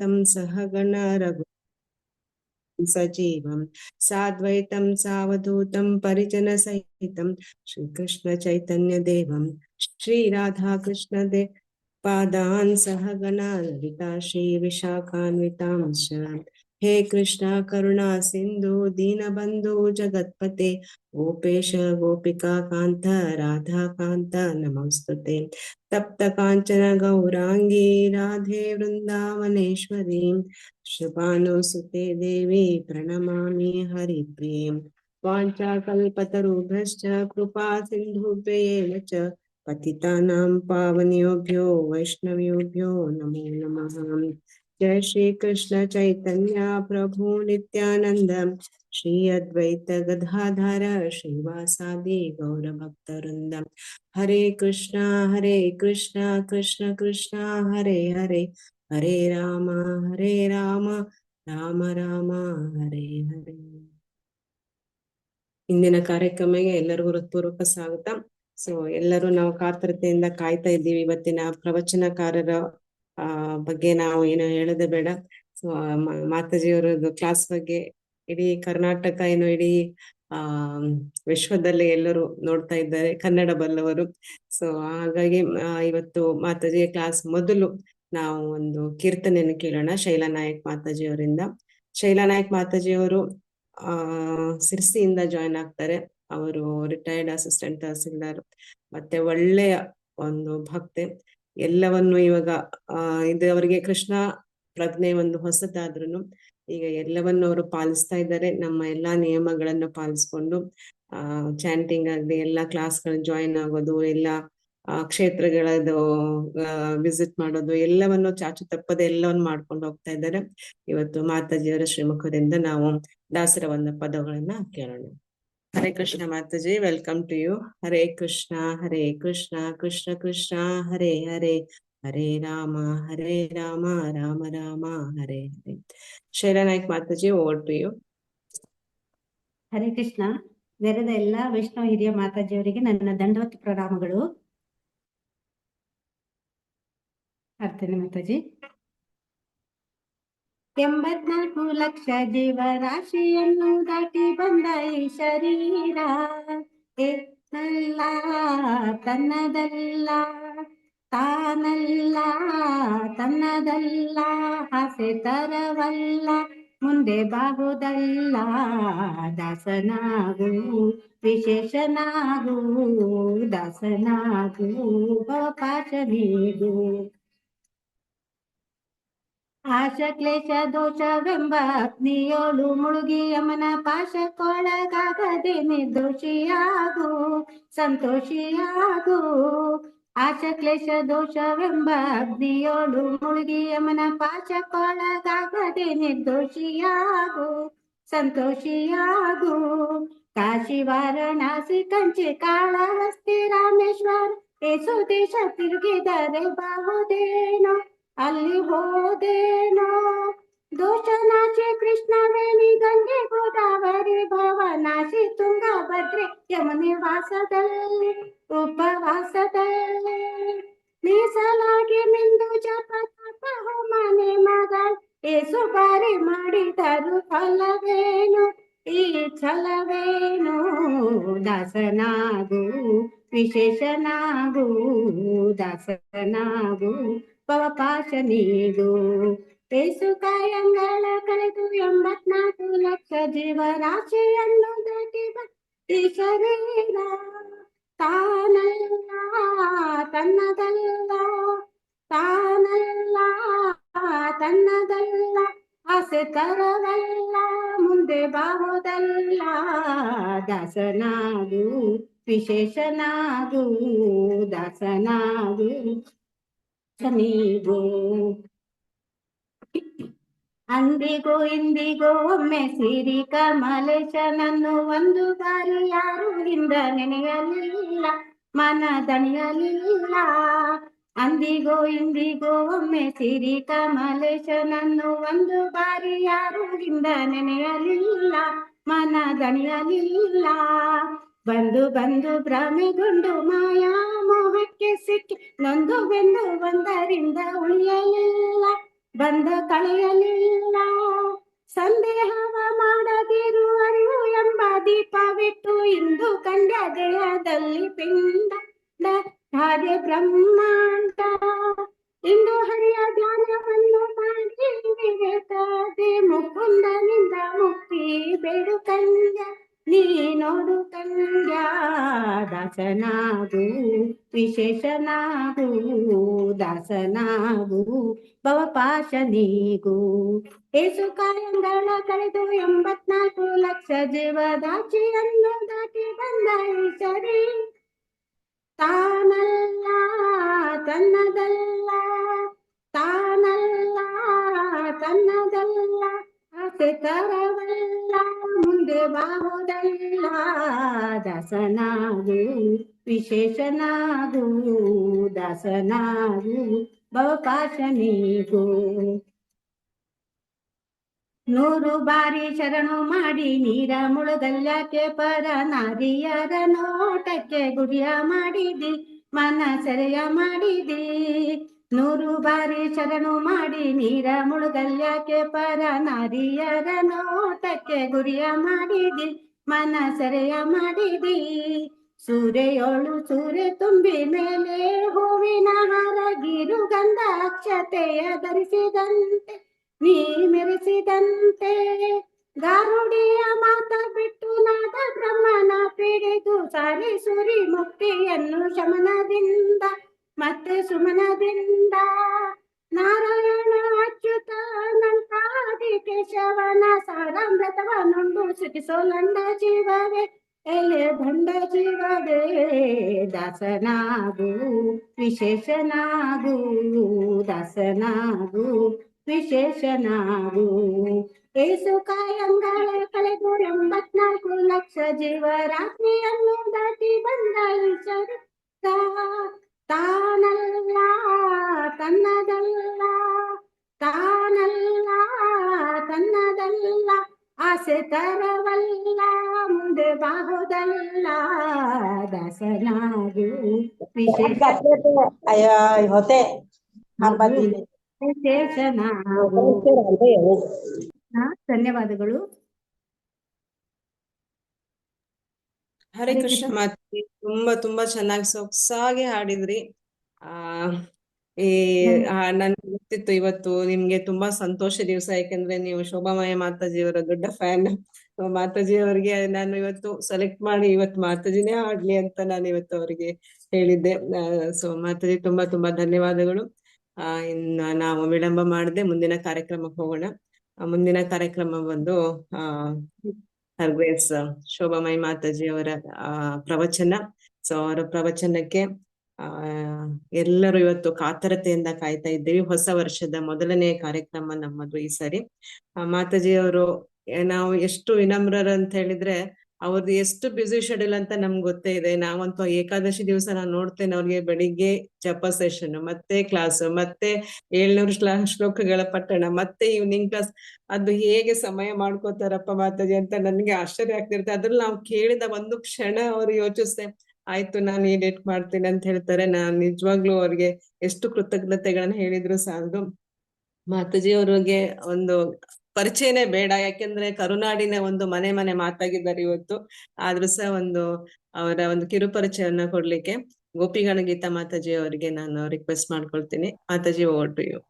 तं सहगण रघु सजीवं साद्वैतं सावधूतं परिजनसहितं श्रीकृष्ण चैतन्य देवं श्रीराधा कृष्ण देव पादान् सहगणा ललिता श्री विशाखान्वितांश्च हे कृष्णा करुणा सिन्धु दीनबन्धु जगत्पते गोपेश गोपिका कान्त राधा कान्त नमोस्तुते तप्त काञ्चन गौरांगी राधे वृन्दावनेश्वरी शुभानुसुते देवी प्रणमामि हरिप्रिये वाञ्छाकल्पतरुभ्यश्च कृपा सिन्धुभ्येव च पतितानां पावनेभ्यो वैष्णवेभ्यो नमो नमः। जय श्री कृष्ण चैतन्य प्रभु नित्यानंद श्री अद्वैत गदाधर श्रीवासादि गौर भक्तवृंद हरे कृष्णा कृष्ण कृष्णा हरे हरे हरे राम राम राम ಹರೇ ಹರೇ. ಇಂದಿನ ಕಾರ್ಯಕ್ರಮಕ್ಕೆ ಎಲ್ಲರಿಗೂ ಹೃತ್ಪೂರ್ವಕ ಸ್ವಾಗತ. ಸೊ ಎಲ್ಲರೂ ನಾವು ಕಾತರತೆಯಿಂದ ಕಾಯ್ತಾ ಇದ್ದೀವಿ. ಇವತ್ತಿನ ಪ್ರವಚನಕಾರರ ಬಗ್ಗೆ ನಾವು ಏನು ಹೇಳೋದೇ ಬೇಡ. ಸೊ ಮಾತಾಜಿಯವರದ್ದು ಕ್ಲಾಸ್ ಬಗ್ಗೆ ಇಡೀ ಕರ್ನಾಟಕ ಏನು ಇಡೀ ವಿಶ್ವದಲ್ಲಿ ಎಲ್ಲರೂ ನೋಡ್ತಾ ಇದ್ದಾರೆ, ಕನ್ನಡ ಬಲ್ಲವರು. ಸೊ ಹಾಗಾಗಿ ಇವತ್ತು ಮಾತಾಜಿಯ ಕ್ಲಾಸ್ ಮೊದಲು ನಾವು ಒಂದು ಕೀರ್ತನೆಯನ್ನು ಕೇಳೋಣ ಶೈಲಾ ನಾಯಕ್ ಮಾತಾಜಿಯವರಿಂದ. ಶೈಲಾ ನಾಯಕ್ ಮಾತಾಜಿಯವರು ಸಿರ್ಸಿಯಿಂದ ಜಾಯ್ನ್ ಆಗ್ತಾರೆ. ಅವರು ರಿಟೈರ್ಡ್ ಅಸಿಸ್ಟೆಂಟ್ ತಹಸೀಲ್ದಾರ್, ಮತ್ತೆ ಒಳ್ಳೆಯ ಒಂದು ಭಕ್ತೆ. ಎಲ್ಲವನ್ನು ಇವಾಗ ಇದು ಅವರಿಗೆ ಕೃಷ್ಣ ಪ್ರಜ್ಞೆ ಒಂದು ಹೊಸತಾದ್ರೂ ಈಗ ಎಲ್ಲವನ್ನು ಅವರು ಪಾಲಿಸ್ತಾ ಇದ್ದಾರೆ. ನಮ್ಮ ಎಲ್ಲಾ ನಿಯಮಗಳನ್ನು ಪಾಲಿಸ್ಕೊಂಡು ಚಾಂಟಿಂಗ್ ಆಗಲಿ, ಎಲ್ಲಾ ಕ್ಲಾಸ್ಗಳು ಜಾಯಿನ್ ಆಗೋದು, ಎಲ್ಲಾ ಕ್ಷೇತ್ರಗಳದ್ದು ವಿಸಿಟ್ ಮಾಡೋದು, ಎಲ್ಲವನ್ನು ಚಾಚು ತಪ್ಪದೆ ಎಲ್ಲವನ್ನು ಮಾಡ್ಕೊಂಡು ಹೋಗ್ತಾ ಇದ್ದಾರೆ. ಇವತ್ತು ಮಾತಾಜಿಯವರ ಶ್ರೀಮುಖದಿಂದ ನಾವು ದಾಸರ ಒಂದು ಪದಗಳನ್ನ ಕೇಳೋಣ. Hare Krishna Mataji, welcome to you. Hare Krishna Krishna Krishna Hare Hare Hare Rama Rama Rama Hare Hare. Shaila Naik Mataji, over to you. Hare Krishna. ನೆರೆದ ಎಲ್ಲಾ ವೈಷ್ಣವ ಹಿರಿಯ ಮಾತಾಜಿಯವರಿಗೆ ನನ್ನ ದಂಡವತ್ ಪ್ರಣಾಮಗಳು. ಅರ್ಥನೆ ಮಾತಾಜಿ. 84 ಲಕ್ಷ ಜೀವರಾಶಿಯನ್ನು ದಾಟಿ ಬಂದ ಈ ಶರೀರ ಏನಲ್ಲ ತನ್ನದಲ್ಲ, ತಾನಲ್ಲ ತನ್ನದಲ್ಲ, ಆಸೆ ತರವಲ್ಲ, ಮುಂದೆ ಬಾಹುದಲ್ಲ. ದಾಸನಾಗು ವಿಶೇಷನಾಗು, ದಾಸನಾಗು ಭವಪಾಶ ನೀಡು. ಆಶ ಕ್ಲೇಶ ದೋಷವೆಂಬ ಅಗ್ನಿಯೋಳು ಮುಳುಗಿ ಯಮನ ಪಾಶಕ್ಕೊಳಗಾಗದೆ ನಿರ್ದೋಷಿಯಾಗು, ಸಂತೋಷಿಯಾಗು. ಆಶ ಕ್ಲೇಶ ದೋಷವೆಂಬ ಅಗ್ನಿಯೋಳು ಮುಳುಗಿ ಯಮನ ಪಾಶಕ್ಕೊಳಗಾಗದೆ ನಿರ್ದೋಷಿಯಾಗು, ಸಂತೋಷಿಯಾಗು. ಕಾಶಿ ವಾರಣಾಸಿ ಕಂಚಿ ಕಾಳಹಸ್ತಿ ರಾಮೇಶ್ವರ ಏಸು ದೇಶ ತಿರುಗಿದರೆ ಬಹುದೇನೋ ಅಲ್ಲಿ ಹೋದೇನೋ. ದೋಷನಾಶಿ ಕೃಷ್ಣವೇಣಿ ಗಂಗೆ ಗೋದಾವರಿ ಭವನಾಶಿ ತುಂಗಭದ್ರೆ ಯಮುನೆ ವಾಸದಲ್ಲಿ ಉಪವಾಸದಲ್ಲಿ ಮೀಸಲಾಗಿ ಮಿಂದು ಜಪ ತಪ ಹೋಮನೆ ಮಗಳ ಏಸು ಬಾರಿ ಮಾಡಿದರು ಫಲವೇನು ಈ ಛಲವೇನು. ದಾಸನಾಗು ವಿಶೇಷನಾಗು, ದಾಸನಾಗು ಭವಪಾಶ ನೀಡು. ಏಸು ಕಾಯಂಗಳ ಕಳೆದು 84 ಲಕ್ಷ ಜೀವರಾಶಿಯನ್ನು ದಾಟಿ ಈ ಶರೀರ ತಾನಲ್ಲ ತನ್ನದಲ್ಲ, ತಾನಲ್ಲ ತನ್ನದಲ್ಲ, ಆಸೆ ತರವಲ್ಲ, ಮುಂದೆ ಬಾಹುದಲ್ಲ. ದಾಸನಾಗು ವಿಶೇಷನಾಗು, ದಾಸನಾಗು ನೀಗು. ಅಂದಿಗೋ ಇಂದಿಗೋ ಒಮ್ಮೆ ಸಿರಿ ಕಮಲೇಶನನ್ನು ಒಂದು ಬಾರಿ ಯಾರು ಹಿಂದ ನೆನೆಯಲಿಲ್ಲ, ಮನ ದಣಿಯಲಿಲ್ಲ. ಅಂದಿಗೋ ಇಂದಿಗೋ ಒಮ್ಮೆ ಸಿರಿ ಕಮಲೇಶನನ್ನು ಒಂದು ಬಾರಿ ಯಾರು ಹಿಂದ ನೆನೆಯಲಿಲ್ಲ, ಮನ ದಣಿಯಲಿಲ್ಲ. ಬಂದು ಬಂದು ಭ್ರಮೆಗೊಂಡು ಮಾಯಾ ಮೋಹಕ್ಕೆ ಸಿಕ್ಕಿ ನೊಂದು ಬೆಂದು ಒಂದರಿಂದ ಉಳಿಯಲಿಲ್ಲ, ಬಂದ ಕಳೆಯಲಿಲ್ಲ. ಸಂದೇಹವ ಮಾಡದಿರು ಅರಿವು ಎಂಬ ದೀಪವಿಟ್ಟು ಇಂದು ಕಂಡ ದೇಹದಲ್ಲಿ ಪಿಂಡ ಹಾಗೆ ಬ್ರಹ್ಮಾಂಡ. ಇಂದು ಹರಿಯ ಧ್ಯಾನವನ್ನು ಮಾಡಿ ವಿವೇಕದೆ ಮುಕುಂದನಿಂದ ಮುಕ್ತಿ ಬೇಡು ಕಂಡ. ನೀ ನೋಡು ಕಂಡ್ಯ ದಾಸನಾಗು ವಿಶೇಷನಾಗು ದಾಸನಾಗು ಭವಪಾಶ ನೀಗು. ಏಸು ಕಾಯಂಗಳ ಕಳೆದು 84 ಲಕ್ಷ ಜೀವದಾಚಿಯನ್ನು ದಾಟಿ ಬಂದ ಈಶರಿ. ತಾನಲ್ಲ ತನ್ನದಲ್ಲ, ತಾನಲ್ಲ ತನ್ನದಲ್ಲ, ಆಸೆ ತರವಲ್ಲ, ಮುಂದೆ ಬಾಹುದಲ್ಲ. ದಾಸನಾಗು ವಿಶೇಷನಾಗು ದಾಸನಾಗು ಭವಪಾಶ ನೀಗು. 100 ಬಾರಿ ಶರಣು ಮಾಡಿ ನೀರ ಮುಳುಗಲ್ಯಾಕೆ ಪರ ನಾರಿಯರ ನೋಟಕ್ಕೆ ಗುಡಿಯ ಮಾಡಿದಿ ಮನ ಸೆರೆಯ ಮಾಡಿದಿ. 100 ಬಾರಿ ಶರಣು ಮಾಡಿ ನೀರ ಮುಳುಗಲ್ಯಾಕೆ ಪರ ನಾರಿಯರ ನೋಟಕ್ಕೆ ಗುರಿಯ ಮಾಡಿದಿ ಮನ ಸೆರೆಯ ಮಾಡಿದಿ. ಸೂರೆಯೋಳು ಸೂರೆ ತುಂಬಿ ಮೇಲೆ ಹೂವಿನ ಹಾರಗಿರು ಗಂಧ ಅಕ್ಷತೆಯ ಧರಿಸಿದಂತೆ ನೀ ಮೆರೆಸಿದಂತೆ. ಗಾರುಡಿಯ ಮಾತ ಬಿಟ್ಟು ನಾದ ಬ್ರಹ್ಮನ ಪಿಡಿದು ಸಾರಿ ಸುರಿ ಮುಕ್ತಿಯನ್ನು ಶಮನದಿಂದ ಮತ್ತೆ ಸುಮನದಿಂದ. ನಾರಾಯಣ ಅಚ್ಯುತ ನಂತಾದಿ ಕೇಶವನ ಸಾರಾಮೃತವ ನುಂಡು ಸುಖಿಸೋಲಂಡ ಜೀವವೇ ಎಲೆ ಭಂಡ ಜೀವವೇ. ದಾಸನಾಗು ವಿಶೇಷನಾಗು ದಾಸನಾಗು ವಿಶೇಷನಾಗು. ಏಸು ಕಾಯಂಗಳ ಕಳೆದು 84 ಲಕ್ಷ ಜೀವರಾತ್ರಿಯನ್ನು ದಾಟಿ ಬಂದ ಈಶ್ವರ. ತಾನಲ್ಲ ತನ್ನದಲ್ಲ, ತಾನಲ್ಲ ತನ್ನದಲ್ಲ, ಆಸೆ ತರವಲ್ಲ, ಮುಂದೆ ಬಾಹುದಲ್ಲ. ದಾಸನಾಗು ವಿಶೇಷ होते ವಿಶೇಷನಾಗು. ಧನ್ಯವಾದಗಳು. ಹರೇ ಕೃಷ್ಣ ಮಾತಾಜಿ, ತುಂಬಾ ಚೆನ್ನಾಗಿ ಸೊಗಸಾಗಿ ಹಾಡಿದ್ರಿ. ಆ ಈ ನನ್ಗೆ ಗೊತ್ತಿತ್ತು ಇವತ್ತು ನಿಮ್ಗೆ ತುಂಬಾ ಸಂತೋಷ ದಿವಸ, ಯಾಕಂದ್ರೆ ನೀವು ಶೋಭಾಮಯ ಮಾತಾಜಿಯವರ ದೊಡ್ಡ ಫ್ಯಾನ್. ಮಾತಾಜಿಯವರಿಗೆ ನಾನು ಇವತ್ತು ಸೆಲೆಕ್ಟ್ ಮಾಡಿ ಇವತ್ತು ಮಾತಾಜಿನೇ ಹಾಡ್ಲಿ ಅಂತ ನಾನು ಇವತ್ತು ಅವರಿಗೆ ಹೇಳಿದ್ದೆ. ಸೊ ಮಾತಾಜಿ ತುಂಬಾ ಧನ್ಯವಾದಗಳು. ಇನ್ನು ನಾವು ವಿಳಂಬ ಮಾಡದೆ ಮುಂದಿನ ಕಾರ್ಯಕ್ರಮಕ್ಕೆ ಹೋಗೋಣ. ಮುಂದಿನ ಕಾರ್ಯಕ್ರಮ ಬಂದು ಹರ್ಗ್ರೇಸ್ ಶೋಭಾಮಯಿ ಮಾತಾಜಿ ಅವರ ಪ್ರವಚನ. ಸೊ ಅವರ ಪ್ರವಚನಕ್ಕೆ ಎಲ್ಲರೂ ಇವತ್ತು ಕಾತರತೆಯಿಂದ ಕಾಯ್ತಾ ಇದ್ದೀವಿ. ಹೊಸ ವರ್ಷದ ಮೊದಲನೇ ಕಾರ್ಯಕ್ರಮ ನಮ್ಮದು ಈ ಸರಿ. ಮಾತಾಜಿಯವರು ನಾವು ಎಷ್ಟು ವಿನಮ್ರರು ಅಂತ ಹೇಳಿದ್ರೆ ಅವ್ರದ್ದು ಎಷ್ಟು ಬ್ಯುಸಿ ಶೆಡ್ಯೂಲ್ ಅಂತ ನಮ್ಗೆ ಗೊತ್ತೇ ಇದೆ. ನಾವಂತೂ ಏಕಾದಶಿ ದಿವಸ ನಾನು ನೋಡ್ತೇನೆ ಅವ್ರಿಗೆ ಬೆಳಿಗ್ಗೆ ಜಪ ಸೆಷನ್, ಮತ್ತೆ ಕ್ಲಾಸ್, ಮತ್ತೆ 700 ಶ್ಲೋಕಗಳ ಪಠಣ, ಮತ್ತೆ ಈವ್ನಿಂಗ್ ಕ್ಲಾಸ್. ಅದು ಹೇಗೆ ಸಮಯ ಮಾಡ್ಕೋತಾರಪ್ಪ ಮಾತಾಜಿ ಅಂತ ನನ್ಗೆ ಆಶ್ಚರ್ಯ ಆಗ್ತಿರುತ್ತೆ. ಅದ್ರಲ್ಲಿ ನಾವು ಕೇಳಿದ ಒಂದು ಕ್ಷಣ ಅವ್ರು ಯೋಚಿಸ್ತೆ ಆಯ್ತು ನಾನು ಈ ಡೇಟ್ ಮಾಡ್ತೀನಿ ಅಂತ ಹೇಳ್ತಾರೆ. ನಾನ್ ನಿಜವಾಗ್ಲೂ ಅವ್ರಿಗೆ ಎಷ್ಟು ಕೃತಜ್ಞತೆಗಳನ್ನ ಹೇಳಿದ್ರು ಸಾಲದು. ಮಾತಾಜಿ ಅವ್ರಿಗೆ ಒಂದು ಪರಿಚಯನೇ ಬೇಡ, ಯಾಕೆಂದ್ರೆ ಕರುನಾಡಿನ ಒಂದು ಮನೆ ಮಾತಾಗಿದ್ದಾರೆ ಇವತ್ತು. ಆದ್ರೂ ಸಹ ಅವರ ಒಂದು ಕಿರುಪರಿಚಯವನ್ನ ಕೊಡ್ಲಿಕ್ಕೆ ಗೋಪಿಗಣ ಗೀತಾ ಮಾತಾಜಿ ಅವರಿಗೆ ನಾನು ರಿಕ್ವೆಸ್ಟ್ ಮಾಡ್ಕೊಳ್ತೀನಿ. Mataji, over to you.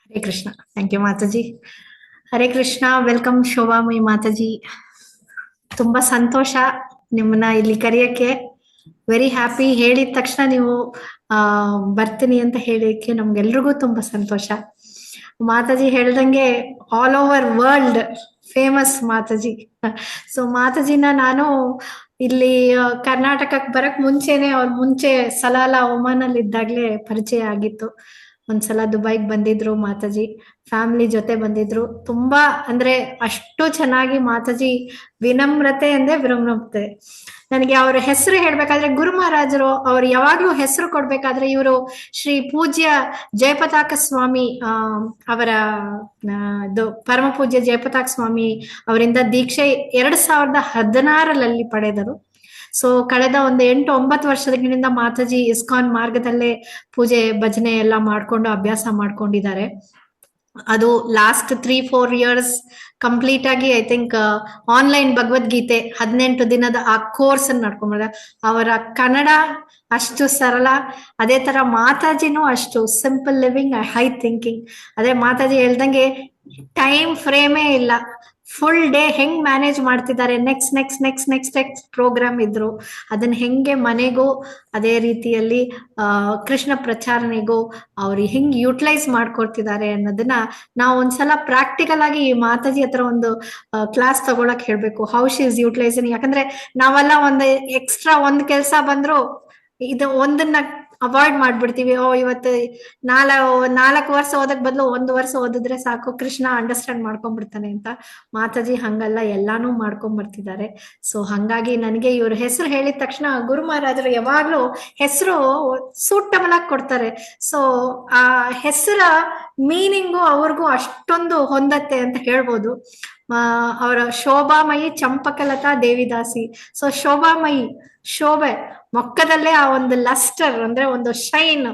Hare Krishna. Thank you Mataji. Hare Krishna. Welcome Shobhamayi Mataji. ತುಂಬಾ ಸಂತೋಷ ನಿಮ್ಮನ್ನ ಇಲ್ಲಿ ಕರೆಯಕ್ಕೆ. Very happy. ಹೇಳಿದ ತಕ್ಷಣ ನೀವು ಬರ್ತೀನಿ ಅಂತ ಹೇಳಿಕ್ಕೆ ನಮ್ಗೆಲ್ರಿಗೂ ತುಂಬಾ ಸಂತೋಷ. ಮಾತಾಜಿ ಹೇಳ್ದಂಗೆ all over world famous Mataji. So ಮಾತಾಜಿನ ನಾನು ಇಲ್ಲಿ ಕರ್ನಾಟಕಕ್ಕೆ ಬರಕ್ ಮುಂಚೆನೆ ಮುಂಚೆ ಸಲಾಲ ಒಮಾನಲ್ಲಿ ಇದ್ದಾಗ್ಲೇ ಪರಿಚಯ ಆಗಿತ್ತು. ಒಂದ್ಸಲ ದುಬೈಗೆ ಬಂದಿದ್ರು ಮಾತಾಜಿ, ಫ್ಯಾಮಿಲಿ ಜೊತೆ ಬಂದಿದ್ರು. ತುಂಬಾ ಅಂದ್ರೆ ಅಷ್ಟು ಚೆನ್ನಾಗಿ ಮಾತಾಜಿ ವಿನಮ್ರತೆ ಅಂದ್ರೆ ವಿನಮ್ರತೆ. ನನಗೆ ಅವ್ರ ಹೆಸರು ಹೇಳ್ಬೇಕಾದ್ರೆ ಗುರು ಮಹಾರಾಜರು ಅವ್ರು ಯಾವಾಗ್ಲೂ ಹೆಸರು ಕೊಡ್ಬೇಕಾದ್ರೆ ಇವರು ಶ್ರೀ ಪೂಜ್ಯ ಜಯಪತಾಕ ಸ್ವಾಮಿ ಅವರ ಪರಮ ಪೂಜ್ಯ ಜಯಪತಾಕ ಸ್ವಾಮಿ ಅವರಿಂದ ದೀಕ್ಷೆ 2016ರಲ್ಲಿ ಪಡೆದರು. ಸೊ ಕಳೆದ ಒಂದು 8-9 ವರ್ಷಗಳಿಂದ ಮಾತಾಜಿ ಇಸ್ಕಾನ್ ಮಾರ್ಗದಲ್ಲೇ ಪೂಜೆ ಭಜನೆ ಎಲ್ಲ ಮಾಡ್ಕೊಂಡು ಅಭ್ಯಾಸ ಮಾಡ್ಕೊಂಡಿದ್ದಾರೆ. ಅದು ಲಾಸ್ಟ್ 3-4 ಇಯರ್ಸ್ ಕಂಪ್ಲೀಟ್ ಆಗಿ ಐ ಥಿಂಕ್ ಆನ್ಲೈನ್ ಭಗವದ್ಗೀತೆ 18 ದಿನದ ಆ ಕೋರ್ಸ್ ನಡ್ಕೊಂಡ್ಬಂದ. ಅವರ ಕನ್ನಡ ಅಷ್ಟು ಸರಳ, ಅದೇ ತರ ಮಾತಾಜಿನೂ ಅಷ್ಟು ಸಿಂಪಲ್ ಲಿವಿಂಗ್, ಹೈ ಥಿಂಕಿಂಗ್. ಅದೇ ಮಾತಾಜಿ ಹೇಳ್ದಂಗೆ ಟೈಮ್ ಫ್ರೇಮೇ ಇಲ್ಲ, ಫುಲ್ ಡೇ ಹೆಂಗ್ ಮ್ಯಾನೇಜ್ ಮಾಡ್ತಿದ್ದಾರೆ. Next next next next next program ಇದ್ರು ಅದನ್ನ ಹೆಂಗೆ ಮನೆಗೂ ಅದೇ ರೀತಿಯಲ್ಲಿ ಕೃಷ್ಣ ಪ್ರಚಾರನೆಗೂ ಅವ್ರು ಹೆಂಗ್ ಯುಟಿಲೈಸ್ ಮಾಡ್ಕೊಡ್ತಿದ್ದಾರೆ ಅನ್ನೋದನ್ನ ನಾವು ಒಂದ್ಸಲ ಪ್ರಾಕ್ಟಿಕಲ್ ಆಗಿ ಈ ಮಾತಾಜಿ ಹತ್ರ ಒಂದು ಕ್ಲಾಸ್ ತಗೊಳಕ್ ಹೇಳ್ಬೇಕು. How she is utilising. ಯಾಕಂದ್ರೆ ನಾವೆಲ್ಲ ಒಂದು ಎಕ್ಸ್ಟ್ರಾ ಒಂದ್ ಕೆಲ್ಸ ಬಂದ್ರು ಇದು ಒಂದನ್ನ ಅವಾಯ್ಡ್ ಮಾಡ್ಬಿಡ್ತೀವಿ. ಇವತ್ತು 4 ವರ್ಷ ಓದಕ್ ಬದಲು 1 ವರ್ಷ ಓದಿದ್ರೆ ಸಾಕು, ಕೃಷ್ಣ ಅಂಡರ್ಸ್ಟ್ಯಾಂಡ್ ಮಾಡ್ಕೊಂಡ್ಬಿಡ್ತಾನೆ ಅಂತ. ಮಾತಾಜಿ ಹಂಗಲ್ಲ, ಎಲ್ಲಾನು ಮಾಡ್ಕೊಂಡ್ ಬರ್ತಿದ್ದಾರೆ. ಸೊ ಹಂಗಾಗಿ ನನಗೆ ಇವ್ರ ಹೆಸರು ಹೇಳಿದ ತಕ್ಷಣ ಗುರು ಮಹಾರಾಜರು ಯಾವಾಗ್ಲೂ ಹೆಸರು ಸೂಟಬಲ್ ಆಗಿ ಕೊಡ್ತಾರೆ. ಸೊ ಆ ಹೆಸರ ಮೀನಿಂಗು ಅವ್ರಿಗೂ ಅಷ್ಟೊಂದು ಹೊಂದತ್ತೆ ಅಂತ ಹೇಳ್ಬೋದು. ಅವರ ಶೋಭಾಮಯಿ ಚಂಪಕಲತಾ ದೇವಿದಾಸಿ. ಸೊ ಶೋಭಾಮಯಿ, ಶೋಭೆ, ಮೊಕ್ಕದಲ್ಲೇ ಆ ಒಂದು ಲಸ್ಟರ್ ಅಂದ್ರೆ ಒಂದು ಶೈನ್,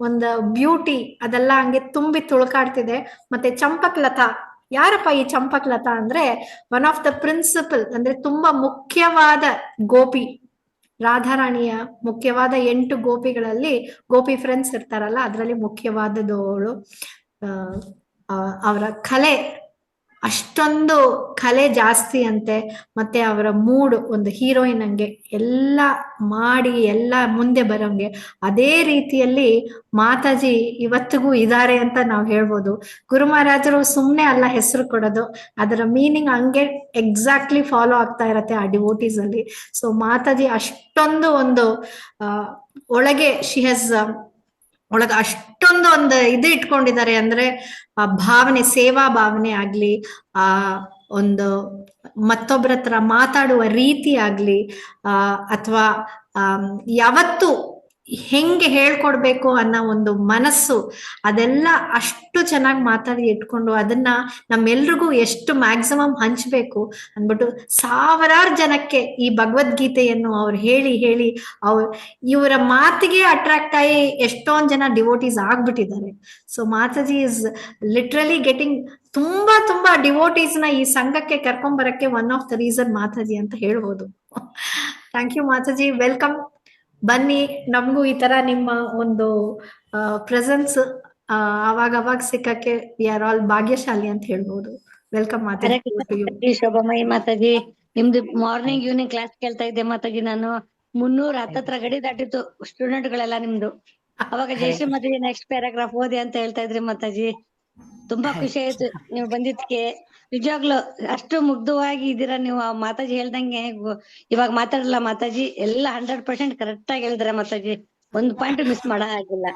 ಒಂದು ಬ್ಯೂಟಿ ಅದೆಲ್ಲ ಹಂಗೆ ತುಂಬಿ ತುಳುಕಾಡ್ತಿದೆ. ಮತ್ತೆ ಚಂಪಕಲತಾ, ಯಾರಪ್ಪ ಈ ಚಂಪಕಲತಾ ಅಂದ್ರೆ ಒನ್ ಆಫ್ ದ ಪ್ರಿನ್ಸಿಪಲ್, ಅಂದ್ರೆ ತುಂಬಾ ಮುಖ್ಯವಾದ ಗೋಪಿ, ರಾಧಾರಾಣಿಯ ಮುಖ್ಯವಾದ 8 ಗೋಪಿಗಳಲ್ಲಿ ಗೋಪಿ ಫ್ರೆಂಡ್ಸ್ ಇರ್ತಾರಲ್ಲ ಅದರಲ್ಲಿ ಮುಖ್ಯವಾದದ್ದು ಅವಳು. ಅವರ ಕಲೆ, ಅಷ್ಟೊಂದು ಕಲೆ ಜಾಸ್ತಿ ಅಂತೆ. ಮತ್ತೆ ಅವರ ಮೂಡ್ ಒಂದು ಹೀರೋಯಿನ್ ಹಂಗೆ ಎಲ್ಲ ಮಾಡಿ ಎಲ್ಲ ಮುಂದೆ ಬರೋಂಗೆ. ಅದೇ ರೀತಿಯಲ್ಲಿ ಮಾತಾಜಿ ಇವತ್ತಿಗೂ ಇದ್ದಾರೆ ಅಂತ ನಾವು ಹೇಳ್ಬೋದು. ಗುರು ಮಹಾರಾಜರು ಸುಮ್ನೆ ಅಲ್ಲ ಹೆಸರು ಕೊಡೋದು, ಅದರ ಮೀನಿಂಗ್ ಹಂಗೆ ಎಕ್ಸಾಕ್ಟ್ಲಿ ಫಾಲೋ ಆಗ್ತಾ ಇರತ್ತೆ ಆ ಡಿವೋಟೀಸ್ ಅಲ್ಲಿ. ಸೊ ಮಾತಾಜಿ ಅಷ್ಟೊಂದು ಒಂದು ಒಳಗೆ ಶಿ ಹ್ಯಾಸ್ ಒಳಗ ಅಷ್ಟೊಂದು ಒಂದು ಇದು ಇಟ್ಕೊಂಡಿದ್ದಾರೆ. ಅಂದ್ರೆ ಆ ಭಾವನೆ, ಸೇವಾ ಭಾವನೆ ಆಗ್ಲಿ, ಆ ಒಂದು ಮತ್ತೊಬ್ಬರ ಹತ್ರ ಮಾತಾಡುವ ರೀತಿ ಆಗ್ಲಿ, ಅಥವಾ ಯಾವತ್ತು ಹೆಂಗೆ ಹೇಳ್ಕೊಡ್ಬೇಕು ಅನ್ನೋ ಒಂದು ಮನಸ್ಸು, ಅದೆಲ್ಲ ಅಷ್ಟು ಚೆನ್ನಾಗಿ ಮಾತಾಡಿ ಇಟ್ಕೊಂಡು ಅದನ್ನ ನಮ್ಮೆಲ್ರಿಗೂ ಎಷ್ಟು ಮ್ಯಾಕ್ಸಿಮಮ್ ಹಂಚ್ಬೇಕು ಅಂದ್ಬಿಟ್ಟು ಸಾವಿರಾರು ಜನಕ್ಕೆ ಈ ಭಗವದ್ಗೀತೆಯನ್ನು ಅವ್ರು ಹೇಳಿ ಹೇಳಿ ಇವರ ಮಾತಿಗೆ ಅಟ್ರಾಕ್ಟ್ ಆಗಿ ಎಷ್ಟೊಂದ್ ಜನ ಡಿವೋಟೀಸ್ ಆಗ್ಬಿಟ್ಟಿದ್ದಾರೆ. So Mataji is literally getting ತುಂಬಾ ತುಂಬಾ ಡಿವೋಟೀಸ್ ನ ಈ ಸಂಘಕ್ಕೆ ಕರ್ಕೊಂಡ್ ಬರಕ್ಕೆ one of the reason Mataji ಅಂತ ಹೇಳ್ಬೋದು. Thank you Mataji, welcome. ಬನ್ನಿ, ನಮಗೂ ಈ ತರ ನಿಮ್ಮ ಒಂದು ಪ್ರೆಸೆನ್ಸ್ ಅವಾಗ ಸಿಕ್ಕಕ್ಕೆ ವಿ ಆರ್ ಆಲ್ ಭಾಗ್ಯಶಾಲಿ ಅಂತ ಹೇಳ್ಬೋದು. ವೆಲ್ಕಮ್ ಮಾತಾಜಿ. ಶೋಭಾಮಯಿ ಮಾತಾಜಿ, ನಿಮ್ದು ಮಾರ್ನಿಂಗ್ ಈವ್ನಿಂಗ್ ಕ್ಲಾಸ್ ಕೇಳ್ತಾ ಇದ್ದೆ ಮಾತಾಜಿ. ನಾನು 300 ಹತ್ತತ್ರ ಗಡಿ ದಾಟಿತ್ತು ಸ್ಟೂಡೆಂಟ್ ಗಳೆಲ್ಲ ನಿಮ್ದು. ಅವಾಗ ಜಯಶ್ರೀ ಮಾತಾಜಿ ನೆಕ್ಸ್ಟ್ ಪ್ಯಾರಾಗ್ರಾಫ್ ಓದಿ ಅಂತ ಹೇಳ್ತಾ ಇದ್ರಿ ಮಾತಾಜಿ. ತುಂಬಾ ಖುಷಿ ಆಯ್ತು ನೀವು ಬಂದಿದ್ಕೆ. ನಿಜವಾಗ್ಲು ಅಷ್ಟು ಮುಗ್ಧವಾಗಿ ಇದ್ದೀರಾ ನೀವು. ಮಾತಾಜಿ ಹೇಳ್ದಂಗೆ ಇವಾಗ ಮಾತಾಡಲ್ಲ ಮಾತಾಜಿ, ಎಲ್ಲ 100% ಕರೆಕ್ಟ್ ಆಗಿ ಹೇಳಿದಾರೆ ಮಾತಾಜಿ. ಒಂದ್ ಪಾಯಿಂಟ್ ಮಿಸ್ ಮಾಡೋ ಆಗಿಲ್ಲ.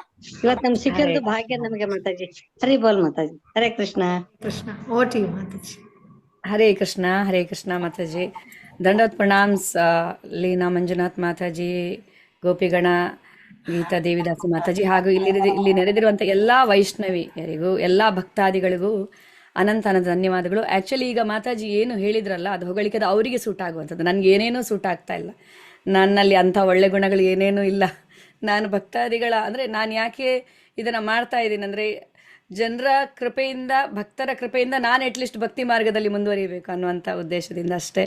ಇವತ್ ನಮ್ಗೆ ಸಿಕ್ಕಿರೋದು ಭಾಗ್ಯ ನಮಗೆ ಮಾತಾಜಿ. ಹರಿ ಬೋಲ್ ಮಾತಾಜಿ. ಹರೇ ಕೃಷ್ಣ. ಕೃಷ್ಣ ಓಟಿ ಮಾತಾಜಿ. ಹರೇ ಕೃಷ್ಣ ಮಾತಾಜಿ. ದಂಡವತ್ ಪ್ರಣಾಮ್ಸ್ ಲೀನಾ ಮಂಜುನಾಥ್ ಮಾತಾಜಿ, ಗೋಪಿಗಣ, ಗೀತಾ ದೇವಿದಾಸಿ ಮಾತಾಜಿ, ಹಾಗೂ ಇಲ್ಲಿ ನೆರೆದಿರುವಂತ ಎಲ್ಲಾ ವೈಷ್ಣವಿಯರಿಗೂ ಎಲ್ಲಾ ಭಕ್ತಾದಿಗಳಿಗೂ ಅನಂತ ಧನ್ಯವಾದಗಳು. ಆಕ್ಚುಲಿ ಈಗ ಮಾತಾಜಿ ಏನು ಹೇಳಿದ್ರಲ್ಲ ಅದು ಹೊಗಳಿಕೆ ಅವರಿಗೆ ಸೂಟ್ ಆಗುವಂಥದ್ದು. ನನ್ಗೆ ಏನೇನೂ ಸೂಟ್ ಆಗ್ತಾ ಇಲ್ಲ, ನನ್ನಲ್ಲಿ ಅಂಥ ಒಳ್ಳೆ ಗುಣಗಳು ಏನೇನೂ ಇಲ್ಲ. ನಾನು ಭಕ್ತಾದಿಗಳ ಅಂದ್ರೆ ನಾನು ಯಾಕೆ ಇದನ್ನ ಮಾಡ್ತಾ ಇದ್ದೀನಿ ಅಂದ್ರೆ ಜನರ ಕೃಪೆಯಿಂದ, ಭಕ್ತರ ಕೃಪೆಯಿಂದ ನಾನು ಅಟ್ಲೀಸ್ಟ್ ಭಕ್ತಿ ಮಾರ್ಗದಲ್ಲಿ ಮುಂದುವರಿಬೇಕು ಅನ್ನುವಂಥ ಉದ್ದೇಶದಿಂದ ಅಷ್ಟೇ.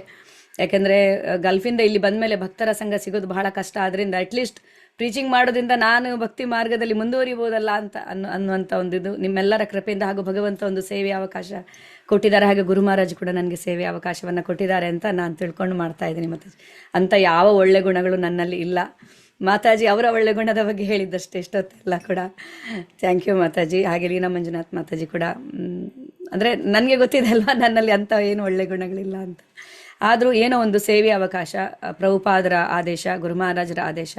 ಯಾಕೆಂದರೆ ಗಲ್ಫಿಂದ ಇಲ್ಲಿ ಬಂದಮೇಲೆ ಭಕ್ತರ ಸಂಘ ಸಿಗೋದು ಬಹಳ ಕಷ್ಟ. ಆದ್ದರಿಂದ ಅಟ್ಲೀಸ್ಟ್ ಪ್ರೀಚಿಂಗ್ ಮಾಡೋದ್ರಿಂದ ನಾನು ಭಕ್ತಿ ಮಾರ್ಗದಲ್ಲಿ ಮುಂದುವರಿಬೋದಲ್ಲ ಅಂತ ಅನ್ನುವಂಥ ಒಂದು ಇದು ನಿಮ್ಮೆಲ್ಲರ ಕೃಪೆಯಿಂದ ಹಾಗೂ ಭಗವಂತ ಒಂದು ಸೇವೆಯ ಅವಕಾಶ ಕೊಟ್ಟಿದ್ದಾರೆ. ಹಾಗೆ ಗುರು ಮಹಾರಾಜ್ ಕೂಡ ನನಗೆ ಸೇವೆಯ ಅವಕಾಶವನ್ನು ಕೊಟ್ಟಿದ್ದಾರೆ ಅಂತ ನಾನು ತಿಳ್ಕೊಂಡು ಮಾಡ್ತಾ ಇದ್ದೀನಿ. ಮಾತಾಜಿ ಅಂತ ಯಾವ ಒಳ್ಳೆ ಗುಣಗಳು ನನ್ನಲ್ಲಿ ಇಲ್ಲ. ಮಾತಾಜಿ ಅವರ ಒಳ್ಳೆ ಗುಣದ ಬಗ್ಗೆ ಹೇಳಿದ್ದಷ್ಟೇ ಇಷ್ಟೊತ್ತೆಲ್ಲ ಕೂಡ. Thank you Mataji. ಹಾಗೆ ಲೀನಾ ಮಂಜುನಾಥ್ ಮಾತಾಜಿ ಕೂಡ ಅಂದರೆ ನನಗೆ ಗೊತ್ತಿದೆ ಅಲ್ವಾ ನನ್ನಲ್ಲಿ ಅಂಥ ಏನು ಒಳ್ಳೆ ಗುಣಗಳಿಲ್ಲ ಅಂತ. ಆದರೂ ಏನೋ ಒಂದು ಸೇವೆಯ ಅವಕಾಶ, ಪ್ರಭುಪಾದರ ಆದೇಶ, ಗುರು ಮಹಾರಾಜರ ಆದೇಶ,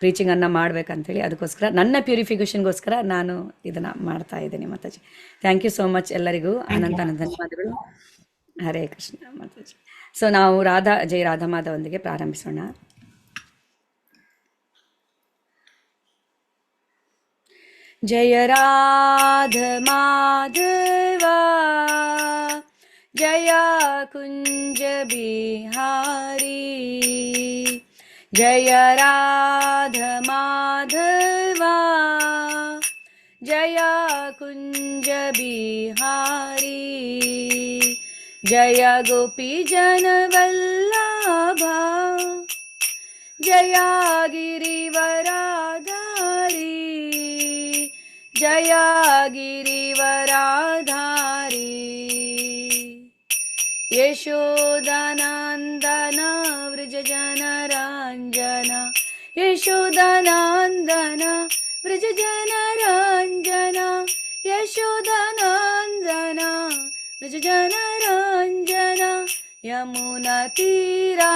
ಪ್ರೀಚಿಂಗನ್ನು ಮಾಡಬೇಕಂತೇಳಿ ಅದಕ್ಕೋಸ್ಕರ ನನ್ನ ಪ್ಯೂರಿಫಿಕೇಷನ್ಗೋಸ್ಕರ ನಾನು ಇದನ್ನು ಮಾಡ್ತಾ ಇದ್ದೀನಿ Mataji. Thank you so much ಎಲ್ಲರಿಗೂ ಅನಂತ ಧನ್ಯವಾದಗಳು. ಹರೇ ಕೃಷ್ಣ ಮಾತಾಜಿ. ಸೊ ನಾವು ಜೈ ರಾಧಾ ಮಾಧವೊಂದಿಗೆ ಪ್ರಾರಂಭಿಸೋಣ. ಜಯ ರಾಧ ಮಾಧವ ಜಯ ಕುಂಜ ಬಿಹಾರಿ, ಜಯ ರಾಧ ಮಾಧವ जय कुंज बिहारी जय गोपी जन वल्लभा जय गिरिवराधारी जय गिरिवराधारी यशोदानंदन व्रज जनरंजन यशोदानंदन व्रज जनरंजन यशोदानंदन व्रज जनरंजन यमुना तीरा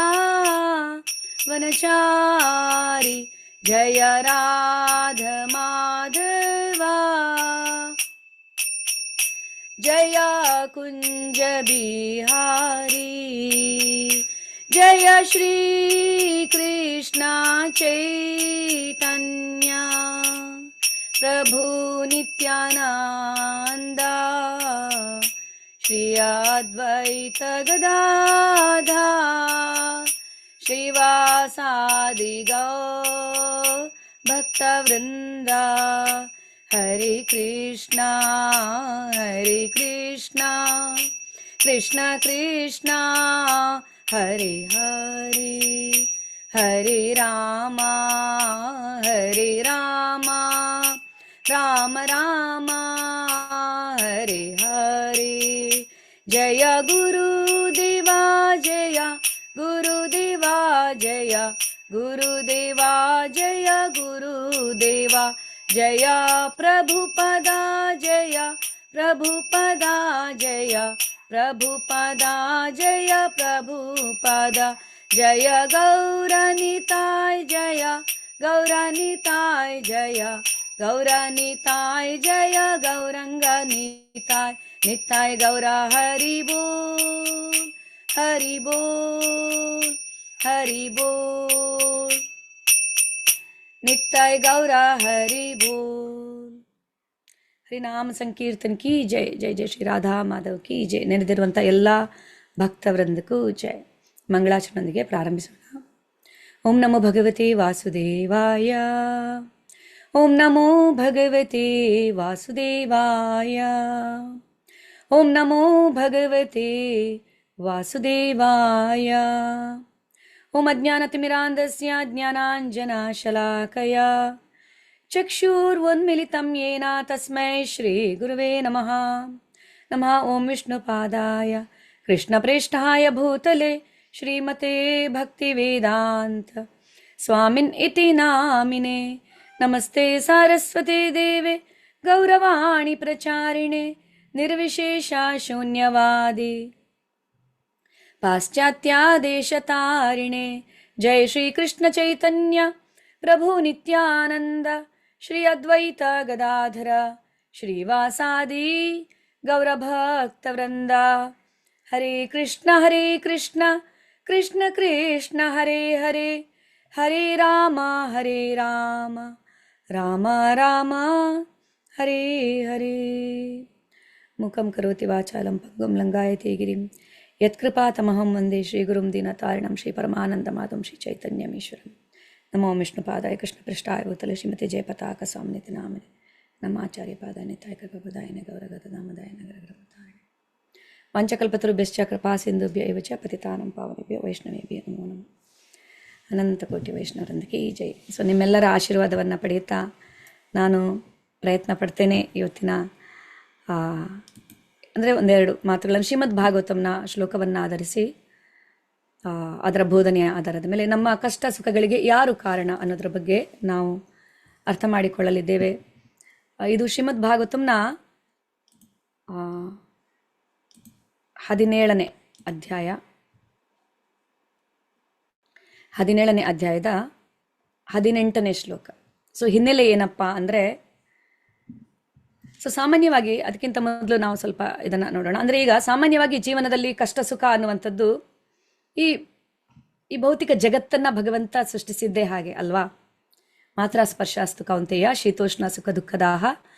वनचारी जय राध माधवा जय कुंज बिहारी जय श्री कृष्ण चैतन्य प्रभु नित्यानंद श्री अद्वैत गदाधर श्रीवासादि गौर भक्तवृंद हरे कृष्णा कृष्ण कृष्णा हरे हरे हरे राम राम राम हरे हरे जय गुरुदेवा जय गुरुदेवा जय गुरुदेवा जय गुरुदेवा जय प्रभुपदा जय प्रभुपदा जय प्रभुपदा जय प्रभुपदा जय गौरनिताय जय गौरनिताय जय गौरनिताय जय गौरंगनिताय निताय गौरा हरि बोल हरि बोल हरि बोल नित्य गौरा हरि बोल ಹರಿನಾಮ ಸಂಕೀರ್ತನ್ ಕಿ ಜೈ ಜೈ ಜೈ ಶ್ರೀ ರಾಧಾ ಮಾಧವ್ ಕಿ ಜೈ. ನೆನೆದಿರುವಂಥ ಎಲ್ಲ ಭಕ್ತವೃಂದಕ್ಕೂ ಜೈ. ಮಂಗಳಾಚರಣೆಯೊಂದಿಗೆ ಪ್ರಾರಂಭಿಸೋಣ. ಓಂ ನಮೋ ಭಗವತೆ ವಾಸುದೇವಾಯ ಓಂ ನಮೋ ಭಗವತೆ ವಾಸುದೇವಾಯ ಓಂ ನಮೋ ಭಗವತೆ ವಾಸುದೇವಾಯ ಓಂ ಅಜ್ಞಾನತಿಮಿರಾಂಧಸ್ಯ ಜ್ಞಾನಾಂಜನಶಲಾಕಯ ಚಕ್ಷುರ್ವನ್ಮಿಲಿತಂ ಯೇನ ತಸ್ಮೈ ಶ್ರೀ ಗುರುವೇ ನಮಃ. ನಮಃ ಓಂ ವಿಷ್ಣುಪಾದಾಯ ಕೃಷ್ಣಪ್ರೇಷ್ಠಾಯ ಭೂತಲೆ ಶ್ರೀಮತೆ ಭಕ್ತಿವೇದಾಂತ ಸ್ವಾಮಿನ್ ಇತಿ ನಾಮಿನೆ. ನಮಸ್ತೆ ಸಾರಸ್ವತೆ ದೇವೆ ಗೌರವಾಣಿ ಪ್ರಚಾರಿಣೆ ನಿರ್ವಿಶೇಷ ಶೂನ್ಯವಾದಿ ಪಾಶ್ಚಾತ್ಯಾದೇಶತಾರಿಣೆ. ಜೈ ಶ್ರೀ ಕೃಷ್ಣ ಚೈತನ್ಯ ಪ್ರಭು ನಿತ್ಯಾನಂದ ಶ್ರೀ ಅದ್ವೈತ ಗದಾಧರ ಶ್ರೀವಾಸಾದಿ ಗೌರಭಕ್ತವೃಂದ. ಹರೇ ಕೃಷ್ಣ ಕೃಷ್ಣ ಕೃಷ್ಣ ಹರೇ ಹರೇ ಹರೇ ರಾಮ ರಾಮ ರಾಮ ಹರೇ ಹರೇ. ಮುಖಂ ಕರೋತಿ ವಾಚಾಲಂ ಪಂಗುಂ ಲಂಘಾಯತೆ ಗಿರಿಂ ಯತ್ಕೃಪಾತಮಹಂ ವಂದೇ ಶ್ರೀಗುರುಂ ದೀನತಾರಿಣಂ ಶ್ರೀ ಪರಮಾನಂದಮಾಧವಂ ಶ್ರೀ ಚೈತನ್ಯಮೀಶ್ವರಂ. ನಮೋ ವಿಷ್ಣುಪಾದಾಯ ಕೃಷ್ಣಪೃಷ್ಠಾಯ ಭೂತಲೆ ಶ್ರೀಮತಿ ಜಯಪತಾಕ ಸ್ವಾಮಿನಿತಿ ನಾಮಿನೆ. ನಮ್ಮ ಆಚಾರ್ಯ ಪಾದಾಯ ನಿತಾಯ ಕೃಪದಾಯನ ಗೌರಗತನಾಮದಾಯ ನಗರಗ್ರಮತಾಯ ಪಂಚಕಲ್ಪತರುಭ್ಯಶ್ಚ ಕೃಪಾ ಸಿಂಧುಭ್ಯ ಇವ ಚ ಪತಿತಾನಂ ಪಾವನೇಭ್ಯ ವೈಷ್ಣವೇಭ್ಯ ನಮೋ ನಮಃ. ಅನಂತ ಕೋಟಿ ವೈಷ್ಣವರೊಂದಿಗೆ ಈ ಜೈ. ಸೊ ನಿಮ್ಮೆಲ್ಲರ ಆಶೀರ್ವಾದವನ್ನು ಪಡೆಯುತ್ತಾ ನಾನು ಪ್ರಯತ್ನ ಪಡ್ತೇನೆ ಇವತ್ತಿನ ಅಂದರೆ ಒಂದೆರಡು ಮಾತುಗಳನ್ನು ಶ್ರೀಮದ್ ಭಾಗವತಂನ ಶ್ಲೋಕವನ್ನು ಆಧರಿಸಿ ಅದರ ಬೋಧನೆಯ ಆಧಾರದ ಮೇಲೆ ನಮ್ಮ ಕಷ್ಟ ಸುಖಗಳಿಗೆ ಯಾರು ಕಾರಣ ಅನ್ನೋದ್ರ ಬಗ್ಗೆ ನಾವು ಅರ್ಥ ಮಾಡಿಕೊಳ್ಳಲಿದ್ದೇವೆ. ಇದು ಶ್ರೀಮದ್ ಭಾಗವತಂನ 17ನೇ ಅಧ್ಯಾಯದ 18ನೇ ಶ್ಲೋಕ. ಸೊ ಹಿನ್ನೆಲೆ ಏನಪ್ಪ ಅಂದರೆ, ಸೊ ಸಾಮಾನ್ಯವಾಗಿ ಅದಕ್ಕಿಂತ ಮೊದಲು ನಾವು ಸ್ವಲ್ಪ ಇದನ್ನು ನೋಡೋಣ. ಅಂದರೆ ಈಗ ಸಾಮಾನ್ಯವಾಗಿ ಜೀವನದಲ್ಲಿ ಕಷ್ಟ ಸುಖ ಅನ್ನುವಂಥದ್ದು ಈ ಭೌತಿಕ ಜಗತ್ತನ್ನು ಭಗವಂತ ಸೃಷ್ಟಿಸಿದ್ದೇ ಹಾಗೆ ಅಲ್ವಾ. ಮಾತ್ರ ಸ್ಪರ್ಶಾಸ್ತು ಕೌಂತೆಯ ಶೀತೋಷ್ಣ ಸುಖ ದುಃಖದಾಹ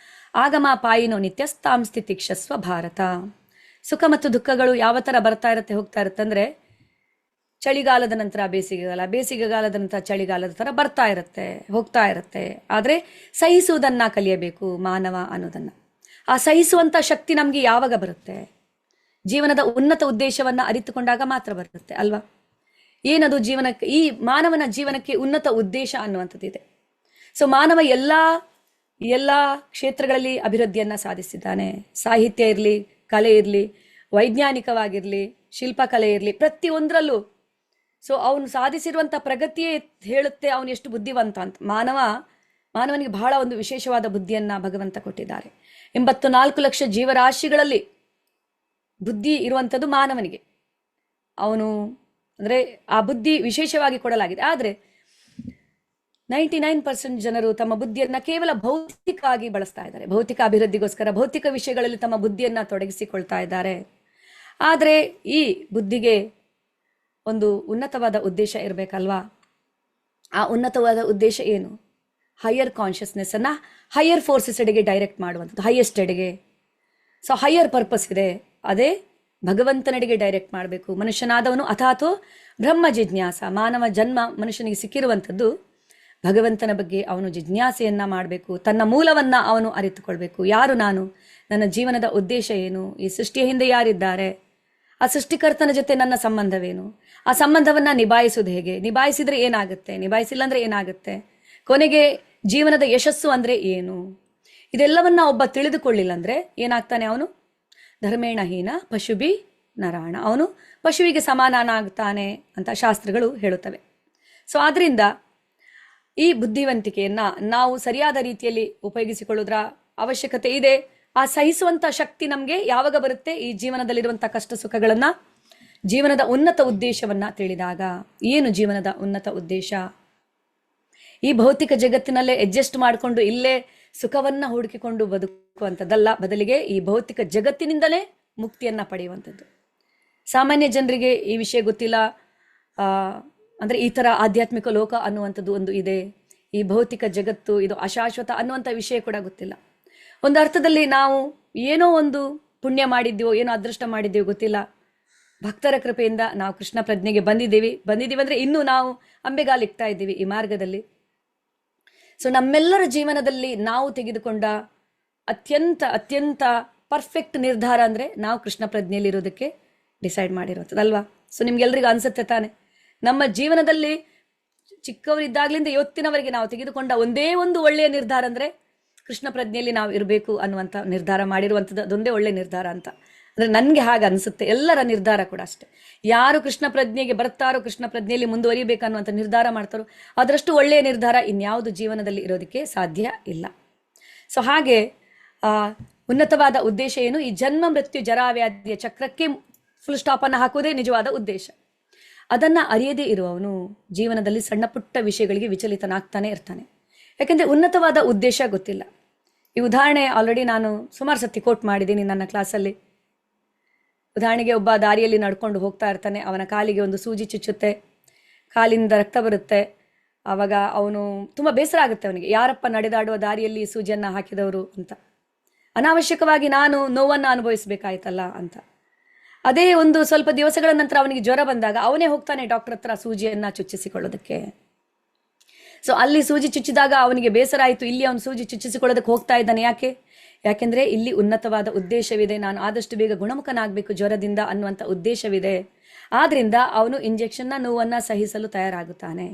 ಆಗಮಾಪಾಯಿನೋ ನಿತ್ಯಸ್ತಾಂ ಸ್ಥಿತಿಕ್ಷಸ್ವ ಭಾರತ. ಸುಖ ಮತ್ತು ದುಃಖಗಳು ಯಾವ ಥರ ಬರ್ತಾ ಇರುತ್ತೆ ಹೋಗ್ತಾ ಇರುತ್ತೆ ಅಂದರೆ, ಚಳಿಗಾಲದ ನಂತರ ಬೇಸಿಗೆಗಾಲ, ಬೇಸಿಗೆಗಾಲದ ನಂತರ ಚಳಿಗಾಲದ ಥರ ಬರ್ತಾ ಇರುತ್ತೆ, ಹೋಗ್ತಾ ಇರುತ್ತೆ. ಆದರೆ ಸಹಿಸುವುದನ್ನ ಕಲಿಯಬೇಕು ಮಾನವ ಅನ್ನೋದನ್ನ. ಆ ಸಹಿಸುವಂತ ಶಕ್ತಿ ನಮ್ಗೆ ಯಾವಾಗ ಬರುತ್ತೆ? ಜೀವನದ ಉನ್ನತ ಉದ್ದೇಶವನ್ನ ಅರಿತುಕೊಂಡಾಗ ಮಾತ್ರ ಬರುತ್ತೆ ಅಲ್ವಾ? ಏನದು ಜೀವನಕ್ಕೆ, ಈ ಮಾನವನ ಜೀವನಕ್ಕೆ ಉನ್ನತ ಉದ್ದೇಶ ಅನ್ನುವಂಥದ್ದಿದೆ. ಸೊ ಮಾನವ ಎಲ್ಲ ಕ್ಷೇತ್ರಗಳಲ್ಲಿ ಅಭಿವೃದ್ಧಿಯನ್ನ ಸಾಧಿಸಿದ್ದಾನೆ. ಸಾಹಿತ್ಯ ಇರಲಿ, ಕಲೆ ಇರಲಿ, ವೈಜ್ಞಾನಿಕವಾಗಿರಲಿ, ಶಿಲ್ಪಕಲೆ ಇರಲಿ, ಪ್ರತಿಯೊಂದರಲ್ಲೂ. ಸೊ ಅವನು ಸಾಧಿಸಿರುವಂಥ ಪ್ರಗತಿಯೇ ಹೇಳುತ್ತೆ ಅವನು ಎಷ್ಟು ಬುದ್ಧಿವಂತ ಅಂತ. ಮಾನವನಿಗೆ ಬಹಳ ಒಂದು ವಿಶೇಷವಾದ ಬುದ್ಧಿಯನ್ನ ಭಗವಂತ ಕೊಟ್ಟಿದ್ದಾರೆ. 84 ಲಕ್ಷ ಜೀವರಾಶಿಗಳಲ್ಲಿ ಬುದ್ಧಿ ಇರುವಂಥದ್ದು ಮಾನವನಿಗೆ. ಅವನು ಅಂದ್ರೆ ಆ ಬುದ್ಧಿ ವಿಶೇಷವಾಗಿ ಕೊಡಲಾಗಿದೆ. ಆದರೆ 99% ಜನರು ತಮ್ಮ ಬುದ್ಧಿಯನ್ನ ಕೇವಲ ಭೌತಿಕವಾಗಿ ಬಳಸ್ತಾ ಇದ್ದಾರೆ. ಭೌತಿಕ ಅಭಿವೃದ್ಧಿಗೋಸ್ಕರ ಭೌತಿಕ ವಿಷಯಗಳಲ್ಲಿ ತಮ್ಮ ಬುದ್ಧಿಯನ್ನ ತೊಡಗಿಸಿಕೊಳ್ತಾ ಇದ್ದಾರೆ. ಆದರೆ ಈ ಬುದ್ಧಿಗೆ ಒಂದು ಉನ್ನತವಾದ ಉದ್ದೇಶ ಇರಬೇಕಲ್ವಾ? ಆ ಉನ್ನತವಾದ ಉದ್ದೇಶ ಏನು? ಹೈಯರ್ ಕಾನ್ಷಿಯಸ್ನೆಸ್ ಅನ್ನ ಹೈಯರ್ ಫೋರ್ಸಸ್ ಎಡೆಗೆ ಡೈರೆಕ್ಟ್ ಮಾಡುವಂಥದ್ದು, ಹೈಯೆಸ್ಟ್ ಎಡೆಗೆ. ಸೊ ಹೈಯರ್ ಪರ್ಪಸ್ ಇದೆ, ಅದೇ ಭಗವಂತನೆಡೆಗೆ ಡೈರೆಕ್ಟ್ ಮಾಡಬೇಕು. ಮನುಷ್ಯನಾದವನು ಅಥಾತೋ ಬ್ರಹ್ಮ ಜಿಜ್ಞಾಸ. ಮಾನವ ಜನ್ಮ ಮನುಷ್ಯನಿಗೆ ಸಿಕ್ಕಿರುವಂಥದ್ದು ಭಗವಂತನ ಬಗ್ಗೆ ಅವನು ಜಿಜ್ಞಾಸೆಯನ್ನ ಮಾಡಬೇಕು. ತನ್ನ ಮೂಲವನ್ನ ಅವನು ಅರಿತುಕೊಳ್ಬೇಕು. ಯಾರು ನಾನು? ನನ್ನ ಜೀವನದ ಉದ್ದೇಶ ಏನು? ಈ ಸೃಷ್ಟಿಯ ಹಿಂದೆ ಯಾರಿದ್ದಾರೆ? ಆ ಸೃಷ್ಟಿಕರ್ತನ ಜೊತೆ ನನ್ನ ಸಂಬಂಧವೇನು? ಆ ಸಂಬಂಧವನ್ನ ನಿಭಾಯಿಸುವುದು ಹೇಗೆ? ನಿಭಾಯಿಸಿದ್ರೆ ಏನಾಗುತ್ತೆ? ನಿಭಾಯಿಸಿಲ್ಲ ಅಂದ್ರೆ ಏನಾಗುತ್ತೆ? ಕೊನೆಗೆ ಜೀವನದ ಯಶಸ್ಸು ಅಂದ್ರೆ ಏನು? ಇದೆಲ್ಲವನ್ನ ಒಬ್ಬ ತಿಳಿದುಕೊಳ್ಳಿಲ್ಲ ಅಂದ್ರೆ ಏನಾಗ್ತಾನೆ? ಅವನು ಧರ್ಮೇಣಹೀನ ಪಶುಭಿ ನರಾಣ, ಅವನು ಪಶುವಿಗೆ ಸಮಾನಾಗ್ತಾನೆ ಅಂತ ಶಾಸ್ತ್ರಗಳು ಹೇಳುತ್ತವೆ. ಸೊ ಆದ್ರಿಂದ ಈ ಬುದ್ಧಿವಂತಿಕೆಯನ್ನ ನಾವು ಸರಿಯಾದ ರೀತಿಯಲ್ಲಿ ಉಪಯೋಗಿಸಿಕೊಳ್ಳುವುದರ ಅವಶ್ಯಕತೆ ಇದೆ. ಆ ಸಹಿಸುವಂತ ಶಕ್ತಿ ನಮ್ಗೆ ಯಾವಾಗ ಬರುತ್ತೆ? ಈ ಜೀವನದಲ್ಲಿರುವಂತಹ ಕಷ್ಟ ಸುಖಗಳನ್ನ, ಜೀವನದ ಉನ್ನತ ಉದ್ದೇಶವನ್ನ ತಿಳಿದಾಗ. ಏನು ಜೀವನದ ಉನ್ನತ ಉದ್ದೇಶ? ಈ ಭೌತಿಕ ಜಗತ್ತಿನಲ್ಲೇ ಅಡ್ಜಸ್ಟ್ ಮಾಡಿಕೊಂಡು ಇಲ್ಲೇ ಸುಖವನ್ನ ಹುಡುಕಿಕೊಂಡು ಬದುಕುವಂಥದ್ದಲ್ಲ, ಬದಲಿಗೆ ಈ ಭೌತಿಕ ಜಗತ್ತಿನಿಂದಲೇ ಮುಕ್ತಿಯನ್ನ ಪಡೆಯುವಂಥದ್ದು. ಸಾಮಾನ್ಯ ಜನರಿಗೆ ಈ ವಿಷಯ ಗೊತ್ತಿಲ್ಲ. ಅಂದ್ರೆ ಈ ತರ ಆಧ್ಯಾತ್ಮಿಕ ಲೋಕ ಅನ್ನುವಂಥದ್ದು ಒಂದು ಇದೆ, ಈ ಭೌತಿಕ ಜಗತ್ತು ಇದು ಅಶಾಶ್ವತ ಅನ್ನುವಂಥ ವಿಷಯ ಕೂಡ ಗೊತ್ತಿಲ್ಲ. ಒಂದು ಅರ್ಥದಲ್ಲಿ ನಾವು ಏನೋ ಒಂದು ಪುಣ್ಯ ಮಾಡಿದ್ದೀವೋ, ಏನೋ ಅದೃಷ್ಟ ಮಾಡಿದ್ದೀವೋ ಗೊತ್ತಿಲ್ಲ. ಭಕ್ತರ ಕೃಪೆಯಿಂದ ನಾವು ಕೃಷ್ಣ ಪ್ರಜ್ಞೆಗೆ ಬಂದಿದ್ದೀವಿ ಅಂದ್ರೆ ಇನ್ನೂ ನಾವು ಅಂಬೆಗಾಲಿಕ್ತಾ ಇದ್ದೀವಿ ಈ ಮಾರ್ಗದಲ್ಲಿ. ಸೊ ನಮ್ಮೆಲ್ಲರ ಜೀವನದಲ್ಲಿ ನಾವು ತೆಗೆದುಕೊಂಡ ಅತ್ಯಂತ ಪರ್ಫೆಕ್ಟ್ ನಿರ್ಧಾರ ಅಂದ್ರೆ ನಾವು ಕೃಷ್ಣ ಪ್ರಜ್ಞೆಯಲ್ಲಿ ಇರೋದಕ್ಕೆ ಡಿಸೈಡ್ ಮಾಡಿರೋದು ಅಲ್ವಾ? ಸೊ ನಿಮ್ಗೆಲ್ರಿಗೂ ಅನ್ಸುತ್ತೆ ತಾನೆ, ನಮ್ಮ ಜೀವನದಲ್ಲಿ ಚಿಕ್ಕವರಿದ್ದಾಗ್ಲಿಂದ ಇವತ್ತಿನವರೆಗೆ ನಾವು ತೆಗೆದುಕೊಂಡ ಒಂದೇ ಒಂದು ಒಳ್ಳೆಯ ನಿರ್ಧಾರ ಅಂದ್ರೆ ಕೃಷ್ಣ ಪ್ರಜ್ಞೆಯಲ್ಲಿ ನಾವು ಇರಬೇಕು ಅನ್ನುವಂಥ ನಿರ್ಧಾರ ಮಾಡಿರುವಂಥದ್ದು. ಅದೊಂದೇ ಒಳ್ಳೆ ನಿರ್ಧಾರ ಅಂತ ಅಂದ್ರೆ ನನ್ಗೆ ಹಾಗೆ ಅನ್ಸುತ್ತೆ. ಎಲ್ಲರ ನಿರ್ಧಾರ ಕೂಡ ಅಷ್ಟೇ. ಯಾರು ಕೃಷ್ಣ ಪ್ರಜ್ಞೆಗೆ ಬರ್ತಾರೋ, ಕೃಷ್ಣ ಪ್ರಜ್ಞೆಯಲ್ಲಿ ಮುಂದುವರಿಬೇಕನ್ನುವಂಥ ನಿರ್ಧಾರ ಮಾಡ್ತಾರೋ, ಅದರಷ್ಟು ಒಳ್ಳೆಯ ನಿರ್ಧಾರ ಇನ್ಯಾವುದು ಜೀವನದಲ್ಲಿ ಇರೋದಕ್ಕೆ ಸಾಧ್ಯ ಇಲ್ಲ. ಸೊ ಹಾಗೆ ಉನ್ನತವಾದ ಉದ್ದೇಶ ಏನು? ಈ ಜನ್ಮ ಮೃತ್ಯು ಜರಾವ್ಯಾಧಿಯ ಚಕ್ರಕ್ಕೆ ಫುಲ್ ಸ್ಟಾಪ್ ಅನ್ನು ಹಾಕುವುದೇ ನಿಜವಾದ ಉದ್ದೇಶ. ಅದನ್ನ ಅರಿಯದೇ ಇರುವವನು ಜೀವನದಲ್ಲಿ ಸಣ್ಣ ಪುಟ್ಟ ವಿಷಯಗಳಿಗೆ ವಿಚಲಿತನಾಗ್ತಾನೆ ಇರ್ತಾನೆ. ಯಾಕೆಂದ್ರೆ ಉನ್ನತವಾದ ಉದ್ದೇಶ ಗೊತ್ತಿಲ್ಲ. ಈ ಉದಾಹರಣೆ ಆಲ್ರೆಡಿ ನಾನು ಸುಮಾರು ಸತಿ ಕೋಟ್ ಮಾಡಿದ್ದೀನಿ ನನ್ನ ಕ್ಲಾಸಲ್ಲಿ. ಉದಾಹರಣೆಗೆ, ಒಬ್ಬ ದಾರಿಯಲ್ಲಿ ನಡ್ಕೊಂಡು ಹೋಗ್ತಾ ಇರ್ತಾನೆ, ಅವನ ಕಾಲಿಗೆ ಒಂದು ಸೂಜಿ ಚುಚ್ಚುತ್ತೆ, ಕಾಲಿಂದ ರಕ್ತ ಬರುತ್ತೆ. ಆವಾಗ ಅವನು ತುಂಬ ಬೇಸರ ಆಗುತ್ತೆ ಅವನಿಗೆ, ಯಾರಪ್ಪ ನಡೆದಾಡುವ ದಾರಿಯಲ್ಲಿ ಈ ಸೂಜಿಯನ್ನು ಹಾಕಿದವರು ಅಂತ. ಅನಾವಶ್ಯಕವಾಗಿ ನಾನು ನೋವನ್ನು ಅನುಭವಿಸಬೇಕಾಯ್ತಲ್ಲ ಅಂತ. ಅದೇ ಒಂದು ಸ್ವಲ್ಪ ದಿವಸಗಳ ನಂತರ ಅವನಿಗೆ ಜ್ವರ ಬಂದಾಗ ಅವನೇ ಹೋಗ್ತಾನೆ ಡಾಕ್ಟರ್ ಹತ್ರ ಸೂಜಿಯನ್ನ ಚುಚ್ಚಿಸಿಕೊಳ್ಳೋದಕ್ಕೆ. ಸೊ ಅಲ್ಲಿ ಸೂಜಿ ಚುಚ್ಚಿದಾಗ ಅವನಿಗೆ ಬೇಸರ ಆಯಿತು, ಇಲ್ಲಿ ಅವನು ಸೂಜಿ ಚುಚ್ಚಿಸಿಕೊಳ್ಳೋದಕ್ಕೆ ಹೋಗ್ತಾ ಇದ್ದಾನೆ. ಯಾಕೆಂದ್ರೆ ಇಲ್ಲಿ ಉನ್ನತವಾದ ಉದ್ದೇಶವಿದೆ, ನಾನು ಆದಷ್ಟು ಬೇಗ ಗುಣಮುಖನಾಗಬೇಕು ಜ್ವರದಿಂದ ಅನ್ನುವಂಥ ಉದ್ದೇಶವಿದೆ. ಆದ್ರಿಂದ ಅವನು ಇಂಜೆಕ್ಷನ್ನ ನೋವನ್ನ ಸಹಿಸಲು ತಯಾರಾಗುತ್ತಾನೆ.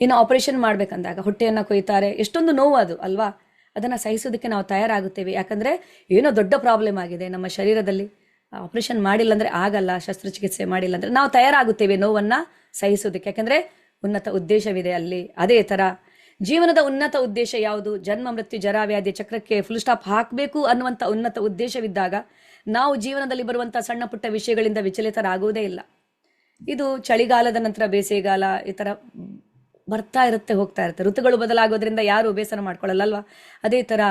ಇನ್ನು ಆಪರೇಷನ್ ಮಾಡ್ಬೇಕಂದಾಗ ಹೊಟ್ಟೆಯನ್ನ ಕೊಯ್ತಾರೆ, ಎಷ್ಟೊಂದು ನೋವು ಅದು ಅಲ್ವಾ? ಅದನ್ನ ಸಹಿಸೋದಕ್ಕೆ ನಾವು ತಯಾರಾಗುತ್ತೇವೆ. ಯಾಕಂದ್ರೆ ಏನೋ ದೊಡ್ಡ ಪ್ರಾಬ್ಲಮ್ ಆಗಿದೆ ನಮ್ಮ ಶರೀರದಲ್ಲಿ, ಆಪರೇಷನ್ ಮಾಡಿಲ್ಲ ಅಂದ್ರೆ ಆಗಲ್ಲ, ಶಸ್ತ್ರಚಿಕಿತ್ಸೆ ಮಾಡಿಲ್ಲ ಅಂದ್ರೆ ನಾವು ತಯಾರಾಗುತ್ತೇವೆ ನೋವನ್ನ ಸಹಿಸೋದಕ್ಕೆ. ಯಾಕಂದ್ರೆ ಉನ್ನತ ಉದ್ದೇಶವಿದೆ ಅಲ್ಲಿ. ಅದೇ ತರ ಜೀವನದ ಉನ್ನತ ಉದ್ದೇಶ ಯಾವುದು? ಜನ್ಮ ಮೃತ್ಯು ಜರಾವ್ಯಾಧಿಯ ಚಕ್ರಕ್ಕೆ ಫುಲ್ ಸ್ಟಾಪ್ ಹಾಕಬೇಕು ಅನ್ನುವಂಥ ಉನ್ನತ ಉದ್ದೇಶವಿದ್ದಾಗ ನಾವು ಜೀವನದಲ್ಲಿ ಬರುವಂತಹ ಸಣ್ಣ ಪುಟ್ಟ ವಿಷಯಗಳಿಂದ ವಿಚಲಿತರಾಗುವುದೇ ಇಲ್ಲ. ಇದು ಚಳಿಗಾಲದ ನಂತರ ಬೇಸಿಗೆಗಾಲ ಈ ತರ ಬರ್ತಾ ಇರುತ್ತೆ, ಹೋಗ್ತಾ ಇರುತ್ತೆ. ಋತುಗಳು ಬದಲಾಗೋದ್ರಿಂದ ಯಾರು ಬೇಸರ ಮಾಡ್ಕೊಳ್ಳಲ್ಲ. ಅದೇ ತರ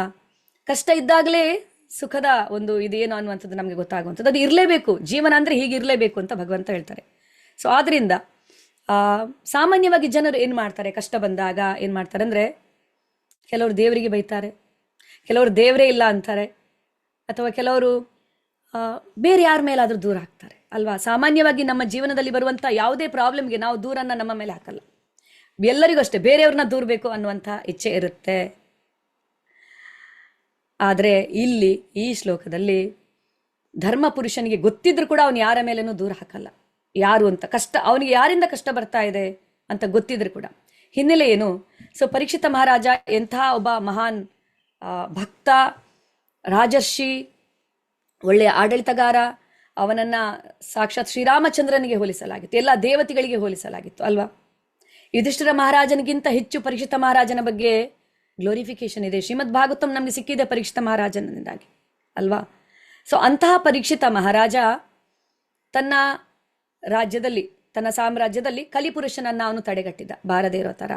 ಕಷ್ಟ ಇದ್ದಾಗಲೇ ಸುಖದ ಒಂದು ಇದೇನು ಅನ್ನುವಂಥದ್ದು ನಮಗೆ ಗೊತ್ತಾಗುವಂಥದ್ದು. ಅದು ಇರಲೇಬೇಕು, ಜೀವನ ಅಂದ್ರೆ ಹೀಗಿರ್ಲೇಬೇಕು ಅಂತ ಭಗವಂತ ಹೇಳ್ತಾರೆ. ಸೊ ಆದ್ರಿಂದ ಸಾಮಾನ್ಯವಾಗಿ ಜನರು ಏನ್ ಮಾಡ್ತಾರೆ, ಕಷ್ಟ ಬಂದಾಗ ಏನ್ ಮಾಡ್ತಾರೆ ಅಂದ್ರೆ, ಕೆಲವರು ದೇವರಿಗೆ ಬೈತಾರೆ, ಕೆಲವರು ದೇವರೇ ಇಲ್ಲ ಅಂತಾರೆ, ಅಥವಾ ಕೆಲವರು ಬೇರೆ ಯಾರ ಮೇಲಾದ್ರೂ ದೂರ ಆಗ್ತಾರೆ. ಅಲ್ವಾ? ಸಾಮಾನ್ಯವಾಗಿ ನಮ್ಮ ಜೀವನದಲ್ಲಿ ಬರುವಂಥ ಯಾವುದೇ ಪ್ರಾಬ್ಲಮ್ಗೆ ನಾವು ದೂರನ್ನ ನಮ್ಮ ಮೇಲೆ ಹಾಕಲ್ಲ. ಎಲ್ಲರಿಗೂ ಅಷ್ಟೇ ಬೇರೆಯವ್ರನ್ನ ದೂರಬೇಕು ಅನ್ನುವಂಥ ಇಚ್ಛೆ ಇರುತ್ತೆ. ಆದರೆ ಇಲ್ಲಿ ಈ ಶ್ಲೋಕದಲ್ಲಿ ಧರ್ಮ ಪುರುಷನಿಗೆ ಗೊತ್ತಿದ್ರು ಕೂಡ ಅವನು ಯಾರ ಮೇಲೇನೂ ದೂರ ಹಾಕಲ್ಲ. ಯಾರು ಅಂತ ಕಷ್ಟ, ಅವನಿಗೆ ಯಾರಿಂದ ಕಷ್ಟ ಬರ್ತಾ ಇದೆ ಅಂತ ಗೊತ್ತಿದ್ರು ಕೂಡ. ಹಿನ್ನೆಲೆ ಏನು? ಸೊ ಪರೀಕ್ಷಿತ ಮಹಾರಾಜ ಎಂಥ ಒಬ್ಬ ಮಹಾನ್ ಭಕ್ತ, ರಾಜರ್ಷಿ, ಒಳ್ಳೆಯ ಆಡಳಿತಗಾರ. ಅವನನ್ನ ಸಾಕ್ಷಾತ್ ಶ್ರೀರಾಮಚಂದ್ರನಿಗೆ ಹೋಲಿಸಲಾಗಿತ್ತು, ಎಲ್ಲ ದೇವತೆಗಳಿಗೆ ಹೋಲಿಸಲಾಗಿತ್ತು ಅಲ್ವಾ? ಯುಧಿಷ್ಠಿರ ಮಹಾರಾಜನಿಗಿಂತ ಹೆಚ್ಚು ಪರೀಕ್ಷಿತ ಮಹಾರಾಜನ ಬಗ್ಗೆ ಗ್ಲೋರಿಫಿಕೇಶನ್ ಇದೆ. ಶ್ರೀಮದ್ ಭಾಗವತಂ ನಮಗೆ ಸಿಕ್ಕಿದೆ ಪರೀಕ್ಷಿತ ಮಹಾರಾಜನಿಂದಾಗಿ ಅಲ್ವಾ? ಸೊ ಅಂತಹ ಪರೀಕ್ಷಿತ ಮಹಾರಾಜ ತನ್ನ ರಾಜ್ಯದಲ್ಲಿ, ತನ್ನ ಸಾಮ್ರಾಜ್ಯದಲ್ಲಿ ಕಲಿಪುರುಷನನ್ನ ಅವನು ತಡೆಗಟ್ಟಿದ, ಬಾರದೇ ಇರೋ ಥರ.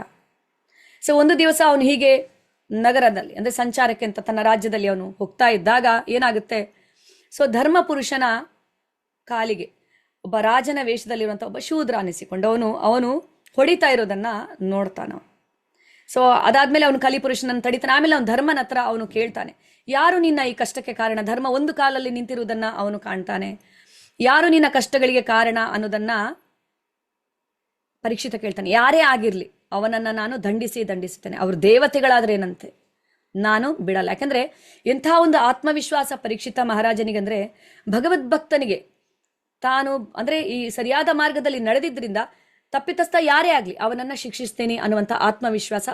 ಸೊ ಒಂದು ದಿವಸ ಅವನು ಹೀಗೆ ನಗರದಲ್ಲಿ ಅಂದರೆ ಸಂಚಾರಕ್ಕೆ ಅಂತ ತನ್ನ ರಾಜ್ಯದಲ್ಲಿ ಅವನು ಹೋಗ್ತಾ ಇದ್ದಾಗ ಏನಾಗುತ್ತೆ? ಸೊ ಧರ್ಮ ಪುರುಷನ ಕಾಲಿಗೆ ಒಬ್ಬ ರಾಜನ ವೇಷದಲ್ಲಿರುವಂಥ ಒಬ್ಬ ಶೂದ್ರ ಅನಿಸಿಕೊಂಡು ಅವನು ಹೊಡಿತಾ ಇರೋದನ್ನ ನೋಡ್ತಾನ. ಸೊ ಅದಾದ್ಮೇಲೆ ಅವನು ಕಲಿಪುರುಷನನ್ನು ತಡಿತಾನೆ. ಆಮೇಲೆ ಅವನು ಧರ್ಮನ ಹತ್ರ ಅವನು ಕೇಳ್ತಾನೆ, ಯಾರು ನಿನ್ನ ಈ ಕಷ್ಟಕ್ಕೆ ಕಾರಣ? ಧರ್ಮ ಒಂದು ಕಾಲಲ್ಲಿ ನಿಂತಿರುವುದನ್ನ ಅವನು ಕಾಣ್ತಾನೆ. ಯಾರು ನಿನ್ನ ಕಷ್ಟಗಳಿಗೆ ಕಾರಣ ಅನ್ನೋದನ್ನ ಪರೀಕ್ಷಿತ ಕೇಳ್ತಾನೆ. ಯಾರೇ ಆಗಿರ್ಲಿ ಅವನನ್ನ ನಾನು ದಂಡಿಸುತ್ತೇನೆ. ಅವರು ದೇವತೆಗಳಾದ್ರೇನಂತೆ, ನಾನು ಬಿಡಲ್ಲ. ಯಾಕಂದ್ರೆ ಎಂಥ ಒಂದು ಆತ್ಮವಿಶ್ವಾಸ ಪರೀಕ್ಷಿತ ಮಹಾರಾಜನಿಗಂದ್ರೆ, ಭಗವದ್ಭಕ್ತನಿಗೆ ತಾನು ಅಂದ್ರೆ ಈ ಸರಿಯಾದ ಮಾರ್ಗದಲ್ಲಿ ನಡೆದಿದ್ರಿಂದ ತಪ್ಪಿತಸ್ಥ ಯಾರೇ ಆಗ್ಲಿ ಅವನನ್ನ ಶಿಕ್ಷಿಸ್ತೇನೆ ಅನ್ನುವಂಥ ಆತ್ಮವಿಶ್ವಾಸ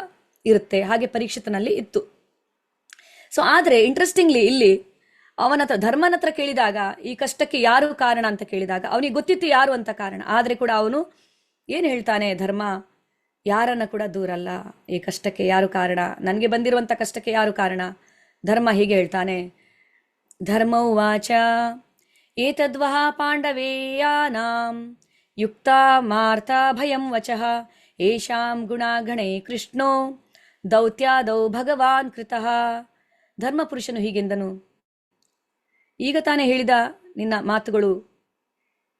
ಇರುತ್ತೆ. ಹಾಗೆ ಪರೀಕ್ಷಿತನಲ್ಲಿ ಇತ್ತು. ಸೊ ಆದ್ರೆ ಇಂಟ್ರೆಸ್ಟಿಂಗ್ಲಿ ಇಲ್ಲಿ ಅವನ ಹತ್ರ ಧರ್ಮನ ಹತ್ರ ಕೇಳಿದಾಗ, ಈ ಕಷ್ಟಕ್ಕೆ ಯಾರು ಕಾರಣ ಅಂತ ಕೇಳಿದಾಗ ಅವನಿಗೆ ಗೊತ್ತಿತ್ತು ಯಾರು ಅಂತ ಕಾರಣ. ಆದ್ರೆ ಕೂಡ ಅವನು ಏನು ಹೇಳ್ತಾನೆ? ಧರ್ಮ ಯಾರನ್ನ ಕೂಡ ದೂರಲ್ಲ. ಈ ಕಷ್ಟಕ್ಕೆ ಯಾರು ಕಾರಣ? ನನಗೆ ಬಂದಿರುವಂಥ ಕಷ್ಟಕ್ಕೆ ಯಾರು ಕಾರಣ? ಧರ್ಮ ಹೀಗೆ ಹೇಳ್ತಾನೆ. ಧರ್ಮ ಉವಾಚ ಏತದ್ವಹ ಪಾಂಡವೇಯಾನಾಂ ಯುಕ್ತಾ ಮಾರ್ತಾ ಭಯಂ ವಚಃ ಏಷಾಂ ಗುಣಾಗಣೇ ಕೃಷ್ಣೋ ದೌತ್ಯಾದೌ ಭಗವಾನ್ ಕೃತಃ. ಧರ್ಮಪುರುಷನು ಹೀಗೆಂದನು, ಈಗ ತಾನೇ ಹೇಳಿದ ನಿನ್ನ ಮಾತುಗಳು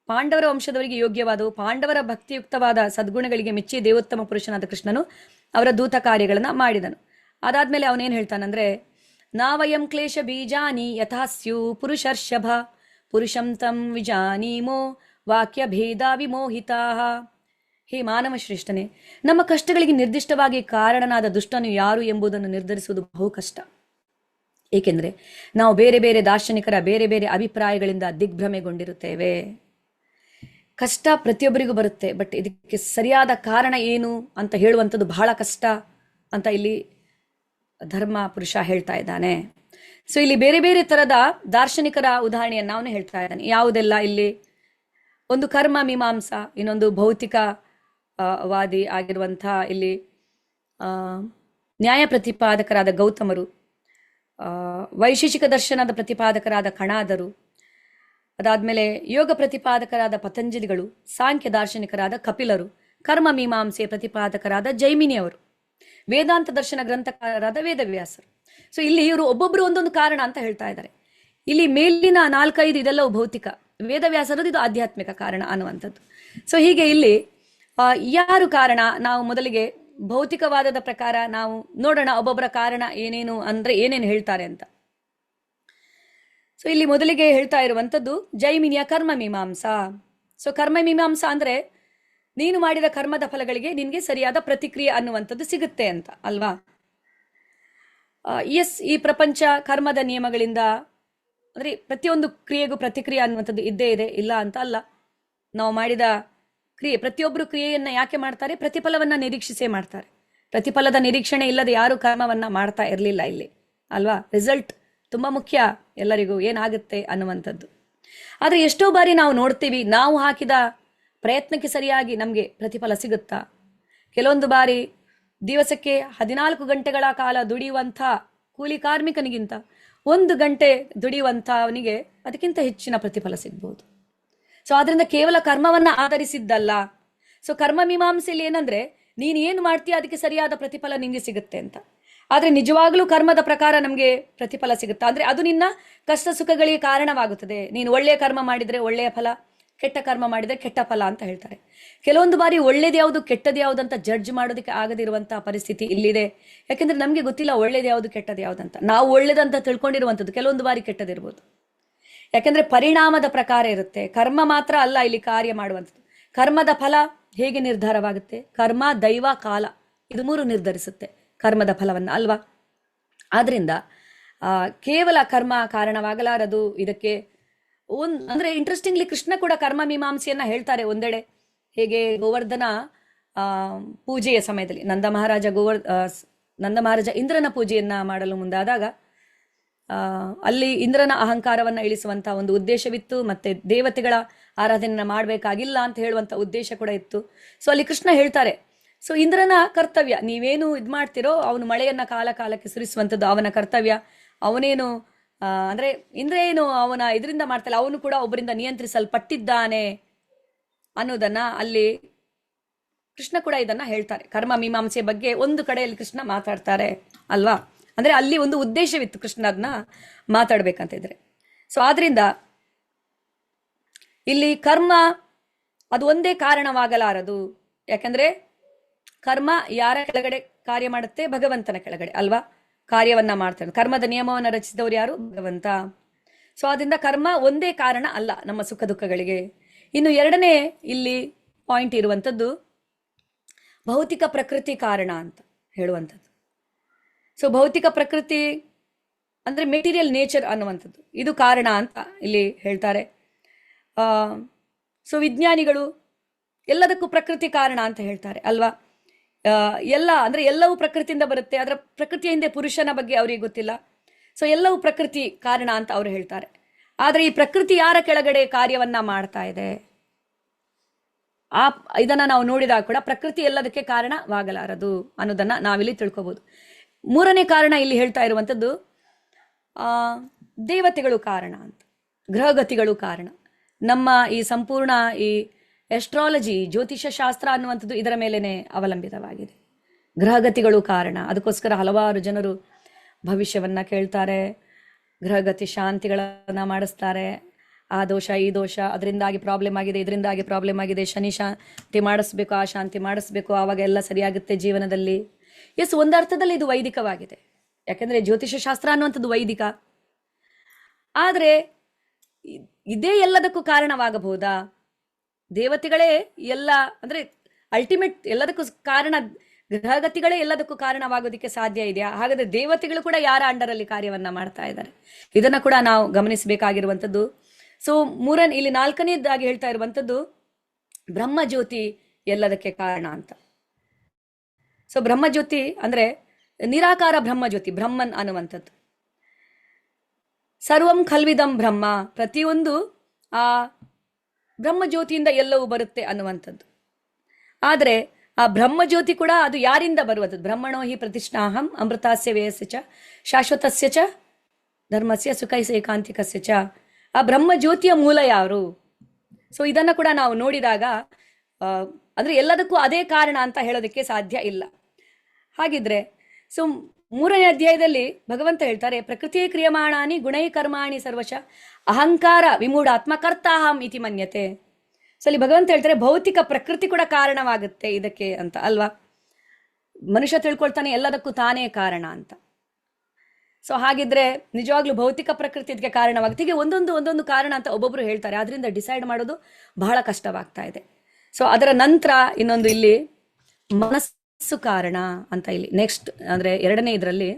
ಪಾಂಡವರ ವಂಶದವರಿಗೆ ಯೋಗ್ಯವಾದವು. ಪಾಂಡವರ ಭಕ್ತಿಯುಕ್ತವಾದ ಸದ್ಗುಣಗಳಿಗೆ ಮೆಚ್ಚಿ ದೇವೋತ್ತಮ ಪುರುಷನಾದ ಕೃಷ್ಣನು ಅವರ ದೂತ ಕಾರ್ಯಗಳನ್ನ ಮಾಡಿದನು. ಅದಾದ್ಮೇಲೆ ಅವನೇನು ಹೇಳ್ತಾನಂದ್ರೆ, ನಾವಯಂ ಕ್ಲೇಶ ಬೀಜಾನಿ ಯಥಾ ಸ್ಯೂ ಪುರುಷರ್ಷಭ ಪುರುಷಂ ತಂ ವಿಜಾನೀಮೋ ವಾಕ್ಯ ಭೇದ ವಿಮೋಹಿತಾ. ಹೇ ಮಾನವ ಶ್ರೇಷ್ಠನೇ, ನಮ್ಮ ಕಷ್ಟಗಳಿಗೆ ನಿರ್ದಿಷ್ಟವಾಗಿ ಕಾರಣನಾದ ದುಷ್ಟನು ಯಾರು ಎಂಬುದನ್ನು ನಿರ್ಧರಿಸುವುದು ಬಹು ಕಷ್ಟ. ಏಕೆಂದರೆ ನಾವು ಬೇರೆ ಬೇರೆ ದಾರ್ಶನಿಕರ ಬೇರೆ ಬೇರೆ ಅಭಿಪ್ರಾಯಗಳಿಂದ ದಿಗ್ಭ್ರಮೆಗೊಂಡಿರುತ್ತೇವೆ. ಕಷ್ಟ ಪ್ರತಿಯೊಬ್ಬರಿಗೂ ಬರುತ್ತೆ, ಬಟ್ ಇದಕ್ಕೆ ಸರಿಯಾದ ಕಾರಣ ಏನು ಅಂತ ಹೇಳುವಂಥದ್ದು ಬಹಳ ಕಷ್ಟ ಅಂತ ಇಲ್ಲಿ ಧರ್ಮ ಪುರುಷ ಹೇಳ್ತಾ ಇದ್ದಾನೆ. ಸೊ ಇಲ್ಲಿ ಬೇರೆ ಬೇರೆ ತರದ ದಾರ್ಶನಿಕರ ಉದಾಹರಣೆಯನ್ನು ಅವನು ಹೇಳ್ತಾ ಇದ್ದಾನೆ. ಯಾವುದೆಲ್ಲ ಇಲ್ಲಿ? ಒಂದು ಕರ್ಮ ಮೀಮಾಂಸ, ಇನ್ನೊಂದು ಭೌತಿಕ ವಾದಿ ಆಗಿರುವಂಥ ಇಲ್ಲಿ ನ್ಯಾಯ ಪ್ರತಿಪಾದಕರಾದ ಗೌತಮರು, ವೈಶೇಷಿಕ ದರ್ಶನದ ಪ್ರತಿಪಾದಕರಾದ ಕಣಾದರು, ಅದಾದ್ಮೇಲೆ ಯೋಗ ಪ್ರತಿಪಾದಕರಾದ ಪತಂಜಲಿಗಳು, ಸಾಂಖ್ಯ ದಾರ್ಶನಿಕರಾದ ಕಪಿಲರು, ಕರ್ಮ ಮೀಮಾಂಸೆ ಪ್ರತಿಪಾದಕರಾದ ಜೈಮಿನಿಯವರು, ವೇದಾಂತ ದರ್ಶನ ಗ್ರಂಥಕಾರರಾದ ವೇದವ್ಯಾಸರು. ಸೊ ಇಲ್ಲಿ ಇವರು ಒಬ್ಬೊಬ್ರು ಒಂದೊಂದು ಕಾರಣ ಅಂತ ಹೇಳ್ತಾ ಇದ್ದಾರೆ. ಇಲ್ಲಿ ಮೇಲಿನ 4-5 ಇದೆಲ್ಲವೂ ಭೌತಿಕ, ವೇದವ್ಯಾಸರದ್ದು ಇದು ಆಧ್ಯಾತ್ಮಿಕ ಕಾರಣ ಅನ್ನುವಂಥದ್ದು. ಸೊ ಹೀಗೆ ಇಲ್ಲಿ ಯಾರು ಕಾರಣ? ನಾವು ಮೊದಲಿಗೆ ಭೌತಿಕವಾದದ ಪ್ರಕಾರ ನಾವು ನೋಡೋಣ ಒಬ್ಬೊಬ್ಬರ ಕಾರಣ ಏನೇನು ಅಂದ್ರೆ ಏನೇನು ಹೇಳ್ತಾರೆ ಅಂತ. ಸೊ ಇಲ್ಲಿ ಮೊದಲಿಗೆ ಹೇಳ್ತಾ ಇರುವಂಥದ್ದು ಜೈಮಿನಿಯ ಕರ್ಮ ಮೀಮಾಂಸಾ. ಸೊ ಕರ್ಮ ಮೀಮಾಂಸಾ ಅಂದ್ರೆ ನೀನು ಮಾಡಿದ ಕರ್ಮದ ಫಲಗಳಿಗೆ ನಿನ್ಗೆ ಸರಿಯಾದ ಪ್ರತಿಕ್ರಿಯೆ ಅನ್ನುವಂಥದ್ದು ಸಿಗುತ್ತೆ ಅಂತ ಅಲ್ವಾ? ಎಸ್, ಈ ಪ್ರಪಂಚ ಕರ್ಮದ ನಿಯಮಗಳಿಂದ ಅಂದ್ರೆ ಪ್ರತಿಯೊಂದು ಕ್ರಿಯೆಗೂ ಪ್ರತಿಕ್ರಿಯೆ ಅನ್ನುವಂಥದ್ದು ಇದ್ದೇ ಇದೆ, ಇಲ್ಲ ಅಂತ ಅಲ್ಲ. ನಾವು ಮಾಡಿದ ಕ್ರಿಯೆ, ಪ್ರತಿಯೊಬ್ಬರು ಕ್ರಿಯೆಯನ್ನ ಯಾಕೆ ಮಾಡ್ತಾರೆ? ಪ್ರತಿಫಲವನ್ನ ನಿರೀಕ್ಷಿಸೇ ಮಾಡ್ತಾರೆ. ಪ್ರತಿಫಲದ ನಿರೀಕ್ಷಣೆ ಇಲ್ಲದೆ ಯಾರು ಕರ್ಮವನ್ನ ಮಾಡ್ತಾ ಇರಲಿಲ್ಲ ಇಲ್ಲಿ ಅಲ್ವಾ? ರಿಸಲ್ಟ್ ತುಂಬಾ ಮುಖ್ಯ ಎಲ್ಲರಿಗೂ, ಏನಾಗುತ್ತೆ ಅನ್ನುವಂಥದ್ದು. ಆದ್ರೆ ಎಷ್ಟೋ ಬಾರಿ ನಾವು ನೋಡ್ತೀವಿ, ನಾವು ಹಾಕಿದ ಪ್ರಯತ್ನಕ್ಕೆ ಸರಿಯಾಗಿ ನಮಗೆ ಪ್ರತಿಫಲ ಸಿಗುತ್ತಾ? ಕೆಲವೊಂದು ಬಾರಿ ದಿವಸಕ್ಕೆ 14 ಗಂಟೆಗಳ ಕಾಲ ದುಡಿಯುವಂಥ ಕೂಲಿ ಕಾರ್ಮಿಕನಿಗಿಂತ 1 ಗಂಟೆ ದುಡಿಯುವಂಥವನಿಗೆ ಅದಕ್ಕಿಂತ ಹೆಚ್ಚಿನ ಪ್ರತಿಫಲ ಸಿಗ್ಬಹುದು. ಸೊ ಆದ್ರಿಂದ ಕೇವಲ ಕರ್ಮವನ್ನ ಆಧರಿಸಿದ್ದಲ್ಲ. ಸೊ ಕರ್ಮ ಮೀಮಾಂಸೆಯಲ್ಲಿ ಏನಂದ್ರೆ ನೀನ್ ಏನ್ ಮಾಡ್ತೀಯ ಅದಕ್ಕೆ ಸರಿಯಾದ ಪ್ರತಿಫಲ ನಿಂಗೆ ಸಿಗುತ್ತೆ ಅಂತ. ಆದ್ರೆ ನಿಜವಾಗ್ಲೂ ಕರ್ಮದ ಪ್ರಕಾರ ನಮ್ಗೆ ಪ್ರತಿಫಲ ಸಿಗುತ್ತಾ ಅಂದ್ರೆ ಅದು ನಿನ್ನ ಕಷ್ಟ ಸುಖಗಳಿಗೆ ಕಾರಣವಾಗುತ್ತದೆ. ನೀನು ಒಳ್ಳೆಯ ಕರ್ಮ ಮಾಡಿದ್ರೆ ಒಳ್ಳೆಯ ಫಲ, ಕೆಟ್ಟ ಕರ್ಮ ಮಾಡಿದ್ರೆ ಕೆಟ್ಟ ಫಲ ಅಂತ ಹೇಳ್ತಾರೆ. ಕೆಲವೊಂದು ಬಾರಿ ಒಳ್ಳೇದು ಯಾವುದು ಕೆಟ್ಟದ್ದು ಯಾವುದು ಅಂತ ಜಡ್ಜ್ ಮಾಡೋದಕ್ಕೆ ಆಗದಿರುವಂತಹ ಪರಿಸ್ಥಿತಿ ಇಲ್ಲಿದೆ. ಯಾಕೆಂದ್ರೆ ನಮ್ಗೆ ಗೊತ್ತಿಲ್ಲ ಒಳ್ಳೇದು ಯಾವುದು ಕೆಟ್ಟದ್ದು ಯಾವುದಂತ. ನಾವು ಒಳ್ಳೇದಂತ ತಿಳ್ಕೊಂಡಿರುವಂಥದ್ದು ಕೆಲವೊಂದು ಬಾರಿ ಕೆಟ್ಟದಿರ್ಬೋದು. ಯಾಕೆಂದ್ರೆ ಪರಿಣಾಮದ ಪ್ರಕಾರ ಇರುತ್ತೆ. ಕರ್ಮ ಮಾತ್ರ ಅಲ್ಲ ಇಲ್ಲಿ ಕಾರ್ಯ ಮಾಡುವಂಥದ್ದು. ಕರ್ಮದ ಫಲ ಹೇಗೆ ನಿರ್ಧಾರವಾಗುತ್ತೆ? ಕರ್ಮ, ದೈವ, ಕಾಲ ಇದು 3 ನಿರ್ಧರಿಸುತ್ತೆ ಕರ್ಮದ ಫಲವನ್ನ, ಅಲ್ವಾ? ಆದ್ರಿಂದ ಕೇವಲ ಕರ್ಮ ಕಾರಣವಾಗಲಾರದು. ಇದಕ್ಕೆ ಅಂದ್ರೆ ಇಂಟ್ರೆಸ್ಟಿಂಗ್ಲಿ ಕೃಷ್ಣ ಕೂಡ ಕರ್ಮ ಮೀಮಾಂಸೆಯನ್ನ ಹೇಳ್ತಾರೆ ಒಂದೆಡೆ. ಹೇಗೆ ಗೋವರ್ಧನ ಪೂಜೆಯ ಸಮಯದಲ್ಲಿ ನಂದ ಮಹಾರಾಜ ಇಂದ್ರನ ಪೂಜೆಯನ್ನ ಮಾಡಲು ಮುಂದಾದಾಗ ಅಲ್ಲಿ ಇಂದ್ರನ ಅಹಂಕಾರವನ್ನ ಇಳಿಸುವಂತ ಒಂದು ಉದ್ದೇಶವಿತ್ತು, ಮತ್ತೆ ದೇವತೆಗಳ ಆರಾಧನೆಯನ್ನ ಮಾಡಬೇಕಾಗಿಲ್ಲ ಅಂತ ಹೇಳುವಂತ ಉದ್ದೇಶ ಕೂಡ ಇತ್ತು. ಸೊ ಅಲ್ಲಿ ಕೃಷ್ಣ ಹೇಳ್ತಾರೆ, ಸೊ ಇಂದ್ರನ ಕರ್ತವ್ಯ, ನೀವೇನು ಮಾಡ್ತಿರೋ ಅವನು ಮಳೆಯನ್ನ ಕಾಲಕ್ಕೆ ಸುರಿಸುವಂಥದ್ದು ಅವನ ಕರ್ತವ್ಯ. ಅವನೇನು ಅಂದ್ರೆ ಇಂದ್ರ ಏನು ಅವನ ಇದರಿಂದ ಮಾಡ್ತಲ್ಲ, ಅವನು ಕೂಡ ಒಬ್ಬರಿಂದ ನಿಯಂತ್ರಿಸಲ್ಪಟ್ಟಿದ್ದಾನೆ ಅನ್ನೋದನ್ನ ಅಲ್ಲಿ ಕೃಷ್ಣ ಕೂಡ ಇದನ್ನ ಹೇಳ್ತಾರೆ. ಕರ್ಮ ಮೀಮಾಂಸೆ ಬಗ್ಗೆ ಒಂದು ಕಡೆಯಲ್ಲಿ ಕೃಷ್ಣ ಮಾತಾಡ್ತಾರೆ, ಅಲ್ವಾ? ಅಂದ್ರೆ ಅಲ್ಲಿ ಒಂದು ಉದ್ದೇಶವಿತ್ತು ಕೃಷ್ಣ ಅದನ್ನ ಮಾತಾಡ್ಬೇಕಂತ ಇದ್ರೆ. ಸೊ ಆದ್ರಿಂದ ಇಲ್ಲಿ ಕರ್ಮ ಅದು ಒಂದೇ ಕಾರಣವಾಗಲಾರದು. ಯಾಕಂದ್ರೆ ಕರ್ಮ ಯಾರ ಕೆಳಗಡೆ ಕಾರ್ಯ ಮಾಡುತ್ತೆ? ಭಗವಂತನ ಕೆಳಗಡೆ, ಅಲ್ವಾ? ಕಾರ್ಯವನ್ನ ಮಾಡ್ತಾರೆ. ಕರ್ಮದ ನಿಯಮವನ್ನ ರಚಿಸಿದವರು ಯಾರು? ಭಗವಂತ. ಸೊ ಅದರಿಂದ ಕರ್ಮ ಒಂದೇ ಕಾರಣ ಅಲ್ಲ ನಮ್ಮ ಸುಖ ದುಃಖಗಳಿಗೆ. ಇನ್ನು ಎರಡನೇ ಇಲ್ಲಿ ಪಾಯಿಂಟ್ ಇರುವಂಥದ್ದು ಭೌತಿಕ ಪ್ರಕೃತಿ ಕಾರಣ ಅಂತ ಹೇಳುವಂಥದ್ದು. ಸೊ ಭೌತಿಕ ಪ್ರಕೃತಿ ಅಂದ್ರೆ ಮೆಟೀರಿಯಲ್ ನೇಚರ್ ಅನ್ನುವಂಥದ್ದು ಇದು ಕಾರಣ ಅಂತ ಇಲ್ಲಿ ಹೇಳ್ತಾರೆ. ಸೊ ವಿಜ್ಞಾನಿಗಳು ಎಲ್ಲದಕ್ಕೂ ಪ್ರಕೃತಿ ಕಾರಣ ಅಂತ ಹೇಳ್ತಾರೆ, ಅಲ್ವಾ? ಎಲ್ಲವೂ ಪ್ರಕೃತಿಯಿಂದ ಬರುತ್ತೆ. ಅದರ ಪ್ರಕೃತಿಯ ಹಿಂದೆ ಪುರುಷನ ಬಗ್ಗೆ ಅವರಿಗೆ ಗೊತ್ತಿಲ್ಲ. ಸೊ ಎಲ್ಲವೂ ಪ್ರಕೃತಿ ಕಾರಣ ಅಂತ ಅವರು ಹೇಳ್ತಾರೆ. ಆದ್ರೆ ಈ ಪ್ರಕೃತಿ ಯಾರ ಕೆಳಗಡೆ ಕಾರ್ಯವನ್ನ ಮಾಡ್ತಾ ಇದೆ? ಇದನ್ನ ನಾವು ನೋಡಿದಾಗ ಕೂಡ ಪ್ರಕೃತಿ ಎಲ್ಲದಕ್ಕೆ ಕಾರಣವಾಗಲಾರದು ಅನ್ನೋದನ್ನ ನಾವಿಲ್ಲಿ ತಿಳ್ಕೊಬಹುದು. ಮೂರನೇ ಕಾರಣ ಇಲ್ಲಿ ಹೇಳ್ತಾ ಇರುವಂಥದ್ದು ದೇವತೆಗಳು ಕಾರಣ ಅಂತ, ಗ್ರಹಗತಿಗಳು ಕಾರಣ. ನಮ್ಮ ಈ ಸಂಪೂರ್ಣ ಈ ಎಸ್ಟ್ರಾಲಜಿ, ಜ್ಯೋತಿಷ ಶಾಸ್ತ್ರ ಅನ್ನುವಂಥದ್ದು ಇದರ ಮೇಲೇನೆ ಅವಲಂಬಿತವಾಗಿದೆ. ಗ್ರಹಗತಿಗಳು ಕಾರಣ. ಅದಕ್ಕೋಸ್ಕರ ಹಲವಾರು ಜನರು ಭವಿಷ್ಯವನ್ನ ಕೇಳ್ತಾರೆ, ಗ್ರಹಗತಿ ಶಾಂತಿಗಳನ್ನ ಮಾಡಿಸ್ತಾರೆ. ಆ ದೋಷ, ಈ ದೋಷ, ಅದರಿಂದಾಗಿ ಪ್ರಾಬ್ಲಮ್ ಆಗಿದೆ, ಇದರಿಂದಾಗಿ ಪ್ರಾಬ್ಲಮ್ ಆಗಿದೆ, ಶನಿ ಶಾಂತಿ ಮಾಡಿಸ್ಬೇಕು, ಆ ಶಾಂತಿ ಮಾಡಿಸ್ಬೇಕು, ಆವಾಗ ಎಲ್ಲ ಸರಿಯಾಗುತ್ತೆ ಜೀವನದಲ್ಲಿ. ಎಸ್, ಒಂದರ್ಥದಲ್ಲಿ ಇದು ವೈದಿಕವಾಗಿದೆ. ಯಾಕಂದ್ರೆ ಜ್ಯೋತಿಷ ಶಾಸ್ತ್ರ ಅನ್ನುವಂಥದ್ದು ವೈದಿಕ. ಆದ್ರೆ ಇದೇ ಎಲ್ಲದಕ್ಕೂ ಕಾರಣವಾಗಬಹುದಾ? ದೇವತೆಗಳೇ ಎಲ್ಲ ಅಂದ್ರೆ ಅಲ್ಟಿಮೇಟ್ ಎಲ್ಲದಕ್ಕೂ ಕಾರಣ, ಗ್ರಹಗತಿಗಳೇ ಎಲ್ಲದಕ್ಕೂ ಕಾರಣವಾಗೋದಕ್ಕೆ ಸಾಧ್ಯ ಇದೆಯಾ? ಹಾಗಾದ್ರೆ ದೇವತೆಗಳು ಕೂಡ ಯಾರ ಅಂಡರಲ್ಲಿ ಕಾರ್ಯವನ್ನ ಮಾಡ್ತಾ ಇದ್ದಾರೆ? ಇದನ್ನ ಕೂಡ ನಾವು ಗಮನಿಸಬೇಕಾಗಿರುವಂಥದ್ದು. ಸೊ ಇಲ್ಲಿ 4ನೇದಾಗಿ ಹೇಳ್ತಾ ಇರುವಂಥದ್ದು ಬ್ರಹ್ಮಜ್ಯೋತಿ ಎಲ್ಲದಕ್ಕೆ ಕಾರಣ ಅಂತ. ಸೊ ಬ್ರಹ್ಮಜ್ಯೋತಿ ಅಂದ್ರೆ ನಿರಾಕಾರ ಬ್ರಹ್ಮಜ್ಯೋತಿ, ಬ್ರಹ್ಮನ್ ಅನ್ನುವಂಥದ್ದು. ಸರ್ವಂ ಖಲ್ವಿದಂ ಬ್ರಹ್ಮ, ಪ್ರತಿಯೊಂದು ಆ ಬ್ರಹ್ಮಜ್ಯೋತಿಯಿಂದ ಎಲ್ಲವೂ ಬರುತ್ತೆ ಅನ್ನುವಂಥದ್ದು. ಆದ್ರೆ ಆ ಬ್ರಹ್ಮಜ್ಯೋತಿ ಕೂಡ ಅದು ಯಾರಿಂದ ಬರುವಂಥದ್ದು? ಬ್ರಹ್ಮಣೋ ಹಿ ಪ್ರತಿಷ್ಠಾಹಂ ಅಮೃತಾಸ್ಯ ವೇಯಸ್ಯ ಚ ಶಾಶ್ವತಸ್ಯ ಚ ಧರ್ಮಸ್ಯ ಸುಖೈಸ ಏಕಾಂತಿಕಸ್ಯ ಚ. ಆ ಬ್ರಹ್ಮಜ್ಯೋತಿಯ ಮೂಲ ಯಾರು? ಸೊ ಇದನ್ನ ಕೂಡ ನಾವು ನೋಡಿದಾಗ ಅಂದ್ರೆ ಎಲ್ಲದಕ್ಕೂ ಅದೇ ಕಾರಣ ಅಂತ ಹೇಳೋದಕ್ಕೆ ಸಾಧ್ಯ ಇಲ್ಲ. ಹಾಗಿದ್ರೆ ಸೊ 3ನೇ ಅಧ್ಯಾಯದಲ್ಲಿ ಭಗವಂತ ಹೇಳ್ತಾರೆ, ಪ್ರಕೃತಿಯೇ ಕ್ರಿಯಮಾಣಾನಿ ಗುಣೈ ಕರ್ಮಾಣಿ ಸರ್ವಶ ಅಹಂಕಾರ ವಿಮೂಢಾತ್ಮ ಕರ್ತಾಹಂ ಇತಿ ಮನ್ಯತೆ. ಸೊ ಅಲ್ಲಿ ಭಗವಂತ ಹೇಳ್ತಾರೆ ಭೌತಿಕ ಪ್ರಕೃತಿ ಕೂಡ ಕಾರಣವಾಗುತ್ತೆ ಇದಕ್ಕೆ ಅಂತ, ಅಲ್ವಾ? ಮನುಷ್ಯ ತಿಳ್ಕೊಳ್ತಾನೆ ಎಲ್ಲದಕ್ಕೂ ತಾನೇ ಕಾರಣ ಅಂತ. ಸೊ ಹಾಗಿದ್ರೆ ನಿಜವಾಗ್ಲೂ ಭೌತಿಕ ಪ್ರಕೃತಿ ಇದಕ್ಕೆ ಕಾರಣವಾಗುತ್ತೆ. ಹೀಗೆ ಒಂದೊಂದು ಕಾರಣ ಅಂತ ಒಬ್ಬೊಬ್ರು ಹೇಳ್ತಾರೆ. ಆದ್ರಿಂದ ಡಿಸೈಡ್ ಮಾಡೋದು ಬಹಳ ಕಷ್ಟವಾಗ್ತಾ ಇದೆ. ಸೊ ಅದರ ನಂತರ ಇನ್ನೊಂದು ಇಲ್ಲಿ ಮನಸ್ಸು ಕಾರಣ ಅಂತ ಇಲ್ಲಿ ನೆಕ್ಸ್ಟ್ ಅಂದ್ರೆ 2ನೇ ಇದರಲ್ಲಿ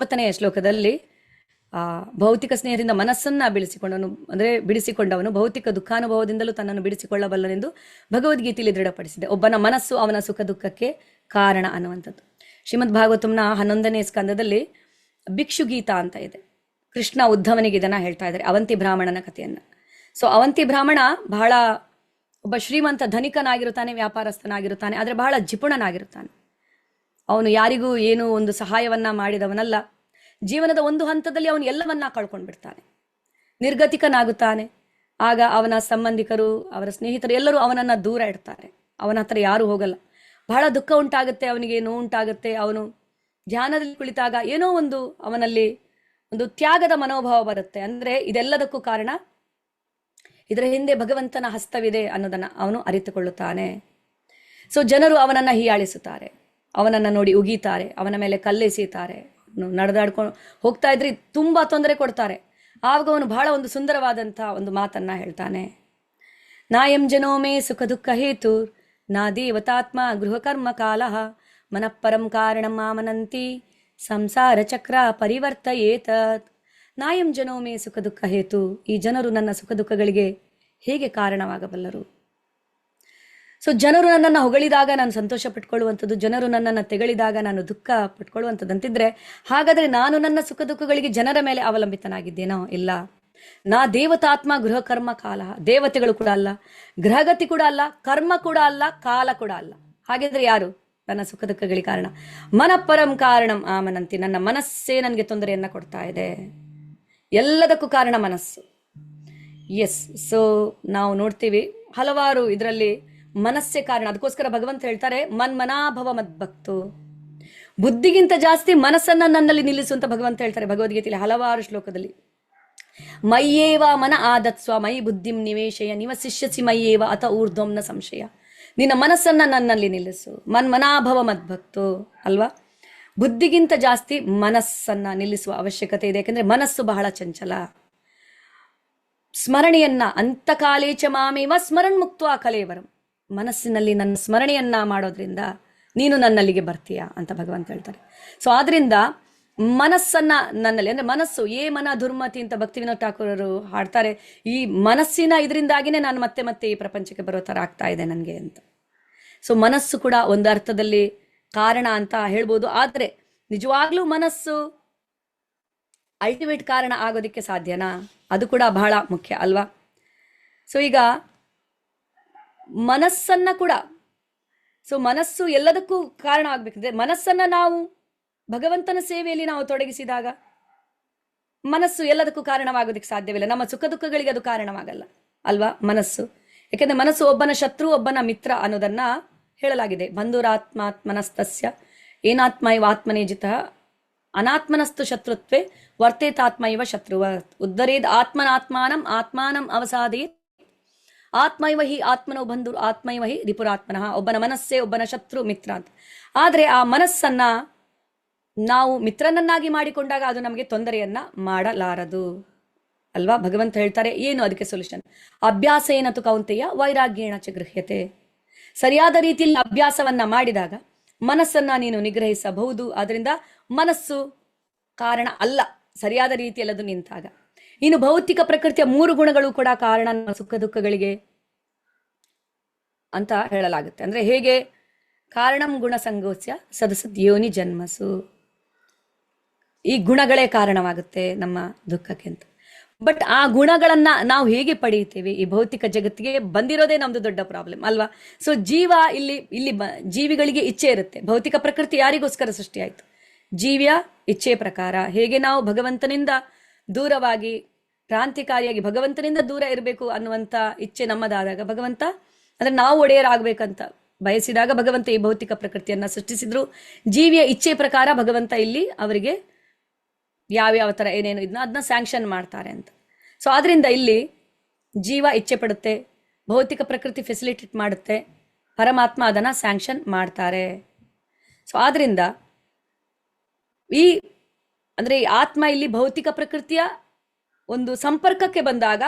9ನೇ ಶ್ಲೋಕದಲ್ಲಿ ಭೌತಿಕ ಸ್ನೇಹದಿಂದ ಮನಸ್ಸನ್ನ ಬಿಡಿಸಿಕೊಂಡವನು ಭೌತಿಕ ದುಃಖಾನುಭವದಿಂದಲೂ ತನ್ನನ್ನು ಬಿಡಿಸಿಕೊಳ್ಳಬಲ್ಲನೆಂದು ಭಗವದ್ಗೀತೆಯಲ್ಲಿ ದೃಢಪಡಿಸಿದೆ. ಒಬ್ಬನ ಮನಸ್ಸು ಅವನ ಸುಖ ದುಃಖಕ್ಕೆ ಕಾರಣ ಅನ್ನುವಂಥದ್ದು. ಶ್ರೀಮದ್ ಭಾಗವತಂನ 11ನೇ ಸ್ಕಂದದಲ್ಲಿ ಭಿಕ್ಷು ಗೀತಾ ಅಂತ ಇದೆ. ಕೃಷ್ಣ ಉದ್ಧವನಿಗೆ ಇದನ್ನ ಹೇಳ್ತಾ ಇದ್ದಾರೆ, ಅವಂತಿ ಬ್ರಾಹ್ಮಣನ ಕಥೆಯನ್ನ. ಸೊ ಅವಂತಿ ಬ್ರಾಹ್ಮಣ ಬಹಳ ಒಬ್ಬ ಶ್ರೀಮಂತ ಧನಿಕನಾಗಿರುತ್ತಾನೆ, ವ್ಯಾಪಾರಸ್ಥನಾಗಿರುತ್ತಾನೆ, ಆದ್ರೆ ಬಹಳ ಜಿಪುಣನಾಗಿರುತ್ತಾನೆ. ಅವನು ಯಾರಿಗೂ ಏನು ಒಂದು ಸಹಾಯವನ್ನ ಮಾಡಿದವನಲ್ಲ. ಜೀವನದ ಒಂದು ಹಂತದಲ್ಲಿ ಅವನು ಎಲ್ಲವನ್ನ ಕಳ್ಕೊಂಡ್ಬಿಡ್ತಾನೆ, ನಿರ್ಗತಿಕನಾಗುತ್ತಾನೆ. ಆಗ ಅವನ ಸಂಬಂಧಿಕರು, ಅವರ ಸ್ನೇಹಿತರು ಎಲ್ಲರೂ ಅವನನ್ನ ದೂರ ಇಡ್ತಾರೆ. ಅವನ ಹತ್ರ ಯಾರು ಹೋಗಲ್ಲ. ಬಹಳ ದುಃಖ ಉಂಟಾಗುತ್ತೆ, ಅವನಿಗೆ ನೋವು ಉಂಟಾಗುತ್ತೆ. ಅವನು ಧ್ಯಾನದಲ್ಲಿ ಕುಳಿತಾಗ ಏನೋ ಒಂದು ಅವನಲ್ಲಿ ಒಂದು ತ್ಯಾಗದ ಮನೋಭಾವ ಬರುತ್ತೆ. ಅಂದ್ರೆ ಇದೆಲ್ಲದಕ್ಕೂ ಕಾರಣ ಇದರ ಹಿಂದೆ ಭಗವಂತನ ಹಸ್ತವಿದೆ ಅನ್ನೋದನ್ನ ಅವನು ಅರಿತುಕೊಳ್ಳುತ್ತಾನೆ. ಸೊ ಜನರು ಅವನನ್ನ ಹೀಯಾಳಿಸುತ್ತಾರೆ, ಅವನನ್ನ ನೋಡಿ ಉಗೀತಾರೆ, ಅವನ ಮೇಲೆ ಕಲ್ಲೆಸೀತಾರೆ, ನಡೆದಾಡ್ಕೊಂಡು ಹೋಗ್ತಾ ಇದ್ರಿ ತುಂಬಾ ತೊಂದರೆ ಕೊಡ್ತಾರೆ. ಆವಾಗ ಅವನು ಬಹಳ ಒಂದು ಸುಂದರವಾದಂಥ ಒಂದು ಮಾತನ್ನ ಹೇಳ್ತಾನೆ. ನಾಯಂ ಜನೋ ಮೇ ಸುಖ ದುಃಖ ಹೇತು ನಾ ದೇವತಾತ್ಮ ಗೃಹ ಕರ್ಮ ಕಾಲಃ ಮನಃಪರಂ ಕಾರಣಂ ಮಾಮನಂತಿ ಸಂಸಾರ ಚಕ್ರ ಪರಿವರ್ತಯೇತತ್. ನಾಯಂ ಜನೋ ಮೇ ಸುಖ ದುಃಖ ಹೇತು, ಈ ಜನರು ನನ್ನ ಸುಖ ದುಃಖಗಳಿಗೆ ಹೇಗೆ ಕಾರಣವಾಗಬಲ್ಲರು? ಸೊ ಜನರು ನನ್ನನ್ನು ಹೊಗಳಿದಾಗ ನಾನು ಸಂತೋಷ ಪಟ್ಕೊಳ್ಳುವಂಥದ್ದು, ಜನರು ನನ್ನನ್ನು ತೆಗಳಿದಾಗ ನಾನು ದುಃಖ ಪಟ್ಕೊಳ್ಳುವಂಥದ್ದಂತಿದ್ರೆ ಹಾಗಾದರೆ ನಾನು ನನ್ನ ಸುಖ ದುಃಖಗಳಿಗೆ ಜನರ ಮೇಲೆ ಅವಲಂಬಿತನಾಗಿದ್ದೇನೋ? ಇಲ್ಲ. ನಾ ದೇವತಾತ್ಮ ಗೃಹ ಕರ್ಮ ಕಾಲ, ದೇವತೆಗಳು ಕೂಡ ಅಲ್ಲ, ಗ್ರಹಗತಿ ಕೂಡ ಅಲ್ಲ, ಕರ್ಮ ಕೂಡ ಅಲ್ಲ, ಕಾಲ ಕೂಡ ಅಲ್ಲ. ಹಾಗಿದ್ರೆ ಯಾರು ನನ್ನ ಸುಖ ದುಃಖಗಳಿಗೆ ಕಾರಣ? ಮನಃಪರಂ ಕಾರಣಂ ಆಮನಂತಿ, ನನ್ನ ಮನಸ್ಸೇ ನನಗೆ ತೊಂದರೆಯನ್ನ ಕೊಡ್ತಾ ಇದೆ. ಎಲ್ಲದಕ್ಕೂ ಕಾರಣ ಮನಸ್ಸು. ಎಸ್. ಸೊ ನಾವು ನೋಡ್ತೀವಿ ಹಲವಾರು ಇದರಲ್ಲಿ ಮನಸ್ಸೇ ಕಾರಣ. ಅದಕ್ಕೋಸ್ಕರ ಭಗವಂತ ಹೇಳ್ತಾರೆ ಮನ್ಮನಾಭವ ಮದ್ಭಕ್ತು, ಬುದ್ಧಿಗಿಂತ ಜಾಸ್ತಿ ಮನಸ್ಸನ್ನ ನನ್ನಲ್ಲಿ ನಿಲ್ಲಿಸು ಅಂತ ಭಗವಂತ ಹೇಳ್ತಾರೆ ಭಗವದ್ಗೀತೆಯಲ್ಲಿ ಹಲವಾರು ಶ್ಲೋಕದಲ್ಲಿ. ಮಯ್ಯೇವ ಮನ ಆದತ್ಸ್ವ ಮೈ ಬುದ್ಧಿಂ ನಿವೇಶಯ ನಿವಸಿಷ್ಯಸಿ ಮಯ್ಯೇವ ಅತ ಊರ್ಧ್ವಂ ನ ಸಂಶಯ. ನಿನ್ನ ಮನಸ್ಸನ್ನ ನನ್ನಲ್ಲಿ ನಿಲ್ಲಿಸು. ಮನ್ಮನಾಭವ ಮದ್ಭಕ್ತು ಅಲ್ವಾ? ಬುದ್ಧಿಗಿಂತ ಜಾಸ್ತಿ ಮನಸ್ಸನ್ನ ನಿಲ್ಲಿಸುವ ಅವಶ್ಯಕತೆ ಇದೆ. ಯಾಕಂದ್ರೆ ಮನಸ್ಸು ಬಹಳ ಚಂಚಲ. ಸ್ಮರಣೆಯನ್ನ ಅಂತಕಾಲೇಚ ಮಾಮೇವ ಸ್ಮರಣ್ ಮುಕ್ತ ಕಲೇವರಂ, ಮನಸ್ಸಿನಲ್ಲಿ ನನ್ನ ಸ್ಮರಣೆಯನ್ನ ಮಾಡೋದ್ರಿಂದ ನೀನು ನನ್ನಲ್ಲಿಗೆ ಬರ್ತೀಯಾ ಅಂತ ಭಗವಂತ ಹೇಳ್ತಾರೆ. ಸೊ ಆದ್ರಿಂದ ಮನಸ್ಸನ್ನ ನನ್ನಲ್ಲಿ, ಅಂದ್ರೆ ಮನಸ್ಸು ಏ ಮನ ದುರ್ಮತಿ ಅಂತ ಭಕ್ತಿ ವಿನೋದ್ ಠಾಕೂರರು ಹಾಡ್ತಾರೆ. ಈ ಮನಸ್ಸಿನ ಇದರಿಂದಾಗಿನೇ ನಾನು ಮತ್ತೆ ಮತ್ತೆ ಈ ಪ್ರಪಂಚಕ್ಕೆ ಬರೋ ತರ ಆಗ್ತಾ ಇದೆ ನನಗೆ ಅಂತ. ಸೊ ಮನಸ್ಸು ಕೂಡ ಒಂದು ಅರ್ಥದಲ್ಲಿ ಕಾರಣ ಅಂತ ಹೇಳ್ಬೋದು. ಆದ್ರೆ ನಿಜವಾಗ್ಲೂ ಮನಸ್ಸು ಅಲ್ಟಿಮೇಟ್ ಕಾರಣ ಆಗೋದಿಕ್ಕೆ ಸಾಧ್ಯನಾ? ಅದು ಕೂಡ ಬಹಳ ಮುಖ್ಯ ಅಲ್ವಾ? ಸೊ ಈಗ ಮನಸ್ಸನ್ನ ಕೂಡ, ಸೊ ಮನಸ್ಸು ಎಲ್ಲದಕ್ಕೂ ಕಾರಣ ಆಗ್ಬೇಕಂದ್ರೆ ಮನಸ್ಸನ್ನ ನಾವು ಭಗವಂತನ ಸೇವೆಯಲ್ಲಿ ನಾವು ತೊಡಗಿಸಿದಾಗ ಮನಸ್ಸು ಎಲ್ಲದಕ್ಕೂ ಕಾರಣವಾಗೋದಕ್ಕೆ ಸಾಧ್ಯವಿಲ್ಲ. ನಮ್ಮ ಸುಖ ದುಃಖಗಳಿಗೆ ಅದು ಕಾರಣವಾಗಲ್ಲ ಅಲ್ವಾ ಮನಸ್ಸು. ಯಾಕೆಂದ್ರೆ ಮನಸ್ಸು ಒಬ್ಬನ ಶತ್ರು ಒಬ್ಬನ ಮಿತ್ರ ಅನ್ನೋದನ್ನ ಹೇಳಲಾಗಿದೆ. ಬಂಧುರಾತ್ಮಾತ್ಮನಸ್ತಸ್ಯ ಏನಾತ್ಮ ಇವ ಆತ್ಮನೇ ಜಿತಃ ಅನಾತ್ಮನಸ್ತು ಶತ್ರುತ್ವೇ ವರ್ತೇತಾತ್ಮ ಇವ ಶತ್ರುವ ಉದ್ದರೇದ್ ಆತ್ಮನಾತ್ಮಾನಂ ಆತ್ಮಾನಂ ಅವಸಾದೇತ್ ಆತ್ಮ ಇವ ಹಿ ಆತ್ಮನೋ ಬಂಧು ಆತ್ಮ ಇವ ಹಿ ರಿಪುರಾತ್ಮನಃ. ಒಬ್ಬನ ಮನಸ್ಸೇ ಒಬ್ಬನ ಶತ್ರು ಮಿತ್ರ ಅಂತ. ಆದ್ರೆ ಆ ಮನಸ್ಸನ್ನ ನಾವು ಮಿತ್ರನನ್ನಾಗಿ ಮಾಡಿಕೊಂಡಾಗ ಅದು ನಮಗೆ ತೊಂದರೆಯನ್ನ ಮಾಡಲಾರದು ಅಲ್ವಾ? ಭಗವಂತ ಹೇಳ್ತಾರೆ ಏನು ಅದಕ್ಕೆ ಸೊಲ್ಯೂಷನ್? ಅಭ್ಯಾಸ ಏನತು ಕೌಂತೆಯ ವೈರಾಗ್ಯೇಣ ಚ ಗೃಹ್ಯತೆ. ಸರಿಯಾದ ರೀತಿಯಲ್ಲಿ ಅಭ್ಯಾಸವನ್ನ ಮಾಡಿದಾಗ ಮನಸ್ಸನ್ನ ನೀನು ನಿಗ್ರಹಿಸಬಹುದು. ಆದ್ರಿಂದ ಮನಸ್ಸು ಕಾರಣ ಅಲ್ಲ, ಸರಿಯಾದ ರೀತಿಯಲ್ಲಿ ಅದು ನಿಂತಾಗ. ಇನ್ನು ಭೌತಿಕ ಪ್ರಕೃತಿಯ 3 ಗುಣಗಳು ಕೂಡ ಕಾರಣ ಸುಖ ದುಃಖಗಳಿಗೆ ಅಂತ ಹೇಳಲಾಗುತ್ತೆ. ಅಂದ್ರೆ ಹೇಗೆ? ಕಾರಣಂ ಗುಣ ಸಂಗೋಚ್ಯ ಸದಸದ್ ಯೋನಿ ಜನ್ಮಸು. ಈ ಗುಣಗಳೇ ಕಾರಣವಾಗುತ್ತೆ ನಮ್ಮ ದುಃಖಕ್ಕೆ ಅಂತ. ಬಟ್ ಆ ಗುಣಗಳನ್ನ ನಾವು ಹೇಗೆ ಪಡೆಯುತ್ತೇವೆ? ಈ ಭೌತಿಕ ಜಗತ್ತಿಗೆ ಬಂದಿರೋದೇ ನಮ್ದು ದೊಡ್ಡ ಪ್ರಾಬ್ಲಮ್ ಅಲ್ವಾ? ಸೊ ಜೀವ ಇಲ್ಲಿ ಜೀವಿಗಳಿಗೆ ಇಚ್ಛೆ ಇರುತ್ತೆ. ಭೌತಿಕ ಪ್ರಕೃತಿ ಯಾರಿಗೋಸ್ಕರ ಸೃಷ್ಟಿಯಾಯಿತು? ಜೀವಿಯ ಇಚ್ಛೆ ಪ್ರಕಾರ. ಹೇಗೆ ನಾವು ಭಗವಂತನಿಂದ ದೂರವಾಗಿ ಕ್ರಾಂತಿಕಾರಿಯಾಗಿ ಭಗವಂತನಿಂದ ದೂರ ಇರಬೇಕು ಅನ್ನುವಂಥ ಇಚ್ಛೆ ನಮ್ಮದಾದಾಗ ಭಗವಂತ, ಅಂದ್ರೆ ನಾವು ಒಡೆಯರಾಗಬೇಕಂತ ಬಯಸಿದಾಗ ಭಗವಂತ ಈ ಭೌತಿಕ ಪ್ರಕೃತಿಯನ್ನ ಸೃಷ್ಟಿಸಿದ್ರು. ಜೀವಿಯ ಇಚ್ಛೆ ಪ್ರಕಾರ ಭಗವಂತ ಇಲ್ಲಿ ಅವರಿಗೆ ಯಾವ್ಯಾವ ತರ ಏನೇನು ಇದನ್ನ ಅದನ್ನ ಸ್ಯಾಂಕ್ಷನ್ ಮಾಡ್ತಾರೆ ಅಂತ. ಸೊ ಆದ್ರಿಂದ ಇಲ್ಲಿ ಜೀವ ಇಚ್ಛೆ ಪಡುತ್ತೆ, ಭೌತಿಕ ಪ್ರಕೃತಿ ಫೆಸಿಲಿಟೇಟ್ ಮಾಡುತ್ತೆ, ಪರಮಾತ್ಮ ಅದನ್ನ ಸ್ಯಾಂಕ್ಷನ್ ಮಾಡ್ತಾರೆ. ಸೊ ಆದ್ರಿಂದ ಈ ಆತ್ಮ ಇಲ್ಲಿ ಭೌತಿಕ ಪ್ರಕೃತಿಯ ಒಂದು ಸಂಪರ್ಕಕ್ಕೆ ಬಂದಾಗ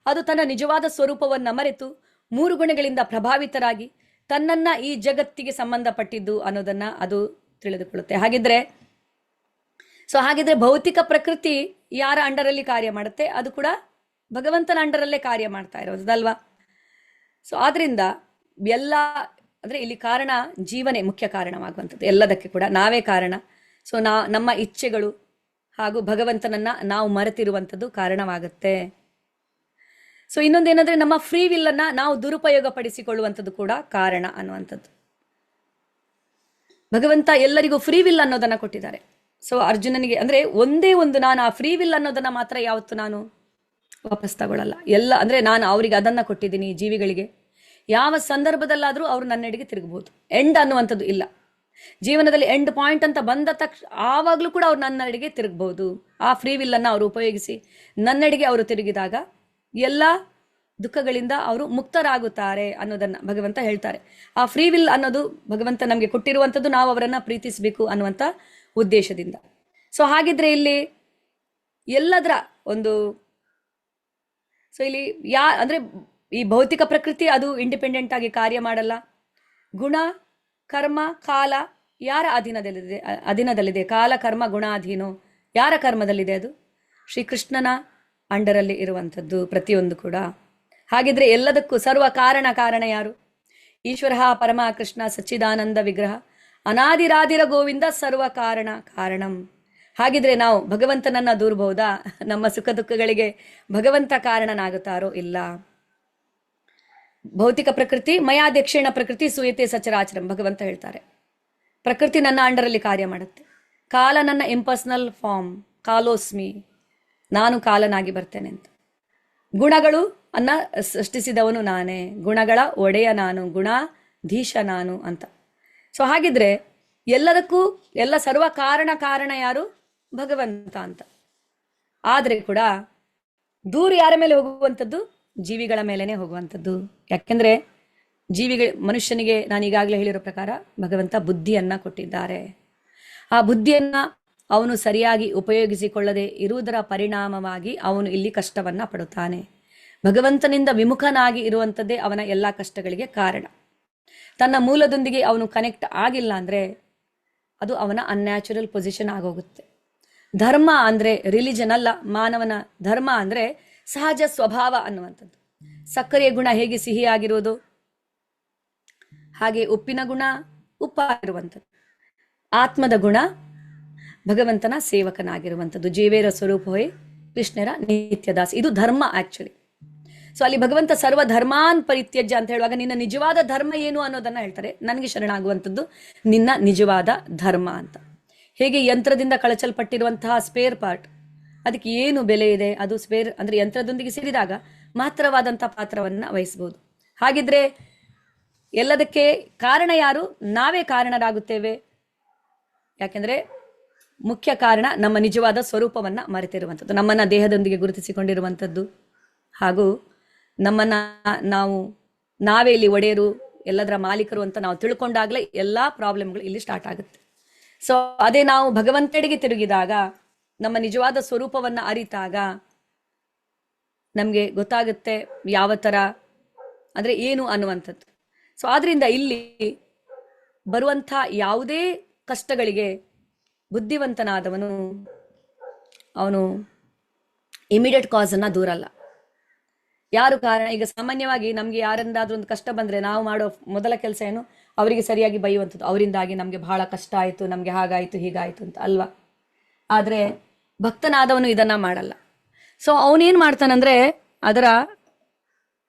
ಅದು ತನ್ನ ನಿಜವಾದ ಸ್ವರೂಪವನ್ನ ಮರೆತು 3 ಗುಣಗಳಿಂದ ಪ್ರಭಾವಿತರಾಗಿ ತನ್ನನ್ನ ಈ ಜಗತ್ತಿಗೆ ಸಂಬಂಧಪಟ್ಟಿದ್ದು ಅನ್ನೋದನ್ನ ಅದು ತಿಳಿದುಕೊಳ್ಳುತ್ತೆ. ಹಾಗಿದ್ರೆ ಭೌತಿಕ ಪ್ರಕೃತಿ ಯಾರ ಅಂಡರಲ್ಲಿ ಕಾರ್ಯ ಮಾಡುತ್ತೆ? ಅದು ಕೂಡ ಭಗವಂತನ ಅಂಡರಲ್ಲೇ ಕಾರ್ಯ ಮಾಡ್ತಾ ಇರೋದಲ್ವಾ? ಸೊ ಆದ್ರಿಂದ ಎಲ್ಲ ಇಲ್ಲಿ ಕಾರಣ ಜೀವನೇ ಮುಖ್ಯ ಕಾರಣವಾಗುವಂಥದ್ದು. ಎಲ್ಲದಕ್ಕೆ ಕೂಡ ನಾವೇ ಕಾರಣ. ಸೊ ನಮ್ಮ ಇಚ್ಛೆಗಳು ಹಾಗೂ ಭಗವಂತನನ್ನ ನಾವು ಮರೆತಿರುವಂಥದ್ದು ಕಾರಣವಾಗುತ್ತೆ. ಸೊ ಇನ್ನೊಂದೇನಂದ್ರೆ ನಮ್ಮ ಫ್ರೀ ವಿಲ್ ಅನ್ನ ನಾವು ದುರುಪಯೋಗ ಪಡಿಸಿಕೊಳ್ಳುವಂಥದ್ದು ಕೂಡ ಕಾರಣ ಅನ್ನುವಂಥದ್ದು. ಭಗವಂತ ಎಲ್ಲರಿಗೂ ಫ್ರೀ ವಿಲ್ ಅನ್ನೋದನ್ನ ಕೊಟ್ಟಿದ್ದಾರೆ. ಸೊ ಅರ್ಜುನನಿಗೆ ಒಂದೇ ಒಂದು ನಾನು ಆ ಫ್ರೀ ವಿಲ್ ಅನ್ನೋದನ್ನ ಮಾತ್ರ ಯಾವತ್ತು ನಾನು ವಾಪಸ್ ತಗೊಳ್ಳಲ್ಲ. ಎಲ್ಲ ನಾನು ಅವ್ರಿಗೆ ಅದನ್ನ ಕೊಟ್ಟಿದ್ದೀನಿ. ಜೀವಿಗಳಿಗೆ ಯಾವ ಸಂದರ್ಭದಲ್ಲಾದ್ರೂ ಅವ್ರು ನನ್ನೆಡೆಗೆ ತಿರುಗಬಹುದು. ಎಂಡ್ ಅನ್ನುವಂಥದ್ದು ಇಲ್ಲ ಜೀವನದಲ್ಲಿ. ಎಂಡ್ ಪಾಯಿಂಟ್ ಅಂತ ಬಂದ ತಕ್ಷಣ ಆವಾಗ್ಲೂ ಕೂಡ ಅವ್ರು ನನ್ನೆಡೆಗೆ ತಿರುಗಬಹುದು. ಆ ಫ್ರೀ ವಿಲ್ ಅನ್ನ ಅವರು ಉಪಯೋಗಿಸಿ ನನ್ನೆಡೆಗೆ ಅವರು ತಿರುಗಿದಾಗ ಎಲ್ಲ ದುಃಖಗಳಿಂದ ಅವರು ಮುಕ್ತರಾಗುತ್ತಾರೆ ಅನ್ನೋದನ್ನ ಭಗವಂತ ಹೇಳ್ತಾರೆ. ಆ ಫ್ರೀ ವಿಲ್ ಅನ್ನೋದು ಭಗವಂತ ನಮ್ಗೆ ಕೊಟ್ಟಿರುವಂಥದ್ದು, ನಾವು ಅವರನ್ನ ಪ್ರೀತಿಸಬೇಕು ಅನ್ನುವಂಥ ಉದ್ದೇಶದಿಂದ. ಸೊ ಹಾಗಿದ್ರೆ ಇಲ್ಲಿ ಎಲ್ಲದರ ಒಂದು ಸೊ ಇಲ್ಲಿ ಅಂದ್ರೆ ಈ ಭೌತಿಕ ಪ್ರಕೃತಿ ಅದು ಇಂಡಿಪೆಂಡೆಂಟ್ ಆಗಿ ಕಾರ್ಯ ಮಾಡಲ್ಲ. ಗುಣ, ಕರ್ಮ, ಕಾಲ ಯಾರ ಅಧೀನದಲ್ಲಿದೆ? ಕಾಲ, ಕರ್ಮ, ಗುಣ ಅಧೀನೋ ಯಾರ ಕರ್ಮದಲ್ಲಿದೆ? ಅದು ಶ್ರೀಕೃಷ್ಣನ ಅಂಡರಲ್ಲಿ ಇರುವಂಥದ್ದು ಪ್ರತಿಯೊಂದು ಕೂಡ. ಹಾಗಿದ್ರೆ ಎಲ್ಲದಕ್ಕೂ ಸರ್ವ ಕಾರಣ ಯಾರು? ಈಶ್ವರ ಪರಮ ಕೃಷ್ಣ ಸಚ್ಚಿದಾನಂದ ವಿಗ್ರಹ ಅನಾದಿರಾದಿರ ಗೋವಿಂದ ಸರ್ವ ಕಾರಣಂ. ಹಾಗಿದ್ರೆ ನಾವು ಭಗವಂತನನ್ನ ದೂರಬಹುದಾ? ನಮ್ಮ ಸುಖ ದುಃಖಗಳಿಗೆ ಭಗವಂತ ಕಾರಣನಾಗುತ್ತಾರೋ? ಇಲ್ಲ. ಭೌತಿಕ ಪ್ರಕೃತಿ ಮಯಾಧ್ಯಕ್ಷೇಣ ಪ್ರಕೃತಿ ಸೂಯತೆ ಸಚರಾಚರಂ ಭಗವಂತ ಹೇಳ್ತಾರೆ. ಪ್ರಕೃತಿ ನನ್ನ ಅಂಡರಲ್ಲಿ ಕಾರ್ಯ ಮಾಡುತ್ತೆ. ಕಾಲ ನನ್ನ ಇಂಪರ್ಸನಲ್ ಫಾರ್ಮ್, ಕಾಲೋಸ್ಮಿ, ನಾನು ಕಾಲನಾಗಿ ಬರ್ತೇನೆ ಅಂತ. ಗುಣಗಳು ಅನ್ನ ಸೃಷ್ಟಿಸಿದವನು ನಾನೇ, ಗುಣಗಳ ಒಡೆಯ ನಾನು, ಗುಣಾಧೀಶ ನಾನು ಅಂತ. ಸೊ ಹಾಗಿದ್ರೆ ಎಲ್ಲದಕ್ಕೂ ಎಲ್ಲ ಸರ್ವ ಕಾರಣ ಯಾರು? ಭಗವಂತ ಅಂತ. ಆದ್ರೆ ಕೂಡ ದೂರ ಯಾರ ಮೇಲೆ ಹೋಗುವಂಥದ್ದು? ಜೀವಿಗಳ ಮೇಲೇನೆ ಹೋಗುವಂಥದ್ದು. ಯಾಕೆಂದ್ರೆ ಮನುಷ್ಯನಿಗೆ ನಾನು ಈಗಾಗಲೇ ಹೇಳಿರೋ ಪ್ರಕಾರ ಭಗವಂತ ಬುದ್ಧಿಯನ್ನ ಕೊಟ್ಟಿದ್ದಾರೆ. ಆ ಬುದ್ಧಿಯನ್ನ ಅವನು ಸರಿಯಾಗಿ ಉಪಯೋಗಿಸಿಕೊಳ್ಳದೆ ಇರುವುದರ ಪರಿಣಾಮವಾಗಿ ಅವನು ಇಲ್ಲಿ ಕಷ್ಟವನ್ನ ಪಡುತ್ತಾನೆ. ಭಗವಂತನಿಂದ ವಿಮುಖನಾಗಿ ಇರುವಂಥದ್ದೇ ಅವನ ಎಲ್ಲ ಕಷ್ಟಗಳಿಗೆ ಕಾರಣ. ತನ್ನ ಮೂಲದೊಂದಿಗೆ ಅವನು ಕನೆಕ್ಟ್ ಆಗಿಲ್ಲ ಅಂದ್ರೆ ಅದು ಅವನ ಅನ್ಯಾಚುರಲ್ ಪೊಸಿಷನ್ ಆಗೋಗುತ್ತೆ. ಧರ್ಮ ಅಂದ್ರೆ ರಿಲಿಜನ್ ಅಲ್ಲ, ಮಾನವನ ಧರ್ಮ ಅಂದ್ರೆ ಸಹಜ ಸ್ವಭಾವ ಅನ್ನುವಂಥದ್ದು. ಸಕ್ಕರೆಯ ಗುಣ ಹೇಗೆ ಸಿಹಿಯಾಗಿರುವುದು, ಹಾಗೆ ಉಪ್ಪಿನ ಗುಣ ಉಪ್ಪಾಗಿರುವಂಥದ್ದು. ಆತ್ಮದ ಗುಣ ಭಗವಂತನ ಸೇವಕನಾಗಿರುವಂಥದ್ದು. ಜೀವೇರ ಸ್ವರೂಪವೇ ಕೃಷ್ಣರ ನಿತ್ಯದಾಸ್. ಇದು ಧರ್ಮ ಆಕ್ಚುಲಿ. ಸೊ ಅಲ್ಲಿ ಭಗವಂತ ಸರ್ವ ಧರ್ಮಾನ್ ಪರಿತ್ಯಜ್ಯ ಅಂತ ಹೇಳುವಾಗ ನಿನ್ನ ನಿಜವಾದ ಧರ್ಮ ಏನು ಅನ್ನೋದನ್ನ ಹೇಳ್ತಾರೆ. ನನಗೆ ಶರಣಾಗುವಂಥದ್ದು ನಿನ್ನ ನಿಜವಾದ ಧರ್ಮ ಅಂತ. ಹೇಗೆ ಯಂತ್ರದಿಂದ ಕಳಚಲ್ಪಟ್ಟಿರುವಂತಹ ಸ್ಪೇರ್ ಪಾರ್ಟ್, ಅದಕ್ಕೆ ಏನು ಬೆಲೆ ಇದೆ? ಅದು ಸ್ಪೇರ್ ಅಂದ್ರೆ ಯಂತ್ರದೊಂದಿಗೆ ಸೇರಿದಾಗ ಮಾತ್ರವಾದಂತಹ ಪಾತ್ರವನ್ನ ವಹಿಸಬಹುದು. ಹಾಗಿದ್ರೆ ಎಲ್ಲದಕ್ಕೆ ಕಾರಣ ಯಾರು? ನಾವೇ ಕಾರಣರಾಗುತ್ತೇವೆ. ಯಾಕೆಂದ್ರೆ ಮುಖ್ಯ ಕಾರಣ ನಮ್ಮ ನಿಜವಾದ ಸ್ವರೂಪವನ್ನ ಮರೆತಿರುವಂಥದ್ದು, ನಮ್ಮನ್ನ ದೇಹದೊಂದಿಗೆ ಗುರುತಿಸಿಕೊಂಡಿರುವಂಥದ್ದು, ಹಾಗೂ ನಮ್ಮನ್ನ ನಾವೇ ಇಲ್ಲಿ ಒಡೆಯರು, ಎಲ್ಲದರ ಮಾಲೀಕರು ಅಂತ ನಾವು ತಿಳ್ಕೊಂಡಾಗ್ಲೇ ಎಲ್ಲಾ ಪ್ರಾಬ್ಲಮ್ಗಳು ಇಲ್ಲಿ ಸ್ಟಾರ್ಟ್ ಆಗುತ್ತೆ. ಸೊ ಅದೇ ನಾವು ಭಗವಂತನಿಗೆ ತಿರುಗಿದಾಗ, ನಮ್ಮ ನಿಜವಾದ ಸ್ವರೂಪವನ್ನ ಅರಿತಾಗ ನಮ್ಗೆ ಗೊತ್ತಾಗುತ್ತೆ ಯಾವ ತರ ಅಂದ್ರೆ ಏನು ಅನ್ನುವಂಥದ್ದು. ಸೊ ಆದ್ರಿಂದ ಇಲ್ಲಿ ಬರುವಂಥ ಯಾವುದೇ ಕಷ್ಟಗಳಿಗೆ ಬುದ್ಧಿವಂತನಾದವನು ಅವನು ಇಮಿಡಿಯೇಟ್ ಕಾಸ್ ಅನ್ನ ದೂರಲ್ಲ. ಯಾರು ಕಾರಣ? ಈಗ ಸಾಮಾನ್ಯವಾಗಿ ನಮ್ಗೆ ಯಾರಿಂದಾದ್ರೂ ಒಂದು ಕಷ್ಟ ಬಂದ್ರೆ ನಾವು ಮಾಡೋ ಮೊದಲ ಕೆಲಸ ಏನು? ಅವರಿಗೆ ಸರಿಯಾಗಿ ಬೈಯುವಂಥದ್ದು. ಅವರಿಂದಾಗಿ ನಮ್ಗೆ ಬಹಳ ಕಷ್ಟ ಆಯ್ತು, ನಮ್ಗೆ ಹಾಗಾಯ್ತು ಹೀಗಾಯ್ತು ಅಂತ ಅಲ್ವಾ? ಆದ್ರೆ ಭಕ್ತನಾದವನು ಇದನ್ನ ಮಾಡಲ್ಲ. ಸೊ ಅವನೇನ್ ಮಾಡ್ತಾನಂದ್ರೆ ಅದರ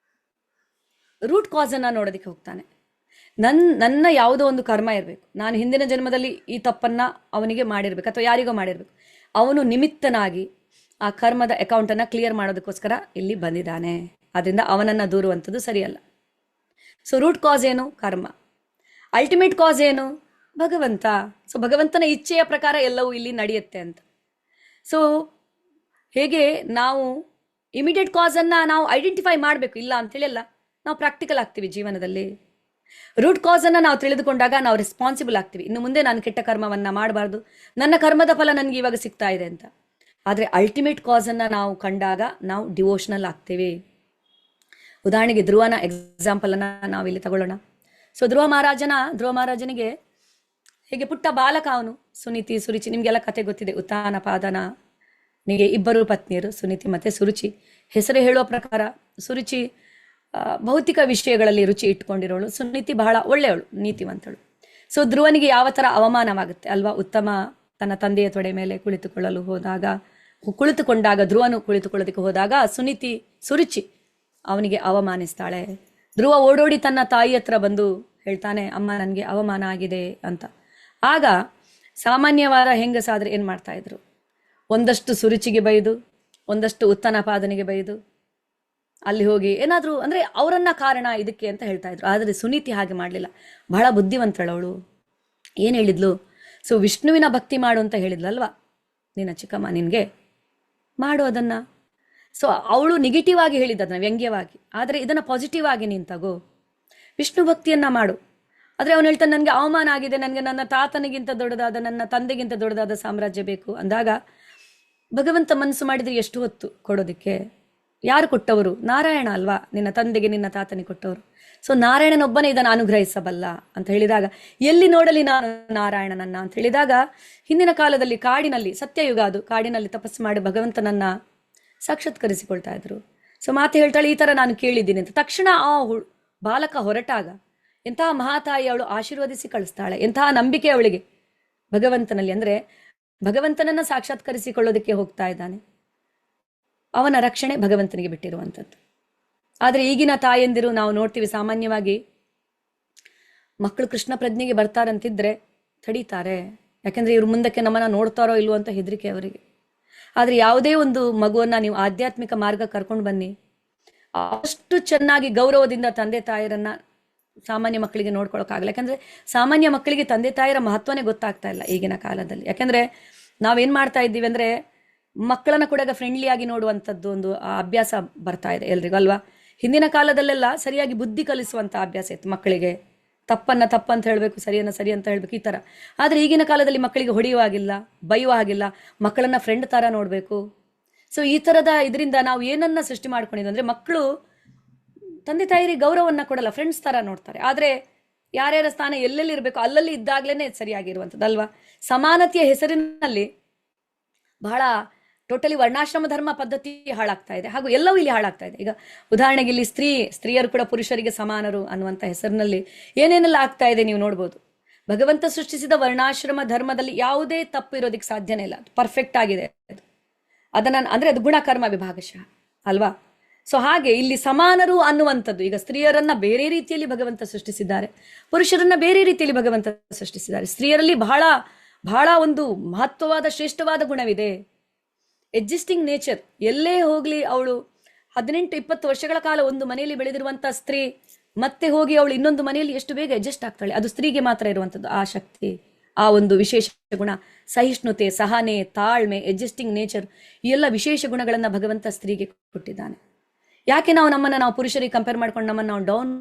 ರೂಟ್ ಕಾಸ್ ಅನ್ನ ನೋಡೋದಕ್ಕೆ ಹೋಗ್ತಾನೆ. ನನ್ನ ಯಾವುದೋ ಒಂದು ಕರ್ಮ ಇರಬೇಕು, ನಾನು ಹಿಂದಿನ ಜನ್ಮದಲ್ಲಿ ಈ ತಪ್ಪನ್ನ ಅವನಿಗೆ ಮಾಡಿರ್ಬೇಕು ಅಥವಾ ಯಾರಿಗೋ ಮಾಡಿರ್ಬೇಕು. ಅವನು ನಿಮಿತ್ತನಾಗಿ ಆ ಕರ್ಮದ ಅಕೌಂಟ್ ಅನ್ನ ಕ್ಲಿಯರ್ ಮಾಡೋದಕ್ಕೋಸ್ಕರ ಇಲ್ಲಿ ಬಂದಿದ್ದಾನೆ. ಆದ್ರಿಂದ ಅವನನ್ನ ದೂರುವಂಥದ್ದು ಸರಿಯಲ್ಲ. ಸೊ ರೂಟ್ ಕಾಸ್ ಏನು? ಕರ್ಮ. ಅಲ್ಟಿಮೇಟ್ ಕಾಸ್ ಏನು? ಭಗವಂತ. ಸೊ ಭಗವಂತನ ಇಚ್ಛೆಯ ಪ್ರಕಾರ ಎಲ್ಲವೂ ಇಲ್ಲಿ ನಡೆಯುತ್ತೆ ಅಂತ. ಸೊ ಹೇಗೆ ನಾವು ಇಮಿಡಿಯೇಟ್ ಕಾಸ್ ಅನ್ನ ನಾವು ಐಡೆಂಟಿಫೈ ಮಾಡಬೇಕು, ಇಲ್ಲ ಅಂತೇಳಿ ಅಲ್ಲ, ನಾವು ಪ್ರಾಕ್ಟಿಕಲ್ ಆಗ್ತೀವಿ ಜೀವನದಲ್ಲಿ. ರೂಟ್ ಕಾಸ್ ಅನ್ನ ನಾವು ತಿಳಿದುಕೊಂಡಾಗ ನಾವು ರೆಸ್ಪಾನ್ಸಿಬಲ್ ಆಗ್ತೀವಿ. ಇನ್ನು ಮುಂದೆ ನಾನು ಕೆಟ್ಟ ಕರ್ಮವನ್ನ ಮಾಡಬಾರ್ದು, ನನ್ನ ಕರ್ಮದ ಫಲ ನನಗೆ ಇವಾಗ ಸಿಗ್ತಾ ಇದೆ ಅಂತ. ಆದ್ರೆ ಅಲ್ಟಿಮೇಟ್ ಕಾಸ್ ಅನ್ನ ನಾವು ಕಂಡಾಗ ನಾವು ಡಿವೋಷನಲ್ ಆಗ್ತೀವಿ. ಉದಾಹರಣೆಗೆ ಧ್ರುವನ ಎಕ್ಸಾಂಪಲ್ ಅನ್ನ ನಾವಿಲ್ಲಿ ತಗೊಳ್ಳೋಣ. ಸೊ ಧ್ರುವ ಮಹಾರಾಜನಿಗೆ ಹೇಗೆ ಪುಟ್ಟ ಬಾಲಕ ಅವನು, ಸುನೀತಿ ಸುರುಚಿ, ನಿಮ್ಗೆಲ್ಲ ಕತೆ ಗೊತ್ತಿದೆ. ಉತ್ತಾನಪಾದನಿಗೆ ಇಬ್ಬರು ಪತ್ನಿಯರು, ಸುನೀತಿ ಮತ್ತೆ ಸುರುಚಿ. ಹೆಸರು ಹೇಳುವ ಪ್ರಕಾರ ಸುರುಚಿ ಭೌತಿಕ ವಿಷಯಗಳಲ್ಲಿ ರುಚಿ ಇಟ್ಕೊಂಡಿರೋಳು, ಸುನೀತಿ ಬಹಳ ಒಳ್ಳೆಯವಳು, ನೀತಿವಂತಳು. ಸೊ ಧ್ರುವನಿಗೆ ಯಾವ ತರ ಅವಮಾನವಾಗುತ್ತೆ ಅಲ್ವಾ? ಉತ್ತಮ ತನ್ನ ತಂದೆಯ ತೊಡೆ ಮೇಲೆ ಕುಳಿತುಕೊಂಡಾಗ ಧ್ರುವನು ಕುಳಿತುಕೊಳ್ಳೋದಕ್ಕೆ ಹೋದಾಗ ಸುರುಚಿ ಅವನಿಗೆ ಅವಮಾನಿಸ್ತಾಳೆ. ಧ್ರುವ ಓಡೋಡಿ ತನ್ನ ತಾಯಿ ಹತ್ರ ಬಂದು ಹೇಳ್ತಾನೆ, ಅಮ್ಮ ನನಗೆ ಅವಮಾನ ಆಗಿದೆ ಅಂತ. ಆಗ ಸಾಮಾನ್ಯವಾದ ಹೆಂಗಸಾದ್ರೆ ಏನ್ ಮಾಡ್ತಾ ಇದ್ರು? ಒಂದಷ್ಟು ಸುರುಚಿಗೆ ಬೈದು, ಒಂದಷ್ಟು ಉತ್ತನಪಾದನಿಗೆ ಬೈದು, ಅಲ್ಲಿ ಹೋಗಿ ಏನಾದ್ರು ಅಂದ್ರೆ ಅವರನ್ನ ಕಾರಣ ಇದಕ್ಕೆ ಅಂತ ಹೇಳ್ತಾ ಇದ್ರು. ಆದ್ರೆ ಸುನೀತಿ ಹಾಗೆ ಮಾಡ್ಲಿಲ್ಲ, ಬಹಳ ಬುದ್ಧಿವಂತಳವಳು. ಏನ್ ಹೇಳಿದ್ಲು? ಸೊ ವಿಷ್ಣುವಿನ ಭಕ್ತಿ ಮಾಡು ಅಂತ ಹೇಳಿದ್ಲಲ್ವಾ ನಿನ್ನ ಚಿಕ್ಕಮ್ಮ, ನಿನ್ಗೆ ಮಾಡು ಅದನ್ನ. ಸೊ ಅವಳು ನೆಗೆಟಿವ್ ಆಗಿ ಹೇಳಿದ್ದದನ್ನ, ವ್ಯಂಗ್ಯವಾಗಿ. ಆದ್ರೆ ಇದನ್ನ ಪಾಸಿಟಿವ್ ಆಗಿ ನೀನ್ ತಗೋ, ವಿಷ್ಣು ಭಕ್ತಿಯನ್ನ ಮಾಡು. ಆದ್ರೆ ಅವನು ಹೇಳ್ತಾನೆ, ನನ್ಗೆ ಅವಮಾನ ಆಗಿದೆ, ನನ್ಗೆ ನನ್ನ ತಾತನಿಗಿಂತ ದೊಡ್ಡದಾದ, ನನ್ನ ತಂದೆಗಿಂತ ದೊಡ್ಡದಾದ ಸಾಮ್ರಾಜ್ಯ ಬೇಕು ಅಂದಾಗ ಭಗವಂತ ಮನಸ್ಸು ಮಾಡಿದ್ರೆ ಎಷ್ಟು ಹೊತ್ತು ಕೊಡೋದಿಕ್ಕೆ? ಯಾರು ಕೊಟ್ಟವರು? ನಾರಾಯಣ ಅಲ್ವಾ, ನಿನ್ನ ತಂದೆಗೆ ನಿನ್ನ ತಾತನಿಗೆ ಕೊಟ್ಟವರು. ಸೊ ನಾರಾಯಣನೊಬ್ಬನೇ ಇದನ್ನು ಅನುಗ್ರಹಿಸಬಲ್ಲ ಅಂತ ಹೇಳಿದಾಗ, ಎಲ್ಲಿ ನೋಡಲಿ ನಾನು ನಾರಾಯಣನನ್ನ ಅಂತ ಹೇಳಿದಾಗ, ಹಿಂದಿನ ಕಾಲದಲ್ಲಿ ಕಾಡಿನಲ್ಲಿ, ಸತ್ಯಯುಗ ಅದು, ಕಾಡಿನಲ್ಲಿ ತಪಸ್ಸು ಮಾಡಿ ಭಗವಂತನನ್ನ ಸಾಕ್ಷಾತ್ಕರಿಸಿಕೊಳ್ತಾ ಇದ್ರು. ಸೊ ಮಾತೆ ಹೇಳ್ತಾಳೆ, ಈ ತರ ನಾನು ಕೇಳಿದ್ದೀನಿ ಅಂತ. ತಕ್ಷಣ ಆ ಬಾಲಕ ಹೊರಟಾಗ ಎಂತಹ ಮಹಾತಾಯಿ ಅವಳು ಆಶೀರ್ವದಿಸಿ ಕಳಿಸ್ತಾಳೆ. ಎಂತಹ ನಂಬಿಕೆ ಅವಳಿಗೆ ಭಗವಂತನಲ್ಲಿ, ಅಂದ್ರೆ ಭಗವಂತನನ್ನ ಸಾಕ್ಷಾತ್ಕರಿಸಿಕೊಳ್ಳೋದಕ್ಕೆ ಹೋಗ್ತಾ ಇದ್ದಾನೆ. ಅವನ ರಕ್ಷಣೆ ಭಗವಂತನಿಗೆ ಬಿಟ್ಟಿರುವಂಥದ್ದು. ಆದ್ರೆ ಈಗಿನ ತಾಯಂದಿರು ನಾವು ನೋಡ್ತೀವಿ, ಸಾಮಾನ್ಯವಾಗಿ ಮಕ್ಕಳು ಕೃಷ್ಣ ಪ್ರಜ್ಞೆಗೆ ಬರ್ತಾರಂತಿದ್ರೆ ತಡೀತಾರೆ. ಯಾಕಂದ್ರೆ ಇವ್ರು ಮುಂದಕ್ಕೆ ನಮ್ಮನ್ನ ನೋಡ್ತಾರೋ ಇಲ್ವೋ ಅಂತ ಹೆದರಿಕೆ ಅವರಿಗೆ. ಆದ್ರೆ ಯಾವುದೇ ಒಂದು ಮಗುವನ್ನ ನೀವು ಆಧ್ಯಾತ್ಮಿಕ ಮಾರ್ಗ ಕರ್ಕೊಂಡು ಬನ್ನಿ, ಅಷ್ಟು ಚೆನ್ನಾಗಿ ಗೌರವದಿಂದ ತಂದೆ ತಾಯರನ್ನ ಸಾಮಾನ್ಯ ಮಕ್ಕಳಿಗೆ ನೋಡ್ಕೊಳಕ್ಕಾಗಲ್ಲ. ಯಾಕಂದ್ರೆ ಸಾಮಾನ್ಯ ಮಕ್ಕಳಿಗೆ ತಂದೆ ತಾಯರ ಮಹತ್ವನೇ ಗೊತ್ತಾಗ್ತಾ ಇಲ್ಲ ಈಗಿನ ಕಾಲದಲ್ಲಿ. ಯಾಕಂದ್ರೆ ನಾವೇನ್ ಮಾಡ್ತಾ ಇದ್ದೀವಿ ಅಂದ್ರೆ, ಮಕ್ಕಳನ್ನ ಕೂಡ ಫ್ರೆಂಡ್ಲಿ ಆಗಿ ನೋಡುವಂಥದ್ದು ಒಂದು ಅಭ್ಯಾಸ ಬರ್ತಾ ಇದೆ ಎಲ್ರಿಗೂ ಅಲ್ವಾ. ಹಿಂದಿನ ಕಾಲದಲ್ಲೆಲ್ಲ ಸರಿಯಾಗಿ ಬುದ್ಧಿ ಕಲಿಸುವಂತ ಅಭ್ಯಾಸ ಇತ್ತು ಮಕ್ಕಳಿಗೆ. ತಪ್ಪನ್ನ ತಪ್ಪಂತ ಹೇಳ್ಬೇಕು, ಸರಿಯನ್ನ ಸರಿ ಅಂತ ಹೇಳ್ಬೇಕು, ಈ ತರ. ಆದ್ರೆ ಈಗಿನ ಕಾಲದಲ್ಲಿ ಮಕ್ಕಳಿಗೆ ಹೊಡೆಯುವ ಹಾಗಿಲ್ಲ, ಬೈಯುವ ಹಾಗಿಲ್ಲ, ಮಕ್ಕಳನ್ನ ಫ್ರೆಂಡ್ ತರ ನೋಡ್ಬೇಕು. ಸೊ ಈ ತರದ ಇದರಿಂದ ನಾವು ಏನನ್ನ ಸೃಷ್ಟಿ ಮಾಡ್ಕೊಂಡಿದ್ವಿ ಅಂದ್ರೆ, ಮಕ್ಕಳು ತಂದೆ ತಾಯಿರಿಗೆ ಗೌರವನ್ನ ಕೊಡಲ್ಲ, ಫ್ರೆಂಡ್ಸ್ ತರ ನೋಡ್ತಾರೆ. ಆದ್ರೆ ಯಾರ್ಯಾರ ಸ್ಥಾನ ಎಲ್ಲೆಲ್ಲಿ ಇರಬೇಕು ಅಲ್ಲಲ್ಲಿ ಇದ್ದಾಗ್ಲೇನೆ ಸರಿಯಾಗಿರುವಂಥದ್ದು ಅಲ್ವಾ. ಸಮಾನತೆಯ ಹೆಸರಿನಲ್ಲಿ ಬಹಳ ಟೋಟಲಿ ವರ್ಣಾಶ್ರಮ ಧರ್ಮ ಪದ್ಧತಿ ಹಾಳಾಗ್ತಾ ಇದೆ, ಹಾಗೂ ಎಲ್ಲವೂ ಇಲ್ಲಿ ಹಾಳಾಗ್ತಾ ಇದೆ. ಈಗ ಉದಾಹರಣೆಗೆ ಇಲ್ಲಿ ಸ್ತ್ರೀಯರು ಕೂಡ ಪುರುಷರಿಗೆ ಸಮಾನರು ಅನ್ನುವಂಥ ಹೆಸರಿನಲ್ಲಿ ಏನೇನೆಲ್ಲ ಆಗ್ತಾ ಇದೆ ನೀವು ನೋಡ್ಬೋದು. ಭಗವಂತ ಸೃಷ್ಟಿಸಿದ ವರ್ಣಾಶ್ರಮ ಧರ್ಮದಲ್ಲಿ ಯಾವುದೇ ತಪ್ಪು ಇರೋದಕ್ಕೆ ಸಾಧ್ಯನೇ ಇಲ್ಲ, ಪರ್ಫೆಕ್ಟ್ ಆಗಿದೆ ಅದನ್ನ, ಅಂದ್ರೆ ಅದು ಗುಣಕರ್ಮ ವಿಭಾಗಶಃ ಅಲ್ವಾ. ಸೊ ಹಾಗೆ ಇಲ್ಲಿ ಸಮಾನರು ಅನ್ನುವಂಥದ್ದು, ಈಗ ಸ್ತ್ರೀಯರನ್ನ ಬೇರೆ ರೀತಿಯಲ್ಲಿ ಭಗವಂತ ಸೃಷ್ಟಿಸಿದ್ದಾರೆ, ಪುರುಷರನ್ನ ಬೇರೆ ರೀತಿಯಲ್ಲಿ ಭಗವಂತ ಸೃಷ್ಟಿಸಿದ್ದಾರೆ. ಸ್ತ್ರೀಯರಲ್ಲಿ ಬಹಳ ಬಹಳ ಒಂದು ಮಹತ್ವವಾದ ಶ್ರೇಷ್ಠವಾದ ಗುಣವಿದೆ, ಎಡ್ಜಸ್ಟಿಂಗ್ ನೇಚರ್. ಎಲ್ಲೇ ಹೋಗ್ಲಿ ಅವಳು 18-20 ವರ್ಷಗಳ ಕಾಲ ಒಂದು ಮನೆಯಲ್ಲಿ ಬೆಳೆದಿರುವಂತಹ ಸ್ತ್ರೀ ಮತ್ತೆ ಹೋಗಿ ಅವಳು ಇನ್ನೊಂದು ಮನೆಯಲ್ಲಿ ಎಷ್ಟು ಬೇಗ ಅಡ್ಜಸ್ಟ್ ಆಗ್ತಾಳೆ, ಅದು ಸ್ತ್ರೀಗೆ ಮಾತ್ರ ಇರುವಂಥದ್ದು ಆ ಶಕ್ತಿ, ಆ ಒಂದು ವಿಶೇಷ ಗುಣ. ಸಹಿಷ್ಣುತೆ, ಸಹನೆ, ತಾಳ್ಮೆ, ಅಡ್ಜಸ್ಟಿಂಗ್ ನೇಚರ್, ಈ ಎಲ್ಲ ವಿಶೇಷ ಗುಣಗಳನ್ನ ಭಗವಂತ ಸ್ತ್ರೀಗೆ ಕೊಟ್ಟಿದ್ದಾನೆ. ಯಾಕೆ ನಾವು ಪುರುಷರಿಗೆ ಕಂಪೇರ್ ಮಾಡ್ಕೊಂಡು ನಮ್ಮನ್ನು ನಾವು ಡೌನ್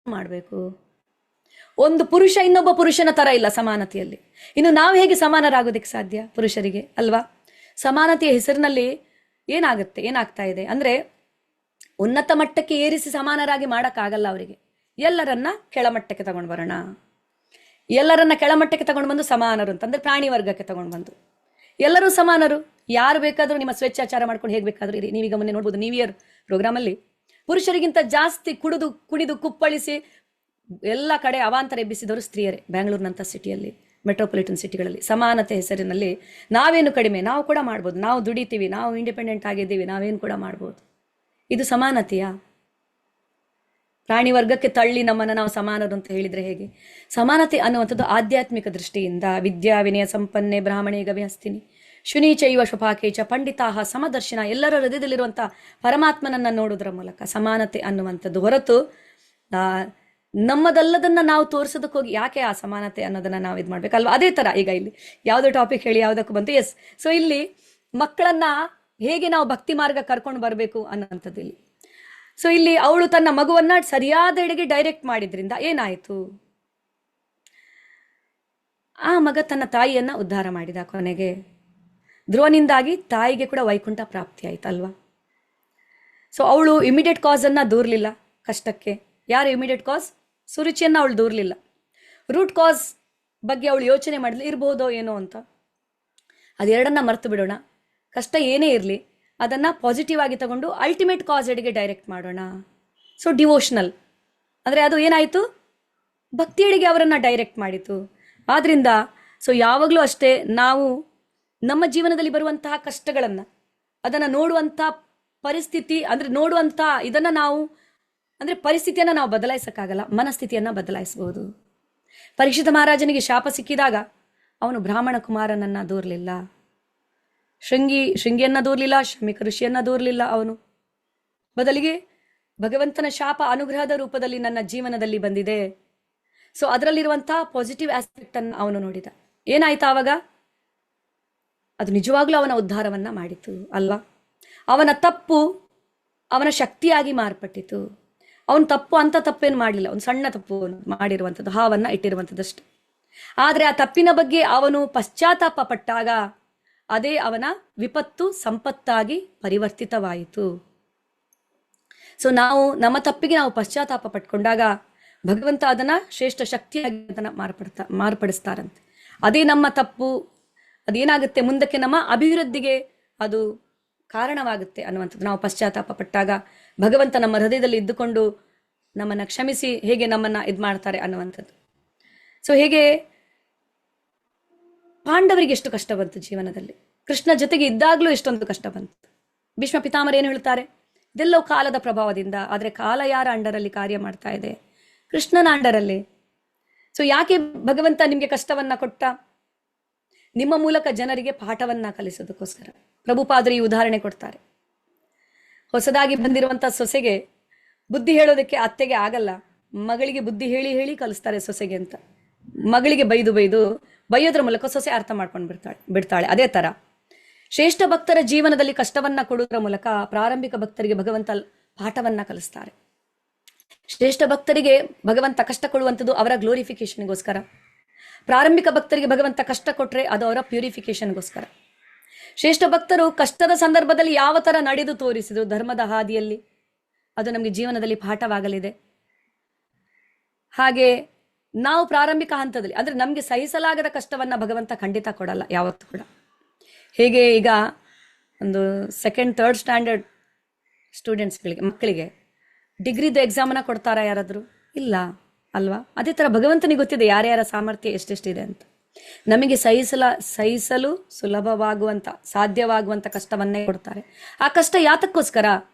ಮಾಡಬೇಕು? ಒಂದು ಪುರುಷ ಇನ್ನೊಬ್ಬ ಪುರುಷನ ತರ ಇಲ್ಲ ಸಮಾನತೆಯಲ್ಲಿ. ಇನ್ನು ನಾವು ಹೇಗೆ ಸಮಾನರಾಗೋದಕ್ಕೆ ಸಾಧ್ಯ ಪುರುಷರಿಗೆ ಅಲ್ವಾ? ಸಮಾನತೆಯ ಹೆಸರಿನಲ್ಲಿ ಏನಾಗ್ತಾ ಇದೆ ಅಂದ್ರೆ, ಉನ್ನತ ಮಟ್ಟಕ್ಕೆ ಏರಿಸಿ ಸಮಾನರಾಗಿ ಮಾಡಕ್ಕಾಗಲ್ಲ ಅವರಿಗೆ. ಎಲ್ಲರನ್ನ ಕೆಳಮಟ್ಟಕ್ಕೆ ತಗೊಂಡು ಬರೋಣ, ಎಲ್ಲರನ್ನ ಕೆಳಮಟ್ಟಕ್ಕೆ ತಗೊಂಡು ಬಂದು ಸಮಾನರು ಅಂತಂದ್ರೆ ಪ್ರಾಣಿ ವರ್ಗಕ್ಕೆ ತಗೊಂಡು ಬಂದು ಎಲ್ಲರೂ ಸಮಾನರು. ಯಾರು ಬೇಕಾದ್ರೂ ನಿಮ್ಮ ಸ್ವೇಚ್ಛಾಚಾರ ಮಾಡ್ಕೊಂಡು ಹೇಗೆ ಬೇಕಾದ್ರೂ ಇರಿ. ನೀವೀಗ ಮೊನ್ನೆ ನೋಡ್ಬೋದು ನ್ಯೂ ಇಯರ್ ಪ್ರೋಗ್ರಾಮ್ ಅಲ್ಲಿ ಪುರುಷರಿಗಿಂತ ಜಾಸ್ತಿ ಕುಣಿದು ಕುಪ್ಪಳಿಸಿ ಎಲ್ಲ ಕಡೆ ಅವಾಂತರ ಎಬ್ಬಿಸಿದವರು ಸ್ತ್ರೀಯರೇ. ಬ್ಯಾಂಗ್ಳೂರ್ನಂಥ ಸಿಟಿಯಲ್ಲಿ, ಮೆಟ್ರೋಪಾಲಿಟನ್ ಸಿಟಿಗಳಲ್ಲಿ ಸಮಾನತೆ ಹೆಸರಿನಲ್ಲಿ ನಾವೇನು ಕಡಿಮೆ, ನಾವು ಕೂಡ ಮಾಡ್ಬೋದು, ನಾವು ದುಡಿತೀವಿ, ನಾವು ಇಂಡಿಪೆಂಡೆಂಟ್ ಆಗಿದ್ದೀವಿ, ನಾವೇನು ಕೂಡ ಮಾಡ್ಬೋದು. ಇದು ಸಮಾನತೆಯಾ? ಪ್ರಾಣಿ ವರ್ಗಕ್ಕೆ ತಳ್ಳಿ ನಮ್ಮನ್ನು ನಾವು ಸಮಾನರು ಅಂತ ಹೇಳಿದ್ರೆ ಹೇಗೆ? ಸಮಾನತೆ ಅನ್ನುವಂಥದ್ದು ಆಧ್ಯಾತ್ಮಿಕ ದೃಷ್ಟಿಯಿಂದ ವಿದ್ಯಾ ವಿನಯ ಸಂಪನ್ನೆ ಬ್ರಾಹ್ಮಣೇ ಗವ್ಯಹಸ್ತಿನಿ ಶುನಿ ಚೈವ ಶುಭಾಕೇಚ ಪಂಡಿತಾಹ ಸಮದರ್ಶನ, ಎಲ್ಲರ ಹೃದಯದಲ್ಲಿರುವಂಥ ಪರಮಾತ್ಮನನ್ನ ನೋಡುವುದರ ಮೂಲಕ ಸಮಾನತೆ ಅನ್ನುವಂಥದ್ದು. ಹೊರತು ನಮ್ಮದಲ್ಲದನ್ನ ನಾವು ತೋರಿಸೋದಕ್ಕೆ ಹೋಗಿ ಯಾಕೆ ಆ ಸಮಾನತೆ ಅನ್ನೋದನ್ನ ನಾವು ಇದು ಮಾಡ್ಬೇಕಲ್ವಾ? ಅದೇ ತರ ಈಗ ಇಲ್ಲಿ ಯಾವುದೋ ಟಾಪಿಕ್ ಹೇಳಿ ಯಾವುದಕ್ಕೂ ಬಂತು. ಎಸ್, ಸೊ ಇಲ್ಲಿ ಮಕ್ಕಳನ್ನ ಹೇಗೆ ನಾವು ಭಕ್ತಿ ಮಾರ್ಗ ಕರ್ಕೊಂಡು ಬರಬೇಕು ಅನ್ನೋಂಥದ್ದು ಇಲ್ಲಿ. ಸೊ ಇಲ್ಲಿ ಅವಳು ತನ್ನ ಮಗುವನ್ನ ಸರಿಯಾದ ಎಡೆಗೆ ಡೈರೆಕ್ಟ್ ಮಾಡಿದ್ರಿಂದ ಏನಾಯ್ತು? ಆ ಮಗ ತನ್ನ ತಾಯಿಯನ್ನ ಉದ್ಧಾರ ಮಾಡಿದ. ಕೊನೆಗೆ ಧ್ರುವನಿಂದಾಗಿ ತಾಯಿಗೆ ಕೂಡ ವೈಕುಂಠ ಪ್ರಾಪ್ತಿ ಆಯ್ತಲ್ವಾ? ಸೊ ಅವಳು ಇಮಿಡಿಯೇಟ್ ಕಾಸ್ ಅನ್ನ ದೂರ್ಲಿಲ್ಲ ಕಷ್ಟಕ್ಕೆ. ಯಾರು ಇಮಿಡಿಯೇಟ್ ಕಾಸ್? ಸುರುಚಿಯನ್ನ ಅವಳು ದೂರ್ಲಿಲ್ಲ. ರೂಟ್ ಕಾಸ್ ಬಗ್ಗೆ ಅವಳು ಯೋಚನೆ ಮಾಡಿದ್ಲು, ಇರ್ಬೋದೋ ಏನೋ ಅಂತ. ಅದೆರಡನ್ನ ಮರ್ತು ಬಿಡೋಣ. ಕಷ್ಟ ಏನೇ ಇರಲಿ ಅದನ್ನ ಪಾಸಿಟಿವ್ ಆಗಿ ತಗೊಂಡು ಅಲ್ಟಿಮೇಟ್ ಕಾಸ್ ಎಡೆಗೆ ಡೈರೆಕ್ಟ್ ಮಾಡೋಣ. ಸೊ ಡಿವೋಷನಲ್ ಅಂದ್ರೆ ಅದು ಏನಾಯ್ತು? ಭಕ್ತಿಯೆಡೆಗೆ ಅವರನ್ನ ಡೈರೆಕ್ಟ್ ಮಾಡಿತು. ಆದ್ರಿಂದ ಸೊ ಯಾವಾಗಲೂ ಅಷ್ಟೇ, ನಾವು ನಮ್ಮ ಜೀವನದಲ್ಲಿ ಬರುವಂತಹ ಕಷ್ಟಗಳನ್ನ ಅದನ್ನ ನೋಡುವಂತ ಪರಿಸ್ಥಿತಿ ಅಂದ್ರೆ ನೋಡುವಂತ ಇದನ್ನ ನಾವು ಅಂದ್ರೆ ಪರಿಸ್ಥಿತಿಯನ್ನ ನಾವು ಬದಲಾಯಿಸಕ್ಕಾಗಲ್ಲ, ಮನಸ್ಥಿತಿಯನ್ನ ಬದಲಾಯಿಸಬಹುದು. ಪರೀಕ್ಷಿತ ಮಹಾರಾಜನಿಗೆ ಶಾಪ ಸಿಕ್ಕಿದಾಗ ಅವನು ಬ್ರಾಹ್ಮಣ ಕುಮಾರನನ್ನ ದೂರ್ಲಿಲ್ಲ, ಶೃಂಗಿಯನ್ನ ದೂರ್ಲಿಲ್ಲ, ಶಮಿಕ ಋಷಿಯನ್ನ ದೂರ್ಲಿಲ್ಲ. ಅವನು ಬದಲಿಗೆ ಭಗವಂತನ ಶಾಪ ಅನುಗ್ರಹದ ರೂಪದಲ್ಲಿ ನನ್ನ ಜೀವನದಲ್ಲಿ ಬಂದಿದೆ, ಸೊ ಅದರಲ್ಲಿರುವಂತಹ ಪಾಸಿಟಿವ್ ಆಸ್ಪೆಕ್ಟ್ ಅನ್ನು ಅವನು ನೋಡಿದ. ಏನಾಯ್ತು ಆವಾಗ? ಅದು ನಿಜವಾಗ್ಲೂ ಅವನ ಉದ್ಧಾರವನ್ನ ಮಾಡಿತು ಅಲ್ವಾ? ಅವನ ತಪ್ಪು ಅವನ ಶಕ್ತಿಯಾಗಿ ಮಾರ್ಪಟ್ಟಿತು. ಅವನ ತಪ್ಪು ಅಂತ ತಪ್ಪೇನು ಮಾಡಲಿಲ್ಲ, ಒಂದು ಸಣ್ಣ ತಪ್ಪು ಮಾಡಿರುವಂಥದ್ದು, ಹಾವನ್ನ ಇಟ್ಟಿರುವಂಥದ್ದಷ್ಟೆ. ಆದ್ರೆ ಆ ತಪ್ಪಿನ ಬಗ್ಗೆ ಅವನು ಪಶ್ಚಾತ್ತಾಪ ಪಟ್ಟಾಗ ಅದೇ ಅವನ ವಿಪತ್ತು ಸಂಪತ್ತಾಗಿ ಪರಿವರ್ತಿತವಾಯಿತು. ಸೊ ನಾವು ನಮ್ಮ ತಪ್ಪಿಗೆ ನಾವು ಪಶ್ಚಾತ್ತಾಪ ಪಟ್ಕೊಂಡಾಗ ಭಗವಂತ ಅದನ್ನ ಶ್ರೇಷ್ಠ ಶಕ್ತಿಯಾಗಿ ಅದನ್ನ ಮಾರ್ಪಡಿಸ್ತಾರಂತೆ. ಅದೇ ನಮ್ಮ ತಪ್ಪು, ಅದೇನಾಗುತ್ತೆ ಮುಂದಕ್ಕೆ ನಮ್ಮ ಅಭಿವೃದ್ಧಿಗೆ ಅದು ಕಾರಣವಾಗುತ್ತೆ ಅನ್ನುವಂಥದ್ದು. ನಾವು ಪಶ್ಚಾತ್ತಾಪ ಪಟ್ಟಾಗ ಭಗವಂತ ನಮ್ಮ ಹೃದಯದಲ್ಲಿ ಇದ್ದುಕೊಂಡು ನಮ್ಮನ್ನ ಕ್ಷಮಿಸಿ ಹೇಗೆ ನಮ್ಮನ್ನ ಮಾಡ್ತಾರೆ ಅನ್ನುವಂಥದ್ದು. ಸೊ ಹೇಗೆ ಪಾಂಡವರಿಗೆ ಎಷ್ಟು ಕಷ್ಟ ಬಂತು ಜೀವನದಲ್ಲಿ, ಕೃಷ್ಣ ಜೊತೆಗೆ ಇದ್ದಾಗ್ಲೂ ಎಷ್ಟೊಂದು ಕಷ್ಟ ಬಂತು. ಭೀಷ್ಮ ಪಿತಾಮಹರು ಏನು ಹೇಳ್ತಾರೆ, ಇದೆಲ್ಲವೂ ಕಾಲದ ಪ್ರಭಾವದಿಂದ. ಆದ್ರೆ ಕಾಲ ಯಾರ ಅಂಡರಲ್ಲಿ ಕಾರ್ಯ ಮಾಡ್ತಾ ಇದೆ? ಕೃಷ್ಣನ ಅಂಡರಲ್ಲಿ. ಸೊ ಯಾಕೆ ಭಗವಂತ ನಿಮ್ಗೆ ಕಷ್ಟವನ್ನ ಕೊಟ್ಟ? ನಿಮ್ಮ ಮೂಲಕ ಜನರಿಗೆ ಪಾಠವನ್ನ ಕಲಿಸೋದಕ್ಕೋಸ್ಕರ. ಪ್ರಭುಪಾದರು ಈ ಉದಾಹರಣೆ ಕೊಡ್ತಾರೆ. ಹೊಸದಾಗಿ ಬಂದಿರುವಂತ ಸೊಸೆಗೆ ಬುದ್ಧಿ ಹೇಳೋದಕ್ಕೆ ಅತ್ತೆಗೆ ಆಗಲ್ಲ, ಮಗಳಿಗೆ ಬುದ್ಧಿ ಹೇಳಿ ಹೇಳಿ ಕಲಿಸ್ತಾರೆ ಸೊಸೆಗೆ ಅಂತ. ಮಗಳಿಗೆ ಬೈಯೋದ್ರ ಮೂಲಕ ಸೊಸೆ ಅರ್ಥ ಮಾಡ್ಕೊಂಡು ಬಿಡ್ತಾಳೆ. ಅದೇ ತರ ಶ್ರೇಷ್ಠ ಭಕ್ತರ ಜೀವನದಲ್ಲಿ ಕಷ್ಟವನ್ನ ಕೊಡುವುದರ ಮೂಲಕ ಪ್ರಾರಂಭಿಕ ಭಕ್ತರಿಗೆ ಭಗವಂತ ಪಾಠವನ್ನ ಕಲಿಸ್ತಾರೆ. ಶ್ರೇಷ್ಠ ಭಕ್ತರಿಗೆ ಭಗವಂತ ಕಷ್ಟ ಕೊಡುವಂಥದ್ದು ಅವರ ಗ್ಲೋರಿಫಿಕೇಶನ್ಗೋಸ್ಕರ. ಪ್ರಾರಂಭಿಕ ಭಕ್ತರಿಗೆ ಭಗವಂತ ಕಷ್ಟ ಕೊಟ್ರೆ ಅದು ಅವರ ಪ್ಯೂರಿಫಿಕೇಶನ್ಗೋಸ್ಕರ. ಶ್ರೇಷ್ಠ ಭಕ್ತರು ಕಷ್ಟದ ಸಂದರ್ಭದಲ್ಲಿ ಯಾವ ತರ ನಡೆದು ತೋರಿಸಿದ್ರು ಧರ್ಮದ ಹಾದಿಯಲ್ಲಿ, ಅದು ನಮಗೆ ಜೀವನದಲ್ಲಿ ಪಾಠವಾಗಲಿದೆ. ಹಾಗೆ ನಾವು ಪ್ರಾರಂಭಿಕ ಹಂತದಲ್ಲಿ ಅಂದ್ರೆ ನಮ್ಗೆ ಸಹಿಸಲಾಗದ ಕಷ್ಟವನ್ನ ಭಗವಂತ ಖಂಡಿತ ಕೊಡಲ್ಲ ಯಾವತ್ತೂ ಕೂಡ. ಹೇಗೆ ಈಗ ಒಂದು 2nd, 3rd ಸ್ಟ್ಯಾಂಡರ್ಡ್ ಸ್ಟೂಡೆಂಟ್ಸ್ಗಳಿಗೆ, ಮಕ್ಕಳಿಗೆ ಡಿಗ್ರಿದು ಎಕ್ಸಾಮನ್ನ ಕೊಡ್ತಾರ ಯಾರಾದ್ರೂ? ಇಲ್ಲ ಅಲ್ವಾ? ಅದೇ ತರ ಭಗವಂತನಿಗೆ ಗೊತ್ತಿದೆ ಯಾರ್ಯಾರ ಸಾಮರ್ಥ್ಯ ಎಷ್ಟೆಷ್ಟಿದೆ ಅಂತ. ನಮಗೆ ಸಹಿಸಲು ಸುಲಭವಾಗುವಂತ ಸಾಧ್ಯವಾಗುವಂತ ಕಷ್ಟವನ್ನೇ ಕೊಡ್ತಾರೆ. ಆ ಕಷ್ಟ ಯಾತಕ್ಕೋಸ್ಕರ?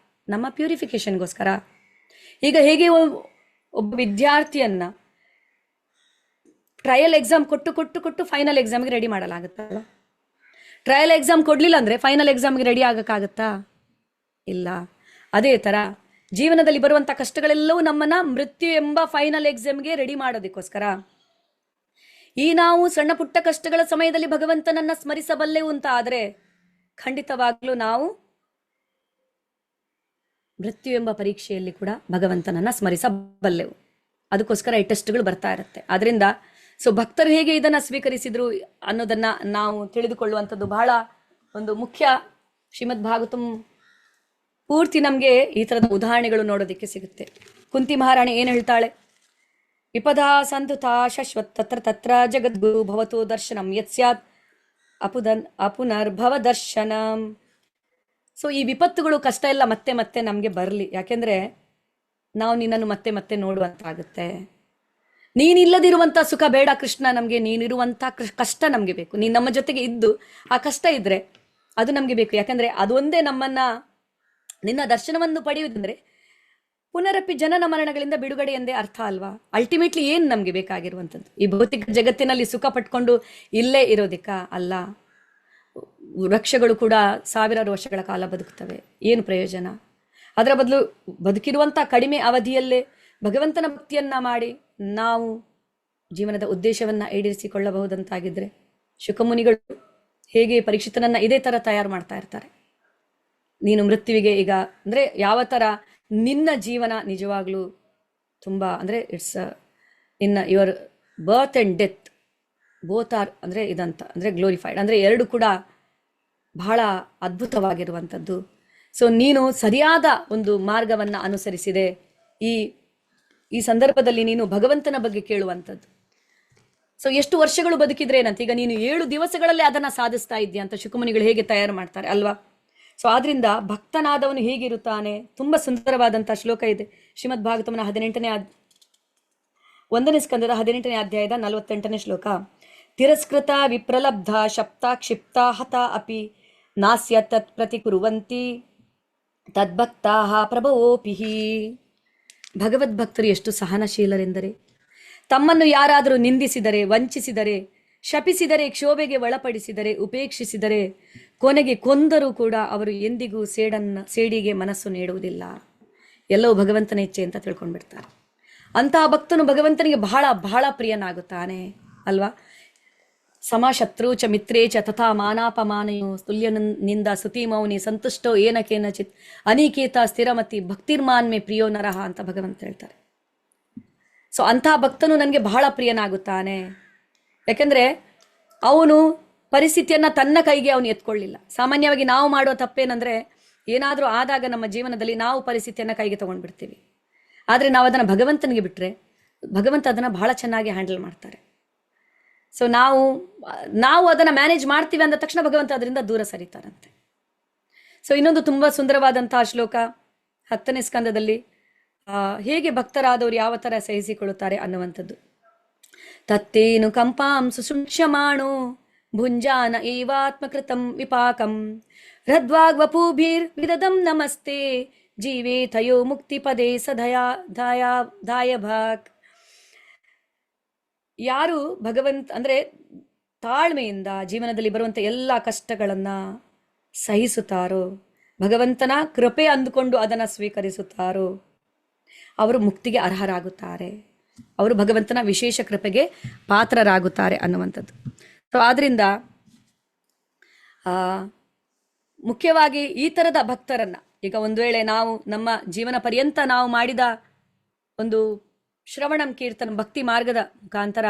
ನಮ್ಮ ಪ್ಯೂರಿಫಿಕೇಶನ್ಗೋಸ್ಕರ. ಈಗ ಹೇಗೆ ಒಬ್ಬ ವಿದ್ಯಾರ್ಥಿಯನ್ನ ಟ್ರಯಲ್ ಎಕ್ಸಾಮ್ ಕೊಟ್ಟು ಫೈನಲ್ ಎಕ್ಸಾಮ್ಗೆ ರೆಡಿ ಮಾಡಲಾಗುತ್ತಲ್ಲ. ಟ್ರಯಲ್ ಎಕ್ಸಾಮ್ ಕೊಡ್ಲಿಲ್ಲ ಅಂದ್ರೆ ಫೈನಲ್ ಎಕ್ಸಾಮ್ಗೆ ರೆಡಿ ಆಗಕ್ಕಾಗತ್ತಾ? ಇಲ್ಲ. ಅದೇ ತರ ಜೀವನದಲ್ಲಿ ಬರುವಂತ ಕಷ್ಟಗಳೆಲ್ಲವೂ ನಮ್ಮನ್ನ ಮೃತ್ಯು ಎಂಬ ಫೈನಲ್ ಎಕ್ಸಾಮ್ಗೆ ರೆಡಿ ಮಾಡೋದಕ್ಕೋಸ್ಕರ. ಈ ನಾವು ಸಣ್ಣ ಪುಟ್ಟ ಕಷ್ಟಗಳ ಸಮಯದಲ್ಲಿ ಭಗವಂತನನ್ನ ಸ್ಮರಿಸಬಲ್ಲೆವು ಅಂತ ಆದ್ರೆ ಖಂಡಿತವಾಗ್ಲೂ ನಾವು ಮೃತ್ಯು ಎಂಬ ಪರೀಕ್ಷೆಯಲ್ಲಿ ಕೂಡ ಭಗವಂತನನ್ನ ಸ್ಮರಿಸಬಲ್ಲೆವು. ಅದಕ್ಕೋಸ್ಕರ ಈ ಟೆಸ್ಟ್ಗಳು ಬರ್ತಾ ಇರುತ್ತೆ. ಆದ್ರಿಂದ ಸೊ ಭಕ್ತರು ಹೇಗೆ ಇದನ್ನ ಸ್ವೀಕರಿಸಿದ್ರು ಅನ್ನೋದನ್ನ ನಾವು ತಿಳಿದುಕೊಳ್ಳುವಂಥದ್ದು ಬಹಳ ಒಂದು ಮುಖ್ಯ. ಶ್ರೀಮದ್ ಭಾಗವತಂ ಪೂರ್ತಿ ನಮ್ಗೆ ಈ ತರದ ಉದಾಹರಣೆಗಳು ನೋಡೋದಕ್ಕೆ ಸಿಗುತ್ತೆ. ಕುಂತಿ ಮಹಾರಾಣಿ ಏನ್ ಹೇಳ್ತಾಳೆ? ವಿಪದಾ ಸಂಧುತಾ ಶಶ್ವತ್ ತತ್ರ ತತ್ರ ಜಗದ್ಗುರು ಭವತೋ ದರ್ಶನಂ ಯತ್ ಸ್ಯಾತ್ ಅಪುನರ್ಭವ ದರ್ಶನಂ. ಸೊ ಈ ವಿಪತ್ತುಗಳು ಕಷ್ಟ ಎಲ್ಲ ಮತ್ತೆ ಮತ್ತೆ ನಮ್ಗೆ ಬರ್ಲಿ, ಯಾಕೆಂದ್ರೆ ನಾವು ನಿನ್ನನ್ನು ಮತ್ತೆ ಮತ್ತೆ ನೋಡುವಂತಾಗುತ್ತೆ. ನೀನಿಲ್ಲದಿರುವಂತ ಸುಖ ಬೇಡ ಕೃಷ್ಣ ನಮ್ಗೆ, ನೀನಿರುವಂತ ಕಷ್ಟ ನಮ್ಗೆ ಬೇಕು. ನೀನ್ ನಮ್ಮ ಜೊತೆಗೆ ಇದ್ದು ಆ ಕಷ್ಟ ಇದ್ರೆ ಅದು ನಮ್ಗೆ ಬೇಕು. ಯಾಕಂದ್ರೆ ಅದೊಂದೇ ನಮ್ಮನ್ನ, ನಿನ್ನ ದರ್ಶನವನ್ನು ಪಡೆಯುವುದಂದ್ರೆ ಪುನರಪಿ ಜನನ ಮರಣಗಳಿಂದ ಬಿಡುಗಡೆ ಎಂದೇ ಅರ್ಥ ಅಲ್ವಾ? ಅಲ್ಟಿಮೇಟ್ಲಿ ಏನ್ ನಮ್ಗೆ ಬೇಕಾಗಿರುವಂಥದ್ದು? ಈ ಭೌತಿಕ ಜಗತ್ತಿನಲ್ಲಿ ಸುಖ ಪಟ್ಕೊಂಡು ಇಲ್ಲೇ ಇರೋದಿಕ್ಕ ಅಲ್ಲ. ವೃಕ್ಷಗಳು ಕೂಡ 1000 ವರ್ಷಗಳ ಕಾಲ ಬದುಕುತ್ತವೆ, ಏನು ಪ್ರಯೋಜನ? ಅದರ ಬದಲು ಬದುಕಿರುವಂತ ಕಡಿಮೆ ಅವಧಿಯಲ್ಲೇ ಭಗವಂತನ ಭಕ್ತಿಯನ್ನ ಮಾಡಿ ನಾವು ಜೀವನದ ಉದ್ದೇಶವನ್ನ ಈಡೇರಿಸಿಕೊಳ್ಳಬಹುದಂತಾಗಿದ್ರೆ, ಶುಕಮುನಿಗಳು ಹೇಗೆ ಪರೀಕ್ಷಿತನನ್ನ ಇದೇ ತರ ತಯಾರು ಮಾಡ್ತಾ ಇರ್ತಾರೆ. ನೀನು ಮೃತ್ಯುವಿಗೆ ಈಗ ಅಂದ್ರೆ ಯಾವ ತರ ನಿನ್ನ ಜೀವನ ನಿಜವಾಗ್ಲೂ ತುಂಬಾ ಅಂದ್ರೆ it's in your birth and death both are ಅಂದ್ರೆ ಇದಂತ ಅಂದ್ರೆ ಗ್ಲೋರಿಫೈಡ್, ಅಂದ್ರೆ ಎರಡು ಕೂಡ ಬಹಳ ಅದ್ಭುತವಾಗಿರುವಂಥದ್ದು. ಸೊ ನೀನು ಸರಿಯಾದ ಒಂದು ಮಾರ್ಗವನ್ನ ಅನುಸರಿಸಿದೆ. ಈ ಸಂದರ್ಭದಲ್ಲಿ ನೀನು ಭಗವಂತನ ಬಗ್ಗೆ ಕೇಳುವಂಥದ್ದು. ಸೊ ಎಷ್ಟು ವರ್ಷಗಳು ಬದುಕಿದ್ರೆ ಏನಂತ, ಈಗ ನೀನು 7 ದಿವಸಗಳಲ್ಲೇ ಅದನ್ನ ಸಾಧಿಸ್ತಾ ಇದ್ದೀಯ ಅಂತ ಶುಕಮುನಿಗಳು ಹೇಗೆ ತಯಾರು ಮಾಡ್ತಾರೆ ಅಲ್ವಾ? ಸೊ ಆದ್ರಿಂದ ಭಕ್ತನಾದವನು ಹೇಗಿರುತ್ತಾನೆ? ತುಂಬಾ ಸುಂದರವಾದಂತಹ ಶ್ಲೋಕ ಇದೆ ಶ್ರೀಮದ್ ಭಾಗವತಮನ 1ನೇ ಸ್ಕಂದದ 18ನೇ ಅಧ್ಯಾಯದ 48ನೇ ಶ್ಲೋಕ. ತಿರಸ್ಕೃತ ವಿಪ್ರಲಬ್ಧ ಶಪ್ತ ಕ್ಷಿಪ್ತ ಹತ ಅಪಿ ನಾಸ್ಯ ತತ್ ಪ್ರತಿಕುರುವಂತಿ ತದ್ಭಕ್ತಾಃ ಪ್ರಭವೋಪಿಹಿ. ಭಗವದ್ಭಕ್ತರು ಎಷ್ಟು ಸಹನಶೀಲರೆಂದರೆ, ತಮ್ಮನ್ನು ಯಾರಾದರೂ ನಿಂದಿಸಿದರೆ, ವಂಚಿಸಿದರೆ, ಶಪಿಸಿದರೆ, ಕ್ಷೋಭೆಗೆ ಒಳಪಡಿಸಿದರೆ, ಉಪೇಕ್ಷಿಸಿದರೆ, ಕೊನೆಗೆ ಕೊಂದರೂ ಕೂಡ ಅವರು ಎಂದಿಗೂ ಸೇಡಿಗೆ ಮನಸ್ಸು ನೀಡುವುದಿಲ್ಲ. ಎಲ್ಲವೂ ಭಗವಂತನ ಇಚ್ಛೆ ಅಂತ ತಿಳ್ಕೊಂಡ್ಬಿಡ್ತಾರೆ. ಅಂತಹ ಭಕ್ತನು ಭಗವಂತನಿಗೆ ಬಹಳ ಬಹಳ ಪ್ರಿಯನಾಗುತ್ತಾನೆ ಅಲ್ವಾ? ಸಮಶತ್ರು ಚ ಮಿತ್ರೇ ಚ ತಥಾ ಮಾನಾಪಮಾನಯೋ ತುಲ್ಯನಿಂದ ಸ್ತುತಿ ಮೌನಿ ಸಂತುಷ್ಟೋ ಏನ ಕೇನಚಿತ್ ಅನಿಕೇತ ಸ್ಥಿರಮತಿ ಭಕ್ತಿರ್ಮಾನ್ಮೆ ಪ್ರಿಯೋ ನರಹ ಅಂತ ಭಗವಂತ ಹೇಳ್ತಾರೆ. ಸೊ ಅಂತಹ ಭಕ್ತನು ನನಗೆ ಬಹಳ ಪ್ರಿಯನಾಗುತ್ತಾನೆ. ಯಾಕೆಂದ್ರೆ ಅವನು ಪರಿಸ್ಥಿತಿಯನ್ನ ತನ್ನ ಕೈಗೆ ಅವನು ಎತ್ಕೊಳ್ಳಿಲ್ಲ. ಸಾಮಾನ್ಯವಾಗಿ ನಾವು ಮಾಡೋ ತಪ್ಪೇನಂದ್ರೆ, ಏನಾದರೂ ಆದಾಗ ನಮ್ಮ ಜೀವನದಲ್ಲಿ ನಾವು ಪರಿಸ್ಥಿತಿಯನ್ನ ಕೈಗೆ ತಗೊಂಡ್ಬಿಡ್ತೀವಿ. ಆದರೆ ನಾವು ಅದನ್ನು ಭಗವಂತನಿಗೆ ಬಿಟ್ಟರೆ ಭಗವಂತ ಅದನ್ನು ಬಹಳ ಚೆನ್ನಾಗಿ ಹ್ಯಾಂಡಲ್ ಮಾಡ್ತಾರೆ. ಸೊ ನಾವು ಅದನ್ನು ಮ್ಯಾನೇಜ್ ಮಾಡ್ತೀವಿ ಅಂದ ತಕ್ಷಣ ಭಗವಂತ ಅದರಿಂದ ದೂರ ಸರಿತಾರಂತೆ. ಸೊ ಇನ್ನೊಂದು ತುಂಬ ಸುಂದರವಾದಂತಹ ಶ್ಲೋಕ 10ನೇ ಸ್ಕಂದದಲ್ಲಿ ಹೇಗೆ ಭಕ್ತರಾದವರು ಯಾವ ಥರ ಸಹಿಸಿಕೊಳ್ಳುತ್ತಾರೆ ಅನ್ನುವಂಥದ್ದು. ತತ್ತೇನು ಕಂಪಾಂ ಸುಶುಂಕ್ಷಮಾಣೋ ಭುಂಜಾನ ಏವಾತ್ಮಕೃತಂ ವಿಪಾಕಂ ರದ್ವಾಗ್ವಪೂಭಿರ್ ವಿದದಂ ನಮಸ್ತೆ ಜೀವೇ ತಯೋ ಮುಕ್ತಿ ಪದೇ ದಾಯ ಭಾಕ್. ಯಾರು ಅಂದ್ರೆ ತಾಳ್ಮೆಯಿಂದ ಜೀವನದಲ್ಲಿ ಬರುವಂಥ ಎಲ್ಲ ಕಷ್ಟಗಳನ್ನ ಸಹಿಸುತ್ತಾರೋ, ಭಗವಂತನ ಕೃಪೆ ಅಂದುಕೊಂಡು ಅದನ್ನು ಸ್ವೀಕರಿಸುತ್ತಾರೋ, ಅವರು ಮುಕ್ತಿಗೆ ಅರ್ಹರಾಗುತ್ತಾರೆ, ಅವರು ಭಗವಂತನ ವಿಶೇಷ ಕೃಪೆಗೆ ಪಾತ್ರರಾಗುತ್ತಾರೆ ಅನ್ನುವಂಥದ್ದು. ಸೊ ಆದ್ರಿಂದ ಮುಖ್ಯವಾಗಿ ಈ ಥರದ ಭಕ್ತರನ್ನ, ಈಗ ಒಂದು ವೇಳೆ ನಾವು ನಮ್ಮ ಜೀವನ ಪರ್ಯಂತ ನಾವು ಮಾಡಿದ ಒಂದು ಶ್ರವಣಂ ಕೀರ್ತನ ಭಕ್ತಿ ಮಾರ್ಗದ ಮುಖಾಂತರ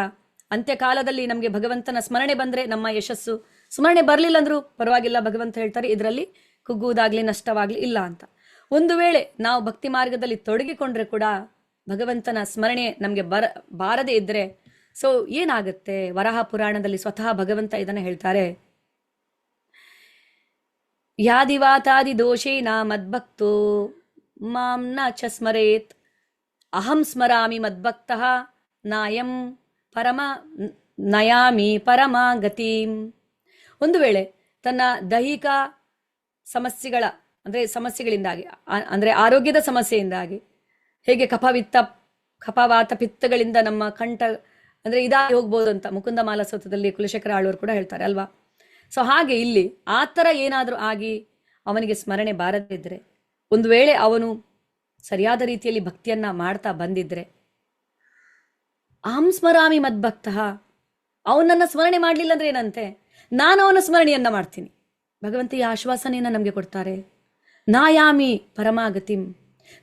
ಅಂತ್ಯಕಾಲದಲ್ಲಿ ನಮಗೆ ಭಗವಂತನ ಸ್ಮರಣೆ ಬಂದರೆ ನಮ್ಮ ಯಶಸ್ಸು, ಸ್ಮರಣೆ ಬರಲಿಲ್ಲ ಅಂದ್ರೂ ಪರವಾಗಿಲ್ಲ, ಭಗವಂತ ಹೇಳ್ತಾರೆ ಇದರಲ್ಲಿ ಕುಗ್ಗುವುದಾಗ್ಲಿ ನಷ್ಟವಾಗ್ಲಿ ಇಲ್ಲ ಅಂತ. ಒಂದು ವೇಳೆ ನಾವು ಭಕ್ತಿ ಮಾರ್ಗದಲ್ಲಿ ತೊಡಗಿಕೊಂಡ್ರೆ ಕೂಡ ಭಗವಂತನ ಸ್ಮರಣೆ ನಮಗೆ ಬಾರದೇ ಇದ್ರೆ ಸೊ ಏನಾಗುತ್ತೆ? ವರಾಹ ಪುರಾಣದಲ್ಲಿ ಸ್ವತಃ ಭಗವಂತ ಇದನ್ನ ಹೇಳ್ತಾರೆ, ಯಾದಿವಾತಾದಿ ದೋಷೇನ ಮದ್ಭಕ್ತೋ ಮಾಂ ನ ಚ ಸ್ಮರೇತ್ ಅಹಂ ಸ್ಮರಾಮಿ ಮದ್ಭಕ್ತಃ ನಾಯಂ ನಯಾಮಿ ಪರಮ ಗತಿಂ. ಒಂದು ವೇಳೆ ತನ್ನ ದೈಹಿಕ ಸಮಸ್ಯೆಗಳಿಂದಾಗಿ ಅಂದ್ರೆ ಆರೋಗ್ಯದ ಸಮಸ್ಯೆಯಿಂದಾಗಿ, ಹೇಗೆ ಕಫವಾತ ಪಿತ್ತಗಳಿಂದ ನಮ್ಮ ಕಂಠ ಅಂದ್ರೆ ಇದಾಗಿ ಹೋಗ್ಬೋದು ಅಂತ ಮುಕುಂದ ಮಾಲಸೂತ್ರದಲ್ಲಿ ಕುಲಶೇಖರ ಆಳ್ವರು ಕೂಡ ಹೇಳ್ತಾರೆ ಅಲ್ವಾ. ಸೊ ಹಾಗೆ ಇಲ್ಲಿ ಆ ಥರ ಏನಾದರೂ ಆಗಿ ಅವನಿಗೆ ಸ್ಮರಣೆ ಬಾರದಿದ್ರೆ, ಒಂದು ವೇಳೆ ಅವನು ಸರಿಯಾದ ರೀತಿಯಲ್ಲಿ ಭಕ್ತಿಯನ್ನ ಮಾಡ್ತಾ ಬಂದಿದ್ರೆ, ಅಹಂ ಸ್ಮರಾಮಿ ಮದ್ಭಕ್ತಃ, ಅವನನ್ನ ಸ್ಮರಣೆ ಮಾಡಲಿಲ್ಲ ಅಂದ್ರೆ ಏನಂತೆ, ನಾನು ಅವನ ಸ್ಮರಣೆಯನ್ನ ಮಾಡ್ತೀನಿ. ಭಗವಂತ ಈ ಆಶ್ವಾಸನೆಯನ್ನ ನಮಗೆ ಕೊಡ್ತಾರೆ, ನಾಯಾಮಿ ಪರಮಾಗತಿಂ,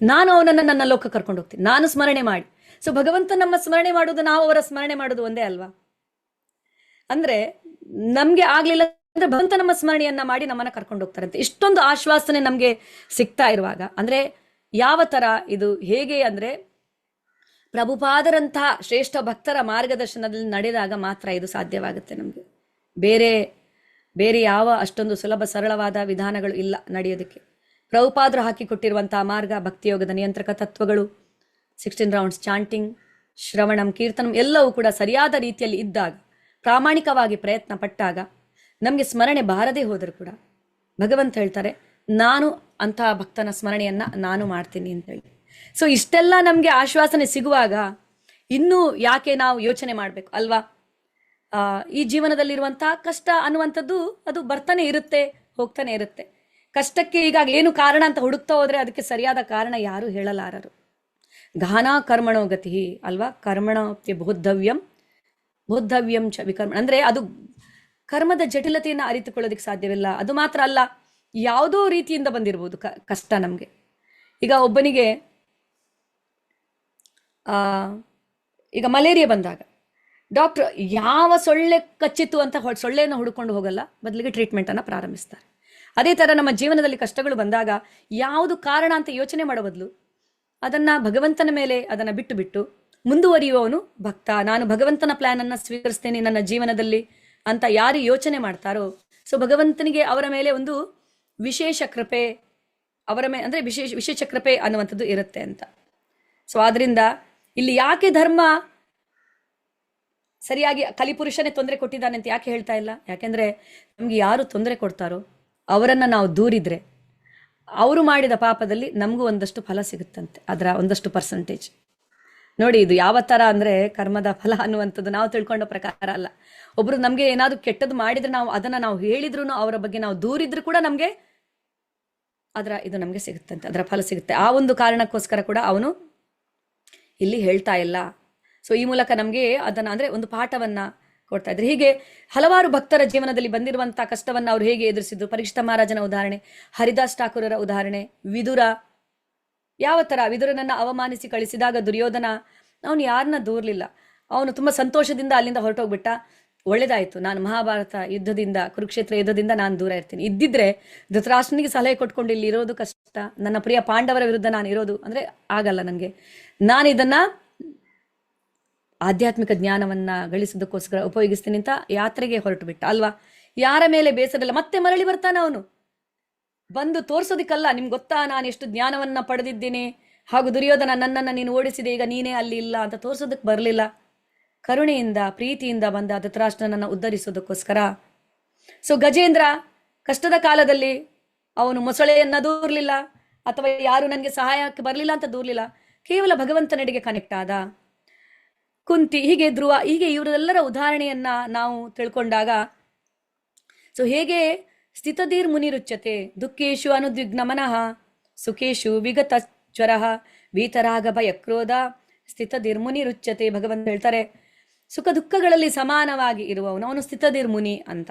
ನಾನು ಅವನನ್ನ ನನ್ನ ಲೋಕ ಕರ್ಕೊಂಡು ಹೋಗ್ತೀನಿ, ನಾನು ಸ್ಮರಣೆ ಮಾಡಿ. ಸೊ ಭಗವಂತ ನಮ್ಮ ಸ್ಮರಣೆ ಮಾಡೋದು, ನಾವು ಅವರ ಸ್ಮರಣೆ ಮಾಡೋದು ಒಂದೇ ಅಲ್ವಾ? ಅಂದ್ರೆ ನಮ್ಗೆ ಆಗ್ಲಿಲ್ಲ ಅಂದ್ರೆ ಭಗವಂತ ನಮ್ಮ ಸ್ಮರಣೆಯನ್ನ ಮಾಡಿ ನಮ್ಮನ್ನ ಕರ್ಕೊಂಡು ಹೋಗ್ತಾರಂತೆ. ಇಷ್ಟೊಂದು ಆಶ್ವಾಸನೆ ನಮ್ಗೆ ಸಿಗ್ತಾ ಇರುವಾಗ, ಅಂದ್ರೆ ಯಾವ ತರ ಇದು ಹೇಗೆ ಅಂದ್ರೆ ಪ್ರಭುಪಾದರಂತಹ ಶ್ರೇಷ್ಠ ಭಕ್ತರ ಮಾರ್ಗದರ್ಶನದಲ್ಲಿ ನಡೆದಾಗ ಮಾತ್ರ ಇದು ಸಾಧ್ಯವಾಗುತ್ತೆ ನಮ್ಗೆ. ಬೇರೆ ಯಾವ ಅಷ್ಟೊಂದು ಸುಲಭ ಸರಳವಾದ ವಿಧಾನಗಳು ಇಲ್ಲ ನಡೆಯೋದಕ್ಕೆ. ಪ್ರಭುಪಾದರು ಹಾಕಿಕೊಟ್ಟಿರುವಂತಹ ಮಾರ್ಗ, ಭಕ್ತಿಯೋಗದ ನಿಯಂತ್ರಕ ತತ್ವಗಳು, 16 ರೌಂಡ್ಸ್ ಚಾಂಟಿಂಗ್, ಶ್ರವಣಂ ಕೀರ್ತನಂ ಎಲ್ಲವೂ ಕೂಡ ಸರಿಯಾದ ರೀತಿಯಲ್ಲಿ ಇದ್ದಾಗ, ಪ್ರಾಮಾಣಿಕವಾಗಿ ಪ್ರಯತ್ನ ಪಟ್ಟಾಗ ನಮಗೆ ಸ್ಮರಣೆ ಬಾರದೇ ಹೋದರೂ ಕೂಡ ಭಗವಂತ ಹೇಳ್ತಾರೆ, ನಾನು ಅಂತಹ ಭಕ್ತನ ಸ್ಮರಣೆಯನ್ನ ನಾನು ಮಾಡ್ತೀನಿ ಅಂತ ಹೇಳಿ. ಸೊ ಇಷ್ಟೆಲ್ಲ ನಮಗೆ ಆಶ್ವಾಸನೆ ಸಿಗುವಾಗ ಇನ್ನೂ ಯಾಕೆ ನಾವು ಯೋಚನೆ ಮಾಡಬೇಕು ಅಲ್ವಾ? ಈ ಜೀವನದಲ್ಲಿರುವಂತಹ ಕಷ್ಟ ಅನ್ನುವಂಥದ್ದು ಅದು ಬರ್ತಾನೆ ಇರುತ್ತೆ, ಹೋಗ್ತಾನೆ ಇರುತ್ತೆ. ಕಷ್ಟಕ್ಕೆ ಈಗಾಗಲೇ ಏನು ಕಾರಣ ಅಂತ ಹುಡುಕ್ತಾ ಹೋದ್ರೆ ಅದಕ್ಕೆ ಸರಿಯಾದ ಕಾರಣ ಯಾರು ಹೇಳಲಾರರು. ಗಹನಾ ಕರ್ಮಣೋ ಗತಿ ಅಲ್ವಾ, ಕರ್ಮಣೋಪ್ತಿ ಬೋದ್ಧವ್ಯಂ ಚ ವಿಕರ್ಮ, ಅಂದ್ರೆ ಅದು ಕರ್ಮದ ಜಟಿಲತೆಯನ್ನು ಅರಿತುಕೊಳ್ಳೋದಕ್ಕೆ ಸಾಧ್ಯವಿಲ್ಲ. ಅದು ಮಾತ್ರ ಅಲ್ಲ, ಯಾವುದೋ ರೀತಿಯಿಂದ ಬಂದಿರಬಹುದು ಕಷ್ಟ ನಮಗೆ. ಈಗ ಒಬ್ಬನಿಗೆ ಈಗ ಮಲೇರಿಯಾ ಬಂದಾಗ ಡಾಕ್ಟರ್ ಯಾವ ಸೊಳ್ಳೆ ಕಚ್ಚಿತು ಅಂತ ಸೊಳ್ಳೆಯನ್ನು ಹುಡುಕೊಂಡು ಹೋಗಲ್ಲ, ಬದಲಿಗೆ ಟ್ರೀಟ್ಮೆಂಟ್ ಅನ್ನ ಪ್ರಾರಂಭಿಸ್ತಾರೆ. ಅದೇ ತರ ನಮ್ಮ ಜೀವನದಲ್ಲಿ ಕಷ್ಟಗಳು ಬಂದಾಗ ಯಾವುದು ಕಾರಣ ಅಂತ ಯೋಚನೆ ಮಾಡೋ ಬದಲು ಅದನ್ನ ಭಗವಂತನ ಮೇಲೆ ಅದನ್ನ ಬಿಟ್ಟು ಮುಂದುವರಿಯುವವನು ಭಕ್ತ. ನಾನು ಭಗವಂತನ ಪ್ಲಾನ್ ಅನ್ನ ಸ್ವೀಕರಿಸ್ತೇನೆ ನನ್ನ ಜೀವನದಲ್ಲಿ ಅಂತ ಯಾರು ಯೋಚನೆ ಮಾಡ್ತಾರೋ, ಸೊ ಭಗವಂತನಿಗೆ ಅವರ ಮೇಲೆ ಒಂದು ವಿಶೇಷ ಕೃಪೆ, ಅವರ ಮೇಲೆ ಅಂದ್ರೆ ವಿಶೇಷ ಕೃಪೆ ಅನ್ನುವಂಥದ್ದು ಇರುತ್ತೆ ಅಂತ. ಸೊ ಆದ್ರಿಂದ ಇಲ್ಲಿ ಯಾಕೆ ಧರ್ಮ ಸರಿಯಾಗಿ ಕಲಿಪುರುಷನೇ ತೊಂದರೆ ಕೊಟ್ಟಿದ್ದಾನೆ ಅಂತ ಯಾಕೆ ಹೇಳ್ತಾ ಇಲ್ಲ? ಯಾಕೆಂದ್ರೆ ನಮ್ಗೆ ಯಾರು ತೊಂದರೆ ಕೊಡ್ತಾರೋ ಅವರನ್ನ ನಾವು ದೂರಿದ್ರೆ ಅವರು ಮಾಡಿದ ಪಾಪದಲ್ಲಿ ನಮಗೂ ಒಂದಷ್ಟು ಫಲ ಸಿಗುತ್ತಂತೆ, ಅದರ ಒಂದಷ್ಟು ಪರ್ಸೆಂಟೇಜ್. ನೋಡಿ, ಇದು ಯಾವ ತರ ಅಂದ್ರೆ ಕರ್ಮದ ಫಲ ಅನ್ನುವಂಥದ್ದು ನಾವು ತಿಳ್ಕೊಂಡ ಪ್ರಕಾರ ಅಲ್ಲ. ಒಬ್ರು ನಮ್ಗೆ ಏನಾದ್ರು ಕೆಟ್ಟದ್ದು ಮಾಡಿದ್ರೆ ಅದನ್ನ ನಾವು ಹೇಳಿದ್ರು, ಅವರ ಬಗ್ಗೆ ನಾವು ದೂರಿದ್ರು ಕೂಡ ನಮ್ಗೆ ಇದು ನಮ್ಗೆ ಸಿಗುತ್ತಂತೆ, ಅದರ ಫಲ ಸಿಗುತ್ತೆ. ಆ ಒಂದು ಕಾರಣಕ್ಕೋಸ್ಕರ ಕೂಡ ಅವನು ಇಲ್ಲಿ ಹೇಳ್ತಾ ಇಲ್ಲ. ಸೊ ಈ ಮೂಲಕ ನಮ್ಗೆ ಅದನ್ನ ಅಂದ್ರೆ ಒಂದು ಪಾಠವನ್ನ ಕೊಡ್ತಾ ಇದ್ರು. ಹೀಗೆ ಹಲವಾರು ಭಕ್ತರ ಜೀವನದಲ್ಲಿ ಬಂದಿರುವಂತಹ ಕಷ್ಟವನ್ನ ಅವ್ರು ಹೇಗೆ ಎದುರಿಸಿದ್ರು. ಪರೀಕ್ಷಿತ ಮಹಾರಾಜನ ಉದಾಹರಣೆ, ಹರಿದಾಸ್ ಠಾಕೂರರ ಉದಾಹರಣೆ, ವಿದುರ ಯಾವ ತರ ವಿದುರನನ್ನ ಅವಮಾನಿಸಿ ಕಳಿಸಿದಾಗ ದುರ್ಯೋಧನ ಅವನು ಯಾರನ್ನ ದೂರ್ಲಿಲ್ಲ, ಅವನು ತುಂಬಾ ಸಂತೋಷದಿಂದ ಅಲ್ಲಿಂದ ಹೊರಟೋಗ್ಬಿಟ್ಟ. ಒಳ್ಳೇದಾಯ್ತು, ನಾನು ಮಹಾಭಾರತ ಯುದ್ಧದಿಂದ, ಕುರುಕ್ಷೇತ್ರ ಯುದ್ಧದಿಂದ ನಾನು ದೂರ ಇರ್ತೀನಿ. ಇದ್ದಿದ್ರೆ ಧೃತರಾಷ್ಟ್ರನಿಗೆ ಸಲಹೆ ಕೊಟ್ಕೊಂಡು ಇಲ್ಲಿ ಇರೋದು ಕಷ್ಟ, ನನ್ನ ಪ್ರಿಯ ಪಾಂಡವರ ವಿರುದ್ಧ ನಾನು ಇರೋದು ಅಂದ್ರೆ ಆಗಲ್ಲ ನನಗೆ. ನಾನು ಇದನ್ನ ಆಧ್ಯಾತ್ಮಿಕ ಜ್ಞಾನವನ್ನ ಗಳಿಸೋದಕ್ಕೋಸ್ಕರ ಉಪಯೋಗಿಸ್ತೀನಿ ಅಂತ ಯಾತ್ರೆಗೆ ಹೊರಟು ಬಿಟ್ಟ ಅಲ್ವಾ. ಯಾರ ಮೇಲೆ ಬೇಸರಲ್ಲ, ಮತ್ತೆ ಮರಳಿ ಬರ್ತಾನ ಅವನು. ಬಂದು ತೋರ್ಸೋದಿಕ್ಕಲ್ಲ, ನಿಮ್ಗೆ ಗೊತ್ತಾ ನಾನು ಎಷ್ಟು ಜ್ಞಾನವನ್ನ ಪಡೆದಿದ್ದೀನಿ, ಹಾಗೂ ದುರ್ಯೋಧನ ನನ್ನನ್ನು ನೀನು ಓಡಿಸಿದೆ, ಈಗ ನೀನೇ ಅಲ್ಲಿ ಇಲ್ಲ ಅಂತ ತೋರ್ಸೋದಕ್ಕೆ ಬರಲಿಲ್ಲ. ಕರುಣೆಯಿಂದ ಪ್ರೀತಿಯಿಂದ ಬಂದ ಧೃತರಾಷ್ಟ್ರನನ್ನು ಉದ್ಧರಿಸೋದಕ್ಕೋಸ್ಕರ. ಸೊ ಗಜೇಂದ್ರ ಕಷ್ಟದ ಕಾಲದಲ್ಲಿ ಅವನು ಮೊಸಳೆಯನ್ನ ದೂರ್ಲಿಲ್ಲ, ಅಥವಾ ಯಾರು ನನಗೆ ಸಹಾಯಕ್ಕೆ ಬರಲಿಲ್ಲ ಅಂತ ದೂರ್ಲಿಲ್ಲ, ಕೇವಲ ಭಗವಂತನೆಡೆಗೆ ಕನೆಕ್ಟ್ ಆದ. ಕುಂತಿ, ಹೀಗೆ ಧ್ರುವ, ಹೀಗೆ ಇವರೆಲ್ಲರ ಉದಾಹರಣೆಯನ್ನ ನಾವು ತಿಳ್ಕೊಂಡಾಗ, ಸೊ ಹೇಗೆ ಸ್ಥಿತಧೀರ್ ಮುನಿರುಚ್ಯತೆ ದುಃಖೇಶು ಅನುದ್ವಿಗ್ನ ಮನಃ ಸುಖೇಶು ವಿಗತ ಜ್ವರಃ ವೀತರಾಗ ಭಯ ಕ್ರೋಧ ಸ್ಥಿತಧೀರ್ ಮುನಿರುಚ್ಯತೆ. ಭಗವಂತ ಹೇಳ್ತಾರೆ, ಸುಖ ದುಃಖಗಳಲ್ಲಿ ಸಮಾನವಾಗಿ ಇರುವವನು ಅವನು ಸ್ಥಿತಧೀರ್ ಮುನಿ ಅಂತ.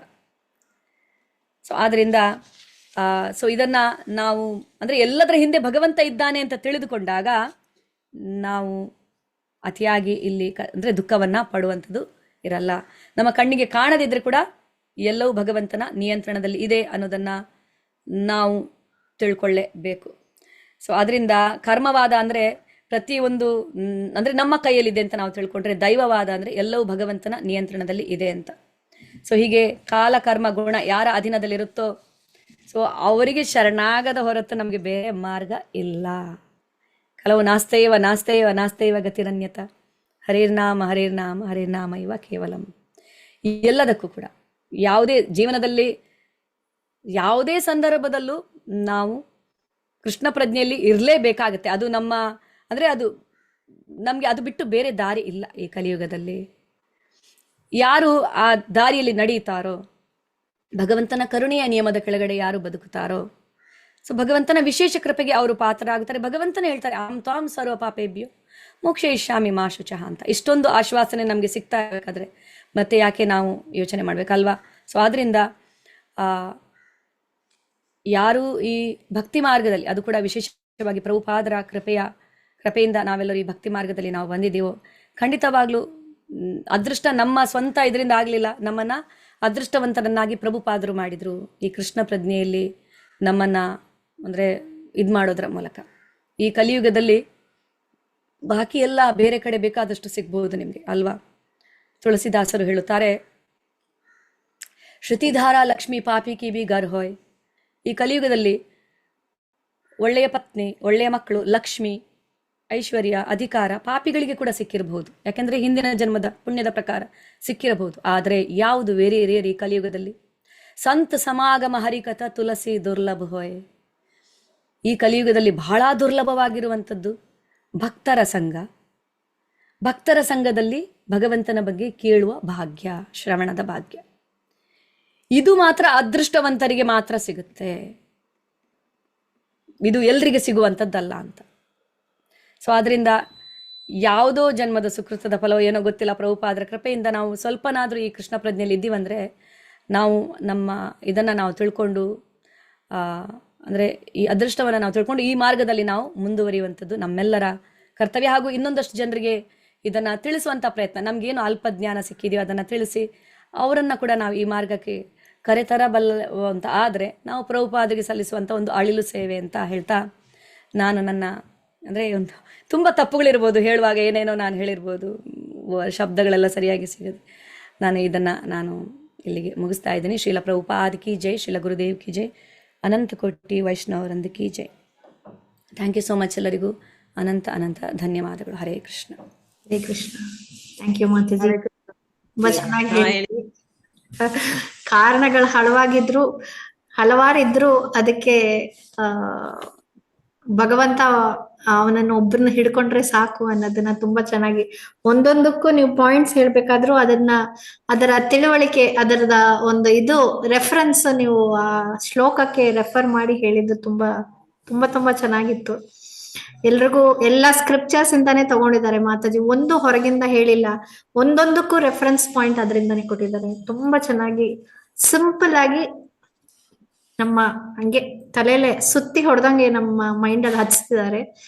ಸೊ ಆದ್ರಿಂದ ಸೊ ಇದನ್ನ ನಾವು ಅಂದ್ರೆ ಎಲ್ಲದರ ಹಿಂದೆ ಭಗವಂತ ಇದ್ದಾನೆ ಅಂತ ತಿಳಿದುಕೊಂಡಾಗ ನಾವು ಅತಿಯಾಗಿ ಇಲ್ಲಿ ಅಂದ್ರೆ ದುಃಖವನ್ನ ಪಡುವಂಥದ್ದು ಇರಲ್ಲ. ನಮ್ಮ ಕಣ್ಣಿಗೆ ಕಾಣದಿದ್ರೆ ಕೂಡ ಎಲ್ಲವೂ ಭಗವಂತನ ನಿಯಂತ್ರಣದಲ್ಲಿ ಇದೆ ಅನ್ನೋದನ್ನ ನಾವು ತಿಳ್ಕೊಳ್ಳೇಬೇಕು. ಸೊ ಅದರಿಂದ ಕರ್ಮವಾದ ಅಂದ್ರೆ ಪ್ರತಿಯೊಂದು ಅಂದ್ರೆ ನಮ್ಮ ಕೈಯಲ್ಲಿದೆ ಅಂತ ನಾವು ತಿಳ್ಕೊಂಡ್ರೆ, ದೈವವಾದ ಅಂದ್ರೆ ಎಲ್ಲವೂ ಭಗವಂತನ ನಿಯಂತ್ರಣದಲ್ಲಿ ಇದೆ ಅಂತ. ಸೊ ಹೀಗೆ ಕಾಲ ಕರ್ಮ ಗುಣ ಯಾರ ಅಧೀನದಲ್ಲಿರುತ್ತೋ ಸೊ ಅವರಿಗೆ ಶರಣಾಗದ ಹೊರತು ನಮಗೆ ಬೇರೆ ಮಾರ್ಗ ಇಲ್ಲ. ಕೆಲವು ನಾಸ್ತೇವ ನಾಸ್ತೇವ ನಾಸ್ತೇವ ಗತಿರನ್ಯತ ಹರೇರ್ನಾಮ ಹರೇರ್ನಾಮ ಹರೇರ್ನಾಮ ಇವ ಕೇವಲಂ. ಎಲ್ಲದಕ್ಕೂ ಕೂಡ ಯಾವುದೇ ಜೀವನದಲ್ಲಿ ಯಾವುದೇ ಸಂದರ್ಭದಲ್ಲೂ ನಾವು ಕೃಷ್ಣ ಪ್ರಜ್ಞೆಯಲ್ಲಿ ಇರಲೇಬೇಕಾಗತ್ತೆ. ಅದು ನಮ್ಮ ಅಂದ್ರೆ ಅದು ನಮ್ಗೆ ಅದು ಬಿಟ್ಟು ಬೇರೆ ದಾರಿ ಇಲ್ಲ. ಈ ಕಲಿಯುಗದಲ್ಲಿ ಯಾರು ಆ ದಾರಿಯಲ್ಲಿ ನಡೆಯುತ್ತಾರೋ, ಭಗವಂತನ ಕರುಣೆಯ ನಿಯಮದ ಕೆಳಗಡೆ ಯಾರು ಬದುಕುತ್ತಾರೋ, ಸೊ ಭಗವಂತನ ವಿಶೇಷ ಕೃಪೆಗೆ ಅವರು ಪಾತ್ರರಾಗುತ್ತಾರೆ. ಭಗವಂತನೇ ಹೇಳ್ತಾರೆ, ಆಂ ತ್ವಾಂ ಸರ್ವ ಪಾಪೇಭ್ಯೋ ಮೋಕ್ಷಯಿಷ್ಯಾಮಿ ಮಾ ಶುಚಃ ಅಂತ. ಇಷ್ಟೊಂದು ಆಶ್ವಾಸನೆ ನಮ್ಗೆ ಸಿಗ್ತಾ ಇರಬೇಕಾದ್ರೆ ಮತ್ತೆ ಯಾಕೆ ನಾವು ಯೋಚನೆ ಮಾಡ್ಬೇಕಲ್ವಾ. ಸೊ ಆದ್ರಿಂದ ಯಾರು ಈ ಭಕ್ತಿ ಮಾರ್ಗದಲ್ಲಿ, ಅದು ಕೂಡ ವಿಶೇಷವಾಗಿ ಪ್ರಭುಪಾದರ ಕೃಪೆಯಿಂದ ನಾವೆಲ್ಲರೂ ಈ ಭಕ್ತಿ ಮಾರ್ಗದಲ್ಲಿ ನಾವು ಬಂದಿದ್ದೀವೋ, ಖಂಡಿತವಾಗ್ಲೂ ಅದೃಷ್ಟ ನಮ್ಮ ಸ್ವಂತ ಇದರಿಂದ ಆಗ್ಲಿಲ್ಲ, ನಮ್ಮನ್ನ ಅದೃಷ್ಟವಂತರನ್ನಾಗಿ ಪ್ರಭುಪಾದರು ಮಾಡಿದ್ರು ಈ ಕೃಷ್ಣ ಪ್ರಜ್ಞೆಯಲ್ಲಿ ನಮ್ಮನ್ನ ಅಂದ್ರೆ ಇದ್ ಮಾಡೋದ್ರ ಮೂಲಕ. ಈ ಕಲಿಯುಗದಲ್ಲಿ ಬಾಕಿ ಎಲ್ಲ ಬೇರೆ ಕಡೆ ಬೇಕಾದಷ್ಟು ಸಿಗ್ಬಹುದು ನಿಮ್ಗೆ ಅಲ್ವಾ. ತುಳಸಿದಾಸರು ಹೇಳುತ್ತಾರೆ, ಶ್ರುತಿಧಾರ ಲಕ್ಷ್ಮಿ ಪಾಪಿ ಕಿ ಬಿ ಗರ್ ಹೋಯ್. ಈ ಕಲಿಯುಗದಲ್ಲಿ ಒಳ್ಳೆಯ ಪತ್ನಿ, ಒಳ್ಳೆಯ ಮಕ್ಕಳು, ಲಕ್ಷ್ಮಿ, ಐಶ್ವರ್ಯ, ಅಧಿಕಾರ ಪಾಪಿಗಳಿಗೆ ಕೂಡ ಸಿಕ್ಕಿರಬಹುದು. ಯಾಕೆಂದ್ರೆ ಹಿಂದಿನ ಜನ್ಮದ ಪುಣ್ಯದ ಪ್ರಕಾರ ಸಿಕ್ಕಿರಬಹುದು. ಆದರೆ ಯಾವುದು ವೇರಿ ರೇರಿ ಕಲಿಯುಗದಲ್ಲಿ ಸಂತ ಸಮಾಗಮ ಹರಿಕಥ ತುಳಸಿ ದುರ್ಲಭ ಹೋಯ್. ಈ ಕಲಿಯುಗದಲ್ಲಿ ಬಹಳ ದುರ್ಲಭವಾಗಿರುವಂಥದ್ದು ಭಕ್ತರ ಸಂಘ. ಭಕ್ತರ ಸಂಘದಲ್ಲಿ ಭಗವಂತನ ಬಗ್ಗೆ ಕೇಳುವ ಭಾಗ್ಯ, ಶ್ರವಣದ ಭಾಗ್ಯ, ಇದು ಮಾತ್ರ ಅದೃಷ್ಟವಂತರಿಗೆ ಮಾತ್ರ ಸಿಗುತ್ತೆ. ಇದು ಎಲ್ರಿಗೆ ಸಿಗುವಂಥದ್ದಲ್ಲ ಅಂತ. ಸೊ ಆದ್ರಿಂದ ಯಾವುದೋ ಜನ್ಮದ ಸುಕೃತದ ಫಲವೋ ಏನೋ ಗೊತ್ತಿಲ್ಲ, ಪ್ರಭುಪಾದರ ಕೃಪೆಯಿಂದ ನಾವು ಸ್ವಲ್ಪನಾದ್ರೂ ಈ ಕೃಷ್ಣ ಪ್ರಜ್ಞೆಯಲ್ಲಿ ಇದ್ದೀವಂದ್ರೆ ನಾವು ನಮ್ಮ ಇದನ್ನ ನಾವು ತಿಳ್ಕೊಂಡು ಅಂದ್ರೆ ಈ ಅದೃಷ್ಟವನ್ನ ನಾವು ತಿಳ್ಕೊಂಡು ಈ ಮಾರ್ಗದಲ್ಲಿ ನಾವು ಮುಂದುವರಿಯುವಂಥದ್ದು ನಮ್ಮೆಲ್ಲರ ಕರ್ತವ್ಯ. ಹಾಗೂ ಇನ್ನೊಂದಷ್ಟು ಜನರಿಗೆ ಇದನ್ನ ತಿಳಿಸುವಂತ ಪ್ರಯತ್ನ, ನಮ್ಗೇನು ಅಲ್ಪ ಜ್ಞಾನ ಸಿಕ್ಕಿದೆಯೋ ಅದನ್ನ ತಿಳಿಸಿ ಅವರನ್ನ ಕೂಡ ನಾವು ಈ ಮಾರ್ಗಕ್ಕೆ ಕರೆತರಬಲ್ಲ ಅಂತ ಆದ್ರೆ ನಾವು ಪ್ರಭುಪಾದರಿಗೆ ಸಲ್ಲಿಸುವಂತ ಒಂದು ಅಳಿಲು ಸೇವೆ ಅಂತ ಹೇಳ್ತಾ, ನಾನು ನನ್ನ ಅಂದ್ರೆ ಒಂದು ತುಂಬಾ ತಪ್ಪುಗಳಿರ್ಬೋದು, ಹೇಳುವಾಗ ಏನೇನೋ ನಾನು ಹೇಳಿರ್ಬೋದು, ಶಬ್ದಗಳೆಲ್ಲ ಸರಿಯಾಗಿ ಸಿಗದೆ ನಾನು ಇಲ್ಲಿಗೆ ಮುಗಿಸ್ತಾ ಇದ್ದೀನಿ. ಶ್ರೀಲ ಪ್ರಭುಪಾದ್ ಕಿ ಜೈ, ಶ್ರೀಲ ಗುರುದೇವ್ ಕಿ ಜೈ, ಅನಂತ ಕೋಟಿ ವೈಷ್ಣವರಂದು ಕಿ ಜೈ. ಥ್ಯಾಂಕ್ ಯು ಸೋ ಮಚ್ ಎಲ್ಲರಿಗೂ ಅನಂತ ಅನಂತ ಧನ್ಯವಾದಗಳು. ಹರೇ ಕೃಷ್ಣ. ಹರೇ ಕೃಷ್ಣ. ಥ್ಯಾಂಕ್ ಯು ಮಾತಾಜಿ, ತುಂಬಾ ಚೆನ್ನಾಗಿ ಹೇಳಿ. ಕಾರಣಗಳು ಹಲವಾರಿದ್ರು ಅದಕ್ಕೆ ಭಗವಂತ ಅವನನ್ನು ಒಬ್ಬರನ್ನ ಹಿಡ್ಕೊಂಡ್ರೆ ಸಾಕು ಅನ್ನೋದನ್ನ ತುಂಬಾ ಚೆನ್ನಾಗಿ ಒಂದೊಂದಕ್ಕೂ ನೀವು ಪಾಯಿಂಟ್ಸ್ ಹೇಳ್ಬೇಕಾದ್ರೂ ಅದರ ತಿಳುವಳಿಕೆ, ಅದರದ ಒಂದು ಇದು ರೆಫರೆನ್ಸ್ ನೀವು ಆ ಶ್ಲೋಕಕ್ಕೆ ರೆಫರ್ ಮಾಡಿ ಹೇಳಿದ್ದು ತುಂಬಾ ತುಂಬಾ ತುಂಬಾ ಚೆನ್ನಾಗಿತ್ತು. ಎಲ್ರಿಗೂ ಎಲ್ಲಾ ಸ್ಕ್ರಿಪ್ಚರ್ಸ್ ಇಂದಾನೇ ತಗೊಂಡಿದ್ದಾರೆ ಮಾತಾಜಿ, ಒಂದು ಹೊರಗಿಂದ ಹೇಳಿಲ್ಲ, ಒಂದೊಂದಕ್ಕೂ ರೆಫರೆನ್ಸ್ ಪಾಯಿಂಟ್ ಅದರಿಂದಾನೇ ಕೊಟ್ಟಿದ್ದಾರೆ. ತುಂಬಾ ಚೆನ್ನಾಗಿ ಸಿಂಪಲ್ ಆಗಿ ನಮ್ಮ ಹಂಗೆ ತಲೆಲೆ ಸುತ್ತಿ ಹೊಡೆದಂಗೆ ನಮ್ಮ ಮೈಂಡ್ ಅಲ್ಲಿ ಹಚ್ತಿದ್ದಾರೆ.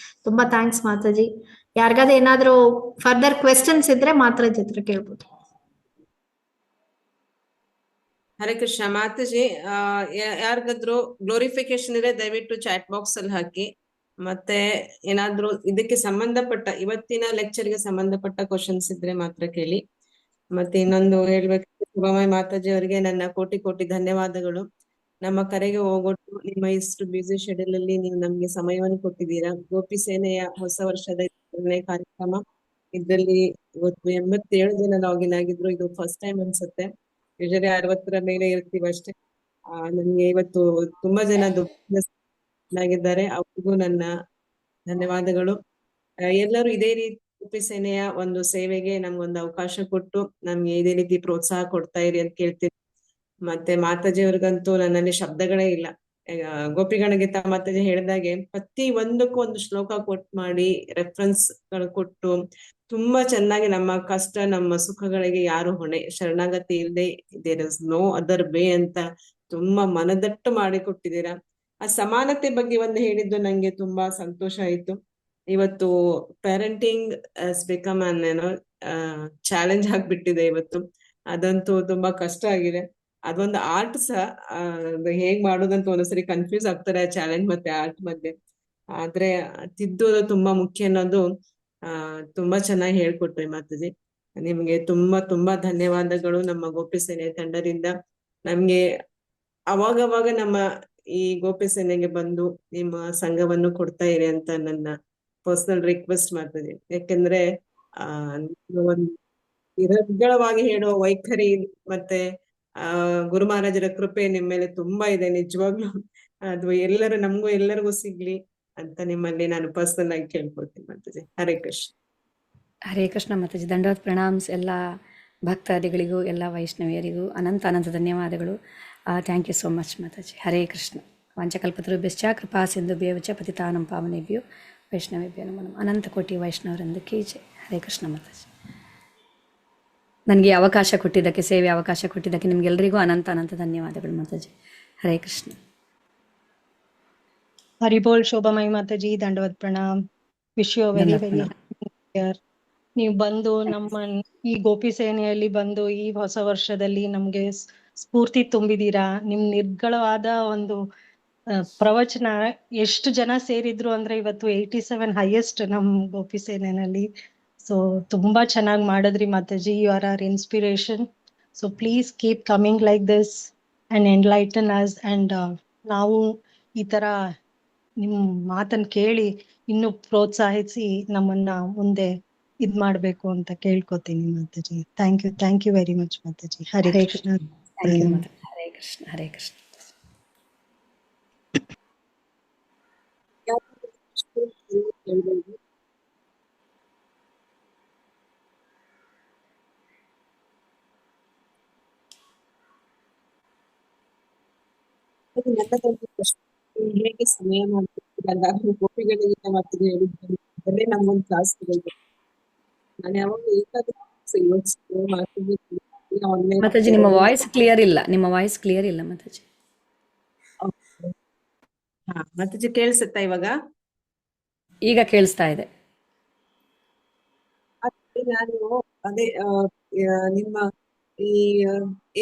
ತುಂಬಾ ಥ್ಯಾಂಕ್ಸ್ ಮಾತಾಜಿ. ಯಾರಿಗಾದ ಏನಾದ್ರು ಫರ್ದರ್ ಕ್ವೆಶನ್ಸ್ ಇದ್ರೆ ಮಾತಾಜಿ ಹತ್ರ ಕೇಳ್ಬೋದು. ಹರೇ ಕೃಷ್ಣ ಮಾತಾಜಿ. ಯಾರಿಗಾದ್ರು ಗ್ಲೋರಿಫಿಕೇಶನ್ ಇದೆ ದಯವಿಟ್ಟು ಚಾಟ್ ಬಾಕ್ಸ್ ಅಲ್ಲಿ ಹಾಕಿ. ಮತ್ತೆ ಏನಾದ್ರೂ ಇದಕ್ಕೆ ಸಂಬಂಧಪಟ್ಟ ಇವತ್ತಿನ ಲೆಕ್ಚರ್ಗೆ ಸಂಬಂಧಪಟ್ಟ ಕ್ವಶನ್ಸ್ ಇದ್ರೆ ಮಾತ್ರ ಕೇಳಿ. ಮತ್ತೆ ಇನ್ನೊಂದು ಹೇಳ್ಬೇಕು, ಶುಭಮಯ ಮಾತಾಜಿ ಅವರಿಗೆ ನನ್ನ ಕೋಟಿ ಕೋಟಿ ಧನ್ಯವಾದಗಳು. ನಮ್ಮ ಕರೆಗೆ ಹೋಗೊಟ್ಟು ನಿಮ್ಮ ಇಷ್ಟು ಬ್ಯುಸಿ ಶೆಡ್ಯೂಲ್ ಅಲ್ಲಿ ನೀವು ನಮ್ಗೆ ಸಮಯವನ್ನು ಕೊಟ್ಟಿದ್ದೀರಾ. ಗೋಪಿ ಸೇನೆಯ ಹೊಸ ವರ್ಷದ 2ನೇ ಕಾರ್ಯಕ್ರಮ. ಇದರಲ್ಲಿ ಇವತ್ತು 87 ಜನ ಲಾಗಿನ್ ಆಗಿದ್ರು. ಇದು ಫಸ್ಟ್ ಟೈಮ್ ಅನ್ಸುತ್ತೆ. ಯೂಶಲಿ 60 ಮೇಲೆ ಇರ್ತೀವಿ ಅಷ್ಟೇ. ನನ್ಗೆ ಇವತ್ತು ತುಂಬಾ ಜನ ಆಗಿದ್ದಾರೆ. ಅವ್ರಿಗೂ ನನ್ನ ಧನ್ಯವಾದಗಳು. ಎಲ್ಲರೂ ಇದೇ ರೀತಿ ಗೋಪಿ ಸೇನೆಯ ಒಂದು ಸೇವೆಗೆ ನಮ್ಗೊಂದು ಅವಕಾಶ ಕೊಟ್ಟು ನಮ್ಗೆ ಇದೇ ರೀತಿ ಪ್ರೋತ್ಸಾಹ ಕೊಡ್ತಾ ಇರಿ ಅಂತ ಕೇಳ್ತೀನಿ. ಮತ್ತೆ ಮಾತಾಜಿ ಅವ್ರಿಗಂತೂ ನನ್ನಲ್ಲಿ ಶಬ್ದಗಳೇ ಇಲ್ಲ. ಗೋಪಿಗಣಗೀತ ಮಾತಾಜಿ ಹೇಳಿದಾಗೆ ಪ್ರತಿ ಒಂದಕ್ಕೂ ಒಂದು ಶ್ಲೋಕ ಕೊಟ್ಟು ಮಾಡಿ ರೆಫರೆನ್ಸ್ ಗಳು ಕೊಟ್ಟು ತುಂಬಾ ಚೆನ್ನಾಗಿ ನಮ್ಮ ಕಷ್ಟ ನಮ್ಮ ಸುಖಗಳಿಗೆ ಯಾರು ಹೊಣೆ, ಶರಣಾಗತಿ ಇಲ್ಲದೆ there is no other way ಅಂತ ತುಂಬಾ ಮನದಟ್ಟು ಮಾಡಿ ಕೊಟ್ಟಿದ್ದೀರಾ. ಆ ಸಮಾನತೆ ಬಗ್ಗೆ ಒಂದು ಹೇಳಿದ್ದು ನಂಗೆ ತುಂಬಾ ಸಂತೋಷ ಆಯ್ತು. ಇವತ್ತು ಪೇರೆಂಟಿಂಗ್ ಬಿಕಮ್ ಅನ್ ಏನೋ ಚಾಲೆಂಜ್ ಆಗ್ಬಿಟ್ಟಿದೆ ಇವತ್ತು. ಅದಂತೂ ತುಂಬಾ ಕಷ್ಟ ಆಗಿದೆ. ಅದೊಂದು ಆರ್ಟ್ ಸಹ. ಹೇಗ್ ಮಾಡೋದಂತ ಒಂದೊಂದ್ಸರಿ ಕನ್ಫ್ಯೂಸ್ ಆಗ್ತಾರೆ ಚಾಲೆಂಜ್ ಮತ್ತೆ ಆರ್ಟ್ ಮಧ್ಯೆ. ಆದ್ರೆ ತಿದ್ದೋದು ತುಂಬಾ ಮುಖ್ಯ ಅನ್ನೋದು ತುಂಬಾ ಚೆನ್ನಾಗಿ ಹೇಳ್ಕೊಟ್ರಿ ಮಾತಾಜಿ. ನಿಮ್ಗೆ ತುಂಬಾ ತುಂಬಾ ಧನ್ಯವಾದಗಳು ನಮ್ಮ ಗೋಪಿ ಸೇನೆ ತಂಡದಿಂದ. ನಮ್ಗೆ ಅವಾಗವಾಗ ನಮ್ಮ ಈ ಗೋಪಿ ಸೇನೆಗೆ ಬಂದು ನಿಮ್ಮ ಸಂಘವನ್ನು ಕೊಡ್ತಾ ಇರಿ ಅಂತ ನನ್ನ ಪರ್ಸನಲ್ ರಿಕ್ವೆಸ್ಟ್ ಮಾಡ್ತದೆ. ಯಾಕೆಂದ್ರೆ ಒಂದು ನಿರರ್ಗಳವಾಗಿ ಹೇಳುವ ವೈಖರಿ ಮತ್ತೆ ಗುರು ಮಹಾರಾಜರ ಕೃಪೆ ನಿಮ್ ಮೇಲೆ ತುಂಬಾ ಇದೆ ನಿಜವಾಗ್ಲೂ. ಅದು ನಮಗೂ ಎಲ್ಲರಿಗೂ ಸಿಗ್ಲಿ ಅಂತ ನಿಮ್ಮಲ್ಲಿ ನಾನು ಪರ್ಸನಲ್ ಆಗಿ ಕೇಳ್ಕೊಳ್ತೀನಿ ಮಾತಾಜಿ. ಹರೇ ಕೃಷ್ಣ. ಹರೇ ಕೃಷ್ಣ ಮಾತಾಜಿ. ದಂಡವತ್ ಪ್ರಣಾಮ್ಸ್ ಎಲ್ಲ ಭಕ್ತಾದಿಗಳಿಗೂ ಎಲ್ಲ ವೈಷ್ಣವಿಯರಿಗೂ ಅನಂತ ಅನಂತ ಧನ್ಯವಾದಗಳು. Thank you so much Mataji. Hare Krishna. ವಾಂಚಕಲ್ಪತರುಭ್ಯಶ್ಚ ಕೃಪಾ ಸಿಂಧುಭ್ಯಶ್ಚ ಪತಿತಾನಂ ಪಾವನೇಭ್ಯೋ ವೈಷ್ಣವೇಭ್ಯೋ ನಮೋ ನಮಃ. ಅನಂತ ಕೋಟಿ ವೈಷ್ಣವರಿಂದ ಜೈ. ಹರೇ ಕೃಷ್ಣ ಮಾತಾಜಿ. ನನಗೆ ಅವಕಾಶ ಕೊಟ್ಟಿದ್ದಕ್ಕೆ, ಸೇವೆ ಅವಕಾಶ ಕೊಟ್ಟಿದ್ದಕ್ಕೆ ನಿಮ್ಗೆಲ್ಲರಿಗೂ ಅನಂತ ಅನಂತ ಧನ್ಯವಾದಗಳು ಮಾತಾಜಿ. ಹರೇ ಕೃಷ್ಣ. ಹರಿ ಬೋಲ್ ಶೋಭಾಮಯಿ ಮಾತಾಜಿ. ದಂಡವತ್ ಪ್ರಣಾಮ್. Wish you very very year. ನೀವು ಬಂದು ನಮ್ಮ ಈ ಗೋಪಿ ಸೇನೆಯಲ್ಲಿ ಬಂದು ಈ ಹೊಸ ವರ್ಷದಲ್ಲಿ ನಮ್ಗೆ ಸ್ಫೂರ್ತಿ ತುಂಬಿದೀರಾ. ನಿಮ್ ನಿರ್ಗಳವಾದ ಒಂದು ಪ್ರವಚನ ಎಷ್ಟು ಜನ ಸೇರಿದ್ರು ಅಂದ್ರೆ ಇವತ್ತು 87 ಹೈಯೆಸ್ಟ್ ನಮ್ ಗೋಪಿ ಸೇನೆಯಲ್ಲಿ. ಸೊ ತುಂಬಾ ಚೆನ್ನಾಗಿ ಮಾಡಿದ್ರಿ Mataji. You are our inspiration. So please keep coming like this and enlighten us. And ನಾವು ಈ ತರ ನಿಮ್ ಮಾತನ್ನ ಕೇಳಿ ಇನ್ನು ಪ್ರೋತ್ಸಾಹಿಸಿ ನಮ್ಮನ್ನ ಮುಂದೆ ಇದ್ ಮಾಡ್ಬೇಕು ಅಂತ ಕೇಳ್ಕೊತೀನಿ Mataji. Thank you very much Mataji. Hare Krishna. Thank you Mataji. Hare Krishna. Hare Krishna. ಹೇಗೆ ಸಮಯ ಮಾಡ್ತಿದ್ದೀರ ಗೋಪಿಗಳಿಗೆ ಮಾತಾಜಿ ಹೇಳಿದ್ದೆ ಅದನ್ನೇ ನಮ್ಮೊಂದು ಕ್ಲಾಸ್ ತಗೊಳ್ಬೇಕು. ನಾನು ಯಾವಾಗ ಮಾತಾಜಿ ನಿಮ್ಮ ವಾಯ್ಸ್ ಕ್ಲಿಯರ್ ಇಲ್ಲ. ನಿಮ್ಮ ವಾಯ್ಸ್ ಕ್ಲಿಯರ್ ಇಲ್ಲ ಮಾತಾಜಿ. ಮಾತಾಜಿ ಕೇಳಿಸುತ್ತಾ ಇವಾಗ? ಈಗ ಕೇಳಿಸ್ತಾ ಇದೆ. ನಾನು ಅದೇ ನಿಮ್ಮ ಈ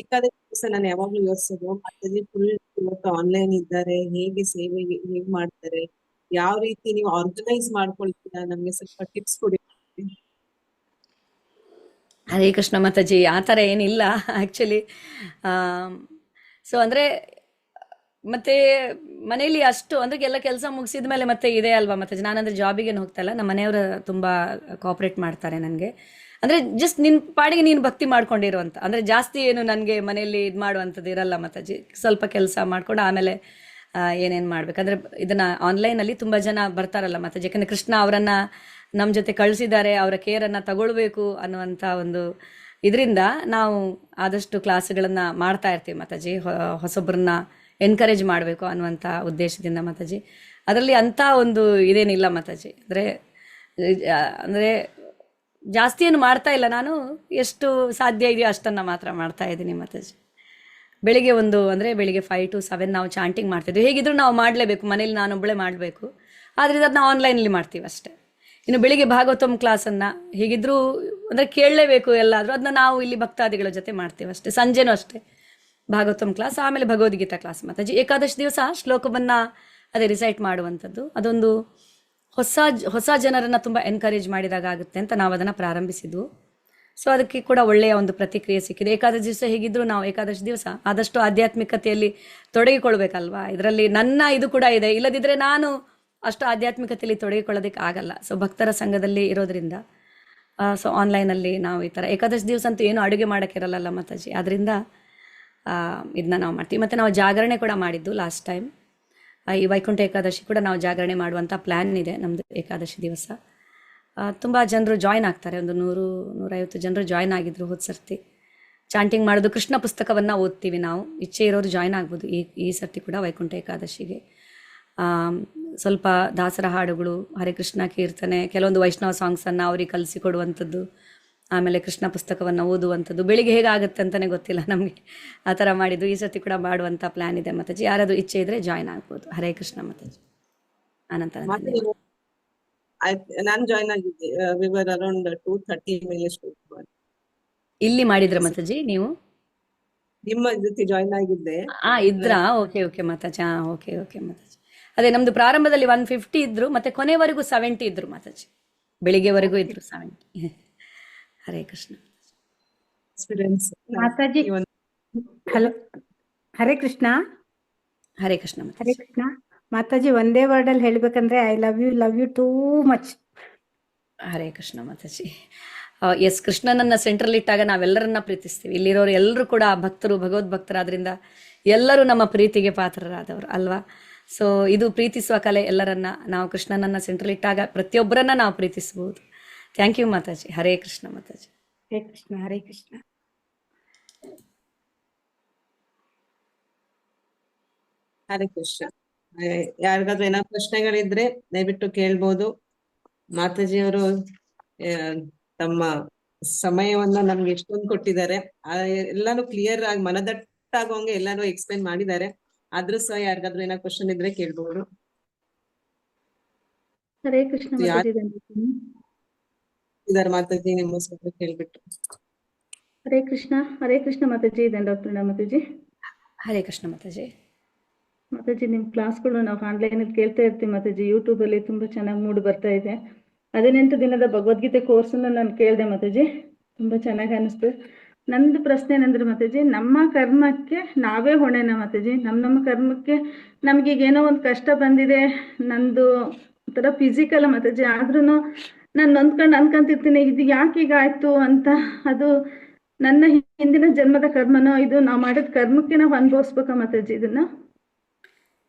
ಏಕಾದಶಿ ದಿವಸ ನಾನು ಯಾವಾಗ್ಲೂ ಯೋಚಿಸೋದು ಮಾತಾಜಿ ಫುಲ್ ಇವತ್ತು ಆನ್ಲೈನ್ ಇದ್ದಾರೆ, ಹೇಗೆ ಸೇವೆ ಹೇಗ್ ಮಾಡ್ತಾರೆ, ಯಾವ ರೀತಿ ನೀವು ಆರ್ಗನೈಸ್ ಮಾಡ್ಕೊಳ್ತೀರಾ, ನಮ್ಗೆ ಸ್ವಲ್ಪ ಟಿಪ್ಸ್ ಕೊಡಿ. ಹರೇ ಕೃಷ್ಣ ಮಾತಾಜಿ. ಆ ಥರ ಏನಿಲ್ಲ ಆ್ಯಕ್ಚುಲಿ. ಸೊ ಅಂದರೆ ಮತ್ತೆ ಮನೇಲಿ ಅಷ್ಟು ಅಂದ್ರೆ ಎಲ್ಲ ಕೆಲಸ ಮುಗಿಸಿದ ಮೇಲೆ ಮತ್ತೆ ಇದೆ ಅಲ್ವಾ ಮಾತಾಜಿ. ನಾನಂದ್ರೆ ಜಾಬಿಗೇನು ಹೋಗ್ತಾ ಇಲ್ಲ. ನಮ್ಮ ಮನೆಯವರು ತುಂಬ ಕೋಆಪ್ರೇಟ್ ಮಾಡ್ತಾರೆ ನನಗೆ. ಅಂದರೆ ಜಸ್ಟ್ ನಿನ್ನ ಪಾಡಿಗೆ ನೀನು ಭಕ್ತಿ ಮಾಡ್ಕೊಂಡಿರು ಅಂತ. ಅಂದರೆ ಜಾಸ್ತಿ ಏನು ನನಗೆ ಮನೆಯಲ್ಲಿ ಇದು ಮಾಡುವಂಥದ್ದು ಇರಲ್ಲ ಮಾತಾಜಿ. ಸ್ವಲ್ಪ ಕೆಲಸ ಮಾಡ್ಕೊಂಡು ಆಮೇಲೆ ಏನೇನು ಮಾಡ್ಬೇಕಂದ್ರೆ ಇದನ್ನು ಆನ್ಲೈನಲ್ಲಿ ತುಂಬ ಜನ ಬರ್ತಾರಲ್ಲ ಮಾತಾಜಿ. ಯಾಕಂದರೆ ಕೃಷ್ಣ ಅವರನ್ನು ನಮ್ಮ ಜೊತೆ ಕಳಿಸಿದ್ದಾರೆ, ಅವರ ಕೇರನ್ನು ತಗೊಳ್ಬೇಕು ಅನ್ನುವಂಥ ಒಂದು ಇದರಿಂದ ನಾವು ಆದಷ್ಟು ಕ್ಲಾಸ್ಗಳನ್ನು ಮಾಡ್ತಾ ಇರ್ತೀವಿ ಮಾತಾಜಿ. ಹೊಸೊಬ್ಬರನ್ನ ಎನ್ಕರೇಜ್ ಮಾಡಬೇಕು ಅನ್ನುವಂಥ ಉದ್ದೇಶದಿಂದ ಮಾತಾಜಿ. ಅದರಲ್ಲಿ ಅಂಥ ಒಂದು ಇದೇನಿಲ್ಲ ಮಾತಾಜಿ. ಅಂದರೆ ಜಾಸ್ತಿ ಏನು ಮಾಡ್ತಾ ಇಲ್ಲ. ನಾನು ಎಷ್ಟು ಸಾಧ್ಯ ಇದೆಯೋ ಅಷ್ಟನ್ನು ಮಾತ್ರ ಮಾಡ್ತಾ ಇದ್ದೀನಿ ಮಾತಾಜಿ. ಬೆಳಿಗ್ಗೆ ಬೆಳಿಗ್ಗೆ 5 to 7 ನಾವು ಚಾಂಟಿಂಗ್ ಮಾಡ್ತಿದ್ವಿ. ಹೇಗಿದ್ರು ನಾವು ಮಾಡಲೇಬೇಕು, ಮನೇಲಿ ನಾನೊಬ್ಬಳೇ ಮಾಡಬೇಕು. ಆದರೆ ಅದನ್ನು ನಾವು ಆನ್ಲೈನಲ್ಲಿ ಮಾಡ್ತೀವಿ ಅಷ್ಟೇ. ಇನ್ನು ಬೆಳಿಗ್ಗೆ ಭಾಗವತಂ ಕ್ಲಾಸನ್ನು ಹೇಗಿದ್ರು ಅಂದರೆ ಕೇಳಲೇಬೇಕು ಎಲ್ಲಾದರೂ, ಅದನ್ನ ನಾವು ಇಲ್ಲಿ ಭಕ್ತಾದಿಗಳ ಜೊತೆ ಮಾಡ್ತೀವಿ ಅಷ್ಟೇ. ಸಂಜೆನೂ ಅಷ್ಟೇ ಭಾಗವತಂ ಕ್ಲಾಸ್, ಆಮೇಲೆ ಭಗವದ್ಗೀತಾ ಕ್ಲಾಸ್ ಮಾತಾಜಿ. ಏಕಾದಶಿ ದಿವಸ ಶ್ಲೋಕವನ್ನ ಅದೇ ರಿಸೈಟ್ ಮಾಡುವಂಥದ್ದು, ಅದೊಂದು ಹೊಸ ಜನರನ್ನ ತುಂಬ ಎನ್ಕರೇಜ್ ಮಾಡಿದಾಗ ಆಗುತ್ತೆ ಅಂತ ನಾವು ಅದನ್ನು ಪ್ರಾರಂಭಿಸಿದ್ವು. ಸೊ ಅದಕ್ಕೆ ಕೂಡ ಒಳ್ಳೆಯ ಒಂದು ಪ್ರತಿಕ್ರಿಯೆ ಸಿಕ್ಕಿದೆ. ಏಕಾದಶಿ ದಿವಸ ಹೇಗಿದ್ರು ನಾವು ಏಕಾದಶಿ ದಿವಸ ಆದಷ್ಟು ಆಧ್ಯಾತ್ಮಿಕತೆಯಲ್ಲಿ ತೊಡಗಿಕೊಳ್ಬೇಕಲ್ವಾ. ಇದರಲ್ಲಿ ನನ್ನ ಇದು ಕೂಡ ಇದೆ, ಇಲ್ಲದಿದ್ರೆ ನಾನು ಅಷ್ಟು ಆಧ್ಯಾತ್ಮಿಕತೆಯಲ್ಲಿ ತೊಡಗಿಕೊಳ್ಳೋದಕ್ಕೆ ಆಗಲ್ಲ. ಸೊ ಭಕ್ತರ ಸಂಘದಲ್ಲಿ ಇರೋದ್ರಿಂದ ಸೊ ಆನ್ಲೈನಲ್ಲಿ ನಾವು ಈ ಥರ ಏಕಾದಶಿ ದಿವಸ ಅಂತೂ ಏನು ಅಡುಗೆ ಮಾಡೋಕ್ಕಿರಲ್ಲ ಮಾತಾಜಿ, ಅದರಿಂದ ಇದನ್ನ ನಾವು ಮಾಡ್ತೀವಿ. ಮತ್ತು ನಾವು ಜಾಗರಣೆ ಕೂಡ ಮಾಡಿದ್ದು ಲಾಸ್ಟ್ ಟೈಮ್. ಈ ವೈಕುಂಠ ಏಕಾದಶಿ ಕೂಡ ನಾವು ಜಾಗರಣೆ ಮಾಡುವಂಥ ಪ್ಲ್ಯಾನ್ ಇದೆ ನಮ್ಮದು. ಏಕಾದಶಿ ದಿವಸ ತುಂಬ ಜನರು ಜಾಯ್ನ್ ಆಗ್ತಾರೆ, ಒಂದು 100-150 ಜನರು ಜಾಯ್ನ್ ಆಗಿದ್ರು ಹೋದ ಸರ್ತಿ. ಚಾಂಟಿಂಗ್ ಮಾಡೋದು, ಕೃಷ್ಣ ಪುಸ್ತಕವನ್ನು ಓದ್ತೀವಿ ನಾವು. ಇಚ್ಛೆ ಇರೋರು ಜಾಯ್ನ್ ಆಗ್ಬೋದು ಈ ಸರ್ತಿ ಕೂಡ ವೈಕುಂಠ ಏಕಾದಶಿಗೆ. ಸ್ವಲ್ಪ ದಾಸರ ಹಾಡುಗಳು, ಹರೇ ಕೃಷ್ಣ ಕೀರ್ತನೆ, ಕೆಲವೊಂದು ವೈಷ್ಣವ ಸಾಂಗ್ಸನ್ನು ಅವ್ರಿಗೆ ಕಲಿಸಿಕೊಡುವಂಥದ್ದು, ಆಮೇಲೆ ಕೃಷ್ಣ ಪುಸ್ತಕವನ್ನು ಓದುವಂಥದ್ದು. ಬೆಳಿಗ್ಗೆ ಹೇಗಾಗುತ್ತೆ ಅಂತಲೇ ಗೊತ್ತಿಲ್ಲ ನಮಗೆ, ಆ ಥರ ಮಾಡಿದ್ದು. ಈ ಸರ್ತಿ ಕೂಡ ಮಾಡುವಂಥ ಪ್ಲ್ಯಾನ್ ಇದೆ ಮಾತಾಜಿ. ಯಾರಾದರೂ ಇಚ್ಛೆ ಇದ್ದರೆ ಜಾಯ್ನ್ ಆಗ್ಬೋದು. ಹರೇ ಕೃಷ್ಣ ಮಾತಾಜಿ. ಅನಂತರ ನಾನು ಜಾಯ್ನ್ ಆಗಿದ್ದೆ. ವಿ ವರ್ ಅರೌಂಡ್ 230 ಮೇಲೆ ಇಲ್ಲಿ ಮಾಡಿದ್ರ ಮಾತಾಜಿ ನೀವು? ನಿಮ್ಮ ಜೊತೆ ಜಾಯ್ನ್ ಆಗಿದ್ದೆ. ಇದ್ರಾ? ಓಕೆ ಮಾತಾಜಿ. ಓಕೆ ಮಾತಾಜಿ. ಅದೇ ನಮ್ದು ಪ್ರಾರಂಭದಲ್ಲಿ 150 ಇದ್ರು, ಮತ್ತೆ ಕೊನೆವರೆಗೂ 70 ಇದ್ರು ಮಾತಾಜಿ. ಬೆಳಿಗ್ಗೆವರೆಗೂ ಇದ್ರು 70. ಹರೇ ಕೃಷ್ಣ ಎಕ್ಸ್ಪೀರಿಯನ್ಸ್ ಮಾತಾಜಿ. ಹಲೋ, ಹರೇ ಕೃಷ್ಣ. ಹರೇ ಕೃಷ್ಣ ಹರೇ ಮಾತಾಜಿ. ಕೃಷ್ಣ ಮಾತಾಜಿ. ಒಂದೇ ವರ್ಡ್ ಅಲ್ಲಿ ಹೇಳ್ಬೇಕಂದ್ರೆ I love you too much. Hare Krishna Mataji. Yes, ಕೃಷ್ಣನನ್ನ ಸೆಂಟ್ರಲ್ ಇಟ್ಟಾಗ ನಾವೆಲ್ಲರನ್ನ ಪ್ರೀತಿಸ್ತೀವಿ. ಇಲ್ಲಿರೋರು ಎಲ್ಲರೂ ಕೂಡ ಭಕ್ತರು, ಭಗವದ್ಭಕ್ತರಾದ್ರಿಂದ ಎಲ್ಲರೂ ನಮ್ಮ ಪ್ರೀತಿಗೆ ಪಾತ್ರರಾದವರು ಅಲ್ವಾ. ಸೊ ಇದು ಪ್ರೀತಿಸುವ ಕಲೆ. ಎಲ್ಲರನ್ನ ನಾವು ಕೃಷ್ಣನನ್ನ ಸೆಂಟ್ರಲ್ ಇಟ್ಟಾಗ ಪ್ರತಿಯೊಬ್ಬರನ್ನ ನಾವು ಪ್ರೀತಿಸಬಹುದು. Thank you Mataji. ಹರೇ ಕೃಷ್ಣ ಮಾತಾಜಿ. ಹರೇ ಕೃಷ್ಣ. ಹರೇ ಕೃಷ್ಣ. ಹರೇ ಕೃಷ್ಣ. ಯಾರಿಗಾದ್ರೂ ಏನಾದ್ರು ಪ್ರಶ್ನೆಗಳಿದ್ರೆ ದಯವಿಟ್ಟು ಕೇಳ್ಬೋದು. ಮಾತಾಜಿಯವರು ತಮ್ಮ ಸಮಯವನ್ನ ನಮ್ಗೆ ಎಷ್ಟೊಂದು ಕೊಟ್ಟಿದ್ದಾರೆ. ಎಲ್ಲಾನು ಕ್ಲಿಯರ್ ಆಗಿ ಮನದಟ್ಟಾಗೋಂಗೆ ಎಲ್ಲಾನು ಎಕ್ಸ್ಪ್ಲೈನ್ ಮಾಡಿದ್ದಾರೆ. ಆದ್ರೂ ಸಹ ಯಾರಿಗಾದ್ರೂ ಏನಾದ್ರು ಕ್ವಶನ್ ಇದ್ರೆ ಕೇಳ್ಬೋದು. ಹರೇ ಕೃಷ್ಣ ಮಾತಾಜಿ. ಇದಾರೆ ಮಾತಾಜಿ, ನಿಮ್ಮ ಸ್ವಲ್ಪ ಕೇಳ್ಬಿಟ್ಟು. ಹರೇ ಕೃಷ್ಣ. ಹರೇ ಕೃಷ್ಣ ಮಾತಾಜಿ. ದಂಡೋತ್ಪನ್ನ ಮಾತಾಜಿ. ಹರೇ ಕೃಷ್ಣ ಮಾತಾಜಿ. ಮಾತಾಜಿ, ನಿಮ್ ಕ್ಲಾಸ್ಗಳು ನಾವು ಆನ್ಲೈನ್ ಅಲ್ಲಿ ಕೇಳ್ತಾ ಇರ್ತೀವಿ ಮಾತಾಜಿ. ಯೂಟ್ಯೂಬ್ ಅಲ್ಲಿ ತುಂಬಾ ಚೆನ್ನಾಗಿ ಮೂಡ್ ಬರ್ತಾ ಇದೆ. 18 ದಿನದ ಭಗವದ್ಗೀತೆ ಕೋರ್ಸ್ ನಾನು ಕೇಳಿದೆ ಮಾತಾಜಿ, ತುಂಬಾ ಚೆನ್ನಾಗಿ ಅನಿಸ್ತು. ನಂದು ಪ್ರಶ್ನೆ ಏನಂದ್ರೆ ಮಾತಾಜಿ, ನಮ್ಮ ಕರ್ಮಕ್ಕೆ ನಾವೇ ಹೊಣೆನಾ ಮಾತಾಜಿ? ನಮ್ಮ ಕರ್ಮಕ್ಕೆ ನಮ್ಗೀಗ ಏನೋ ಒಂದು ಕಷ್ಟ ಬಂದಿದೆ, ನಂದು ಒಂಥರ ಫಿಸಿಕಲ್ ಮಾತಾಜಿ, ಆದ್ರೂ ನಾನು ಅನ್ಕೊಂತಿರ್ತೀನಿ ಇದು ಯಾಕೆ ಈಗ ಆಯ್ತು ಅಂತ. ಅದು ನನ್ನ ಹಿಂದಿನ ಜನ್ಮದ ಕರ್ಮನೋ, ಇದು ನಾವು ಮಾಡಿದ ಕರ್ಮಕ್ಕೆ ನಾವು ಅನುಭವಿಸ್ಬೇಕಾ ಮಾತಾಜಿ ಇದನ್ನ?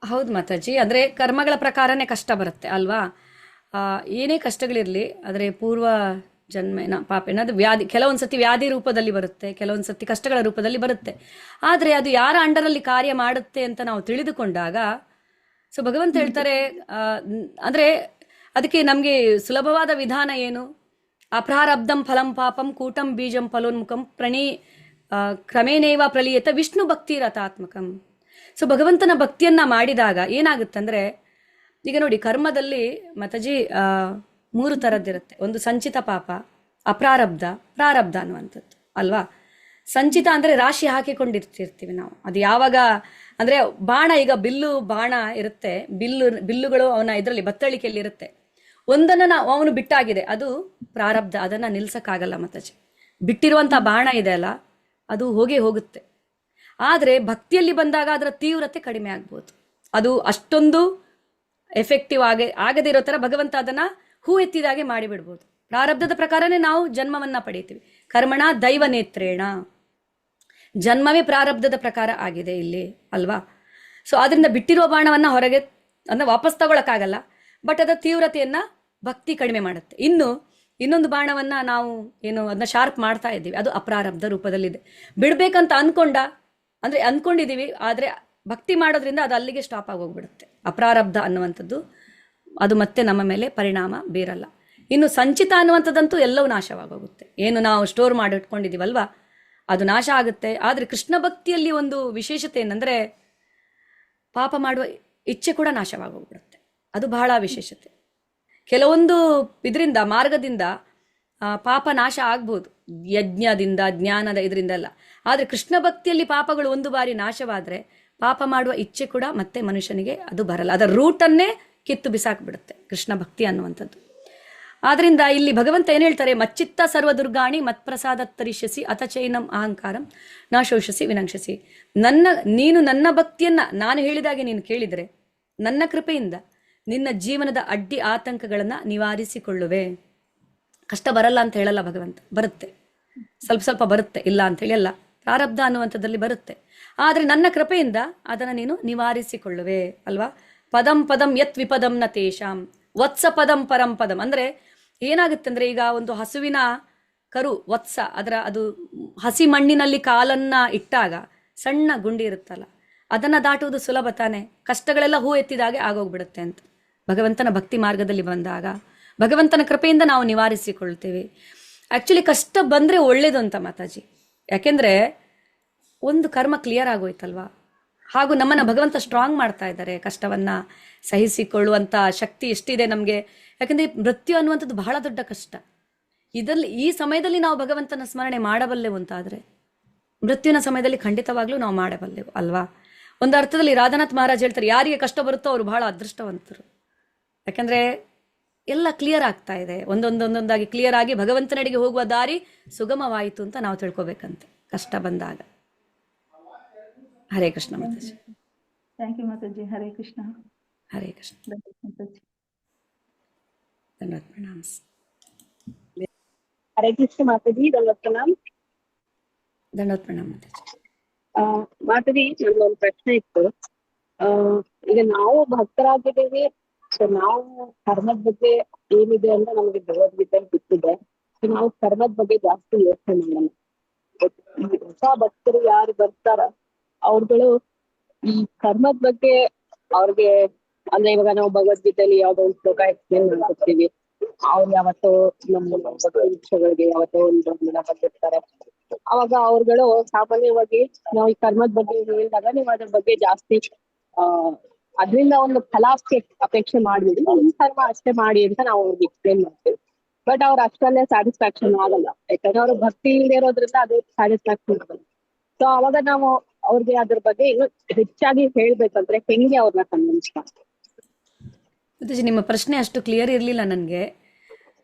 ಹೌದು ಮಾತಾಜಿ, ಅಂದ್ರೆ ಕರ್ಮಗಳ ಪ್ರಕಾರನೇ ಕಷ್ಟ ಬರುತ್ತೆ ಅಲ್ವಾ. ಏನೇ ಕಷ್ಟಗಳಿರ್ಲಿ, ಆದರೆ ಪೂರ್ವ ಜನ್ಮೇನ ಪಾಪೇನ ಅದು ವ್ಯಾಧಿ, ಕೆಲವೊಂದ್ಸತಿ ವ್ಯಾಧಿ ರೂಪದಲ್ಲಿ ಬರುತ್ತೆ, ಕೆಲವೊಂದ್ಸತಿ ಕಷ್ಟಗಳ ರೂಪದಲ್ಲಿ ಬರುತ್ತೆ. ಆದರೆ ಅದು ಯಾರ ಅಂಡರಲ್ಲಿ ಕಾರ್ಯ ಮಾಡುತ್ತೆ ಅಂತ ನಾವು ತಿಳಿದುಕೊಂಡಾಗ, ಸೊ ಭಗವಂತ ಹೇಳ್ತಾರೆ, ಅಂದ್ರೆ ಅದಕ್ಕೆ ನಮಗೆ ಸುಲಭವಾದ ವಿಧಾನ ಏನು? ಅಪ್ರಾರಬ್ಧಂ ಫಲಂ ಪಾಪಂ ಕೂಟಂ ಬೀಜಂ ಫಲೋನ್ಮುಖಂ ಕ್ರಮೇಣೇವ ಪ್ರಲೀಯತ ವಿಷ್ಣು ಭಕ್ತಿ ರಥಾತ್ಮಕಂ. ಸೊ ಭಗವಂತನ ಭಕ್ತಿಯನ್ನ ಮಾಡಿದಾಗ ಏನಾಗುತ್ತಂದ್ರೆ, ಈಗ ನೋಡಿ ಕರ್ಮದಲ್ಲಿ ಮಾತಾಜಿ 3 ಥರದ್ದಿರುತ್ತೆ. ಒಂದು ಸಂಚಿತ ಪಾಪ, ಅಪ್ರಾರಬ್ಧ, ಪ್ರಾರಬ್ಧ ಅನ್ನುವಂಥದ್ದು ಅಲ್ವಾ. ಸಂಚಿತ ಅಂದ್ರೆ ರಾಶಿ ಹಾಕಿಕೊಂಡಿರ್ತಿರ್ತೀವಿ ನಾವು. ಅದು ಯಾವಾಗ ಅಂದ್ರೆ ಬಾಣ, ಈಗ ಬಿಲ್ಲು ಬಾಣ ಇರುತ್ತೆ, ಬಿಲ್ಲುಗಳು ಅವನ ಇದರಲ್ಲಿ ಬತ್ತಳಿಕೆಯಲ್ಲಿ ಇರುತ್ತೆ. ಒಂದನ್ನು ಅವನು ಬಿಟ್ಟಾಗಿದೆ, ಅದು ಪ್ರಾರಬ್ಧ, ಅದನ್ನ ನಿಲ್ಸಕ್ಕಾಗಲ್ಲ ಮಾತಾಜಿ. ಬಿಟ್ಟಿರುವಂತ ಬಾಣ ಇದೆ ಅಲ್ಲ, ಅದು ಹೋಗುತ್ತೆ. ಆದ್ರೆ ಭಕ್ತಿಯಲ್ಲಿ ಬಂದಾಗ ಅದರ ತೀವ್ರತೆ ಕಡಿಮೆ ಆಗ್ಬೋದು. ಅದು ಅಷ್ಟೊಂದು ಎಫೆಕ್ಟಿವ್ ಆಗದಿರೋ ತರ ಭಗವಂತ ಅದನ್ನ ಹೂ ಎತ್ತಿದಾಗೆ ಮಾಡಿಬಿಡ್ಬೋದು. ಪ್ರಾರಬ್ಧದ ಪ್ರಕಾರನೇ ನಾವು ಜನ್ಮವನ್ನ ಪಡೀತೀವಿ. ಕರ್ಮಣ ದೈವ ನೇತ್ರೇಣ, ಜನ್ಮವೇ ಪ್ರಾರಬ್ಧದ ಪ್ರಕಾರ ಆಗಿದೆ ಇಲ್ಲಿ ಅಲ್ವಾ. ಸೊ ಅದರಿಂದ ಬಿಟ್ಟಿರುವ ಬಾಣವನ್ನ ಹೊರಗೆ ಅಂದ್ರೆ ವಾಪಸ್ ತಗೊಳಕ್ಕಾಗಲ್ಲ, ಬಟ್ ಅದರ ತೀವ್ರತೆಯನ್ನ ಭಕ್ತಿ ಕಡಿಮೆ ಮಾಡುತ್ತೆ. ಇನ್ನೊಂದು ಬಾಣವನ್ನ ನಾವು ಅದನ್ನ ಶಾರ್ಪ್ ಮಾಡ್ತಾ ಇದ್ದೀವಿ, ಅದು ಅಪ್ರಾರಬ್ಧ ರೂಪದಲ್ಲಿದೆ. ಬಿಡ್ಬೇಕಂತ ಅನ್ಕೊಂಡಿದೀವಿ, ಆದ್ರೆ ಭಕ್ತಿ ಮಾಡೋದ್ರಿಂದ ಅದು ಅಲ್ಲಿಗೆ ಸ್ಟಾಪ್ ಆಗಿ ಹೋಗ್ಬಿಡುತ್ತೆ. ಅಪ್ರಾರಬ್ಧ ಅನ್ನುವಂಥದ್ದು ಅದು ಮತ್ತೆ ನಮ್ಮ ಮೇಲೆ ಪರಿಣಾಮ ಬೀರಲ್ಲ. ಇನ್ನು ಸಂಚಿತ ಅನ್ನುವಂಥದ್ದಂತೂ ಎಲ್ಲವೂ ನಾಶವಾಗೋಗುತ್ತೆ. ಏನು ನಾವು ಸ್ಟೋರ್ ಮಾಡಿಟ್ಕೊಂಡಿದೀವಲ್ವಾ, ಅದು ನಾಶ ಆಗುತ್ತೆ. ಆದ್ರೆ ಕೃಷ್ಣ ಭಕ್ತಿಯಲ್ಲಿ ಒಂದು ವಿಶೇಷತೆ ಏನಂದ್ರೆ, ಪಾಪ ಮಾಡುವ ಇಚ್ಛೆ ಕೂಡ ನಾಶವಾಗೋಗ್ಬಿಡುತ್ತೆ. ಅದು ಬಹಳ ವಿಶೇಷತೆ. ಕೆಲವೊಂದು ಇದರಿಂದ, ಮಾರ್ಗದಿಂದ ಪಾಪ ನಾಶ ಆಗ್ಬೋದು, ಯಜ್ಞದಿಂದ, ಜ್ಞಾನದ ಇದರಿಂದ ಎಲ್ಲ. ಆದ್ರೆ ಕೃಷ್ಣ ಭಕ್ತಿಯಲ್ಲಿ ಪಾಪಗಳು ಒಂದು ಬಾರಿ ನಾಶವಾದ್ರೆ ಪಾಪ ಮಾಡುವ ಇಚ್ಛೆ ಕೂಡ ಮತ್ತೆ ಮನುಷ್ಯನಿಗೆ ಅದು ಬರಲ್ಲ. ಅದರ ರೂಟನ್ನೇ ಕಿತ್ತು ಬಿಸಾಕ್ಬಿಡುತ್ತೆ ಕೃಷ್ಣ ಭಕ್ತಿ ಅನ್ನುವಂಥದ್ದು. ಆದ್ರಿಂದ ಇಲ್ಲಿ ಭಗವಂತ ಏನ್ ಹೇಳ್ತಾರೆ, ಮಚ್ಚಿತ್ತ ಸರ್ವ ದುರ್ಗಾಣಿ ಮತ್ಪ್ರಸಾದ ತರಿಷ್ಯಸಿ ಅಥ ಚೈನಂ ಅಹಂಕಾರಂ ನಾ ಶೋಷಸಿ ವಿನಂಕ್ಷಸಿ. ನೀನು ನನ್ನ ಭಕ್ತಿಯನ್ನ ನಾನು ಹೇಳಿದಾಗೆ ನೀನು ಕೇಳಿದರೆ ನನ್ನ ಕೃಪೆಯಿಂದ ನಿನ್ನ ಜೀವನದ ಅಡ್ಡಿ ಆತಂಕಗಳನ್ನ ನಿವಾರಿಸಿಕೊಳ್ಳುವೆ. ಕಷ್ಟ ಬರಲ್ಲ ಅಂತ ಹೇಳಲ್ಲ ಭಗವಂತ, ಬರುತ್ತೆ, ಸ್ವಲ್ಪ ಸ್ವಲ್ಪ ಬರುತ್ತೆ, ಇಲ್ಲ ಅಂತ ಹೇಳಿ ಅಲ್ಲ, ಪ್ರಾರಬ್ಧ ಅನ್ನುವಂಥದ್ದಲ್ಲಿ ಬರುತ್ತೆ. ಆದ್ರೆ ನನ್ನ ಕೃಪೆಯಿಂದ ಅದನ್ನ ನೀನು ನಿವಾರಿಸಿಕೊಳ್ಳುವೆ ಅಲ್ವಾ. ಪದಂ ಪದಂ ಯತ್ ವಿಪದಂ ನ ತೇಷಾಂ ವತ್ಸ ಪದಂ ಪರಂ ಪದಂ. ಅಂದ್ರೆ ಏನಾಗುತ್ತೆ ಅಂದ್ರೆ, ಈಗ ಒಂದು ಹಸುವಿನ ಕರು ವತ್ಸ, ಅದು ಹಸಿ ಮಣ್ಣಿನಲ್ಲಿ ಕಾಲನ್ನ ಇಟ್ಟಾಗ ಸಣ್ಣ ಗುಂಡಿ ಇರುತ್ತಲ್ಲ, ಅದನ್ನ ದಾಟುವುದು ಸುಲಭ ತಾನೆ, ಕಷ್ಟಗಳೆಲ್ಲ ಹೂ ಎತ್ತಿದಾಗೆ ಆಗೋಗ್ಬಿಡುತ್ತೆ ಅಂತ. ಭಗವಂತನ ಭಕ್ತಿ ಮಾರ್ಗದಲ್ಲಿ ಬಂದಾಗ ಭಗವಂತನ ಕೃಪೆಯಿಂದ ನಾವು ನಿವಾರಿಸಿಕೊಳ್ತೇವೆ. ಆಕ್ಚುಲಿ ಕಷ್ಟ ಬಂದ್ರೆ ಒಳ್ಳೇದು ಅಂತ ಮಾತಾಜಿ, ಯಾಕೆಂದ್ರೆ ಒಂದು ಕರ್ಮ ಕ್ಲಿಯರ್ ಆಗೋಯ್ತಲ್ವಾ. ಹಾಗೂ ನಮ್ಮನ್ನ ಭಗವಂತ ಸ್ಟ್ರಾಂಗ್ ಮಾಡ್ತಾ ಇದ್ದಾರೆ, ಕಷ್ಟವನ್ನ ಸಹಿಸಿಕೊಳ್ಳುವಂತ ಶಕ್ತಿ ಎಷ್ಟಿದೆ ನಮ್ಗೆ. ಯಾಕಂದ್ರೆ ಮೃತ್ಯು ಅನ್ನುವಂಥದ್ದು ಬಹಳ ದೊಡ್ಡ ಕಷ್ಟ. ಈ ಸಮಯದಲ್ಲಿ ನಾವು ಭಗವಂತನ ಸ್ಮರಣೆ ಮಾಡಬಲ್ಲೆವು ಅಂತಾದ್ರೆ ಮೃತ್ಯುವಿನ ಸಮಯದಲ್ಲಿ ಖಂಡಿತವಾಗ್ಲೂ ನಾವು ಮಾಡಬಲ್ಲೆವು ಅಲ್ವಾ. ಒಂದು ಅರ್ಥದಲ್ಲಿ ರಾಧಾನಾಥ್ ಮಹಾರಾಜ್ ಹೇಳ್ತಾರೆ, ಯಾರಿಗೆ ಕಷ್ಟ ಬರುತ್ತೋ ಅವರು ಬಹಳ ಅದೃಷ್ಟವಂತರು. ಯಾಕಂದ್ರೆ ಎಲ್ಲ ಕ್ಲಿಯರ್ ಆಗ್ತಾ ಇದೆ, ಒಂದೊಂದಾಗಿ ಕ್ಲಿಯರ್ ಆಗಿ ಭಗವಂತನಡೆಗೆ ಹೋಗುವ ದಾರಿ ಸುಗಮವಾಯಿತು ಅಂತ ನಾವು ತಿಳ್ಕೊಬೇಕಂತೆ ಕಷ್ಟ ಬಂದಾಗ. ಹರೇ ಕೃಷ್ಣ ಮಾತಾಜಿ. Thank you Mataji. ಹರೇ ಕೃಷ್ಣ. ಹರೇ ಕೃಷ್ಣ. ಮಾತಾಜಿ. ಧನ್ಯವಾದ ಪ್ರಣಾಮ. ಹರೇ ಕೃಷ್ಣ ಮಾತಾಜಿ. ಧನ್ಯವಾದ ಪ್ರಣಾಮ್. ಧನ್ಯವಾದ ಪ್ರಣಾಮ ಮಾತಾಜಿ. ಮಾತಾಜಿ, ನಮ್ದೊಂದು ಪ್ರಶ್ನೆ ಇತ್ತು. ಈಗ ನಾವು ಭಕ್ತರಾಗಿದ್ದೇವೆ, ಸೊ ನಾವು ಕರ್ಮದ ಬಗ್ಗೆ ಏನಿದೆ ಅಂತ ನಮಗೆ ಭಗವದ್ಗೀತೆ ಗೊತ್ತಿದೆ. ಸೊ ನಾವು ಕರ್ಮದ ಬಗ್ಗೆ ಜಾಸ್ತಿ ಯೋಚನೆ ಮಾಡಲ್ಲ. ಹೊಸ ಭಕ್ತರು ಯಾರು ಬರ್ತಾರ ಅವ್ರುಗಳು ಈ ಕರ್ಮದ ಬಗ್ಗೆ ಅವ್ರಿಗೆ, ಅಂದ್ರೆ ಇವಾಗ ನಾವು ಭಗವದ್ಗೀತೆಯಲ್ಲಿ ಯಾವ್ದೋ ಒಂದು ಶ್ಲೋಕ ಎಕ್ಸ್ಪ್ಲೇನ್ ಮಾಡ್ಕೊಡ್ತೀವಿ, ಅವ್ರು ಯಾವತ್ತೋ ನಮ್ಮ ಪರೀಕ್ಷೆಗಳಿಗೆ ಯಾವತ್ತೋ ಒಂದು ಬಂದಿರ್ತಾರೆ. ಅವಾಗ ಅವ್ರುಗಳು ಸಾಮಾನ್ಯವಾಗಿ ನಾವು ಈ ಕರ್ಮದ ಬಗ್ಗೆ ಹೇಳಿದಾಗ ನೀವು ಅದ್ರ ಬಗ್ಗೆ ಜಾಸ್ತಿ ಅದ್ರಿಂದ ಒಂದು ಫಲ ಅಪೇಕ್ಷೆ ಮಾಡ್ಬಿಡಿ, ನಿಮ್ ಕರ್ಮ ಅಷ್ಟೇ ಮಾಡಿ ಅಂತ ನಾವು ಅವ್ರಿಗೆ ಎಕ್ಸ್ಪ್ಲೇನ್ ಮಾಡ್ತೀವಿ. ಬಟ್ ಅವ್ರು ಅಷ್ಟಲ್ಲೇ ಸ್ಯಾಟಿಸ್ಫ್ಯಾಕ್ಷನ್ ಆಗಲ್ಲ, ಯಾಕಂದ್ರೆ ಅವ್ರ ಭಕ್ತಿ ಇಲ್ಲದೆ ಇರೋದ್ರಿಂದ ಅದು ಸ್ಯಾಟಿಸ್ಫ್ಯಾಕ್ಷನ್ ಆಗಲ್ಲ. ಸೊ ಅವಾಗ ನಾವು ಅವ್ರಿಗೆ ಅದ್ರ ಬಗ್ಗೆ ಇನ್ನು ಹೆಚ್ಚಾಗಿ ಹೇಳ್ಬೇಕಂದ್ರೆ ಹೆಂಗೆ ಅವ್ರನ್ನ ಕನ್ವಿನ್ಸ್ ಮಾಡ್ತೀವಿ? ಮಾತಾಜಿ, ನಿಮ್ಮ ಪ್ರಶ್ನೆ ಅಷ್ಟು ಕ್ಲಿಯರ್ ಇರ್ಲಿಲ್ಲ ನನ್ಗೆ.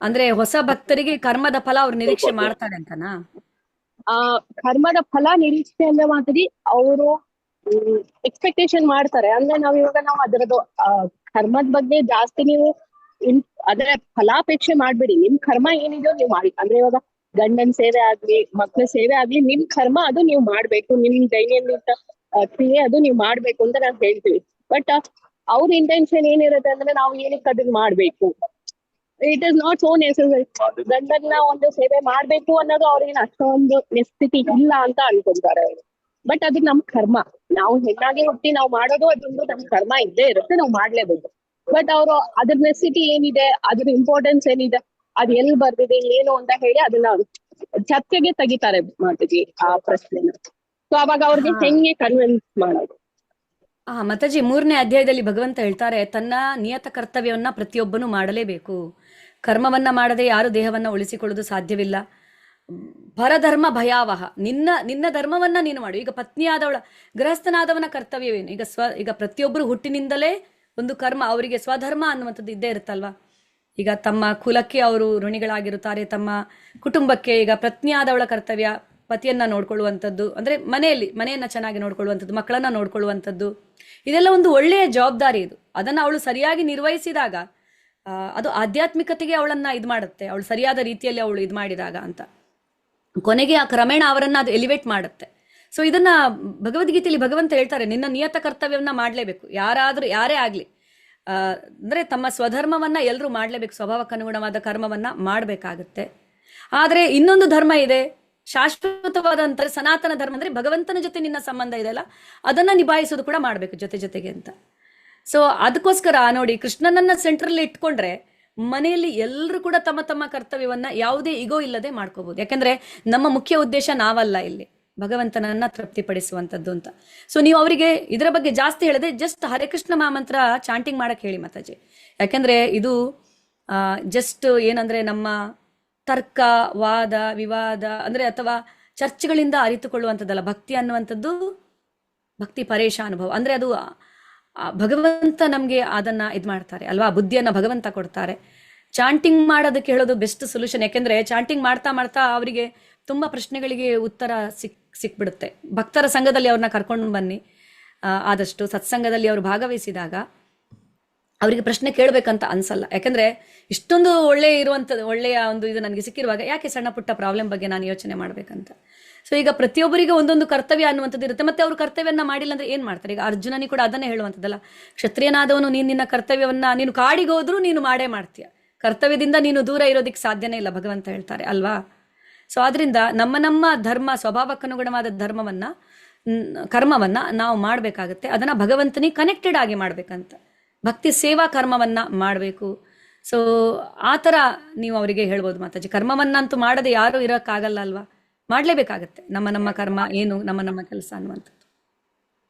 ಅಂದ್ರೆ ಹೊಸ ಭಕ್ತರಿಗೆ ಕರ್ಮದ ಫಲ ಅವ್ರು ನಿರೀಕ್ಷೆ ಮಾಡ್ತಾರೆ ಅಂತನಾ? ಕರ್ಮದ ಫಲ ನಿರೀಕ್ಷೆ ಅಂದ್ರೆ ಮಾತಾಡಿ ಅವರು ಎಕ್ಸ್ಪೆಕ್ಟೇಷನ್ ಮಾಡ್ತಾರೆ. ಅಂದ್ರೆ ನಾವು ಅದರದ್ದು ಕರ್ಮದ ಬಗ್ಗೆ ಜಾಸ್ತಿ ನೀವು ಅದರ ಫಲಾಪೇಕ್ಷೆ ಮಾಡ್ಬೇಡಿ. ನಿಮ್ ಕರ್ಮ ಏನಿದೆಯೋ ನೀವು ಮಾಡಿ. ಅಂದ್ರೆ ಇವಾಗ ಗಂಡನ್ ಸೇವೆ ಆಗ್ಲಿ, ಮಕ್ಳ ಸೇವೆ ಆಗ್ಲಿ, ನಿಮ್ ಕರ್ಮ ಅದು ನೀವು ಮಾಡ್ಬೇಕು, ನಿಮ್ ದೈನಂದಿನ ಕ್ರಿಯೆ ಅದು ನೀವು ಮಾಡ್ಬೇಕು ಅಂತ ನಾವ್ ಹೇಳ್ತೀವಿ. ಬಟ್ ಅವ್ರ ಇಂಟೆನ್ಷನ್ ಏನಿರುತ್ತೆ ಅಂದ್ರೆ ನಾವು ಏನಕ್ಕೆ ಅದನ್ನ ಮಾಡ್ಬೇಕು, it is not so necessary. ಗಂಡನ್ನ ಒಂದು ಸೇವೆ ಮಾಡ್ಬೇಕು ಅನ್ನೋದು ಅವ್ರಿಗೆ ಅಷ್ಟೊಂದು ನೆಸ್ಥಿತಿ ಇಲ್ಲ ಅಂತ ಅನ್ಕೊಂತಾರೆ ಅವರು. ಬಟ್ ಅದು ನಮ್ ಕರ್ಮ, ನಾವು ಹೆಣ್ಣಾಗಿ ಹುಟ್ಟಿ ನಾವು ಮಾಡೋದು ಅದೊಂದು ನಮ್ ಕರ್ಮ ಇದ್ದೇ ಇರುತ್ತೆ, ನಾವು ಮಾಡ್ಲೇಬೇಕು. ಬಟ್ ಅವರು ಅದ್ರ ನೆಸಿಟಿ ಏನಿದೆ, ಅದ್ರ ಇಂಪಾರ್ಟೆನ್ಸ್ ಏನಿದೆ, ಅದ್ ಎಲ್ಲಿ ಬರ್ದಿದೆ ಏನು ಅಂತ ಹೇಳಿ ಅದನ್ನ ಚರ್ಚೆಗೆ ತೆಗಿತಾರೆ ಮಾತಾಜಿ ಆ ಪ್ರಶ್ನೆನ. ಸೊ ಅವಾಗ ಅವ್ರಿಗೆ ಹೆಂಗೆ ಕನ್ವಿನ್ಸ್ ಮಾಡೋದು? ಮಾತಾಜಿ, 3ನೇ ಅಧ್ಯಾಯದಲ್ಲಿ ಭಗವಂತ ಹೇಳ್ತಾರೆ, ತನ್ನ ನಿಯತ ಕರ್ತವ್ಯವನ್ನ ಪ್ರತಿಯೊಬ್ಬನು ಮಾಡಲೇಬೇಕು. ಕರ್ಮವನ್ನ ಮಾಡದೆ ಯಾರು ದೇಹವನ್ನ ಉಳಿಸಿಕೊಳ್ಳುವುದು ಸಾಧ್ಯವಿಲ್ಲ. ಪರಧರ್ಮ ಭಯಾವಹ. ನಿನ್ನ ಧರ್ಮವನ್ನ ನೀನು ಮಾಡು. ಈಗ ಪತ್ನಿಯಾದವಳ, ಗೃಹಸ್ಥನಾದವನ ಕರ್ತವ್ಯವೇನು? ಈಗ ಪ್ರತಿಯೊಬ್ಬರು ಹುಟ್ಟಿನಿಂದಲೇ ಒಂದು ಕರ್ಮ, ಅವರಿಗೆ ಸ್ವಧರ್ಮ ಅನ್ನುವಂಥದ್ದು ಇದ್ದೇ ಇರುತ್ತಲ್ವಾ. ಈಗ ತಮ್ಮ ಕುಲಕ್ಕೆ ಅವರು ಋಣಿಗಳಾಗಿರುತ್ತಾರೆ, ತಮ್ಮ ಕುಟುಂಬಕ್ಕೆ. ಈಗ ಪತ್ನಿಯಾದವಳ ಕರ್ತವ್ಯ ಪತಿಯನ್ನ ನೋಡ್ಕೊಳ್ಳುವಂಥದ್ದು, ಅಂದ್ರೆ ಮನೆಯನ್ನ ಚೆನ್ನಾಗಿ ನೋಡ್ಕೊಳ್ಳುವಂಥದ್ದು, ಮಕ್ಕಳನ್ನ ನೋಡ್ಕೊಳ್ಳುವಂಥದ್ದು, ಇದೆಲ್ಲ ಒಂದು ಒಳ್ಳೆಯ ಜವಾಬ್ದಾರಿ. ಇದು ಅದನ್ನ ಅವಳು ಸರಿಯಾಗಿ ನಿರ್ವಹಿಸಿದಾಗ ಅದು ಆಧ್ಯಾತ್ಮಿಕತೆಗೆ ಅವಳನ್ನ ಇದು ಮಾಡುತ್ತೆ, ಅವಳು ಸರಿಯಾದ ರೀತಿಯಲ್ಲಿ ಅವಳು ಇದು ಮಾಡಿದಾಗ ಅಂತ. ಕೊನೆಗೆ ಆ ಕ್ರಮೇಣ ಅವರನ್ನ ಅದು ಎಲಿವೇಟ್ ಮಾಡುತ್ತೆ. ಸೊ ಇದನ್ನ ಭಗವದ್ಗೀತೆಯಲ್ಲಿ ಭಗವಂತ ಹೇಳ್ತಾರೆ, ನಿನ್ನ ನಿಯತ ಕರ್ತವ್ಯವನ್ನ ಮಾಡ್ಲೇಬೇಕು. ಯಾರೇ ಆಗ್ಲಿ, ಅಂದ್ರೆ ತಮ್ಮ ಸ್ವಧರ್ಮವನ್ನ ಎಲ್ಲರೂ ಮಾಡ್ಲೇಬೇಕು, ಸ್ವಭಾವಕ್ಕನುಗುಣವಾದ ಕರ್ಮವನ್ನ ಮಾಡ್ಬೇಕಾಗತ್ತೆ. ಆದ್ರೆ ಇನ್ನೊಂದು ಧರ್ಮ ಇದೆ, ಶಾಶ್ವತವಾದಂತ ಸನಾತನ ಧರ್ಮ, ಅಂದ್ರೆ ಭಗವಂತನ ಜೊತೆ ನಿನ್ನ ಸಂಬಂಧ ಇದೆಯಲ್ಲ, ಅದನ್ನ ನಿಭಾಯಿಸೋದು ಕೂಡ ಮಾಡ್ಬೇಕು ಜೊತೆಗೆ ಅಂತ. ಸೊ ಅದಕ್ಕೋಸ್ಕರ ನೋಡಿ, ಕೃಷ್ಣನನ್ನ ಸೆಂಟ್ರಲ್ಲಿ ಇಟ್ಕೊಂಡ್ರೆ ಮನೆಯಲ್ಲಿ ಎಲ್ಲರೂ ಕೂಡ ತಮ್ಮ ತಮ್ಮ ಕರ್ತವ್ಯವನ್ನ ಯಾವುದೇ ಈಗೋ ಇಲ್ಲದೆ ಮಾಡ್ಕೋಬಹುದು. ಯಾಕಂದ್ರೆ ನಮ್ಮ ಮುಖ್ಯ ಉದ್ದೇಶ ನಾವಲ್ಲ, ಇಲ್ಲಿ ಭಗವಂತನನ್ನ ತೃಪ್ತಿಪಡಿಸುವಂತದ್ದು ಅಂತ. ಸೊ ನೀವು ಅವರಿಗೆ ಇದರ ಬಗ್ಗೆ ಜಾಸ್ತಿ ಹೇಳದೆ ಜಸ್ಟ್ ಹರೇ ಕೃಷ್ಣ ಮಹಾಮಂತ್ರ ಚಾಂಟಿಂಗ್ ಮಾಡಕ್ ಹೇಳಿ ಮಾತಾಜಿ. ಯಾಕಂದ್ರೆ ಇದು ಜಸ್ಟ್ ಏನಂದ್ರೆ ನಮ್ಮ ತರ್ಕ, ವಾದ, ವಿವಾದ, ಅಂದ್ರೆ ಅಥವಾ ಚರ್ಚ್ಗಳಿಂದ ಅರಿತುಕೊಳ್ಳುವಂಥದ್ದಲ್ಲ. ಭಕ್ತಿ ಅನ್ನುವಂಥದ್ದು ಭಕ್ತಿ ಪರೇಶ ಅನುಭವ. ಅಂದ್ರೆ ಅದು ಭಗವಂತ ನಮ್ಗೆ ಅದನ್ನ ಇದ್ ಮಾಡ್ತಾರೆ ಅಲ್ವಾ, ಬುದ್ಧಿಯನ್ನ ಭಗವಂತ ಕೊಡ್ತಾರೆ. ಚಾಂಟಿಂಗ್ ಮಾಡೋದಕ್ಕೆ ಹೇಳೋದು ಬೆಸ್ಟ್ ಸೊಲ್ಯೂಷನ್. ಯಾಕೆಂದ್ರೆ ಚಾಂಟಿಂಗ್ ಮಾಡ್ತಾ ಮಾಡ್ತಾ ಅವರಿಗೆ ತುಂಬಾ ಪ್ರಶ್ನೆಗಳಿಗೆ ಉತ್ತರ ಸಿಕ್ಬಿಡುತ್ತೆ. ಭಕ್ತರ ಸಂಘದಲ್ಲಿ ಅವ್ರನ್ನ ಕರ್ಕೊಂಡು ಬನ್ನಿ, ಆದಷ್ಟು ಸತ್ಸಂಗದಲ್ಲಿ ಅವರು ಭಾಗವಹಿಸಿದಾಗ ಅವರಿಗೆ ಪ್ರಶ್ನೆ ಕೇಳಬೇಕಂತ ಅನ್ಸಲ್ಲ. ಯಾಕಂದ್ರೆ ಇಷ್ಟೊಂದು ಒಳ್ಳೆಯ ಒಂದು ಇದು ನನಗೆ ಸಿಕ್ಕಿರುವಾಗ ಯಾಕೆ ಸಣ್ಣ ಪುಟ್ಟ ಪ್ರಾಬ್ಲಮ್ ಬಗ್ಗೆ ನಾನು ಯೋಚನೆ ಮಾಡ್ಬೇಕಂತ. ಸೊ ಈಗ ಪ್ರತಿಯೊಬ್ಬರಿಗೆ ಒಂದೊಂದು ಕರ್ತವ್ಯ ಅನ್ನುವಂಥದ್ದು ಇರುತ್ತೆ. ಮತ್ತೆ ಅವರು ಕರ್ತವ್ಯವನ್ನ ಮಾಡಿಲ್ಲ ಅಂದ್ರೆ ಏನ್ ಮಾಡ್ತಾರೆ? ಈಗ ಅರ್ಜುನನಿ ಕೂಡ ಅದನ್ನೇ ಹೇಳುವಂಥದ್ದಲ್ಲ, ಕ್ಷತ್ರಿಯನಾದವನು ನಿನ್ನ ಕರ್ತವ್ಯವನ್ನ ನೀನು ಕಾಡಿಗೆ ಹೋದ್ರೂ ನೀನು ಮಾಡೇ ಮಾಡ್ತೀಯ, ಕರ್ತವ್ಯದಿಂದ ನೀನು ದೂರ ಇರೋದಿಕ್ಕೆ ಸಾಧ್ಯನೇ ಇಲ್ಲ ಭಗವಂತ ಹೇಳ್ತಾರೆ ಅಲ್ವಾ. ಸೊ ಆದ್ರಿಂದ ನಮ್ಮ ಧರ್ಮ ಸ್ವಭಾವಕ್ಕನುಗುಣವಾದ ಧರ್ಮವನ್ನ ಕರ್ಮವನ್ನ ನಾವು ಮಾಡ್ಬೇಕಾಗತ್ತೆ. ಅದನ್ನ ಭಗವಂತನಿಗೆ ಕನೆಕ್ಟೆಡ್ ಆಗಿ ಮಾಡ್ಬೇಕಂತ, ಭಕ್ತಿ ಸೇವಾ ಕರ್ಮವನ್ನ ಮಾಡಬೇಕು. ಸೊ ಆ ಥರ ನೀವು ಅವರಿಗೆ ಹೇಳ್ಬೋದು ಮಾತಾಜಿ. ಕರ್ಮವನ್ನಂತೂ ಮಾಡದೆ ಯಾರು ಇರೋಕ್ಕಾಗಲ್ಲ ಅಲ್ವಾ, ಮಾಡ್ಲೇಬೇಕಾಗತ್ತೆ ನಮ್ಮ ಕರ್ಮ ಏನು, ನಮ್ಮ ಕೆಲಸ ಅನ್ನುವಂಥದ್ದು.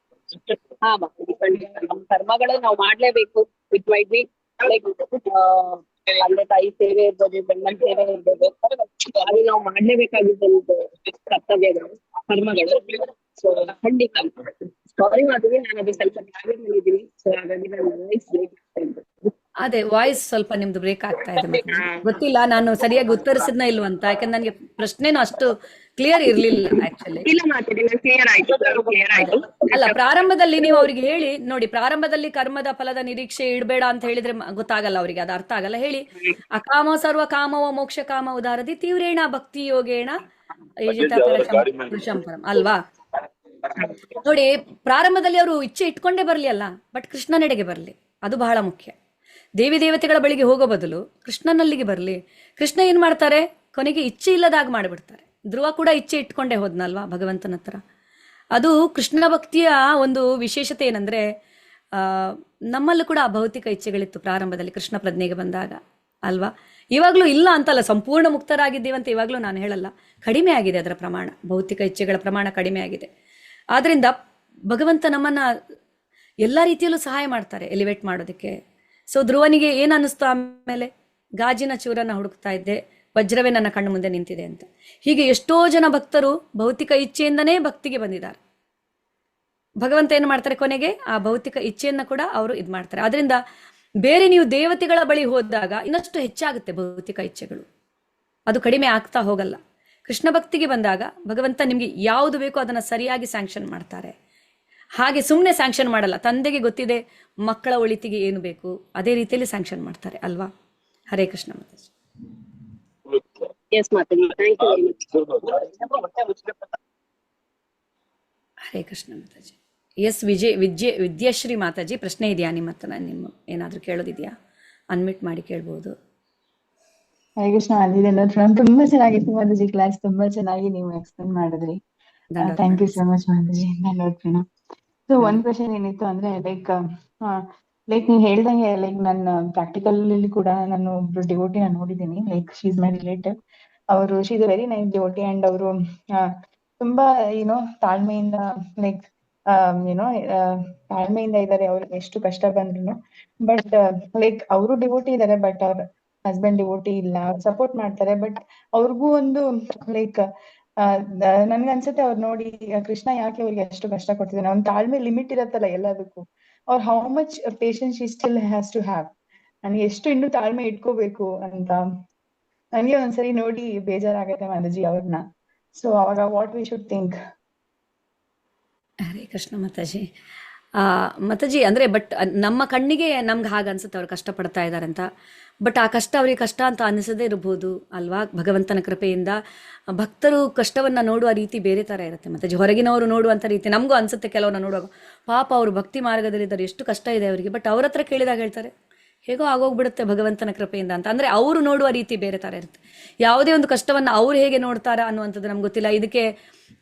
ಹಾ ಮಾತಾಜಿ, ನಮ್ಮ ಕರ್ಮಗಳು ನಾವು ಮಾಡ್ಲೇಬೇಕು. ಇಟ್ ಮೈಟ್ ಬಿ ಲೈಕ್ ತಂದೆ ತಾಯಿ ಸೇವೆ ಇರ್ಬೋದು, ಗಂಡನ ಸೇವೆ ಇರ್ಬೋದು, ಅದು ನಾವು ಮಾಡ್ಲೇಬೇಕಾಗಿದ್ದ ಕರ್ತವ್ಯಗಳು, ಕರ್ಮಗಳು. ಸೊ ಖಂಡಿತ ಸಾರಿ ಮಾತಾಜಿ, ನಾನು ಅದು ಸ್ವಲ್ಪ ಟ್ರಾವೆಲ್ ಮಾಡಿದ್ದೀನಿ, ಸೊ ಹಾಗಾಗಿ ನಾನು ವಾಯ್ಸ್ ಬ್ರೇಕ್ ಆಗ್ತಾ ಇದ್ದೆ. ಅದೇ ವಾಯ್ಸ್ ಸ್ವಲ್ಪ ನಿಮ್ದು ಬ್ರೇಕ್ ಆಗ್ತಾ ಇದೆ ಮಾತಾಜಿ. ಗೊತ್ತಿಲ್ಲ ನಾನು ಸರಿಯಾಗಿ ಉತ್ತರಿಸಿದ್ನ ಇಲ್ವ ಅಂತ, ಯಾಕಂದ್ರೆ ನನಗೆ ಪ್ರಶ್ನೆನೂ ಅಷ್ಟು ಕ್ಲಿಯರ್ ಇರ್ಲಿಲ್ಲ ಆಕ್ಚುಲಿ. ಇಲ್ಲ ಮಾತಾಜಿ, ನಾನು ಕ್ಲಿಯರ್ ಆಯ್ತು. ಅಲ್ಲ, ಪ್ರಾರಂಭದಲ್ಲಿ ನೀವು ಅವ್ರಿಗೆ ಹೇಳಿ ನೋಡಿ, ಪ್ರಾರಂಭದಲ್ಲಿ ಕರ್ಮದ ಫಲದ ನಿರೀಕ್ಷೆ ಇಡಬೇಡ ಅಂತ ಹೇಳಿದ್ರೆ ಗೊತ್ತಾಗಲ್ಲ ಅವರಿಗೆ, ಅದು ಅರ್ಥ ಆಗಲ್ಲ. ಹೇಳಿ ಅಕಾಮ ಸರ್ವ ಕಾಮವ ಮೋಕ್ಷ ಕಾಮ ಉದಾರದಿ ತೀವ್ರೇಣ ಭಕ್ತಿ ಯೋಗೇಣ ಪರಂ ಅಲ್ವಾ. ನೋಡಿ, ಪ್ರಾರಂಭದಲ್ಲಿ ಅವರು ಇಚ್ಛೆ ಇಟ್ಕೊಂಡೇ ಬರ್ಲಿ ಅಲ್ಲ, ಬಟ್ ಕೃಷ್ಣನೆಡೆಗೆ ಬರ್ಲಿ, ಅದು ಬಹಳ ಮುಖ್ಯ. ದೇವಿ ದೇವತೆಗಳ ಬಳಿಗೆ ಹೋಗೋ ಬದಲು ಕೃಷ್ಣನಲ್ಲಿಗೆ ಬರ್ಲಿ. ಕೃಷ್ಣ ಏನ್ ಮಾಡ್ತಾರೆ, ಕೊನೆಗೆ ಇಚ್ಛೆ ಇಲ್ಲದಾಗ ಮಾಡಿಬಿಡ್ತಾರೆ. ಧ್ರುವ ಕೂಡ ಇಚ್ಛೆ ಇಟ್ಕೊಂಡೇ ಹೋದ್ನಲ್ವಾ ಭಗವಂತನ ಹತ್ರ. ಅದು ಕೃಷ್ಣ ಭಕ್ತಿಯ ಒಂದು ವಿಶೇಷತೆ ಏನಂದ್ರೆ, ನಮ್ಮಲ್ಲೂ ಕೂಡ ಭೌತಿಕ ಇಚ್ಛೆಗಳಿತ್ತು ಪ್ರಾರಂಭದಲ್ಲಿ ಕೃಷ್ಣ ಪ್ರಜ್ಞೆಗೆ ಬಂದಾಗ ಅಲ್ವಾ. ಇವಾಗ್ಲೂ ಇಲ್ಲ ಅಂತಲ್ಲ, ಸಂಪೂರ್ಣ ಮುಕ್ತರಾಗಿದ್ದೀವಂತ ಇವಾಗ್ಲೂ ನಾನು ಹೇಳಲ್ಲ, ಕಡಿಮೆ ಆಗಿದೆ ಅದರ ಪ್ರಮಾಣ, ಭೌತಿಕ ಇಚ್ಛೆಗಳ ಪ್ರಮಾಣ ಕಡಿಮೆ ಆಗಿದೆ. ಆದ್ರಿಂದ ಭಗವಂತ ನಮ್ಮನ್ನ ಎಲ್ಲ ರೀತಿಯಲ್ಲೂ ಸಹಾಯ ಮಾಡ್ತಾರೆ ಎಲಿವೇಟ್ ಮಾಡೋದಕ್ಕೆ. ಸೊ ಧ್ರುವನಿಗೆ ಏನ್ ಅನ್ನಿಸ್ತು ಆಮೇಲೆ, ಗಾಜಿನ ಚೂರನ್ನ ಹುಡುಕ್ತಾ ಇದ್ದೆ, ವಜ್ರವೇ ನನ್ನ ಕಣ್ಣು ಮುಂದೆ ನಿಂತಿದೆ ಅಂತ. ಹೀಗೆ ಎಷ್ಟೋ ಜನ ಭಕ್ತರು ಭೌತಿಕ ಇಚ್ಛೆಯಿಂದನೇ ಭಕ್ತಿಗೆ ಬಂದಿದ್ದಾರೆ. ಭಗವಂತ ಏನು ಮಾಡ್ತಾರೆ, ಕೊನೆಗೆ ಆ ಭೌತಿಕ ಇಚ್ಛೆಯನ್ನ ಕೂಡ ಅವರು ಇದ್ ಮಾಡ್ತಾರೆ. ಆದ್ರಿಂದ ಬೇರೆ ನೀವು ದೇವತೆಗಳ ಬಳಿ ಹೋದಾಗ ಇನ್ನಷ್ಟು ಹೆಚ್ಚಾಗುತ್ತೆ ಭೌತಿಕ ಇಚ್ಛೆಗಳು, ಅದು ಕಡಿಮೆ ಆಗ್ತಾ ಹೋಗಲ್ಲ. ಕೃಷ್ಣ ಭಕ್ತಿಗೆ ಬಂದಾಗ ಭಗವಂತ ನಿಮ್ಗೆ ಯಾವುದು ಬೇಕೋ ಅದನ್ನ ಸರಿಯಾಗಿ ಸ್ಯಾಂಕ್ಷನ್ ಮಾಡ್ತಾರೆ. ಹಾಗೆ ಸುಮ್ಮನೆ ಸ್ಯಾಂಕ್ಷನ್ ಮಾಡಲ್ಲ, ತಂದೆಗೆ ಗೊತ್ತಿದೆ ಮಕ್ಕಳ ಒಳಿತಿಗೆ ಏನು ಬೇಕು, ಅದೇ ರೀತಿಯಲ್ಲಿ ಸ್ಯಾಂಕ್ಷನ್ ಮಾಡ್ತಾರೆ ಅಲ್ವಾ. ಹರೇ ಕೃಷ್ಣ ಮಾತಾಜಿ. ಹರೇ ಕೃಷ್ಣ ಮಾತಾಜಿ. ಎಸ್ ವಿದ್ಯಾಶ್ರೀ ಮಾತಾಜಿ, ಪ್ರಶ್ನೆ ಇದೆಯಾ ನಿಮ್ಮ ಹತ್ರ? ನಿಮ್ಮ ಏನಾದ್ರೂ ಕೇಳೋದಿದ್ಯಾ? ಅನ್ಮಿಟ್ ಮಾಡಿ ಕೇಳ್ಬೋದು. ಹರೇ ಕೃಷ್ಣ. ತುಂಬಾ ಚೆನ್ನಾಗಿತ್ತು ಮಾತಾಜಿ ಕ್ಲಾಸ್, ತುಂಬಾ ಚೆನ್ನಾಗಿ ನೀವು ಎಕ್ಸ್ಪ್ಲೇನ್ ಮಾಡಿದ್ರಿ. Thank you so much Mataji. ಧನ್ಯವಾದ. ಸೊ ಒಂದ್ ಕ್ವೆಶನ್ ಏನಿತ್ತು ಅಂದ್ರೆ, ಲೈಕ್ ನೀವು ಹೇಳ್ದಂಗೆ, ಲೈಕ್ ನನ್ನ ಪ್ರಾಕ್ಟಿಕಲ್ ಅಲ್ಲಿ ಕೂಡ ನಾನು ಒಬ್ರು ಡಿವೋಟಿನ ನೋಡಿದ್ದೀನಿ. Like she is my relative. ಅವರು she is a very nice devotee and ಅವರು ತುಂಬಾ ತಾಳ್ಮೆಯಿಂದ, ಲೈಕ್ ತಾಳ್ಮೆಯಿಂದ ಇದ್ದಾರೆ. ಅವ್ರಿಗೆ ಎಷ್ಟು ಕಷ್ಟ ಬಂದ್ರು, ಬಟ್ ಲೈಕ್ ಅವರು ಡಿವೋಟಿ ಇದ್ದಾರೆ, ಬಟ್ ಅವ್ರ ಹಸ್ಬೆಂಡ್ ಡಿವೋಟಿ ಇಲ್ಲ. ಅವ್ರು ಸಪೋರ್ಟ್ ಮಾಡ್ತಾರೆ, ಬಟ್ ಅವ್ರಿಗೂ ಒಂದು ಲೈಕ್ ನನ್ಗೆ ಅನ್ಸುತ್ತೆ ಅವ್ರು ನೋಡಿ ಕೃಷ್ಣ ಯಾಕೆ ಅವ್ರಿಗೆ ಅಷ್ಟು ಕಷ್ಟ ಕೊಡ್ತಿದ್ದಾನೆ, ಅವ್ನ ತಾಳ್ಮೆ ಲಿಮಿಟ್ ಇರತ್ತಲ್ಲ ಎಲ್ಲದಕ್ಕೂ. ಅವ್ರ how much patience she still has to have, ನನಗೆ ಎಷ್ಟು ಇನ್ನೂ ತಾಳ್ಮೆ ಇಟ್ಕೋಬೇಕು ಅಂತ ನನಗೆ ಒಂದ್ಸರಿ ನೋಡಿ ಬೇಜಾರಾಗತ್ತೆ ಮಾತಾಜಿ ಅವ್ರನ್ನ. ಸೊ ಅವಾಗ ವಾಟ್ ವಿ ಶುಡ್ ಥಿಂಕ್? ಹರೇ ಕೃಷ್ಣ ಮಾತಾಜಿ. ಮಾತಾಜಿ ಅಂದ್ರೆ, ಬಟ್ ನಮ್ಮ ಕಣ್ಣಿಗೆ ನಮ್ಗೆ ಹಾಗೆ ಅನ್ಸುತ್ತೆ ಅವ್ರು ಕಷ್ಟ ಪಡ್ತಾ ಇದ್ದಾರೆ ಅಂತ. ಬಟ್ ಆ ಕಷ್ಟ ಅವ್ರಿಗೆ ಕಷ್ಟ ಅಂತ ಅನಿಸದೇ ಇರಬಹುದು ಅಲ್ವಾ. ಭಗವಂತನ ಕೃಪೆಯಿಂದ ಭಕ್ತರು ಕಷ್ಟವನ್ನ ನೋಡುವ ರೀತಿ ಬೇರೆ ತರ ಇರುತ್ತೆ ಮಾತಾಜಿ. ಹೊರಗಿನವರು ನೋಡುವಂತ ರೀತಿ ನಮಗೂ ಅನ್ಸುತ್ತೆ, ಕೆಲವನ್ನ ನೋಡುವಾಗ ಪಾಪ ಅವರು ಭಕ್ತಿ ಮಾರ್ಗದಲ್ಲಿದ್ದಾರೆ, ಎಷ್ಟು ಕಷ್ಟ ಇದೆ ಅವರಿಗೆ. ಬಟ್ ಅವ್ರ ಹತ್ರ ಕೇಳಿದಾಗ ಹೇಳ್ತಾರೆ ಹೇಗೋ ಆಗೋಗ್ಬಿಡುತ್ತೆ ಭಗವಂತನ ಕೃಪೆಯಿಂದ ಅಂತ. ಅಂದ್ರೆ ಅವರು ನೋಡುವ ರೀತಿ ಬೇರೆ ತರ ಇರುತ್ತೆ. ಯಾವುದೇ ಒಂದು ಕಷ್ಟವನ್ನ ಅವ್ರು ಹೇಗೆ ನೋಡ್ತಾರ ಅನ್ನುವಂಥದ್ದು ನಮ್ಗೆ ಗೊತ್ತಿಲ್ಲ. ಇದಕ್ಕೆ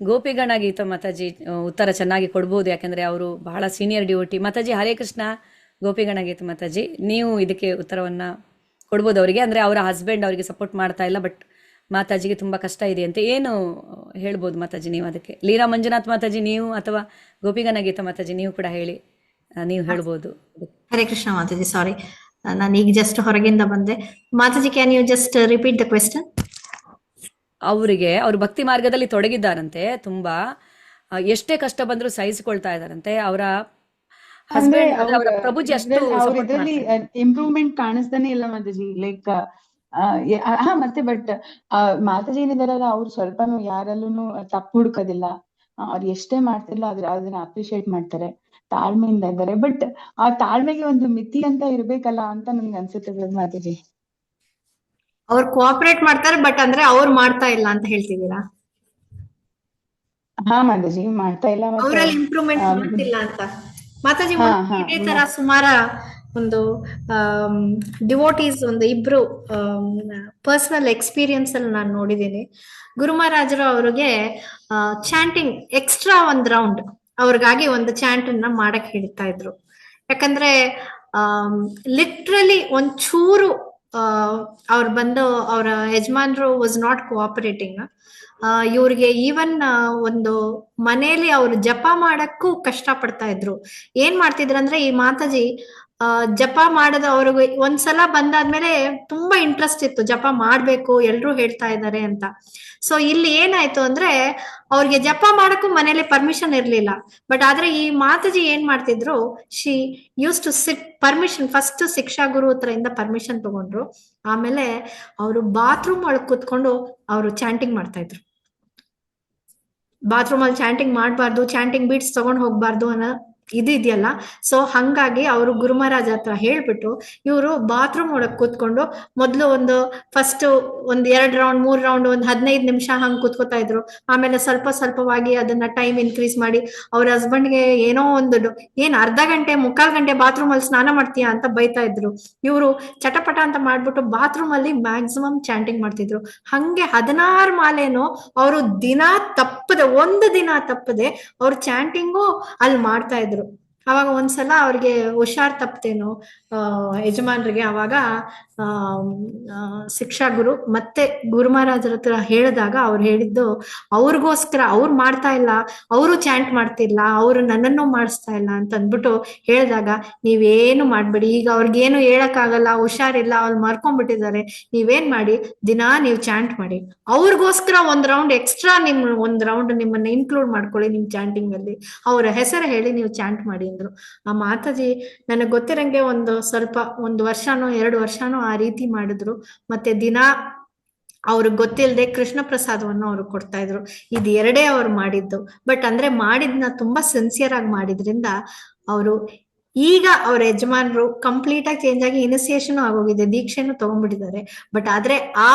ಗೋಪಿಗಣ ಗೀತ ಮಾತಾಜಿ ಉತ್ತರ ಚೆನ್ನಾಗಿ ಕೊಡ್ಬೋದು, ಯಾಕಂದ್ರೆ ಅವರು ಬಹಳ ಸೀನಿಯರ್ ಡಿವೋಟಿ. ಮಾತಾಜಿ ಹರೇ ಕೃಷ್ಣ. ಗೋಪಿಗಣ ಗೀತ ಮಾತಾಜಿ, ನೀವು ಇದಕ್ಕೆ ಉತ್ತರವನ್ನ ಕೊಡ್ಬೋದು ಅವರಿಗೆ. ಅಂದ್ರೆ ಅವರ ಹಸ್ಬೆಂಡ್ ಅವರಿಗೆ ಸಪೋರ್ಟ್ ಮಾಡ್ತಾ ಇಲ್ಲ, ಬಟ್ ಮಾತಾಜಿಗೆ ತುಂಬಾ ಕಷ್ಟ ಇದೆ ಅಂತ ಏನು ಹೇಳ್ಬೋದು ಮಾತಾಜಿ ನೀವು ಅದಕ್ಕೆ? ಲೀನಾ ಮಂಜುನಾಥ್ ಮಾತಾಜಿ ನೀವು, ಅಥವಾ ಗೋಪಿಗಣ ಗೀತ ಮಾತಾಜಿ ನೀವು ಕೂಡ ಹೇಳಿ, ನೀವು ಹೇಳ್ಬೋದು. ಹರೇ ಕೃಷ್ಣ ಮಾತಾಜಿ. ಸಾರಿ, ನಾನು ಈಗ ಜಸ್ಟ್ ಹೊರಗಿಂದ ಬಂದೆ. Mataji, can you just repeat the question? ಅವರಿಗೆ ಅವ್ರ ಭಕ್ತಿ ಮಾರ್ಗದಲ್ಲಿ ತೊಡಗಿದ್ದಾರಂತೆ ತುಂಬಾ. ಎಷ್ಟೇ ಕಷ್ಟ ಬಂದರೂ ಸಹಿಸಿಕೊಳ್ತಾ ಇದ್ದಾರಂತೆ. ಅವರ ಅಂದ್ರೆ ಹಸ್ಬೆಂಡ್ ಅವರ ಪ್ರಭುಜಿ ಅಷ್ಟು ಅವ್ರ ಸಪೋರ್ಟ್ ಇದ್ರಲ್ಲಿ ಮಾಡ್ತಾರೆ. ಇಂಪ್ರೂವ್ಮೆಂಟ್ ಕಾಣಿಸ್ತಾನೆ ಇಲ್ಲ ಮಾತಾಜಿ. ಲೈಕ್ ಮತ್ತೆ ಬಟ್ ಮಾತಾಜಿ ಏನಿದಾರಲ್ಲ, ಅವ್ರು ಸ್ವಲ್ಪನು ಯಾರಲ್ಲೂ ತಪ್ಪು ಹುಡ್ಕೋದಿಲ್ಲ. ಅವ್ರು ಎಷ್ಟೇ ಮಾಡ್ತಿಲ್ಲ ಅದನ್ನ ಅಪ್ರಿಶಿಯೇಟ್ ಮಾಡ್ತಾರೆ, ತಾಳ್ಮೆಯಿಂದ ಇದ್ದಾರೆ. ಬಟ್ ಆ ತಾಳ್ಮೆಗೆ ಒಂದು ಮಿತಿ ಅಂತ ಇರ್ಬೇಕಲ್ಲ ಅಂತ ನನ್ಗೆ ಅನ್ಸುತ್ತೆ ಮಾತಾಜಿ. ಅವ್ರು ಕೋಆಪರೇಟ್ ಮಾಡ್ತಾರೆ, ಬಟ್ ಅಂದ್ರೆ ಅವ್ರು ಮಾಡ್ತಾ ಇಲ್ಲ ಅಂತ ಹೇಳ್ತಿದ್ದೀರಾ? ಹಾ ಮಾತಾಜಿ, ಮಾಡ್ತಾ ಇಲ್ಲ. ಮತ್ತೆ ಅವರಲ್ಲಿ ಇಂಪ್ರೂವ್ಮೆಂಟ್ ಮಾಡ್ತಿಲ್ಲ ಅಂತ ಮಾತಾಜಿ. ಹಾ, ಒಂದು ಹಾ, ಇದೇ ತರ ಸುಮಾರ ಒಂದು ಡಿವೋಟೀಸ್ ಒಂದು ಇಬ್ರು ಪರ್ಸನಲ್ ಎಕ್ಸ್ಪೀರಿಯನ್ಸ್ ಅಲ್ಲಿ ನಾನು ನೋಡಿದ್ದೀನಿ. ಗುರು ಮಹಾರಾಜರು ಅವ್ರಿಗೆ ಚಾಂಟಿಂಗ್ ಎಕ್ಸ್ಟ್ರಾ ಒಂದ್ ರೌಂಡ್ ಅವ್ರಿಗಾಗಿ ಒಂದು ಚಾಂಟ್ ಅನ್ನ ಮಾಡಕ್ ಹೇಳ್ತಾ ಇದ್ರು. ಯಾಕಂದ್ರೆ ಲಿಟ್ರಲಿ ಒಂಚೂರು ಅವ್ರು ಬಂದು ಅವರ ಯಜಮಾನ್ರು ವಾಸ್ ನಾಟ್ ಕೋಆಪರೇಟಿಂಗ್. ಇವ್ರಿಗೆ ಈವನ್ ಒಂದು ಮನೇಲಿ ಅವ್ರು ಜಪ ಮಾಡಕ್ಕೂ ಕಷ್ಟ ಪಡ್ತಾ ಇದ್ರು. ಏನ್ ಮಾಡ್ತಿದ್ರು ಅಂದ್ರೆ, ಈ ಮಾತಾಜಿ ಜಪ ಮಾಡದ ಅವ್ರಿಗೆ ಒಂದ್ಸಲ ಬಂದಾದ್ಮೇಲೆ ತುಂಬಾ ಇಂಟ್ರೆಸ್ಟ್ ಇತ್ತು, ಜಪ ಮಾಡ್ಬೇಕು ಎಲ್ರು ಹೇಳ್ತಾ ಇದ್ದಾರೆ ಅಂತ. ಸೊ ಇಲ್ಲಿ ಏನಾಯ್ತು ಅಂದ್ರೆ, ಅವ್ರಿಗೆ ಜಪ ಮಾಡಕ್ಕೂ ಮನೇಲಿ ಪರ್ಮಿಷನ್ ಇರ್ಲಿಲ್ಲ. ಬಟ್ ಆದ್ರೆ ಈ ಮಾತಾಜಿ ಏನ್ ಮಾಡ್ತಿದ್ರು, she used to sit permission, first ಶಿಕ್ಷಾ ಗುರು ಹತ್ರದಿಂದ ಪರ್ಮಿಷನ್ ತಗೊಂಡ್ರು. ಆಮೇಲೆ ಅವರು ಬಾತ್ರೂಮ್ ಒಳಗ್ ಕೂತ್ಕೊಂಡು ಅವರು ಚಾಂಟಿಂಗ್ ಮಾಡ್ತಾ ಇದ್ರು. ಬಾತ್ರೂಮ್ ಅಲ್ಲಿ ಚಾಂಟಿಂಗ್ ಮಾಡಬಾರ್ದು, ಚಾಂಟಿಂಗ್ ಬೀಟ್ಸ್ ತಗೊಂಡ್ ಹೋಗ್ಬಾರ್ದು ಅನ್ನೋ ಇದೆಯಲ್ಲ. ಸೊ ಹಂಗಾಗಿ ಅವರು ಗುರು ಮಹಾರಾಜ್ ಹತ್ರ ಹೇಳ್ಬಿಟ್ಟು ಇವರು ಬಾತ್ರೂಮ್ ಒಳಗ್ ಕೂತ್ಕೊಂಡು ಮೊದ್ಲು ಒಂದು ಫಸ್ಟ್ ಒಂದ್ 2 ರೌಂಡ್ 3 ರೌಂಡ್ ಒಂದ್ 15 ನಿಮಿಷ ಹಂಗ್ ಕೂತ್ಕೋತಾ ಇದ್ರು. ಆಮೇಲೆ ಸ್ವಲ್ಪ ಸ್ವಲ್ಪವಾಗಿ ಅದನ್ನ ಟೈಮ್ ಇನ್ಕ್ರೀಸ್ ಮಾಡಿ ಅವ್ರ ಹಸ್ಬೆಂಡ್ಗೆ ಏನೋ ಒಂದು ಏನ್ ಅರ್ಧ ಗಂಟೆ 3/4 ಗಂಟೆ ಬಾತ್ರೂಮ್ ಅಲ್ಲಿ ಸ್ನಾನ ಮಾಡ್ತೀಯಾ ಅಂತ ಬೈತಾ ಇದ್ರು. ಇವರು ಚಟಪಟ ಅಂತ ಮಾಡ್ಬಿಟ್ಟು ಬಾತ್ರೂಮ್ ಅಲ್ಲಿ ಮ್ಯಾಕ್ಸಿಮಮ್ ಚಾಂಟಿಂಗ್ ಮಾಡ್ತಿದ್ರು. ಹಂಗೆ 16 ಮಾಲೆನೋ ಅವರು ಒಂದು ದಿನ ತಪ್ಪದೆ ಅವ್ರು ಚಾಂಟಿಂಗು ಅಲ್ಲಿ ಮಾಡ್ತಾ ಇದ್ರು. ಅವಾಗ ಒಂದ್ಸಲ ಅವ್ರಿಗೆ ಹುಷಾರ್ ತಪ್ಪತೇನೋ ಯಜಮಾನ್ರಿಗೆ. ಅವಾಗ ಶಿಕ್ಷಾ ಗುರು ಮತ್ತೆ ಗುರು ಮಹಾರಾಜರ ಹತ್ರ ಹೇಳಿದಾಗ ಅವ್ರು ಹೇಳಿದ್ದು, ಅವ್ರಿಗೋಸ್ಕರ ಅವ್ರು ಮಾಡ್ತಾ ಇಲ್ಲ, ಅವರು ಚಾಂಟ್ ಮಾಡ್ತಿಲ್ಲ, ಅವರು ನನ್ನನ್ನು ಮಾಡಿಸ್ತಾ ಇಲ್ಲ ಅಂತ ಅಂದ್ಬಿಟ್ಟು ಹೇಳಿದಾಗ, ನೀವೇನು ಮಾಡ್ಬೇಡಿ, ಈಗ ಅವ್ರಿಗೇನು ಹೇಳಕ್ಕಾಗಲ್ಲ, ಹುಷಾರಿಲ್ಲ, ಅವ್ರು ಮರ್ಕೊಂಡ್ಬಿಟ್ಟಿದ್ದಾರೆ, ನೀವೇನ್ ಮಾಡಿ ದಿನಾ ನೀವು ಚಾಂಟ್ ಮಾಡಿ, ಅವ್ರಿಗೋಸ್ಕರ ಒಂದ್ ರೌಂಡ್ ಎಕ್ಸ್ಟ್ರಾ ಒಂದ್ ರೌಂಡ್ ನಿಮ್ಮನ್ನ ಇನ್ಕ್ಲೂಡ್ ಮಾಡ್ಕೊಳ್ಳಿ ನಿಮ್ ಚಾಂಟಿಂಗ್ ಅಲ್ಲಿ, ಅವರ ಹೆಸರು ಹೇಳಿ ನೀವು ಚಾಂಟ್ ಮಾಡಿ ಅಂದ್ರು. ಆ ಮಾತಾಜಿ ನನಗ್ ಗೊತ್ತಿರಂಗೆ ಸ್ವಲ್ಪ 1 ವರ್ಷನೋ 2 ವರ್ಷನೋ ಆ ರೀತಿ ಮಾಡಿದ್ರು. ಮತ್ತೆ ದಿನಾ ಅವ್ರಿಗೆ ಗೊತ್ತಿಲ್ಲದೆ ಕೃಷ್ಣ ಪ್ರಸಾದವನ್ನು ಅವ್ರು ಕೊಡ್ತಾ ಇದ್ರು. ಇದು 2 ಅವ್ರು ಮಾಡಿದ್ದು. ಬಟ್ ಅಂದ್ರೆ ಮಾಡಿದ್ನ ತುಂಬಾ ಸಿನ್ಸಿಯರ್ ಆಗಿ ಮಾಡಿದ್ರಿಂದ ಅವರು ಈಗ ಅವ್ರ ಯಜಮಾನ್ರು ಕಂಪ್ಲೀಟ್ ಆಗಿ ಚೇಂಜ್ ಆಗಿ ಇನಿಸಿಯೇಷನ್ ಆಗೋಗಿದೆ, ದೀಕ್ಷೆನೂ ತಗೊಂಡ್ಬಿಟ್ಟಿದ್ದಾರೆ. ಬಟ್ ಆದ್ರೆ ಆ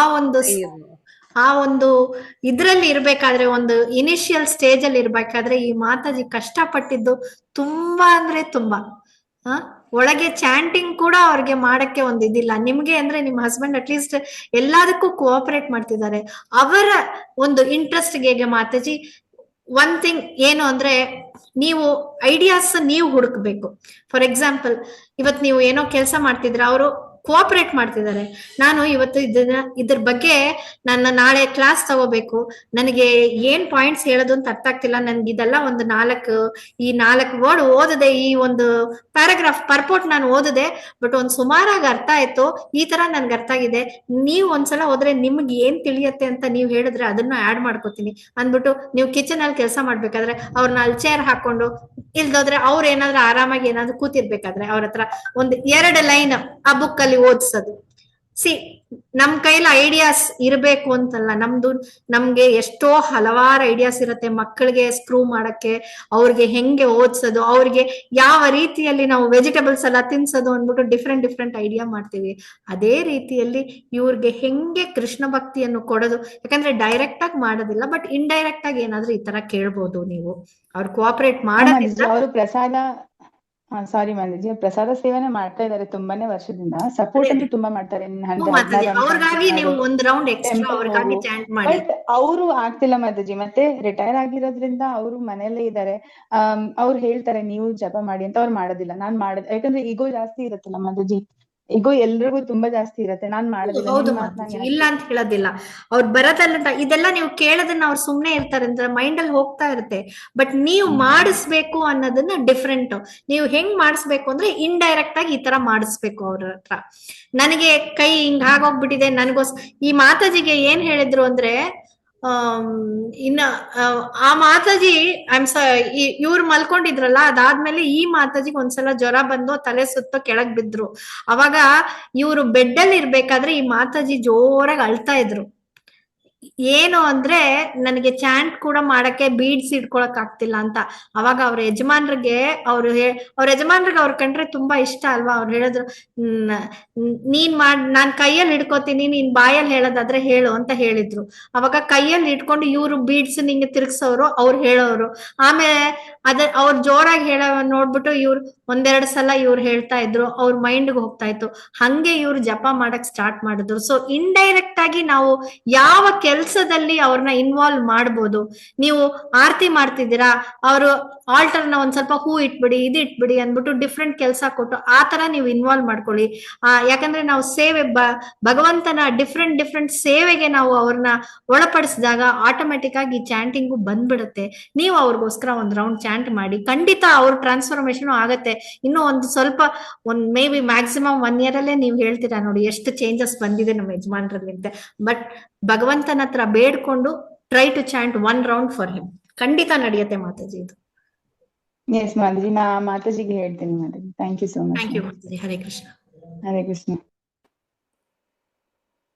ಒಂದು ಇದ್ರಲ್ಲಿ ಇರ್ಬೇಕಾದ್ರೆ, ಒಂದು ಇನಿಷಿಯಲ್ ಸ್ಟೇಜ್ ಅಲ್ಲಿ ಇರ್ಬೇಕಾದ್ರೆ ಈ ಮಾತಾಜಿ ಕಷ್ಟಪಟ್ಟಿದ್ದು ತುಂಬಾ ಅಂದ್ರೆ ತುಂಬಾ. ಒಳಗೆ ಚಾಂಟಿಂಗ್ ಕೂಡ ಅವ್ರಿಗೆ ಮಾಡಕ್ಕೆ ಒಂದು ಇದಿಲ್ಲ. ನಿಮ್ಗೆ ಅಂದ್ರೆ ನಿಮ್ ಹಸ್ಬೆಂಡ್ ಅಟ್ಲೀಸ್ಟ್ ಎಲ್ಲದಕ್ಕೂ ಕೋಆಪರೇಟ್ ಮಾಡ್ತಿದ್ದಾರೆ. ಅವರ ಒಂದು ಇಂಟ್ರೆಸ್ಟ್ಗೆ ಮಾತಾಜಿ ಒನ್ ಥಿಂಗ್ ಏನು ಅಂದ್ರೆ, ನೀವು ಐಡಿಯಾಸ್ ನೀವು ಹುಡುಕ್ಬೇಕು. ಫಾರ್ ಎಕ್ಸಾಂಪಲ್, ಇವತ್ ನೀವು ಏನೋ ಕೆಲಸ ಮಾಡ್ತಿದ್ರ, ಅವರು ಕೋಆಪರೇಟ್ ಮಾಡ್ತಿದ್ದಾರೆ. ನಾನು ಇವತ್ತು ಇದ್ರ ಬಗ್ಗೆ ನನ್ನ ನಾಳೆ ಕ್ಲಾಸ್ ತಗೋಬೇಕು, ನನಗೆ ಏನ್ ಪಾಯಿಂಟ್ಸ್ ಹೇಳೋದು ಅಂತ ಅರ್ಥ ಆಗ್ತಿಲ್ಲ, ನನ್ಗೆ ಇದೆಲ್ಲ ಒಂದು 4 ವರ್ಡ್ ಓದದೆ, ಈ ಒಂದು ಪ್ಯಾರಾಗ್ರಾಫ್ ಪರ್ಪೋರ್ಟ್ ನಾನು ಓದದೆ, ಬಟ್ ಒಂದ್ ಸುಮಾರಾಗಿ ಅರ್ಥ ಆಯ್ತು, ಈ ತರ ನನ್ಗೆ ಅರ್ಥ ಆಗಿದೆ, ನೀವ್ ಒಂದ್ಸಲ ಹೋದ್ರೆ ನಿಮ್ಗೆ ಏನ್ ತಿಳಿಯತ್ತೆ ಅಂತ ನೀವ್ ಹೇಳಿದ್ರೆ ಅದನ್ನ ಆಡ್ ಮಾಡ್ಕೋತೀನಿ ಅಂದ್ಬಿಟ್ಟು, ನೀವು ಕಿಚನ್ ಅಲ್ಲಿ ಕೆಲಸ ಮಾಡ್ಬೇಕಾದ್ರೆ ಅವ್ರನ್ನ ಅಲ್ಲಿ ಚೇರ್ ಹಾಕೊಂಡು, ಇಲ್ದೋದ್ರೆ ಅವ್ರ ಏನಾದ್ರು ಆರಾಮಾಗಿ ಏನಾದ್ರು ಕೂತಿರ್ಬೇಕಾದ್ರೆ ಅವ್ರ ಹತ್ರ 1-2 ಲೈನ್ ಆ ಬುಕ್ ಅಲ್ಲಿ ಓದಿಸೋದು. ನಮ್ ಕೈಲಿ ಐಡಿಯಾಸ್ ಇರ್ಬೇಕು ಅಂತಲ್ಲ, ನಮ್ಗೆ ಎಷ್ಟೋ ಹಲವಾರು ಐಡಿಯಾಸ್ ಇರತ್ತೆ. ಮಕ್ಕಳಿಗೆ ಸ್ಕ್ರೂ ಮಾಡಕ್ಕೆ, ಅವ್ರಿಗೆ ಹೆಂಗೆ ಓದಿಸೋದು, ಅವ್ರಿಗೆ ಯಾವ ರೀತಿಯಲ್ಲಿ ನಾವು ವೆಜಿಟೇಬಲ್ಸ್ ಎಲ್ಲ ತಿನ್ಸೋದು ಅಂದ್ಬಿಟ್ಟು ಡಿಫ್ರೆಂಟ್ ಐಡಿಯಾ ಮಾಡ್ತೀವಿ. ಅದೇ ರೀತಿಯಲ್ಲಿ ಇವ್ರಿಗೆ ಹೆಂಗೆ ಕೃಷ್ಣ ಭಕ್ತಿಯನ್ನು ಕೊಡೋದು, ಯಾಕಂದ್ರೆ ಡೈರೆಕ್ಟ್ ಆಗಿ ಮಾಡೋದಿಲ್ಲ, ಬಟ್ ಇಂಡೈರೆಕ್ಟ್ ಆಗಿ ಏನಾದ್ರು ಈ ತರ ಕೇಳ್ಬೋದು ನೀವು. ಅವ್ರು ಕೋಆಪರೇಟ್ ಮಾಡೋದಿಲ್ಲ. ಅವರು ಸಾರಿ ಮಾತಾಜಿ, ಪ್ರಸಾದ ಸೇವನೆ ಮಾಡ್ತಾ ಇದಾರೆ ತುಂಬಾನೇ ವರ್ಷದಿಂದ. ಸಪೋರ್ಟ್ ಅಂತೂ ತುಂಬಾ ಮಾಡ್ತಾರೆ. ಅವ್ರಿಗಾಗಿ ನೀವು 1 ರೌಂಡ್ ಎಕ್ಸ್ಟ್ರಾ ಅವ್ರಿಗಾಗಿ ಚಾಂಟ್ ಮಾಡಿ. ಬಟ್ ಅವರು ಆಗ್ತಿಲ್ಲ ಮಾತಾಜಿ. ಮತ್ತೆ ರಿಟೈರ್ ಆಗಿರೋದ್ರಿಂದ ಅವರು ಮನೆಯಲ್ಲೇ ಇದ್ದಾರೆ. ಅವ್ರು ಹೇಳ್ತಾರೆ ನೀವು ಜಪ ಮಾಡಿ ಅಂತ, ಅವ್ರು ಮಾಡೋದಿಲ್ಲ. ನಾನ್ ಮಾಡೋದು ಯಾಕಂದ್ರೆ ಈಗೋ ಜಾಸ್ತಿ ಇರುತ್ತಲ್ಲ ಮಾತಾಜಿ, ಈಗೋ ಎಲ್ರಿಗೂ ತುಂಬಾ ಜಾಸ್ತಿ ಇರತ್ತೆ. ನಾನ್ ಮಾಡೋದಿಲ್ಲ. ಹೌದು ಮಾತಾಜಿ, ಇಲ್ಲ ಅಂತ ಹೇಳೋದಿಲ್ಲ. ಅವ್ರು ಬರೋದಲ್ಲ, ಇದೆಲ್ಲ ನೀವು ಕೇಳೋದನ್ನ ಅವ್ರು ಸುಮ್ನೆ ಇರ್ತಾರೆ ಅಂತ ಮೈಂಡ್ ಅಲ್ಲಿ ಹೋಗ್ತಾ ಇರುತ್ತೆ. ಬಟ್ ನೀವು ಮಾಡಿಸ್ಬೇಕು ಅನ್ನೋದನ್ನ ಡಿಫ್ರೆಂಟ್. ನೀವು ಹೆಂಗ್ ಮಾಡಿಸ್ಬೇಕು ಅಂದ್ರೆ ಇಂಡೈರೆಕ್ಟ್ ಆಗಿ ಈ ತರ ಮಾಡಿಸ್ಬೇಕು ಅವ್ರ ಹತ್ರ. ನನಗೆ ಕೈ ಹಿಂಗ್ ಆಗೋಗ್ಬಿಟ್ಟಿದೆ, ಈ ಮಾತಾಜಿಗೆ ಏನ್ ಹೇಳಿದ್ರು ಅಂದ್ರೆ, ಆಮ್, ಇನ್ನ ಆ ಮಾತಾಜಿ ಇವ್ರು ಮಲ್ಕೊಂಡಿದ್ರಲ್ಲ, ಅದಾದ್ಮೇಲೆ ಈ ಮಾತಾಜಿಗೆ ಒಂದ್ಸಲ ಜ್ವರ ಬಂದು ತಲೆ ಸುತ್ತ ಕೆಳಗ್ ಬಿದ್ರು. ಅವಾಗ ಇವ್ರು ಬೆಡ್ ಅಲ್ಲಿ ಇರ್ಬೇಕಾದ್ರೆ ಈ ಮಾತಾಜಿ ಜೋರಾಗಿ ಅಳ್ತಾ ಇದ್ರು. ಏನು ಅಂದ್ರೆ ನನಗೆ ಚಾಂಟ್ ಕೂಡ ಮಾಡಕ್ಕೆ ಬೀಡ್ಸ್ ಇಟ್ಕೊಳಕ್ ಆಗ್ತಿಲ್ಲ ಅಂತ. ಅವಾಗ ಅವ್ರ ಯಜಮಾನ್ರಿಗೆ ಅವ್ರ ಯಜಮಾನ್ರಿಗೆ ಅವ್ರ ಕಂಡ್ರೆ ತುಂಬಾ ಇಷ್ಟ ಅಲ್ವಾ. ಅವ್ರು ಹೇಳಿದ್ರು, ನಾನ್ ಕೈಯಲ್ಲಿ ಹಿಡ್ಕೋತೀನಿ, ನೀನ್ ಬಾಯಲ್ಲಿ ಹೇಳೋದಾದ್ರೆ ಹೇಳು ಅಂತ ಹೇಳಿದ್ರು. ಅವಾಗ ಕೈಯಲ್ಲಿ ಇಟ್ಕೊಂಡು ಇವ್ರು ಬೀಡ್ಸ್ ನಿಂಗೆ ತಿರ್ಗ್ಸೋರು, ಅವ್ರು ಹೇಳೋರು. ಆಮೇಲೆ ಅವ್ರ ಜೋರಾಗಿ ಹೇಳೋ ನೋಡ್ಬಿಟ್ಟು ಇವ್ರು ಒಂದೆರಡು ಸಲ ಇವ್ರು ಹೇಳ್ತಾ ಇದ್ರು, ಅವ್ರ ಮೈಂಡ್ಗೆ ಹೋಗ್ತಾ ಇತ್ತು. ಹಂಗೆ ಇವ್ರು ಜಪ ಮಾಡಕ್ ಸ್ಟಾರ್ಟ್ ಮಾಡಿದ್ರು. ಸೊ ಇಂಡೈರೆಕ್ಟ್ ಆಗಿ ನಾವು ಯಾವ ಕೆಲ್ಸದಲ್ಲಿ ಅವ್ರನ್ನ ಇನ್ವಾಲ್ವ್ ಮಾಡ್ಬೋದು. ನೀವು ಆರತಿ ಮಾಡ್ತಿದ್ದೀರಾ, ಅವರು ಆಲ್ಟರ್ನ ಒಂದ್ ಸ್ವಲ್ಪ ಹೂ ಇಟ್ಬಿಡಿ, ಇದು ಇಟ್ಬಿಡಿ ಅಂದ್ಬಿಟ್ಟು ಡಿಫ್ರೆಂಟ್ ಕೆಲಸ ಕೊಟ್ಟು ಆ ತರ ನೀವು ಇನ್ವಾಲ್ವ್ ಮಾಡ್ಕೊಳ್ಳಿ. ಯಾಕಂದ್ರೆ ನಾವು ಸೇವೆ ಭಗವಂತನ ಡಿಫ್ರೆಂಟ್ ಸೇವೆಗೆ ನಾವು ಅವ್ರನ್ನ ಒಳಪಡಿಸಿದಾಗ ಆಟೋಮೆಟಿಕ್ ಆಗಿ ಚಾಂಟಿಂಗು ಬಂದ್ಬಿಡುತ್ತೆ. ನೀವು ಅವ್ರಿಗೋಸ್ಕರ ಒಂದ್ ರೌಂಡ್ ಚಾಂಟ್ ಮಾಡಿ, ಖಂಡಿತ ಅವ್ರ ಟ್ರಾನ್ಸ್ಫಾರ್ಮೇಶನ್ ಆಗತ್ತೆ. ಇನ್ನು ಮೇ ಬಿ ಮ್ಯಾಕ್ಸಿಮಮ್ 1 year ಅಲ್ಲೇ ನೀವು ಹೇಳ್ತೀರಾ ನೋಡಿ ಎಷ್ಟು ಚೇಂಜಸ್ ಬಂದಿದೆ ನಮ್ಮ ಯಜಮಾನ್ರಲ್ಲಿ ಅಂತ. ಬಟ್ ಭಗವಂತನ ಹತ್ರ ಬೇಡ್ಕೊಂಡು try to chant 1 round for him. ಖಂಡಿತ ನಡೆಯುತ್ತೆ ಮಾತಾಜಿ ಇದು. ಎಸ್ ಮಾತಾಜಿ, ನಾ ಮಾತಾಜಿಗೆ ಹೇಳ್ತೀನಿ Mataji. Thank you so much. Thank you Mataji. Hare Krishna. Hare Krishna.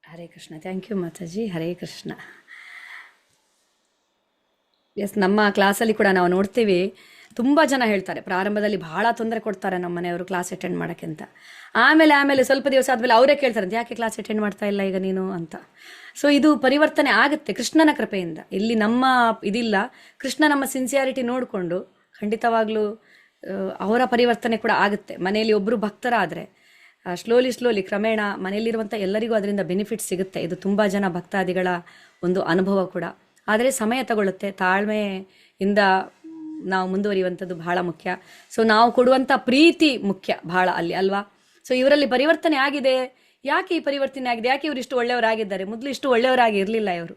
Hare Krishna. Thank you Mataji. Hare Krishna. Yes, ನಮ್ಮ ಕ್ಲಾಸಲ್ಲಿ ಕೂಡ ನಾವು ನೋಡ್ತೀವಿ, ತುಂಬ ಜನ ಹೇಳ್ತಾರೆ ಪ್ರಾರಂಭದಲ್ಲಿ ಬಹಳ ತೊಂದರೆ ಕೊಡ್ತಾರೆ ನಮ್ಮ ಮನೆಯವರು ಕ್ಲಾಸ್ ಅಟೆಂಡ್ ಮಾಡೋಕ್ಕೆ ಅಂತ. ಆಮೇಲೆ ಸ್ವಲ್ಪ ದಿವಸ ಆದಮೇಲೆ ಅವರೇ ಕೇಳ್ತಾರೆ, ಯಾಕೆ ಕ್ಲಾಸ್ ಅಟೆಂಡ್ ಮಾಡ್ತಾ ಇಲ್ಲ ಈಗ ನೀನು ಅಂತ. ಸೊ ಇದು ಪರಿವರ್ತನೆ ಆಗುತ್ತೆ ಕೃಷ್ಣನ ಕೃಪೆಯಿಂದ. ಇಲ್ಲಿ ನಮ್ಮ ಇದಿಲ್ಲ, ಕೃಷ್ಣ ನಮ್ಮ ಸಿನ್ಸಿಯಾರಿಟಿ ನೋಡಿಕೊಂಡು ಖಂಡಿತವಾಗ್ಲೂ ಅವರ ಪರಿವರ್ತನೆ ಕೂಡ ಆಗುತ್ತೆ. ಮನೆಯಲ್ಲಿ ಒಬ್ಬರು ಭಕ್ತರಾದರೆ ಸ್ಲೋಲಿ ಕ್ರಮೇಣ ಮನೆಯಲ್ಲಿರುವಂಥ ಎಲ್ಲರಿಗೂ ಅದರಿಂದ ಬೆನಿಫಿಟ್ ಸಿಗುತ್ತೆ. ಇದು ತುಂಬ ಜನ ಭಕ್ತಾದಿಗಳ ಒಂದು ಅನುಭವ ಕೂಡ. ಆದರೆ ಸಮಯ ತಗೊಳ್ಳುತ್ತೆ. ತಾಳ್ಮೆಯಿಂದ ನಾವು ಮುಂದುವರಿಯುವಂಥದ್ದು ಬಹಳ ಮುಖ್ಯ. ಸೊ ನಾವು ಕೊಡುವಂಥ ಪ್ರೀತಿ ಮುಖ್ಯ ಬಹಳ ಅಲ್ಲಿ ಅಲ್ವಾ. ಸೊ ಇವರಲ್ಲಿ ಪರಿವರ್ತನೆ ಆಗಿದೆ. ಯಾಕೆ ಈ ಪರಿವರ್ತನೆ ಆಗಿದೆ? ಯಾಕೆ ಇವರು ಇಷ್ಟು ಒಳ್ಳೆಯವರಾಗಿದ್ದಾರೆ? ಮೊದಲು ಇಷ್ಟು ಒಳ್ಳೆಯವರಾಗಿ ಇರಲಿಲ್ಲ ಇವರು,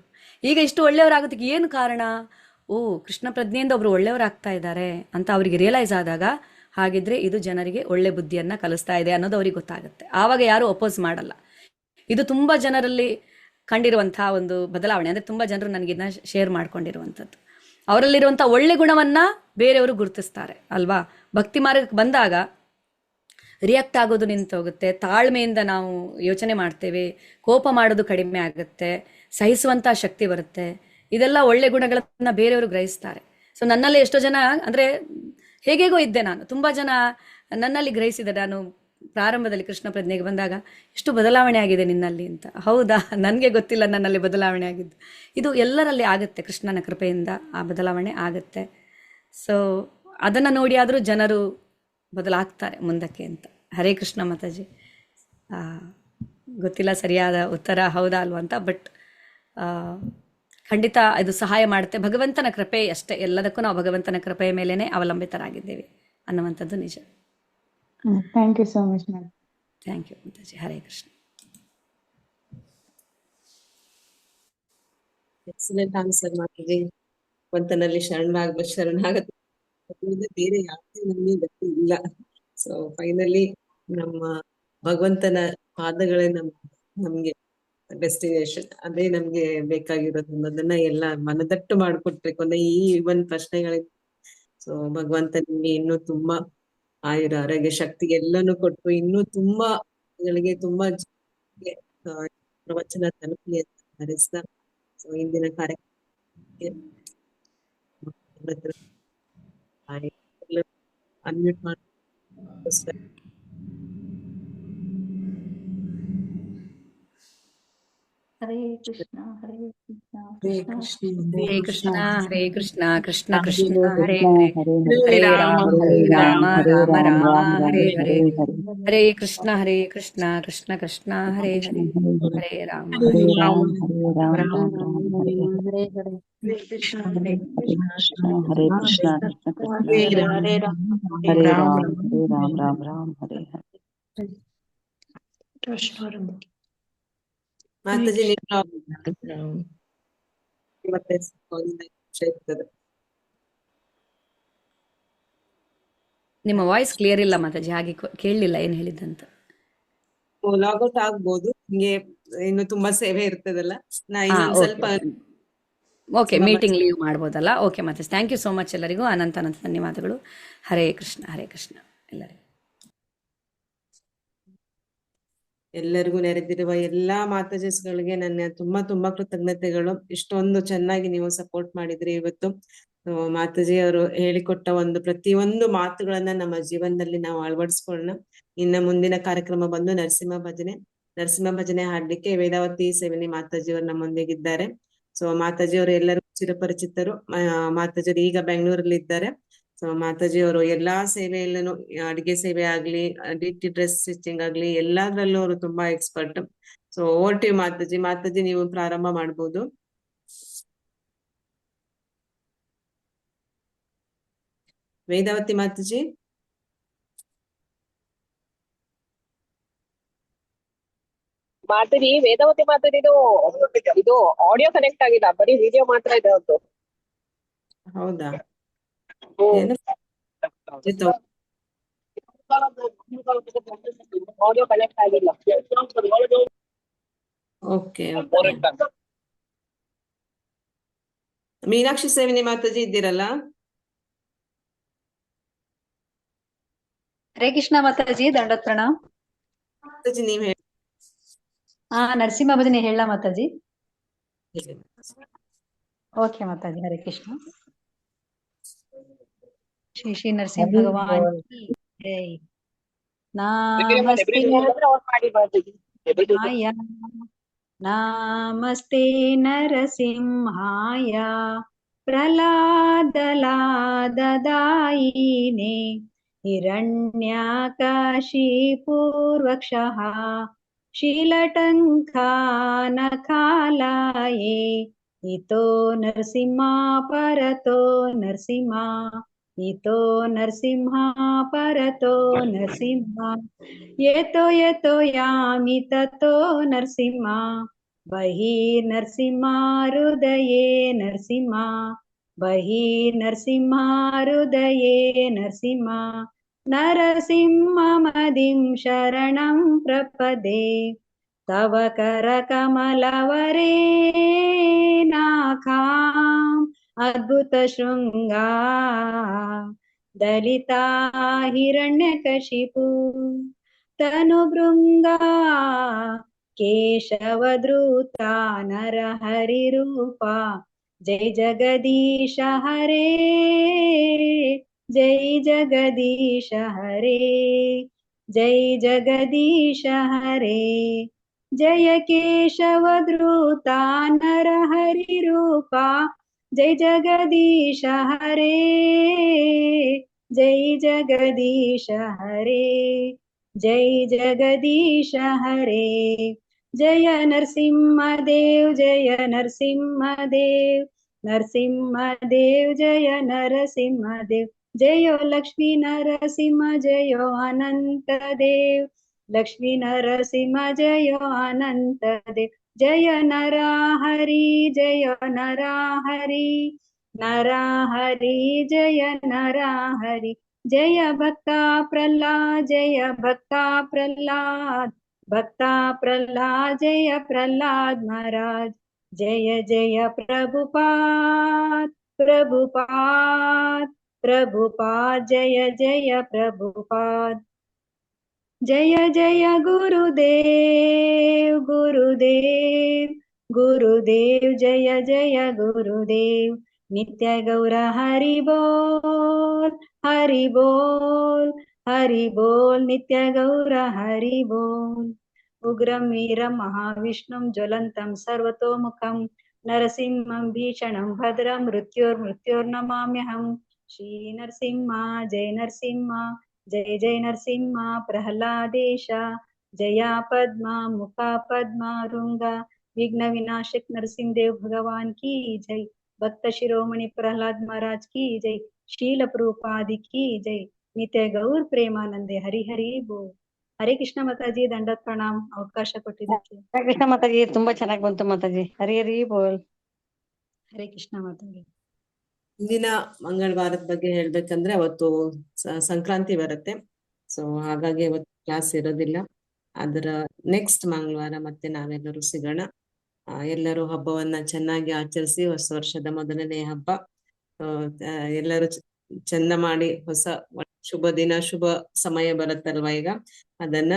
ಈಗ ಇಷ್ಟು ಒಳ್ಳೆಯವರಾಗೋದಕ್ಕೆ ಏನು ಕಾರಣ? ಕೃಷ್ಣ ಪ್ರಜ್ಞೆಯಿಂದ ಒಬ್ರು ಒಳ್ಳೆಯವರಾಗ್ತಾ ಇದ್ದಾರೆ ಅಂತ ಅವರಿಗೆ ರಿಯಲೈಸ್ ಆದಾಗ, ಹಾಗಿದ್ರೆ ಇದು ಜನರಿಗೆ ಒಳ್ಳೆ ಬುದ್ಧಿಯನ್ನ ಕಲಿಸ್ತಾ ಇದೆ ಅನ್ನೋದು ಅವ್ರಿಗೆ ಗೊತ್ತಾಗುತ್ತೆ. ಆವಾಗ ಯಾರು ಅಪೋಸ್ ಮಾಡಲ್ಲ. ಇದು ತುಂಬಾ ಜನರಲ್ಲಿ ಕಂಡಿರುವಂತಹ ಒಂದು ಬದಲಾವಣೆ. ಅಂದ್ರೆ ತುಂಬಾ ಜನರು ನನಗೆ ಇದನ್ನ ಶೇರ್ ಮಾಡ್ಕೊಂಡಿರುವಂಥದ್ದು. ಅವರಲ್ಲಿರುವಂಥ ಒಳ್ಳೆ ಗುಣವನ್ನ ಬೇರೆಯವರು ಗುರುತಿಸ್ತಾರೆ ಅಲ್ವಾ. ಭಕ್ತಿ ಮಾರ್ಗಕ್ಕೆ ಬಂದಾಗ ರಿಯಾಕ್ಟ್ ಆಗೋದು ನಿಂತೋಗುತ್ತೆ. ತಾಳ್ಮೆಯಿಂದ ನಾವು ಯೋಚನೆ ಮಾಡ್ತೇವೆ, ಕೋಪ ಮಾಡೋದು ಕಡಿಮೆ ಆಗುತ್ತೆ, ಸಹಿಸುವಂತ ಶಕ್ತಿ ಬರುತ್ತೆ. ಇದೆಲ್ಲ ಒಳ್ಳೆ ಗುಣಗಳನ್ನ ಬೇರೆಯವರು ಗ್ರಹಿಸ್ತಾರೆ. ಸೊ ನನ್ನಲ್ಲಿ ಎಷ್ಟೋ ಜನ, ಅಂದ್ರೆ ಹೇಗೇಗೋ ಇದ್ದೆ ನಾನು, ತುಂಬಾ ಜನ ನನ್ನಲ್ಲಿ ಗ್ರಹಿಸಿದ್ದಾರೆ. ನಾನು ಪ್ರಾರಂಭದಲ್ಲಿ ಕೃಷ್ಣ ಪ್ರಜ್ಞೆಗೆ ಬಂದಾಗ ಎಷ್ಟು ಬದಲಾವಣೆ ಆಗಿದೆ ನಿನ್ನಲ್ಲಿ ಅಂತ. ಹೌದಾ, ನನಗೆ ಗೊತ್ತಿಲ್ಲ ನನ್ನಲ್ಲಿ ಬದಲಾವಣೆ ಆಗಿದ್ದು. ಇದು ಎಲ್ಲರಲ್ಲಿ ಆಗುತ್ತೆ, ಕೃಷ್ಣನ ಕೃಪೆಯಿಂದ ಆ ಬದಲಾವಣೆ ಆಗುತ್ತೆ. ಸೊ ಅದನ್ನು ನೋಡಿ ಆದರೂ ಜನರು ಬದಲಾಗ್ತಾರೆ ಮುಂದಕ್ಕೆ ಅಂತ. ಹರೇ ಕೃಷ್ಣ ಮಾತಾಜಿ. ಗೊತ್ತಿಲ್ಲ ಸರಿಯಾದ ಉತ್ತರ ಹೌದಾ ಅಲ್ವಾ ಅಂತ, ಬಟ್ ಖಂಡಿತ ಇದು ಸಹಾಯ ಮಾಡುತ್ತೆ. ಭಗವಂತನ ಕೃಪೆ ಅಷ್ಟೇ, ಎಲ್ಲದಕ್ಕೂ ನಾವು ಭಗವಂತನ ಕೃಪೆಯ ಮೇಲೇನೆ ಅವಲಂಬಿತರಾಗಿದ್ದೇವೆ ಅನ್ನುವಂಥದ್ದು ನಿಜ. Thank you so much ma'am. Thank you Mataji. Hare Krishna. Excellent answer Mataji. ಭಗವಂತನಲ್ಲಿ ಶರಣಾಗತಿ ಬೇರೆ ಯಾವುದೇ ನಮಗೆ ಗತಿ ಇಲ್ಲ. ಸೊ ಫೈನಲಿ ನಮ್ಮ ಭಗವಂತನ ಪಾದಗಳೇ ನಮ್ಗೆ ಡೆಸ್ಟಿನೇಷನ್, ಅದೇ ನಮ್ಗೆ ಬೇಕಾಗಿರೋದು ಅನ್ನೋದನ್ನ ಎಲ್ಲ ಮನದಟ್ಟು ಮಾಡ್ಕೊಟ್ರೆ ಕೊನೆ ಈ ಒಂದು ಪ್ರಶ್ನೆಗಳಿಗೆ. ಸೊ ಭಗವಂತ ನಿಮ್ಗೆ ಇನ್ನೂ ತುಂಬಾ ಆಯುರ ಆರೋಗ್ಯ ಶಕ್ತಿ ಎಲ್ಲಾನು ಕೊಟ್ಟು ಇನ್ನೂ ತುಂಬಾ ತುಂಬಾ ಪ್ರವಚನ ತಲುಪಲಿ ಅಂತ ಹಾರೈಸ್ತಾ, ಸೊ ಇಂದಿನ ಕಾರ್ಯಕ್ರಮಕ್ಕೆ ಅನ್ಮ್ಯೂಟ್ ಮಾಡಿ. ಹರೇ ಕೃಷ್ಣ ಹರೇ ಕೃಷ್ಣ ಹರೇ ಕೃಷ್ಣ ಹರೇ ಕೃಷ್ಣ ಹರೇ ಕೃಷ್ಣ ಕೃಷ್ಣ ಕೃಷ್ಣ ಹರೇ ಹರೇ ಹರೇ ರಾಮ ರಾಮ ರಾಮ ಹರೇ ಹರೇ ಹರೇ ಕೃಷ್ಣ ಕೃಷ್ಣ ಕೃಷ್ಣ ಹರೇ ಹರೇ ಹರೇ ರಾಮ ಹರೇ ರಾಮ ರಾಮ ಹರೇ ಹರೇ ಹರೇ ಕೃಷ್ಣ ಹರೇ ಕೃಷ್ಣ ಹರೇ ಕೃಷ್ಣ ಕೃಷ್ಣ ಕೃಷ್ಣ ಹರೇ ರಾಮ ಹರೇ ಹರೇ. ಮಾತಾಜಿ ಮತ್ತೆ ಇರ್ತದೆ. ನಿಮ್ಮ ವಾಯ್ಸ್ ಕ್ಲಿಯರ್ ಇಲ್ಲ ಮಾತಾಜಿ, ಹಾಗೆ ಕೇಳಲಿಲ್ಲ ಏನ್ ಹೇಳಿದ್ದಂತ. ಲಾಗೌಟ್ ಆಗ್ಬೋದು, ಹಿಂಗೆ ಇನ್ನು ತುಂಬಾ ಸೇವೆ ಇರ್ತದಲ್ಲ. ನಾ ಇನ್ನೊಂದ್ ಸ್ವಲ್ಪ ಓಕೆ, ಮೀಟಿಂಗ್ ಲೀವ್ ಮಾಡ್ಬೋದಲ್ಲ? Okay Mataji, thank you so much ಎಲ್ಲರಿಗೂ. ಅನಂತ ಅನಂತ ಧನ್ಯವಾದಗಳು. ಹರೇ ಕೃಷ್ಣ, ಹರೇ ಕೃಷ್ಣ ಎಲ್ಲರಿಗೂ. ಎಲ್ಲರಿಗೂ ನೆರೆದಿರುವ ಎಲ್ಲಾ ಮಾತಾಜಿಸ್ಗಳಿಗೆ ನನ್ನ ತುಂಬಾ ಕೃತಜ್ಞತೆಗಳು. ಇಷ್ಟೊಂದು ಚೆನ್ನಾಗಿ ನೀವು ಸಪೋರ್ಟ್ ಮಾಡಿದ್ರಿ ಇವತ್ತು. ಮಾತಾಜಿ ಅವರು ಹೇಳಿಕೊಟ್ಟ ಪ್ರತಿಯೊಂದು ಮಾತುಗಳನ್ನ ನಮ್ಮ ಜೀವನದಲ್ಲಿ ನಾವು ಅಳವಡಿಸ್ಕೊಳ್ಳೋಣ. ಇನ್ನ ಮುಂದಿನ ಕಾರ್ಯಕ್ರಮ ಬಂದು ನರಸಿಂಹ ಭಜನೆ ಹಾಡ್ಲಿಕ್ಕೆ ವೇದಾವತಿ ಸೇವಿನಿ ಮಾತಾಜಿ ಅವರು ನಮ್ಮೊಂದಿಗಿದ್ದಾರೆ. ಸೊ ಮಾತಾಜಿ ಅವರು ಎಲ್ಲರೂ ಚಿರಪರಿಚಿತರು. ಮಾತಾಜಿಯವರು ಈಗ ಬೆಂಗಳೂರಲ್ಲಿ ಇದ್ದಾರೆ. ಸೊ ಮಾತಾಜಿ ಅವರು ಎಲ್ಲಾ ಸೇವೆಯಲ್ಲೂ, ಅಡಿಗೆ ಸೇವೆ ಆಗ್ಲಿ, ಡಿಟಿ ಡ್ರೆಸ್ ಸ್ಟಿಚಿಂಗ್ ಆಗ್ಲಿ, ಎಲ್ಲಾದ್ರಲ್ಲೂ ಅವರು ತುಂಬಾ expert. So over to Mataji ನೀವು ಪ್ರಾರಂಭ ಮಾಡ್ಬೋದು. ವೇದಾವತಿ ಮಾತಾಜಿ. ಮಾತಾಡಿ ವೇದಾವತಿ ಮಾತಾಡಿ, ಇದು ಆಡಿಯೋ ಕನೆಕ್ಟ್ ಆಗಿಲ್ಲ, ಬರೀ ವಿಡಿಯೋ ಮಾತ್ರ ಇದೆ ಅವ್ರದ್ದು. ಹೌದಾ? ಆಡಿಯೋ ಕನೆಕ್ಟ್ ಆಗಿಲ್ಲ. ಓಕೆ. ಮೀನಾಕ್ಷಿ ಸೇವಿನಿ ಮಾತಾಜಿ ಇದ್ದೀರಲ್ಲ? ಹರೇ ಕೃಷ್ಣ ಮಾತಾಜಿ, ದಂಡೋತ್ ಪ್ರಣಾಮ್. ಮಾತಾಜಿ ನೀವ್ ಹೇಳಿ. ನರಸಿಂಹ ಭಜನೆ ಹೇಳ ಮಾತಾಜಿ? ಓಕೆ ಮಾತಾಜಿ, ಹರೇ ಕೃಷ್ಣ. ಶ್ರೀ ಶ್ರೀ ನರಸಿಂಹ ಭಗವಾನ್ ಕಿ ಜೈ. ನಮಸ್ತೆ ನರಸಿಂಹಾಯ, ನಮಸ್ತೆ ನರಸಿಂಹಾಯ, ಪ್ರಹ್ಲಾದಲಾದದಾಯಿನೇ, ಹಿರಣ್ಯಕಶಿಪೂರ್ವಕ್ಷಃ, ಶೀಲಟಂಕಾನಖಾಲಾಯೇ, ಇತೋ ನರಸಿಂಹ ಪರತೋ ನರಸಿಂಹ, ಇತೋ ನರಸಿಂಹ ಪರತೋ ನರಸಿಂಹ, ಯತೋ ಯತೋ ಯಾಮಿ ತತೋ ನರಸಿಂಹ, ಬಹಿರ್ ನರಸಿಂಹ ಹೃದಯೇ ನರಸಿಂಹ, ಬಹಿರ್ ನರಸಿಂಹ ಹೃದಯೇ ನರಸಿಂಹ, ನರಸಿಂಹಮದಿಂ ಶರಣಂ ಪ್ರಪದೇ, ತವ ಕರಕಮಲವರೇನಾಖಾಂ ಅದ್ಭುತ ಶೃಂಗಾ, ದಲಿತಾ ಹಿರಣ್ಯಕಶಿಪು ತನುಭೃಂಗಾ, ಕೇಶವಧೃತ ನರಹರಿರೂಪ, ಜೈ ಜಗದೀಶ ಹರೇ, ಜೈ ಜಗದೀಶ ಹರೇ, ಜೈ ಜಗದೀಶ ಹರೇ, ಜಯ ಕೇಶವಧೃತ ನರಹರಿರೂಪ, ಜೈ ಜಗದೀಶ ಹರೇ, ಜೈ ಜಗದೀಶ ಹರೇ, ಜೈ ಜಗದೀಶ ಹರೇ, ಜಯ ನರಸಿಂಹದೇವ್, ಜಯ ನರಸಿಂಹದೇವ್, ನರಸಿಂಹದೇವ್ ಜಯ ನರಸಿಂಹದೇವ್, ಜಯೋ ಲಕ್ಷ್ಮೀ ನರಸಿಂಹ, ಜಯೋ ಅನಂತ ದೇವ್, ಲಕ್ಷ್ಮೀ ನರಸಿಂಹ ಜಯೋ ಅನಂತ ದೇವ್, ಜಯ ನರಹರಿ, ಜಯ ನರಹರಿ, ನರಹರಿ ಜಯ ನರಹರಿ, ಜಯ ಭಕ್ತ ಪ್ರಹ್ಲಾದ್, ಜಯ ಭಕ್ತ ಪ್ರಹ್ಲಾದ್, ಭಕ್ತ ಪ್ರಹ್ಲಾದ್, ಜಯ ಪ್ರಹ್ಲಾದ್ ಮಹಾರಾಜ್, ಜಯ ಜಯ ಪ್ರಭುಪಾದ್, ಪ್ರಭುಪಾದ್, ಪ್ರಭುಪಾದ್, ಜಯ ಜಯ ಪ್ರಭುಪಾದ್, ಜಯ ಜಯ ಗುರುದೇವ್, ಗುರುದೇವ್, ಗುರುದೇವ್, ಜಯ ಜಯ ಗುರುದೇವ್, ನಿತ್ಯ ಗೌರ ಹರಿ ಬೋಲ್, ಹರಿ ಬೋಲ್, ಹರಿ ಬೋಲ್, ನಿತ್ಯ ಗೌರ ಹರಿ ಬೋಲ್. ಉಗ್ರಂ ವೀರಂ ಮಹಾವಿಷ್ಣುಂ ಜ್ವಲಂತಂ ಸರ್ವತೋಮುಖಂ, ನರಸಿಂಹಂ ಭೀಷಣಂ ಭದ್ರಂ ಮೃತ್ಯೋರ್ನಮಾಮ್ಯಹಂ. ಶ್ರೀ ನರಸಿಂಹ ಜಯ ನರಸಿಂಹ, ಜಯ ಜಯ ನರಸಿಂಹ ಪ್ರಹ್ಲಾದೇಶ, ಜಯ ಪದ್ಮ ಮುಖ ಪದ್ಮ ರುಂಗ, ವಿಘ್ನ ವಿನಾಶಕ್ ನರಸಿಂಹದೇವ್ ಭಗವಾನ್ ಕಿ ಜೈ, ಭಕ್ತ ಶಿರೋಮಣಿ ಪ್ರಹ್ಲಾದ್ ಮಹಾರಾಜ್ ಕಿ ಜೈ, ಶೀಲ ಪ್ರಭುಪಾದಿ ಕಿ ಜೈ, ನಿತ್ಯ ಗೌರ್ ಪ್ರೇಮಾನಂದೆ, ಹರಿ ಹರಿ ಬೋಲ್. ಹರೇ ಕೃಷ್ಣ ಮಾತಾಜಿ, ದಂಡೋತ್ ಪ್ರಣಾಮ್, ಅವಕಾಶ ಕೊಟ್ಟಿದ್ದಕ್ಕೆ. ಹರೇ ಕೃಷ್ಣ ಮಾತಾಜಿ, ತುಂಬಾ ಚೆನ್ನಾಗಿ ಬಂತು ಮಾತಾಜಿ, ಹರಿ ಹರಿ ಬೋಲ್. ಹರೇ ಕೃಷ್ಣ ಮಾತಾಜಿ. ಇಂದಿನ ಮಂಗಳವಾರದ ಬಗ್ಗೆ ಹೇಳ್ಬೇಕಂದ್ರೆ ಅವತ್ತು ಸಂಕ್ರಾಂತಿ ಬರುತ್ತೆ. ಸೊ ಹಾಗಾಗಿ ಅವತ್ತು ಕ್ಲಾಸ್ ಇರೋದಿಲ್ಲ. ಅದರ ನೆಕ್ಸ್ಟ್ ಮಂಗಳವಾರ ಮತ್ತೆ ನಾವೆಲ್ಲರೂ ಸಿಗೋಣ. ಎಲ್ಲರೂ ಹಬ್ಬವನ್ನ ಚೆನ್ನಾಗಿ ಆಚರಿಸಿ, ಹೊಸ ವರ್ಷದ ಮೊದಲನೇ ಹಬ್ಬ ಎಲ್ಲರೂ ಚಂದ ಮಾಡಿ ಹೊಸ ಶುಭ ದಿನ ಶುಭ ಸಮಯ ಬರುತ್ತಲ್ವಾ ಈಗ, ಅದನ್ನ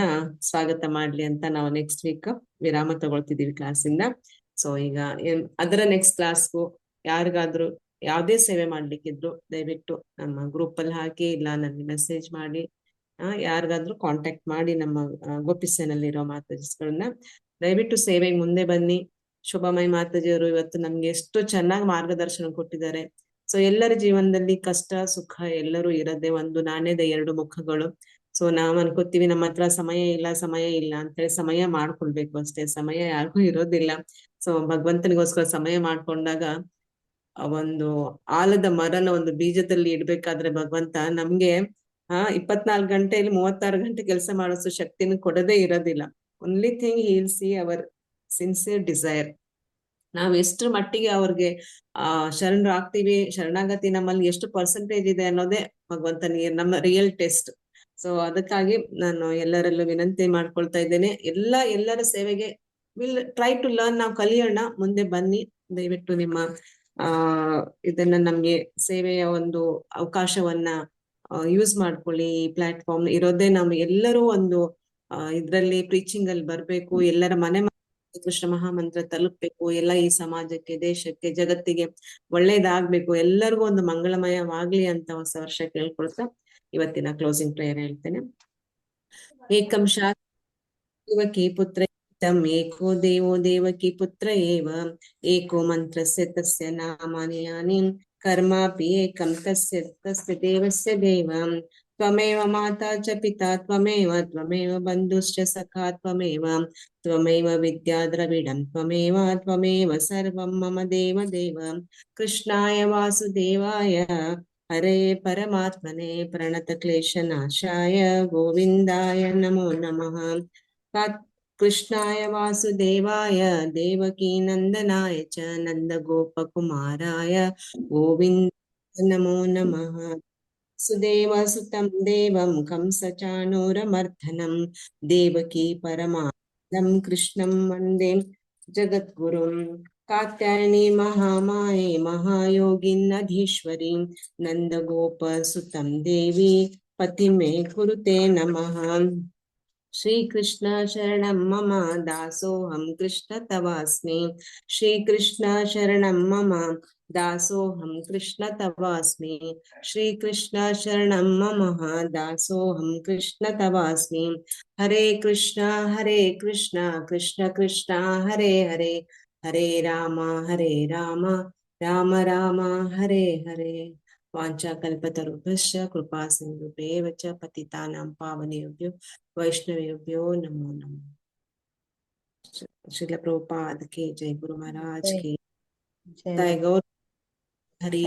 ಸ್ವಾಗತ ಮಾಡ್ಲಿ ಅಂತ ನಾವು ನೆಕ್ಸ್ಟ್ ವೀಕ್ ವಿರಾಮ ತಗೊಳ್ತಿದೀವಿ ಕ್ಲಾಸಿಂದ. ಸೊ ಈಗ ಅದರ ನೆಕ್ಸ್ಟ್ ಕ್ಲಾಸ್ಗೂ ಯಾರಿಗಾದ್ರೂ ಯಾವ್ದೇ ಸೇವೆ ಮಾಡ್ಲಿಕ್ಕಿದ್ರು ದಯವಿಟ್ಟು ನಮ್ಮ ಗ್ರೂಪ್ ಅಲ್ಲಿ ಹಾಕಿ, ಇಲ್ಲ ನನಗೆ ಮೆಸೇಜ್ ಮಾಡಿ, ಯಾರಿಗಾದ್ರೂ ಕಾಂಟ್ಯಾಕ್ಟ್ ಮಾಡಿ ನಮ್ಮ ಗೋಪಿಸೇನಲ್ಲಿರೋ ಮಾತಾಜಿಸ್ಗಳನ್ನ ದಯವಿಟ್ಟು ಸೇವೆಗೆ ಮುಂದೆ ಬನ್ನಿ. ಶುಭಮಯಿ ಮಾತಾಜಿಯವರು ಇವತ್ತು ನಮ್ಗೆ ಎಷ್ಟು ಚೆನ್ನಾಗಿ ಮಾರ್ಗದರ್ಶನ ಕೊಟ್ಟಿದ್ದಾರೆ. ಸೊ ಎಲ್ಲರ ಜೀವನದಲ್ಲಿ ಕಷ್ಟ ಸುಖ ಎಲ್ಲರೂ ಇರದೆ ಒಂದು ನಾಣ್ಯದ ಎರಡು ಮುಖಗಳು. ಸೊ ನಾವ್ ಅನ್ಕೋತೀವಿ ನಮ್ಮ ಹತ್ರ ಸಮಯ ಇಲ್ಲ ಅಂತೇಳಿ ಸಮಯ ಮಾಡ್ಕೊಳ್ಬೇಕು ಅಷ್ಟೇ, ಸಮಯ ಯಾರಿಗೂ ಇರೋದಿಲ್ಲ. ಸೊ ಭಗವಂತನಿಗೋಸ್ಕರ ಸಮಯ ಮಾಡ್ಕೊಂಡಾಗ ಒಂದು ಆಲದ ಮರನ ಒಂದು ಬೀಜದಲ್ಲಿ ಇಡ್ಬೇಕಾದ್ರೆ ಭಗವಂತ ನಮ್ಗೆ 24 ಗಂಟೆಯಲ್ಲಿ 36 ಗಂಟೆ ಕೆಲಸ ಮಾಡಿಸೋ ಶಕ್ತಿನ ಕೊಡದೇ ಇರೋದಿಲ್ಲ. Only thing he'll see our sincere desire. ನಾವ್ ಎಷ್ಟ್ರ ಮಟ್ಟಿಗೆ ಅವ್ರಿಗೆ ಶರಣರು ಆಗ್ತೀವಿ, ಶರಣಾಗತಿ ನಮ್ಮಲ್ಲಿ ಎಷ್ಟು ಪರ್ಸೆಂಟೇಜ್ ಇದೆ ಅನ್ನೋದೇ ಭಗವಂತನಿಗೆ ನಮ್ಮ ರಿಯಲ್ ಟೆಸ್ಟ್. ಸೊ ಅದಕ್ಕಾಗಿ ನಾನು ಎಲ್ಲರಲ್ಲೂ ವಿನಂತಿ ಮಾಡ್ಕೊಳ್ತಾ ಇದ್ದೇನೆ, ಎಲ್ಲರ ಸೇವೆಗೆ ವಿಲ್ ಟ್ರೈ ಟು ಲರ್ನ್. ನಾವು ಕಲಿಯೋಣ, ಮುಂದೆ ಬನ್ನಿ. ದಯವಿಟ್ಟು ನಿಮ್ಮ ಇದನ್ನ ನಮ್ಗೆ ಸೇವೆಯ ಒಂದು ಅವಕಾಶವನ್ನ ಯೂಸ್ ಮಾಡ್ಕೊಳ್ಳಿ. ಈ ಪ್ಲಾಟ್ಫಾರ್ಮ್ ಇರೋದೇ ನಾವು ಎಲ್ಲರೂ ಒಂದು ಇದ್ರಲ್ಲಿ ಪ್ರೀಚಿಂಗ್ ಅಲ್ಲಿ ಬರ್ಬೇಕು, ಎಲ್ಲರ ಮನೆ ಕೃಷ್ಣ ಮಹಾಮಂತ್ರ ತಲುಪ್ಬೇಕು, ಎಲ್ಲ ಈ ಸಮಾಜಕ್ಕೆ, ದೇಶಕ್ಕೆ, ಜಗತ್ತಿಗೆ ಒಳ್ಳೇದಾಗ್ಬೇಕು, ಎಲ್ಲರಿಗೂ ಒಂದು ಮಂಗಳಮಯವಾಗ್ಲಿ ಅಂತ ಹೊಸ ವರ್ಷ ಕೇಳ್ಕೊಳ್ತಾ ಇವತ್ತಿನ ಕ್ಲೋಸಿಂಗ್ ಪ್ರೇಯರ್ ಹೇಳ್ತೇನೆ. ಏಕಂ ದೇವಕಿ ಪುತ್ರ ಏಕೋ ದೇವೋ ದೇವಕಿ ಪುತ್ರ ಏವ ಏಕೋ ಮಂತ್ರಸ್ಯ ತಸ್ಯ ನಾಮಾನಿ ಯಾನಿ ಕರ್ಮಾಪಿ ಏಕಂ ತಸ್ಯ ದೇವಸ್ಯ ದೇವಂ ತ್ವಮೇವ ಮಾತಾ ಚ ಪಿತಾ ತ್ವಮೇವ ಬಂಧುಶ್ಚ ಸಖಾ ತ್ವಮೇವ ವಿದ್ಯಾ ದ್ರವಿಡಂ ತ್ವಮೇವ ಸರ್ವಂ ಮಮ ದೇವ ದೇವ. ಕೃಷ್ಣಾಯ ವಾಸುದೇವಾಯ ಹರೇ ಪರಮಾತ್ಮನೆ ಪ್ರಣತ ಕ್ಲೇಶನಾಶಾಯ ಗೋವಿಂದಾಯ ನಮೋ ನಮಃ. ಕೃಷ್ಣಾಯ ವಾಸುದೇವಾಯ ದೇವಕೀ ನಂದನಾಯ ಚ ನಂದ ಗೋಪಕುಮಾರಾಯ ಗೋವಿಂದ ನಮೋ ನಮಃ. ಸುದೇವ ಸುತಂ ದೇವಂ ಕಂಸ ಚಾಣೂರಮರ್ಧನಂ ದೇವಕೀ ಪರಮಾನಂದಂ ಕೃಷ್ಣಂ ವಂದೇ ಜಗದ್ಗುರುಂ. ಕಾತ್ಯಾಯನಿ ಮಹಾಮಾಯೆ ಮಹಾಯೋಗಿನ್ನಧೀಶ್ವರಿ ನಂದ ಗೋಪ ಸುತಂ ದೇವಿ ಪತಿಮೇ ಕುರುತೆ ನಮಃ. ಶ್ರೀಕೃಷ್ಣ ಶರಣಂ ಮಮ ದಾಸೋಹಂ ಕೃಷ್ಣ ತವಾಸ್ಮಿ. ಶ್ರೀಕೃಷ್ಣ ಶರಣಂ ಮಮ ದಾಸೋಹಂ ಕೃಷ್ಣ ತವಾಸ್ಮಿ. ಶ್ರೀಕೃಷ್ಣ ಶರಣಂ ಮಮ ದಾಸೋಹಂ ಕೃಷ್ಣ ತವಾಸ್ಮಿ. ಹರೇ ಕೃಷ್ಣ ಕೃಷ್ಣ ಕೃಷ್ಣ ಹರೇ ಹರೇ, ಹರೇ ರಾಮ ರಾಮ ರಾಮ ಹರೇ ಹರೇ. ವಾಂಛಾಕಲ್ಪತರುಭ್ಯಶ್ಚ ಕೃಪಾ ಸಿಂಧುಭ್ಯೇವ ಚ ಪತಿತಾನಾಂ ಪಾವನೇಭ್ಯೋ ವೈಷ್ಣವೇಭ್ಯೋ ನಮೋ ನಮಃ. ಶ್ರೀಲ ಪ್ರಭುಪಾದ ಕಿ ಜೈ, ಗುರು ಮಹಾರಾಜ್ ಕಿ ಜೈ. ಗೌರ್ ಹರಿ.